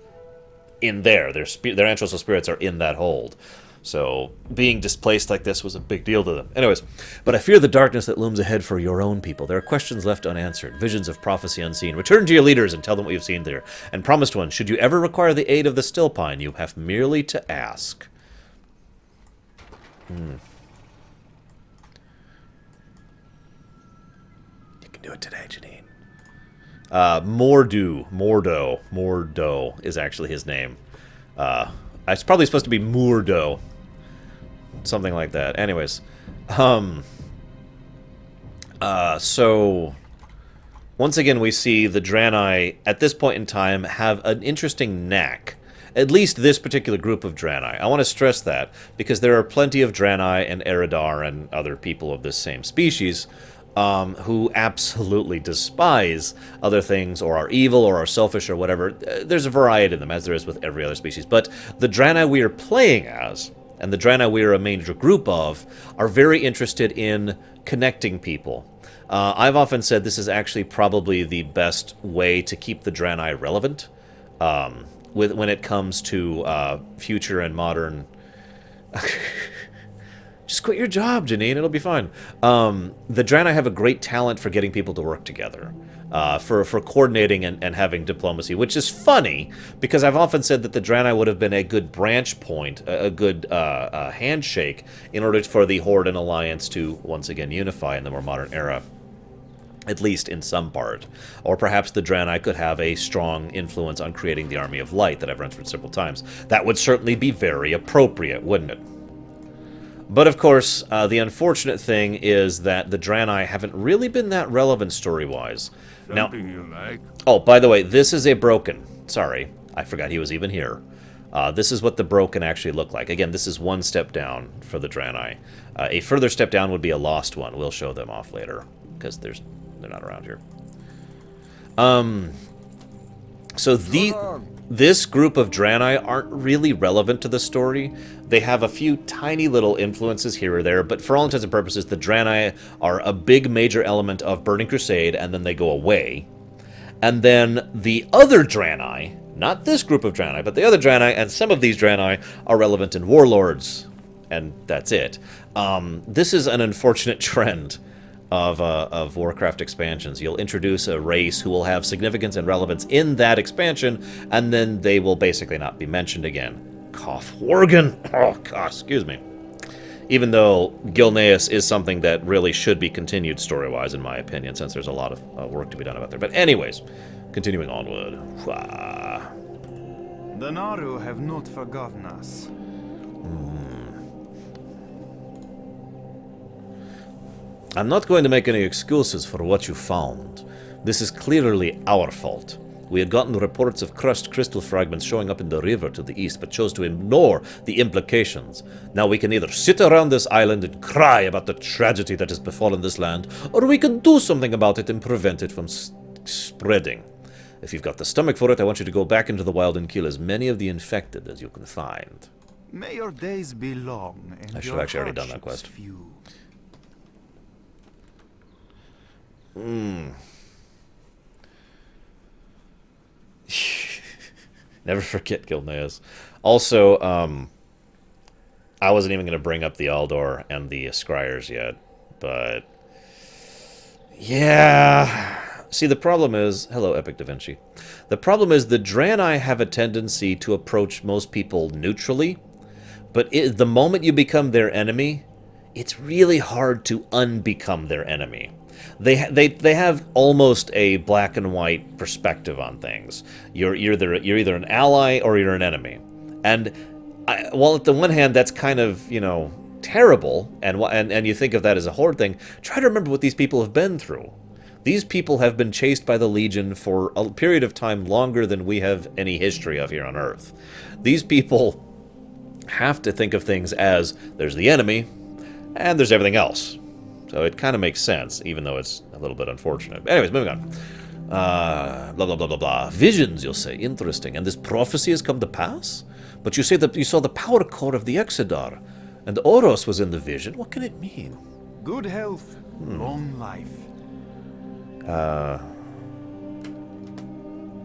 in there. Their ancestral spirits are in that hold. So being displaced like this was a big deal to them. Anyways, but I fear the darkness that looms ahead for your own people. There are questions left unanswered, visions of prophecy unseen. Return to your leaders and tell them what you've seen there. And promised one, should you ever require the aid of the Still Pine, you have merely to ask. You can do it today, Janine. Mordo is actually his name. It's probably supposed to be Murdo. Something like that. Anyways. So, once again we see the Draenei, at this point in time, have an interesting knack. At least this particular group of Draenei. I want to stress that, because there are plenty of Draenei and Eridar and other people of this same species who absolutely despise other things, or are evil, or are selfish, or whatever. There's a variety of them, as there is with every other species. But the Draenei we are playing as, and the Draenei we are a major group of, are very interested in connecting people. I've often said this is actually probably the best way to keep the Draenei relevant when it comes to future and modern... Just quit your job, Janine. It'll be fine. The Draenei have a great talent for getting people to work together, for coordinating and having diplomacy, which is funny, because I've often said that the Draenei would have been a good branch point, a good handshake, in order for the Horde and Alliance to once again unify in the more modern era. At least in some part. Or perhaps the Draenei could have a strong influence on creating the Army of Light that I've referenced several times. That would certainly be very appropriate, wouldn't it? But of course, the unfortunate thing is that the Draenei haven't really been that relevant story-wise. Now, oh, by the way, this is a broken. Sorry, I forgot he was even here. This is what the broken actually look like. Again, this is one step down for the Draenei. A further step down would be a lost one. We'll show them off later, because they're not around here. So this group of Draenei aren't really relevant to the story. They have a few tiny little influences here or there, but for all intents and purposes, the Draenei are a big major element of Burning Crusade, and then they go away. And then the other Draenei, not this group of Draenei, but the other Draenei, and some of these Draenei are relevant in Warlords, and that's it. This is an unfortunate trend of Warcraft expansions. You'll introduce a race who will have significance and relevance in that expansion, and then they will basically not be mentioned again. Cough Worgen! Oh, gosh, excuse me. Even though Gilneas is something that really should be continued story-wise, in my opinion, since there's a lot of work to be done about there. But anyways, continuing onward. The Naru have not forgotten us. I'm not going to make any excuses for what you found. This is clearly our fault. We had gotten reports of crushed crystal fragments showing up in the river to the east, but chose to ignore the implications. Now we can either sit around this island and cry about the tragedy that has befallen this land, or we can do something about it and prevent it from spreading. If you've got the stomach for it, I want you to go back into the wild and kill as many of the infected as you can find. May your days be long, and I should have actually already done that quest. Few. Never forget Gilneas. Also, I wasn't even going to bring up the Aldor and the Scryers yet, but yeah. See, the problem is... Hello, Epic Da Vinci. The problem is the Draenei have a tendency to approach most people neutrally, but the moment you become their enemy, it's really hard to unbecome their enemy. They have almost a black and white perspective on things. You're either an ally or you're an enemy. And while at the one hand that's kind of, you know, terrible, and you think of that as a horde thing, try to remember what these people have been through. These people have been chased by the Legion for a period of time longer than we have any history of here on Earth. These people have to think of things as there's the enemy and there's everything else. So it kind of makes sense, even though it's a little bit unfortunate. Anyways, moving on. Blah, blah, blah, blah, blah. Visions, you'll say. Interesting. And this prophecy has come to pass? But you say that you saw the power core of the Exodar, and Oros was in the vision. What can it mean? Good health, long life.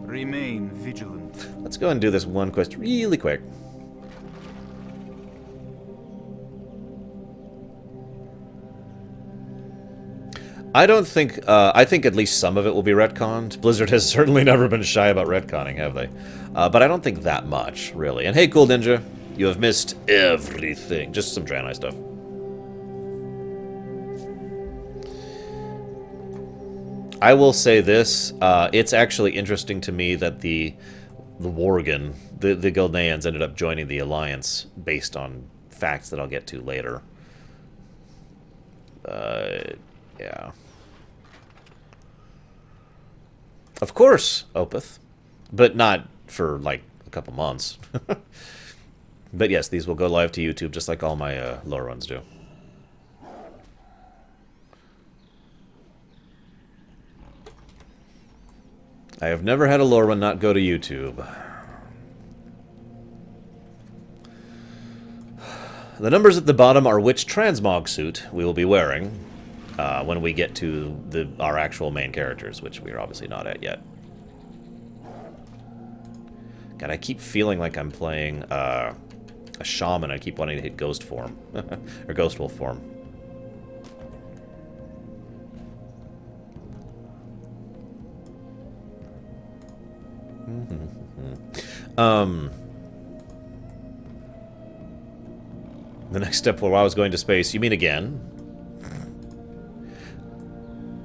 Remain vigilant. Let's go and do this one quest really quick. I don't think, I think at least some of it will be retconned. Blizzard has certainly never been shy about retconning, have they? But I don't think that much, really. And hey, Cool Ninja, you have missed everything. Just some Draenei stuff. I will say this, it's actually interesting to me that the Worgen, the Gilneans ended up joining the Alliance based on facts that I'll get to later. Yeah. Of course, Opeth. But not for, like, a couple months. But yes, these will go live to YouTube just like all my Loreruns do. I have never had a Lorerun not go to YouTube. The numbers at the bottom are which transmog suit we will be wearing when we get to our actual main characters, which we are obviously not at yet. God, I keep feeling like I'm playing a shaman. I keep wanting to hit ghost form. Or ghost wolf form. The next step while I was going to space, you mean again?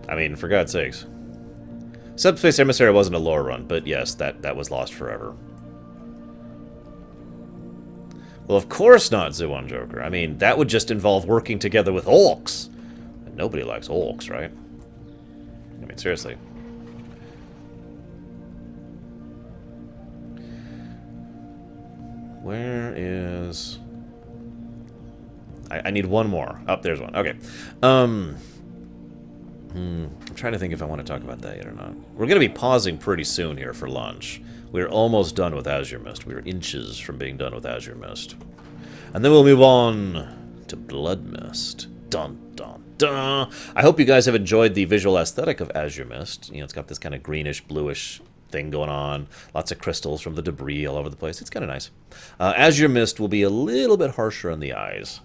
I mean, for God's sakes. Subspace Emissary wasn't a lore run, but yes, that was lost forever. Well, of course not, Zuon Joker. I mean, that would just involve working together with orcs. And nobody likes orcs, right? I mean, seriously. Where is... I need one more. Oh, there's one. Okay. I'm trying to think if I want to talk about that yet or not. We're going to be pausing pretty soon here for lunch. We're almost done with Azuremyst. We're inches from being done with Azuremyst. And then we'll move on to Bloodmist. Dun, dun, dun. I hope you guys have enjoyed the visual aesthetic of Azuremyst. You know, it's got this kind of greenish, bluish thing going on. Lots of crystals from the debris all over the place. It's kind of nice. Azuremyst will be a little bit harsher on the eyes.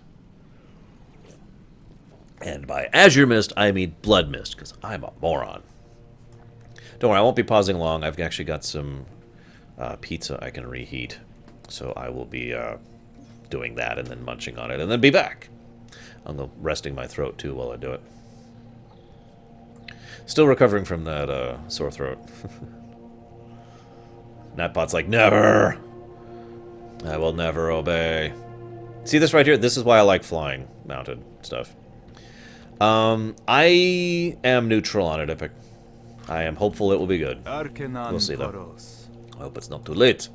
And by Azuremyst, I mean Bloodmist, because I'm a moron. Don't worry, I won't be pausing long. I've actually got some pizza I can reheat. So I will be doing that and then munching on it and then be back. I'll go resting my throat, too, while I do it. Still recovering from that sore throat. Natbot's like, never! I will never obey. See this right here? This is why I like flying mounted stuff. I am neutral on it, Epic. I am hopeful it will be good. We'll see, though. I hope it's not too late.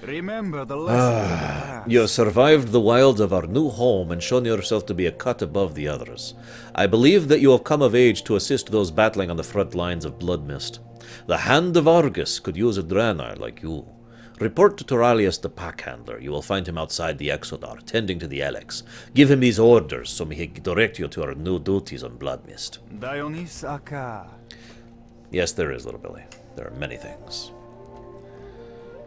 Remember the lesson. You have survived the wilds of our new home and shown yourself to be a cut above the others. I believe that you have come of age to assist those battling on the front lines of Bloodmist. The Hand of Argus could use a Draenei like you. Report to Toralius the Pack Handler. You will find him outside the Exodar, tending to the Alex. Give him these orders so he can direct you to our new duties on Bloodmist. Dionys Aka. Yes, there is, little Billy. There are many things.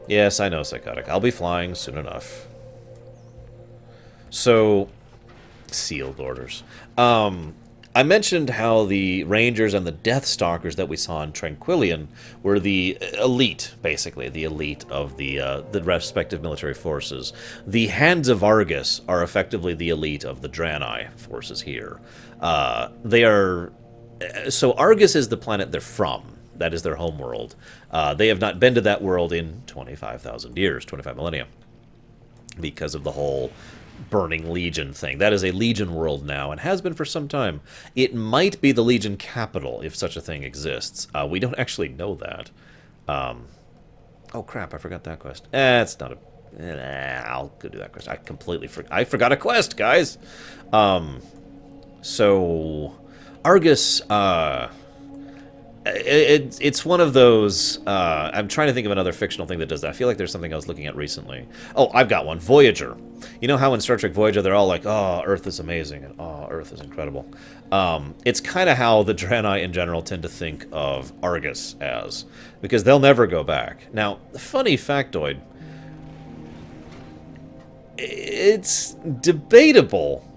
Yes, I know, Psychotic. I'll be flying soon enough. So, sealed orders. I mentioned how the Rangers and the Deathstalkers that we saw in Tranquillion were the elite, basically, the elite of the respective military forces. The Hands of Argus are effectively the elite of the Draenei forces here. They are... So Argus is the planet they're from. That is their home world. They have not been to that world in 25,000 years, 25 millennia, because of the whole Burning Legion thing. That is a Legion world now, and has been for some time. It might be the Legion capital, if such a thing exists. We don't actually know that. Oh crap, I forgot that quest. It's not a... I'll go do that quest. I completely I forgot a quest, guys! So... Argus, It's one of those. I'm trying to think of another fictional thing that does that. I feel like there's something I was looking at recently. Oh, I've got one. Voyager. You know how in Star Trek Voyager they're all like, "Oh, Earth is amazing," and "Oh, Earth is incredible." It's kind of how the Draenei in general tend to think of Argus as, because they'll never go back. Now, funny factoid. It's debatable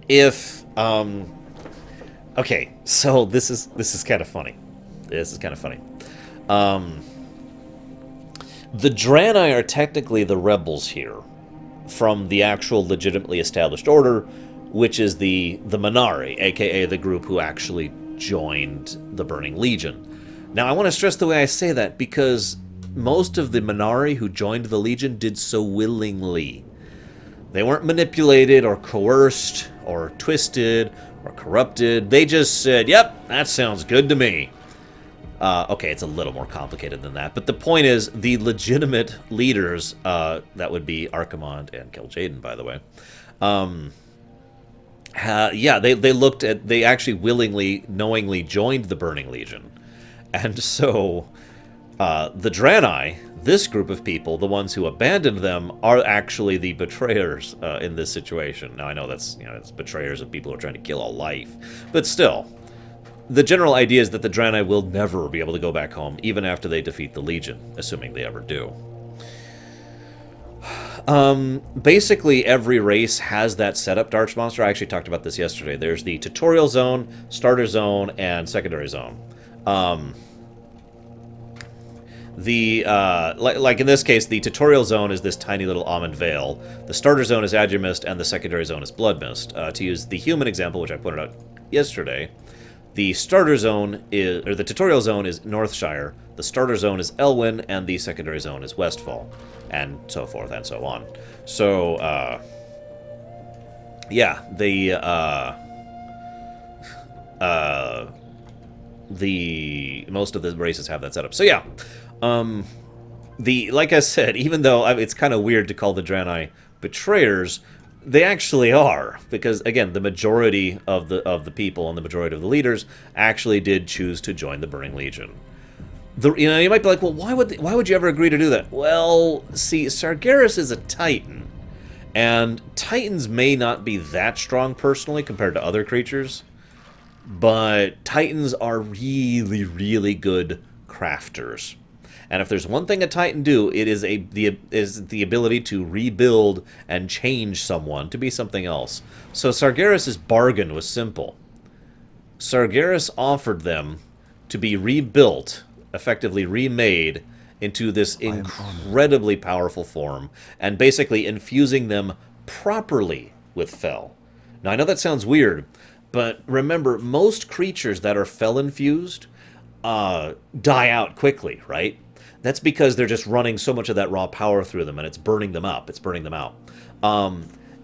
if. Okay, so this is kind of funny. This is kind of funny. The Draenei are technically the rebels here from the actual legitimately established order, which is the Minari, aka the group who actually joined the Burning Legion. Now, I want to stress the way I say that because most of the Minari who joined the Legion did so willingly. They weren't manipulated or coerced or twisted or corrupted. They just said, "Yep, that sounds good to me." Okay, it's a little more complicated than that, but the point is, the legitimate leaders, that would be Archimonde and Kil'jaeden, by the way, yeah, they actually willingly, knowingly joined the Burning Legion. And so, the Draenei, this group of people, the ones who abandoned them, are actually the betrayers in this situation. Now, I know that's, it's betrayers of people who are trying to kill all life, but still. The general idea is that the Draenei will never be able to go back home, even after they defeat the Legion, assuming they ever do. Basically, every race has that setup, Darchmonster. I actually talked about this yesterday. There's the tutorial zone, starter zone, and secondary zone. Like in this case, the tutorial zone is this tiny little Almond Vale. The starter zone is Azuremyst, and the secondary zone is Bloodmist. To use the human example, which I pointed out yesterday, the starter zone is, or the tutorial zone is Northshire, the starter zone is Elwyn, and the secondary zone is Westfall, and so forth and so on. So, yeah, most of the races have that setup. So yeah, like I said, even though it's kind of weird to call the Draenei betrayers, they actually are, because again, the majority of the people and the majority of the leaders actually did choose to join the Burning Legion. You might be like, well, why would you ever agree to do that? Well, see, Sargeras is a Titan, and Titans may not be that strong personally compared to other creatures, but Titans are really, really good crafters. And if there's one thing a Titan do, it is the ability to rebuild and change someone to be something else. So Sargeras' bargain was simple. Sargeras offered them to be rebuilt, effectively remade, into this incredibly powerful form, and basically infusing them properly with Fel. Now, I know that sounds weird, but remember, most creatures that are Fel-infused die out quickly, right? That's because they're just running so much of that raw power through them, and it's burning them up. It's burning them out.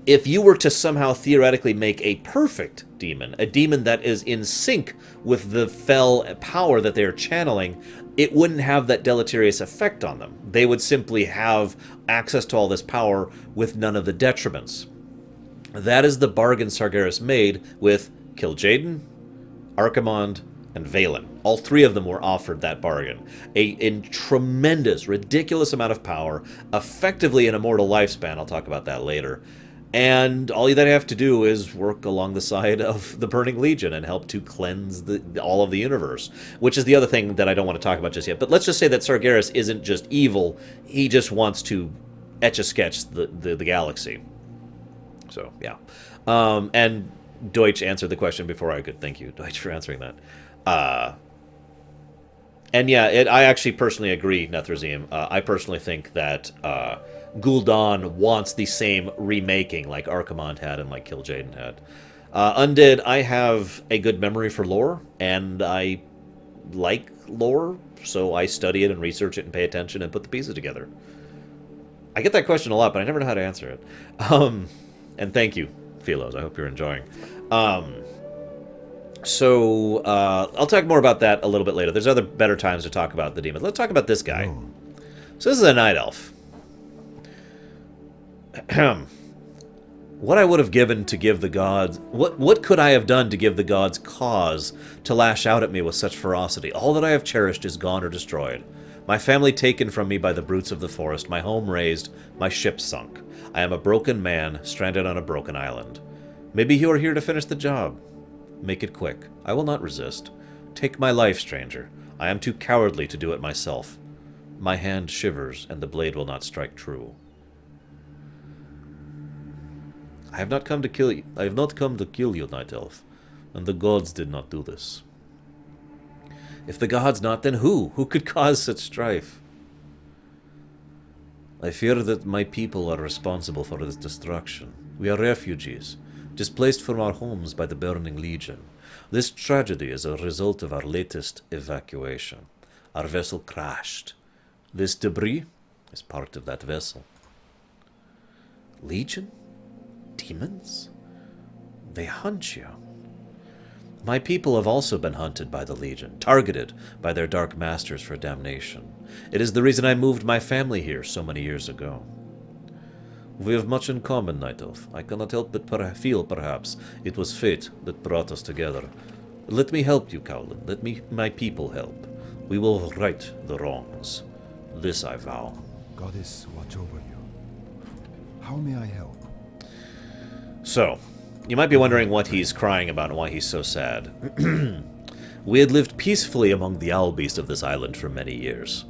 If you were to somehow theoretically make a perfect demon, a demon that is in sync with the Fel power that they're channeling, it wouldn't have that deleterious effect on them. They would simply have access to all this power with none of the detriments. That is the bargain Sargeras made with Kil'jaeden, Archimonde, and Valen. All three of them were offered that bargain. A tremendous, ridiculous amount of power, effectively an immortal lifespan. I'll talk about that later. And all that have to do is work along the side of the Burning Legion and help to cleanse all of the universe, which is the other thing that I don't want to talk about just yet. But let's just say that Sargeras isn't just evil. He just wants to etch-a-sketch the galaxy. So, yeah. And Deutsch answered the question before I could. Thank you, Deutsch, for answering that. And yeah, I actually personally agree, Nethrazim. I personally think that Gul'dan wants the same remaking like Archimonde had and like Kil'jaeden had. Undead, I have a good memory for lore, and I like lore, so I study it and research it and pay attention and put the pieces together. I get that question a lot, but I never know how to answer it. And thank you, Philos. I hope you're enjoying. So, I'll talk more about that a little bit later. There's other better times to talk about the demons. Let's talk about this guy. Oh. So this is a Night Elf. What I would have given to give the gods... What could I have done to give the gods cause to lash out at me with such ferocity? All that I have cherished is gone or destroyed. My family taken from me by the brutes of the forest, my home razed, my ship sunk. I am a broken man, stranded on a broken island. Maybe you are here to finish the job. Make it quick. I will not resist. Take my life, stranger. I am too cowardly to do it myself. My hand shivers, and the blade will not strike true. I have not come to kill you. I have not come to kill you, Night Elf, and the gods did not do this. If the gods not, then who? Who could cause such strife? I fear that my people are responsible for this destruction. We are refugees, displaced from our homes by the Burning Legion. This tragedy is a result of our latest evacuation. Our vessel crashed. This debris is part of that vessel. Legion? Demons? They hunt you. My people have also been hunted by the Legion, targeted by their dark masters for damnation. It is the reason I moved my family here so many years ago. We have much in common, Night Elf. I cannot help but feel, perhaps, it was fate that brought us together. Let me help you, Cowlin. Let my people help. We will right the wrongs. This I vow. Goddess, watch over you. How may I help? So, you might be wondering what he's crying about and why he's so sad. We had lived peacefully among the owl beasts of this island for many years.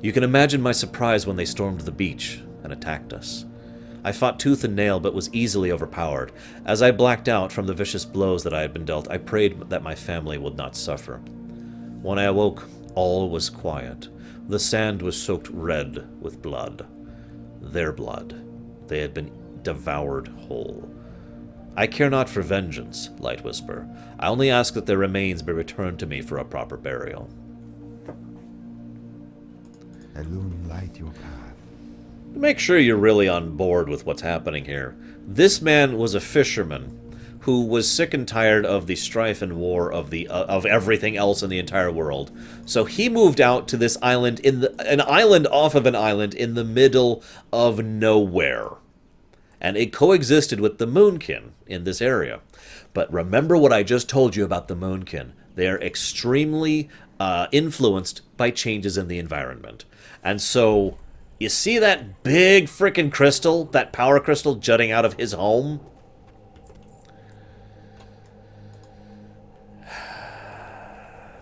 You can imagine my surprise when they stormed the beach and attacked us. I fought tooth and nail, but was easily overpowered. As I blacked out from the vicious blows that I had been dealt, I prayed that my family would not suffer. When I awoke, all was quiet. The sand was soaked red with blood. Their blood. They had been devoured whole. I care not for vengeance, Light Whisper. I only ask that their remains be returned to me for a proper burial. Illuminate your path. Make sure you're really on board with what's happening here. This man was a fisherman who was sick and tired of the strife and war of everything else in the entire world. So he moved out to this island, an island off of an island in the middle of nowhere. And it coexisted with the Moonkin in this area. But remember what I just told you about the Moonkin. They are extremely influenced by changes in the environment. And so, you see that big frickin' crystal, that power crystal jutting out of his home?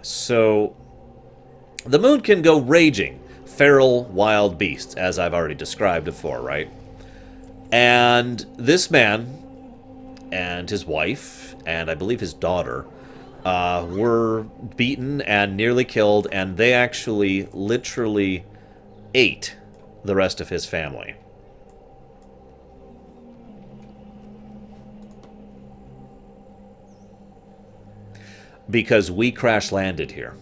So, the moon can go raging, feral wild beasts, as I've already described before, right? And this man and his wife, and I believe his daughter, were beaten and nearly killed, and they actually literally ate the rest of his family. Because we crash landed here,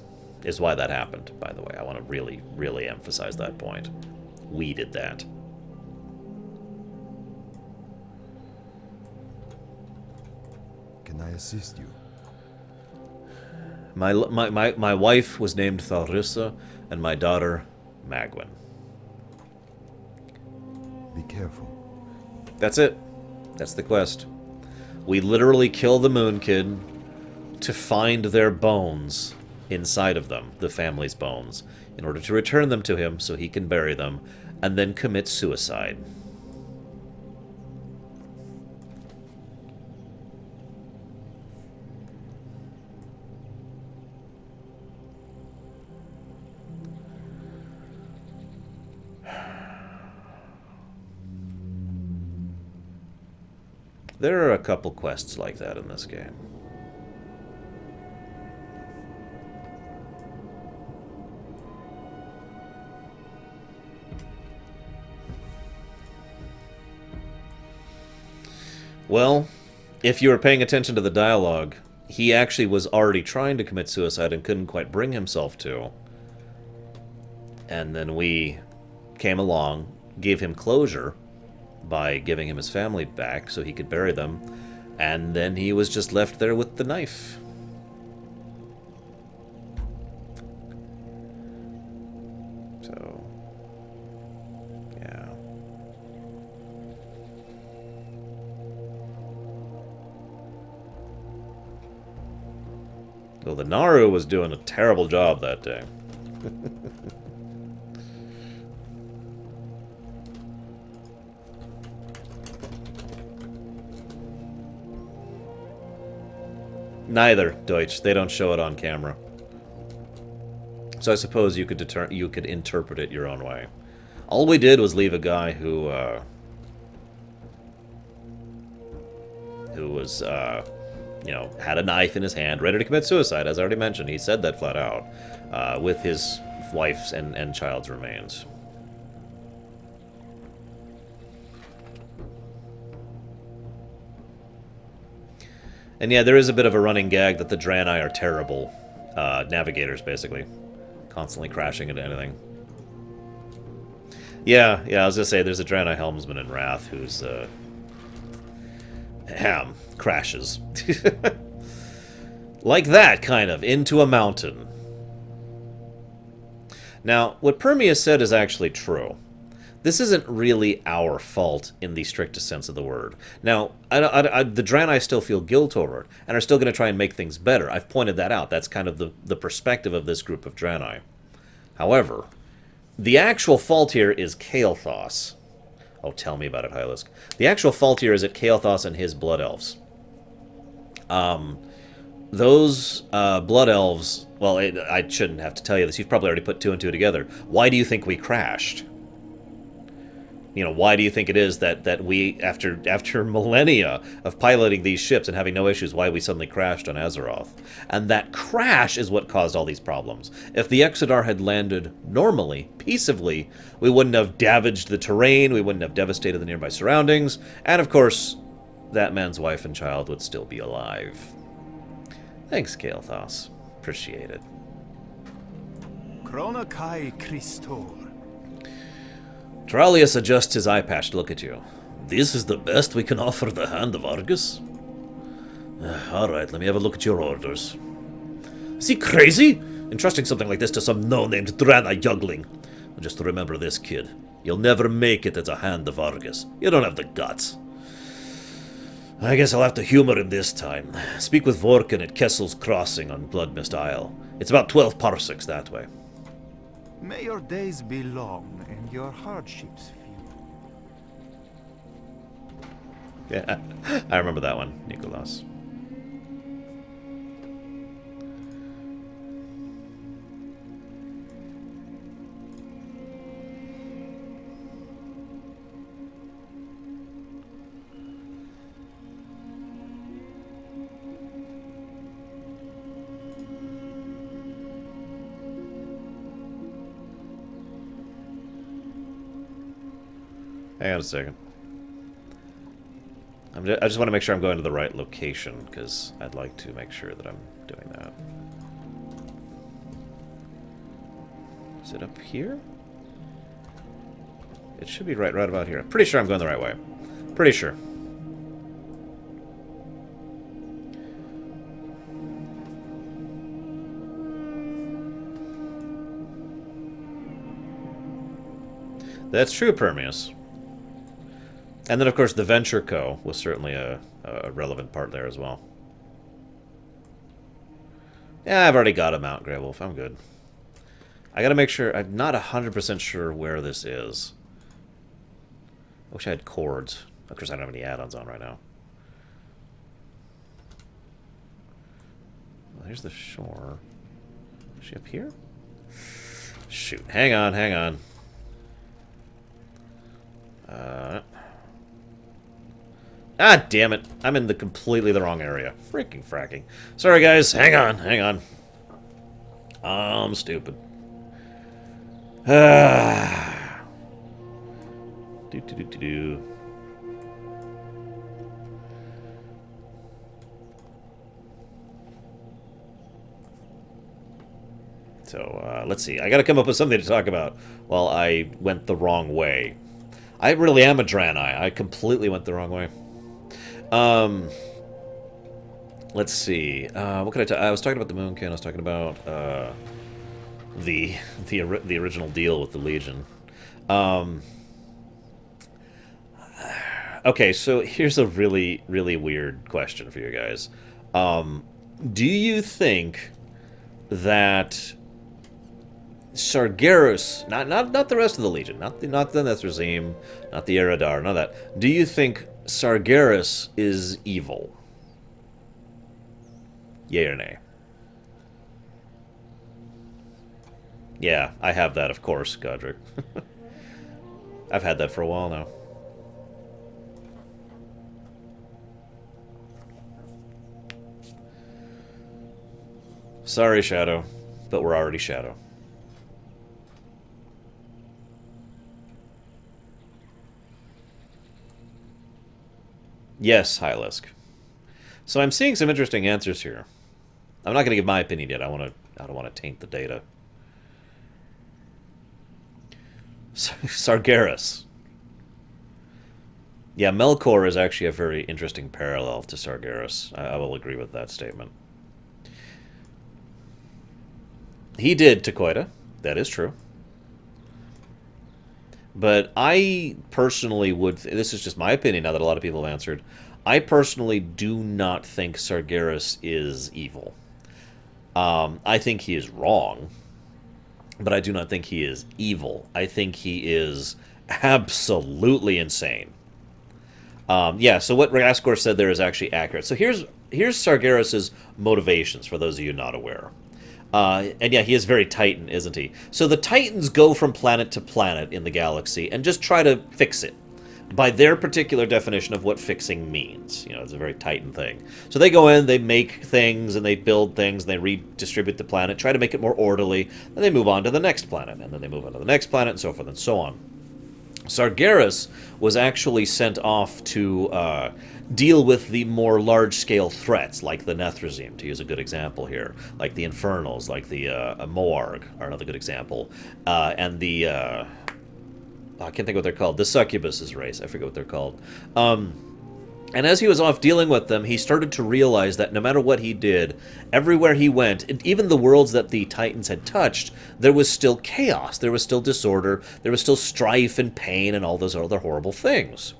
is why that happened, by the way. I want to really, really emphasize that point. We did that. Can I assist you? My wife was named Tharissa, and my daughter, Magwyn. Be careful. That's it. That's the quest. We literally kill the Moon Kid to find their bones inside of them, the family's bones, in order to return them to him so he can bury them, and then commit suicide. There are a couple quests like that in this game. Well, if you were paying attention to the dialogue, he actually was already trying to commit suicide and couldn't quite bring himself to. And then we came along, gave him closure by giving him his family back so he could bury them, and then he was just left there with the knife. So, yeah. Well, the Naru was doing a terrible job that day. Neither, Deutsch. They don't show it on camera. So I suppose you could interpret it your own way. All we did was leave a guy who was, you know, had a knife in his hand, ready to commit suicide, as I already mentioned. He said that flat out, with his wife's and child's remains. And yeah, there is a bit of a running gag that the Draenei are terrible navigators, basically. Constantly crashing into anything. Yeah, I was gonna say, there's a Draenei helmsman in Wrath who's, crashes. Like that, kind of, into a mountain. Now, what Permius said is actually true. This isn't really our fault in the strictest sense of the word. Now, the Draenei still feel guilt over it, and are still going to try and make things better. I've pointed that out. That's kind of the perspective of this group of Draenei. However, the actual fault here is Kael'thas. Oh, tell me about it, Hylisk. The actual fault here is at Kael'thas and his Blood Elves. Those Blood Elves... Well, I shouldn't have to tell you this. You've probably already put two and two together. Why do you think we crashed? You know, why do you think it is that we, after millennia of piloting these ships and having no issues, why we suddenly crashed on Azeroth? And that crash is what caused all these problems. If the Exodar had landed normally, peaceably, we wouldn't have damaged the terrain, we wouldn't have devastated the nearby surroundings, and of course, that man's wife and child would still be alive. Thanks, Kael'thas. Appreciate it. Krona Kai Christor. Trallius adjusts his eye patch to look at you. This is the best we can offer the Hand of Argus? Alright, let me have a look at your orders. Is he crazy? Entrusting something like this to some no-named Draenei juggling. Just remember this, kid. You'll never make it as a Hand of Argus. You don't have the guts. I guess I'll have to humor him this time. Speak with Vorken at Kessel's Crossing on Bloodmist Isle. It's about 12 parsecs that way. May your days be long and your hardships few. Yeah, I remember that one, Nicholas. Hang on a second. I just want to make sure I'm going to the right location, because I'd like to make sure that I'm doing that. Is it up here? It should be right about here. I'm pretty sure I'm going the right way. Pretty sure. That's true, Permius. And then, of course, the Venture Co. was certainly a relevant part there as well. Yeah, I've already got a Mount Grey Wolf. I'm good. I gotta make sure... I'm not 100% sure where this is. I wish I had cords. Of course, I don't have any add-ons on right now. Well, here's the shore. Is she up here? Shoot. Hang on, hang on. Ah, damn it. I'm in completely the wrong area. Freaking fracking. Sorry, guys. Hang on, hang on. I'm stupid. Do. So, let's see. I gotta come up with something to talk about while I went the wrong way. I really am a Draenei. I completely went the wrong way. Let's see. What could I was talking about the Moonkin. I was talking about the original deal with the Legion. Okay, so here's a really weird question for you guys. Do you think that Sargeras, not the rest of the Legion, not the Nethrezim, not the Eridar, none of that. Do you think Sargeras is evil? Yay or nay? Yeah, I have that, of course, Godric. I've had that for a while now. Sorry, Shadow, but we're already Shadow. Yes, Hylisk. So I'm seeing some interesting answers here. I'm not going to give my opinion yet. I don't want to taint the data. Sargeras. Yeah, Melkor is actually a very interesting parallel to Sargeras. I will agree with that statement. He did to Koida. That is true. But I personally would... This is just my opinion now that a lot of people have answered. I personally do not think Sargeras is evil. I think he is wrong. But I do not think he is evil. I think he is absolutely insane. Yeah, so what Raskor said there is actually accurate. So here's Sargeras' motivations, for those of you not aware. And yeah, he is very Titan, isn't he? So the Titans go from planet to planet in the galaxy and just try to fix it. By their particular definition of what fixing means. You know, it's a very Titan thing. So they go in, they make things, and they build things, and they redistribute the planet, try to make it more orderly, and they move on to the next planet, and then they move on to the next planet, and so forth and so on. Sargeras was actually sent off to deal with the more large-scale threats, like the Nethrezim, to use a good example here, like the Infernals, like the Moarg are another good example, and the... I can't think what they're called. The Succubus's race. I forget what they're called. And as he was off dealing with them, he started to realize that no matter what he did, everywhere he went, and even the worlds that the Titans had touched, there was still chaos. There was still disorder. There was still strife and pain and all those other horrible things.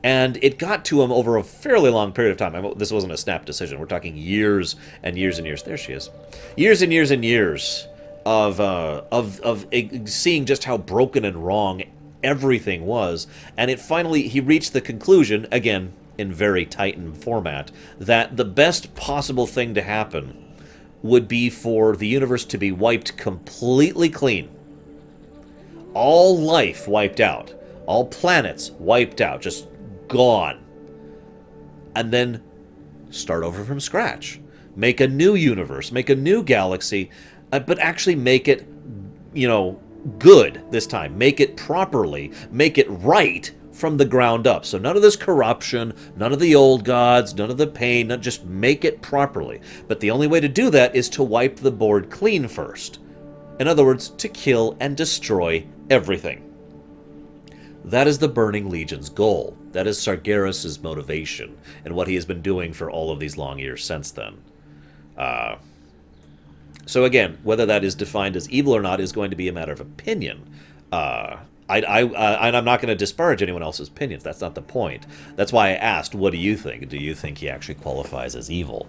And it got to him over a fairly long period of time. This wasn't a snap decision. We're talking years and years and years. There she is. Years and years and years of seeing just how broken and wrong everything was, and he reached the conclusion, again, in very Titan format, that the best possible thing to happen would be for the universe to be wiped completely clean. All life wiped out. All planets wiped out. Just gone. And then start over from scratch. Make a new universe. Make a new galaxy, but actually make it, you know, good this time. Make it properly. Make it right from the ground up. So none of this corruption, none of the old gods, none of the pain, just make it properly. But the only way to do that is to wipe the board clean first. In other words, to kill and destroy everything. That is the Burning Legion's goal. That is Sargeras' motivation and what he has been doing for all of these long years since then. So again, whether that is defined as evil or not is going to be a matter of opinion. And I'm not going to disparage anyone else's opinions. That's not the point. That's why I asked, what do you think? Do you think he actually qualifies as evil?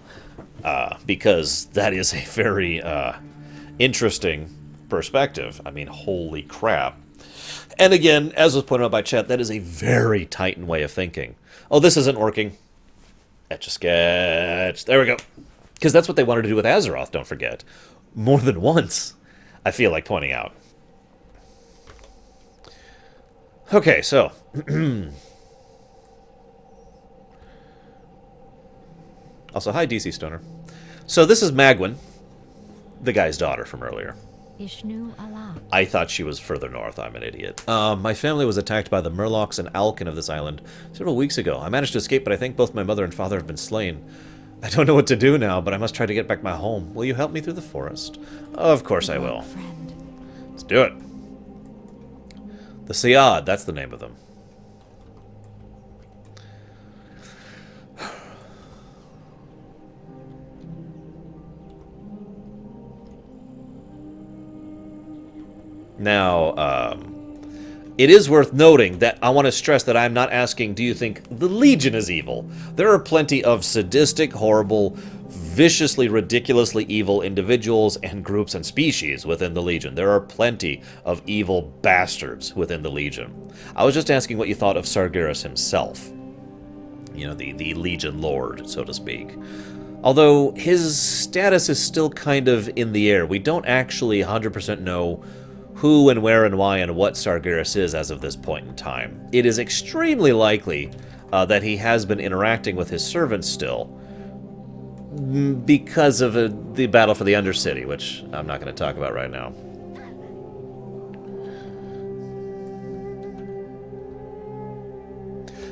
Because that is a very interesting perspective. I mean, holy crap. And again, as was pointed out by chat, that is a very Titan way of thinking. Oh, this isn't working. Etch-a-sketch. There we go. Because that's what they wanted to do with Azeroth, don't forget. More than once, I feel like pointing out. Okay, so. Also, hi, DC Stoner. So this is Magwyn, the guy's daughter from earlier. I thought she was further north. I'm an idiot. My family was attacked by the Murlocs and Alkin of this island several weeks ago. I managed to escape, but I think both my mother and father have been slain. I don't know what to do now, but I must try to get back my home. Will you help me through the forest? Of course I will. Let's do it. The Siad, that's the name of them. Now, it is worth noting that I want to stress that I'm not asking, do you think the Legion is evil? There are plenty of sadistic, horrible, viciously, ridiculously evil individuals and groups and species within the Legion. There are plenty of evil bastards within the Legion. I was just asking what you thought of Sargeras himself. You know, the Legion Lord, so to speak. Although his status is still kind of in the air. We don't actually 100% know who and where and why and what Sargeras is as of this point in time. It is extremely likely that he has been interacting with his servants still because of the battle for the Undercity, which I'm not going to talk about right now.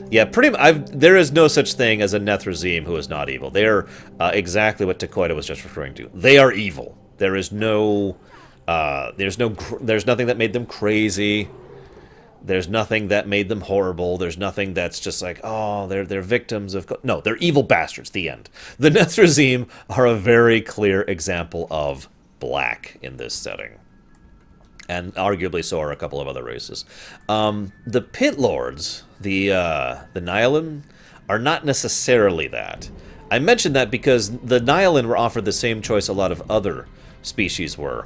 Yeah, there is no such thing as a Nethrazim who is not evil. They are exactly what Takoida was just referring to. They are evil. There is no... there's nothing that made them crazy. There's nothing that made them horrible. There's nothing that's just like, oh, they're victims of... No, they're evil bastards, the end. The Nethrazim are a very clear example of black in this setting. And arguably so are a couple of other races. The Pit Lords, the Nihilin, are not necessarily that. I mentioned that because the Nihilin were offered the same choice a lot of other species were.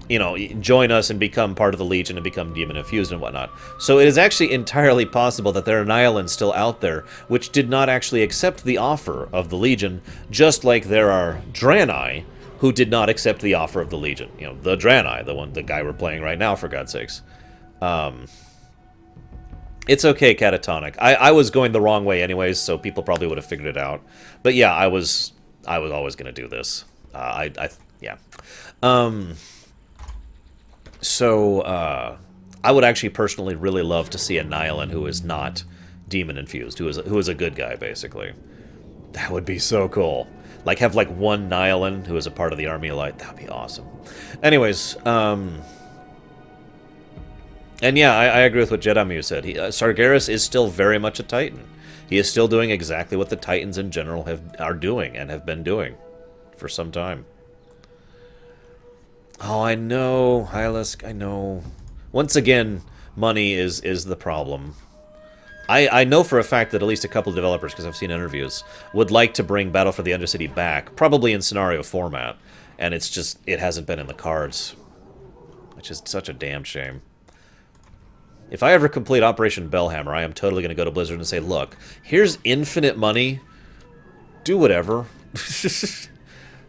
You know, join us and become part of the Legion and become demon-infused and whatnot. So it is actually entirely possible that there are Nihilins still out there which did not actually accept the offer of the Legion, just like there are Draenei who did not accept the offer of the Legion. You know, the Draenei, the guy we're playing right now, for God's sakes. It's okay, Catatonic. I was going the wrong way anyways, so people probably would have figured it out. But yeah, I was always going to do this. Yeah. So, I would actually personally really love to see a Nihilin who is not demon-infused, who is a good guy, basically. That would be so cool. Like, have, like, one Nihilin who is a part of the Army of Light. That would be awesome. Anyways, and yeah, I agree with what Jedamu said. Sargeras is still very much a Titan. He is still doing exactly what the Titans in general are doing and have been doing for some time. Oh, I know, Hylisk, I know. Once again, money is the problem. I know for a fact that at least a couple of developers, because I've seen interviews, would like to bring Battle for the Undercity back, probably in scenario format, and it's just, it hasn't been in the cards, which is such a damn shame. If I ever complete Operation Bellhammer, I am totally going to go to Blizzard and say, look, here's infinite money, do whatever.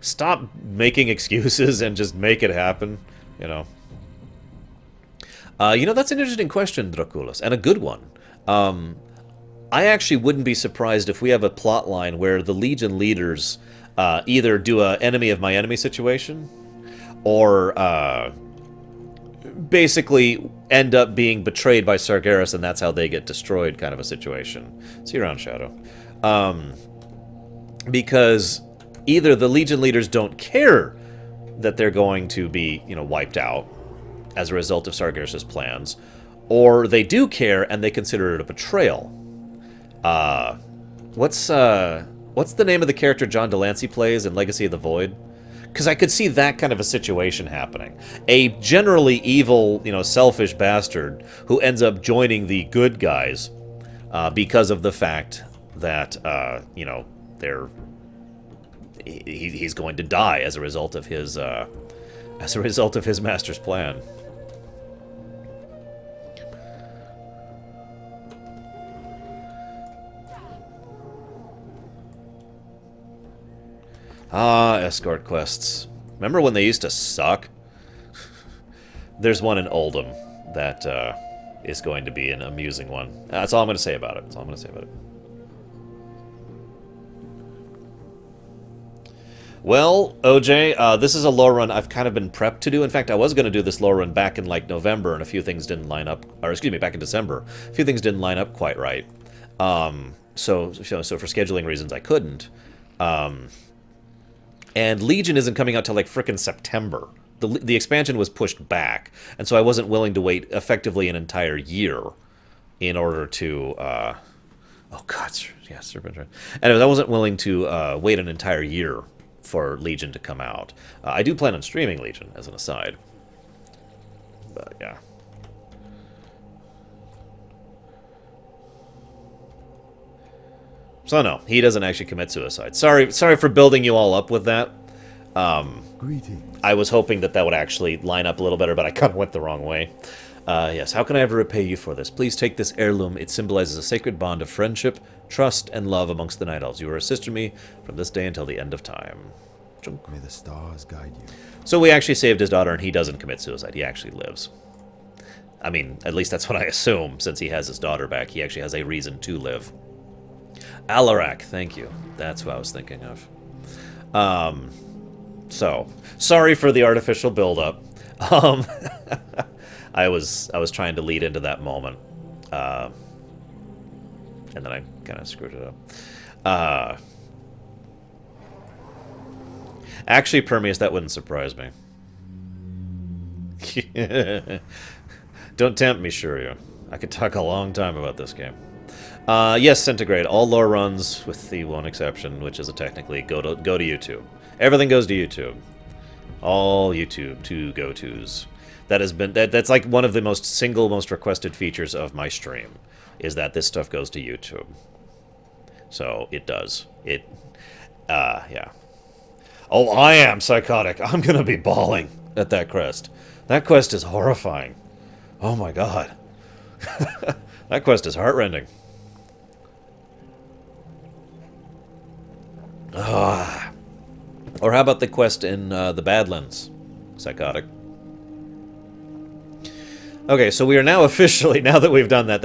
Stop making excuses and just make it happen, you know. You know, that's an interesting question, Draculus, and a good one. I actually wouldn't be surprised if we have a plot line where the Legion leaders either do a enemy of my enemy situation, or basically end up being betrayed by Sargeras, and that's how they get destroyed, kind of a situation. See you around, Shadow. Because either the Legion leaders don't care that they're going to be, you know, wiped out as a result of Sargeras' plans, or they do care and they consider it a betrayal. What's the name of the character John Delancey plays in Legacy of the Void? Because I could see that kind of a situation happening. A generally evil, you know, selfish bastard who ends up joining the good guys because of the fact that, you know, he's going to die as a result of his master's plan. Ah, escort quests. Remember when they used to suck? There's one in Oldham that is going to be an amusing one. That's all I'm going to say about it. That's all I'm going to say about it. Well, OJ, this is a Lorerun I've kind of been prepped to do. In fact, I was going to do this Lorerun back in, like, November, and a few things didn't line up. Or, excuse me, back in December. A few things didn't line up quite right. So for scheduling reasons, I couldn't. And Legion isn't coming out till, like, frickin' September. The expansion was pushed back, and so I wasn't willing to wait effectively an entire year in order to... oh, God, yeah, Serpent. Anyways, I wasn't willing to wait an entire year for Legion to come out. I do plan on streaming Legion, as an aside. But, yeah. So no, he doesn't actually commit suicide. Sorry for building you all up with that. Greetings. I was hoping that would actually line up a little better, but I kind of went the wrong way. Yes, how can I ever repay you for this? Please take this heirloom. It symbolizes a sacred bond of friendship, trust, and love amongst the Night Elves. You are assisting me from this day until the end of time. May the stars guide you. So we actually saved his daughter, and he doesn't commit suicide. He actually lives. I mean, at least that's what I assume. Since he has his daughter back, he actually has a reason to live. Alarak, thank you. That's what I was thinking of. So, sorry for the artificial build-up. I was trying to lead into that moment. And then I kind of screwed it up. Actually, Permeus, that wouldn't surprise me. Don't tempt me, Shuryu. I could talk a long time about this game. Yes, Centigrade. All lore runs, with the one exception, which is a technically go to YouTube. Everything goes to YouTube. All YouTube to go-tos. That's like one of the most requested features of my stream, is that this stuff goes to YouTube. So it does. Yeah. Oh, I am psychotic. I'm gonna be bawling at that quest. That quest is horrifying. Oh my god. That quest is heartrending. Or how about the quest in the Badlands? Psychotic. Okay, so we are now officially, now that we've done that,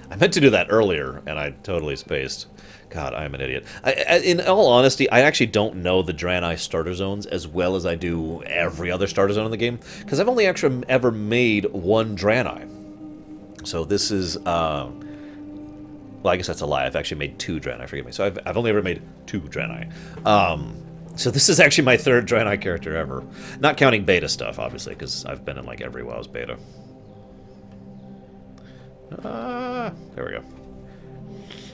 I meant to do that earlier, and I totally spaced. God, I am an idiot. In all honesty, I actually don't know the Draenei starter zones as well as I do every other starter zone in the game, because I've only actually ever made one Draenei. So this is, well, I guess that's a lie. I've actually made 2 Draenei, forgive me. So I've only ever made 2 Draenei. So this is actually my 3rd Draenei character ever. Not counting beta stuff, obviously, because I've been in, like, every WoW's beta. There we go.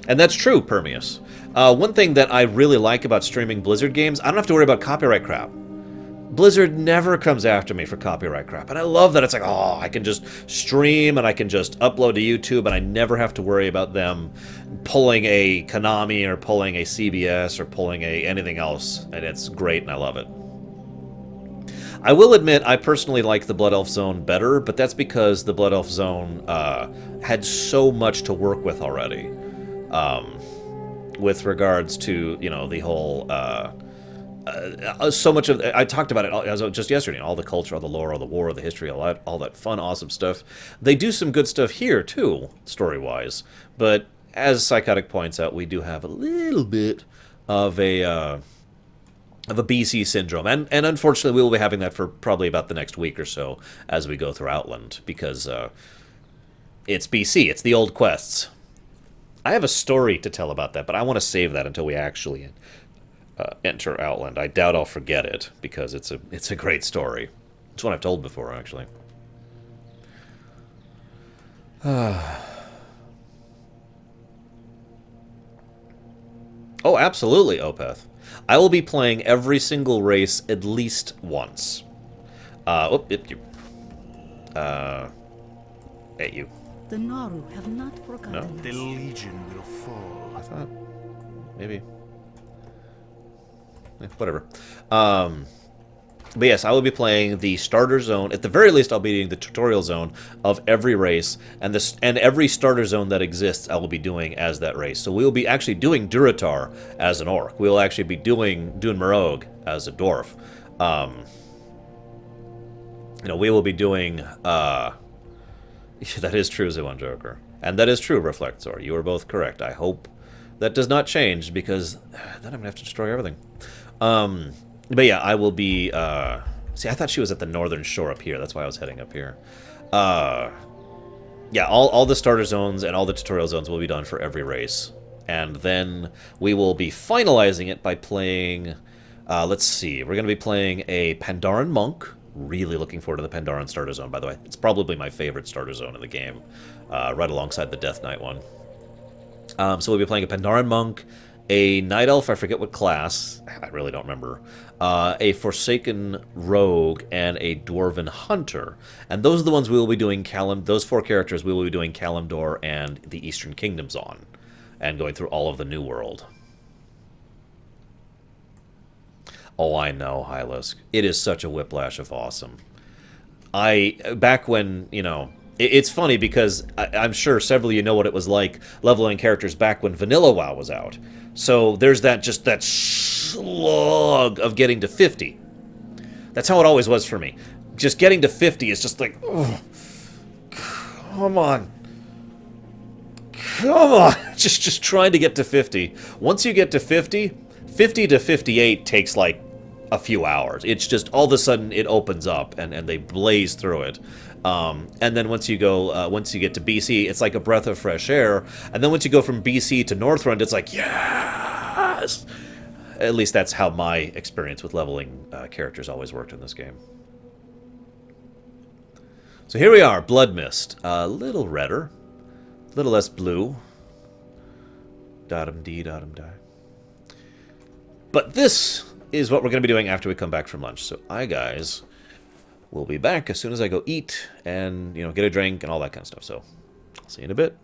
And that's true, Permeus. One thing that I really like about streaming Blizzard games, I don't have to worry about copyright crap. Blizzard never comes after me for copyright crap. And I love that. It's like, oh, I can just stream and I can just upload to YouTube and I never have to worry about them pulling a Konami or pulling a CBS or pulling a anything else. And it's great and I love it. I will admit, I personally like the Blood Elf Zone better, but that's because the Blood Elf Zone had so much to work with already. With regards to, you know, the whole... so much of... I talked about it as just yesterday. All the culture, all the lore, all the war, all the history, all that fun, awesome stuff. They do some good stuff here, too, story-wise. But as Psychotic points out, we do have a little bit of a BC syndrome. And unfortunately, we will be having that for probably about the next week or so as we go through Outland. Because it's BC. It's the old quests. I have a story to tell about that, but I want to save that until we actually enter Outland. I doubt I'll forget it, because it's a great story. It's one I've told before, actually. Oh, absolutely, Opeth. I will be playing every single race at least once. Hey, you. The Naru have not forgotten us. The Legion will fall. I thought... maybe... whatever. But yes, I will be playing the starter zone. At the very least, I'll be doing the tutorial zone of every race, and every starter zone that exists, I will be doing as that race. So we will be actually doing Durotar as an orc. We will actually be doing Dun Marog as a dwarf. You know, we will be doing... that is true, Zuan Joker. And that is true, Reflector. You are both correct. I hope that does not change, because then I'm going to have to destroy everything. But yeah, I will be... see, I thought she was at the northern shore up here. That's why I was heading up here. Yeah, all the starter zones and all the tutorial zones will be done for every race. And then we will be finalizing it by playing... let's see. We're going to be playing a Pandaren Monk. Really looking forward to the Pandaren starter zone, by the way. It's probably my favorite starter zone in the game. Right alongside the Death Knight one. So we'll be playing a Pandaren Monk, a Night Elf, I forget what class, I really don't remember, a Forsaken Rogue, and a Dwarven Hunter. And those are the ones we will be doing, those 4 characters we will be doing Kalimdor and the Eastern Kingdoms on. and going through all of the New World. Oh, I know, Hylisk. It is such a whiplash of awesome. Back when, you know, it's funny because I'm sure several of you know what it was like leveling characters back when Vanilla WoW was out. So there's that slog of getting to 50. That's how it always was for me. Just getting to 50 is just like, oh, come on. Come on. Just trying to get to 50. Once you get to 50 to 58 takes like a few hours. It's just all of a sudden it opens up and they blaze through it. And then once you get to BC, it's like a breath of fresh air. And then once you go from BC to Northrend, it's like, yes! At least that's how my experience with leveling characters always worked in this game. So here we are, Bloodmist. A little redder. A little less blue. Dot'em-dee, dot'em-die. But this is what we're going to be doing after we come back from lunch. So guys, will be back as soon as I go eat and, you know, get a drink and all that kind of stuff. So I'll see you in a bit.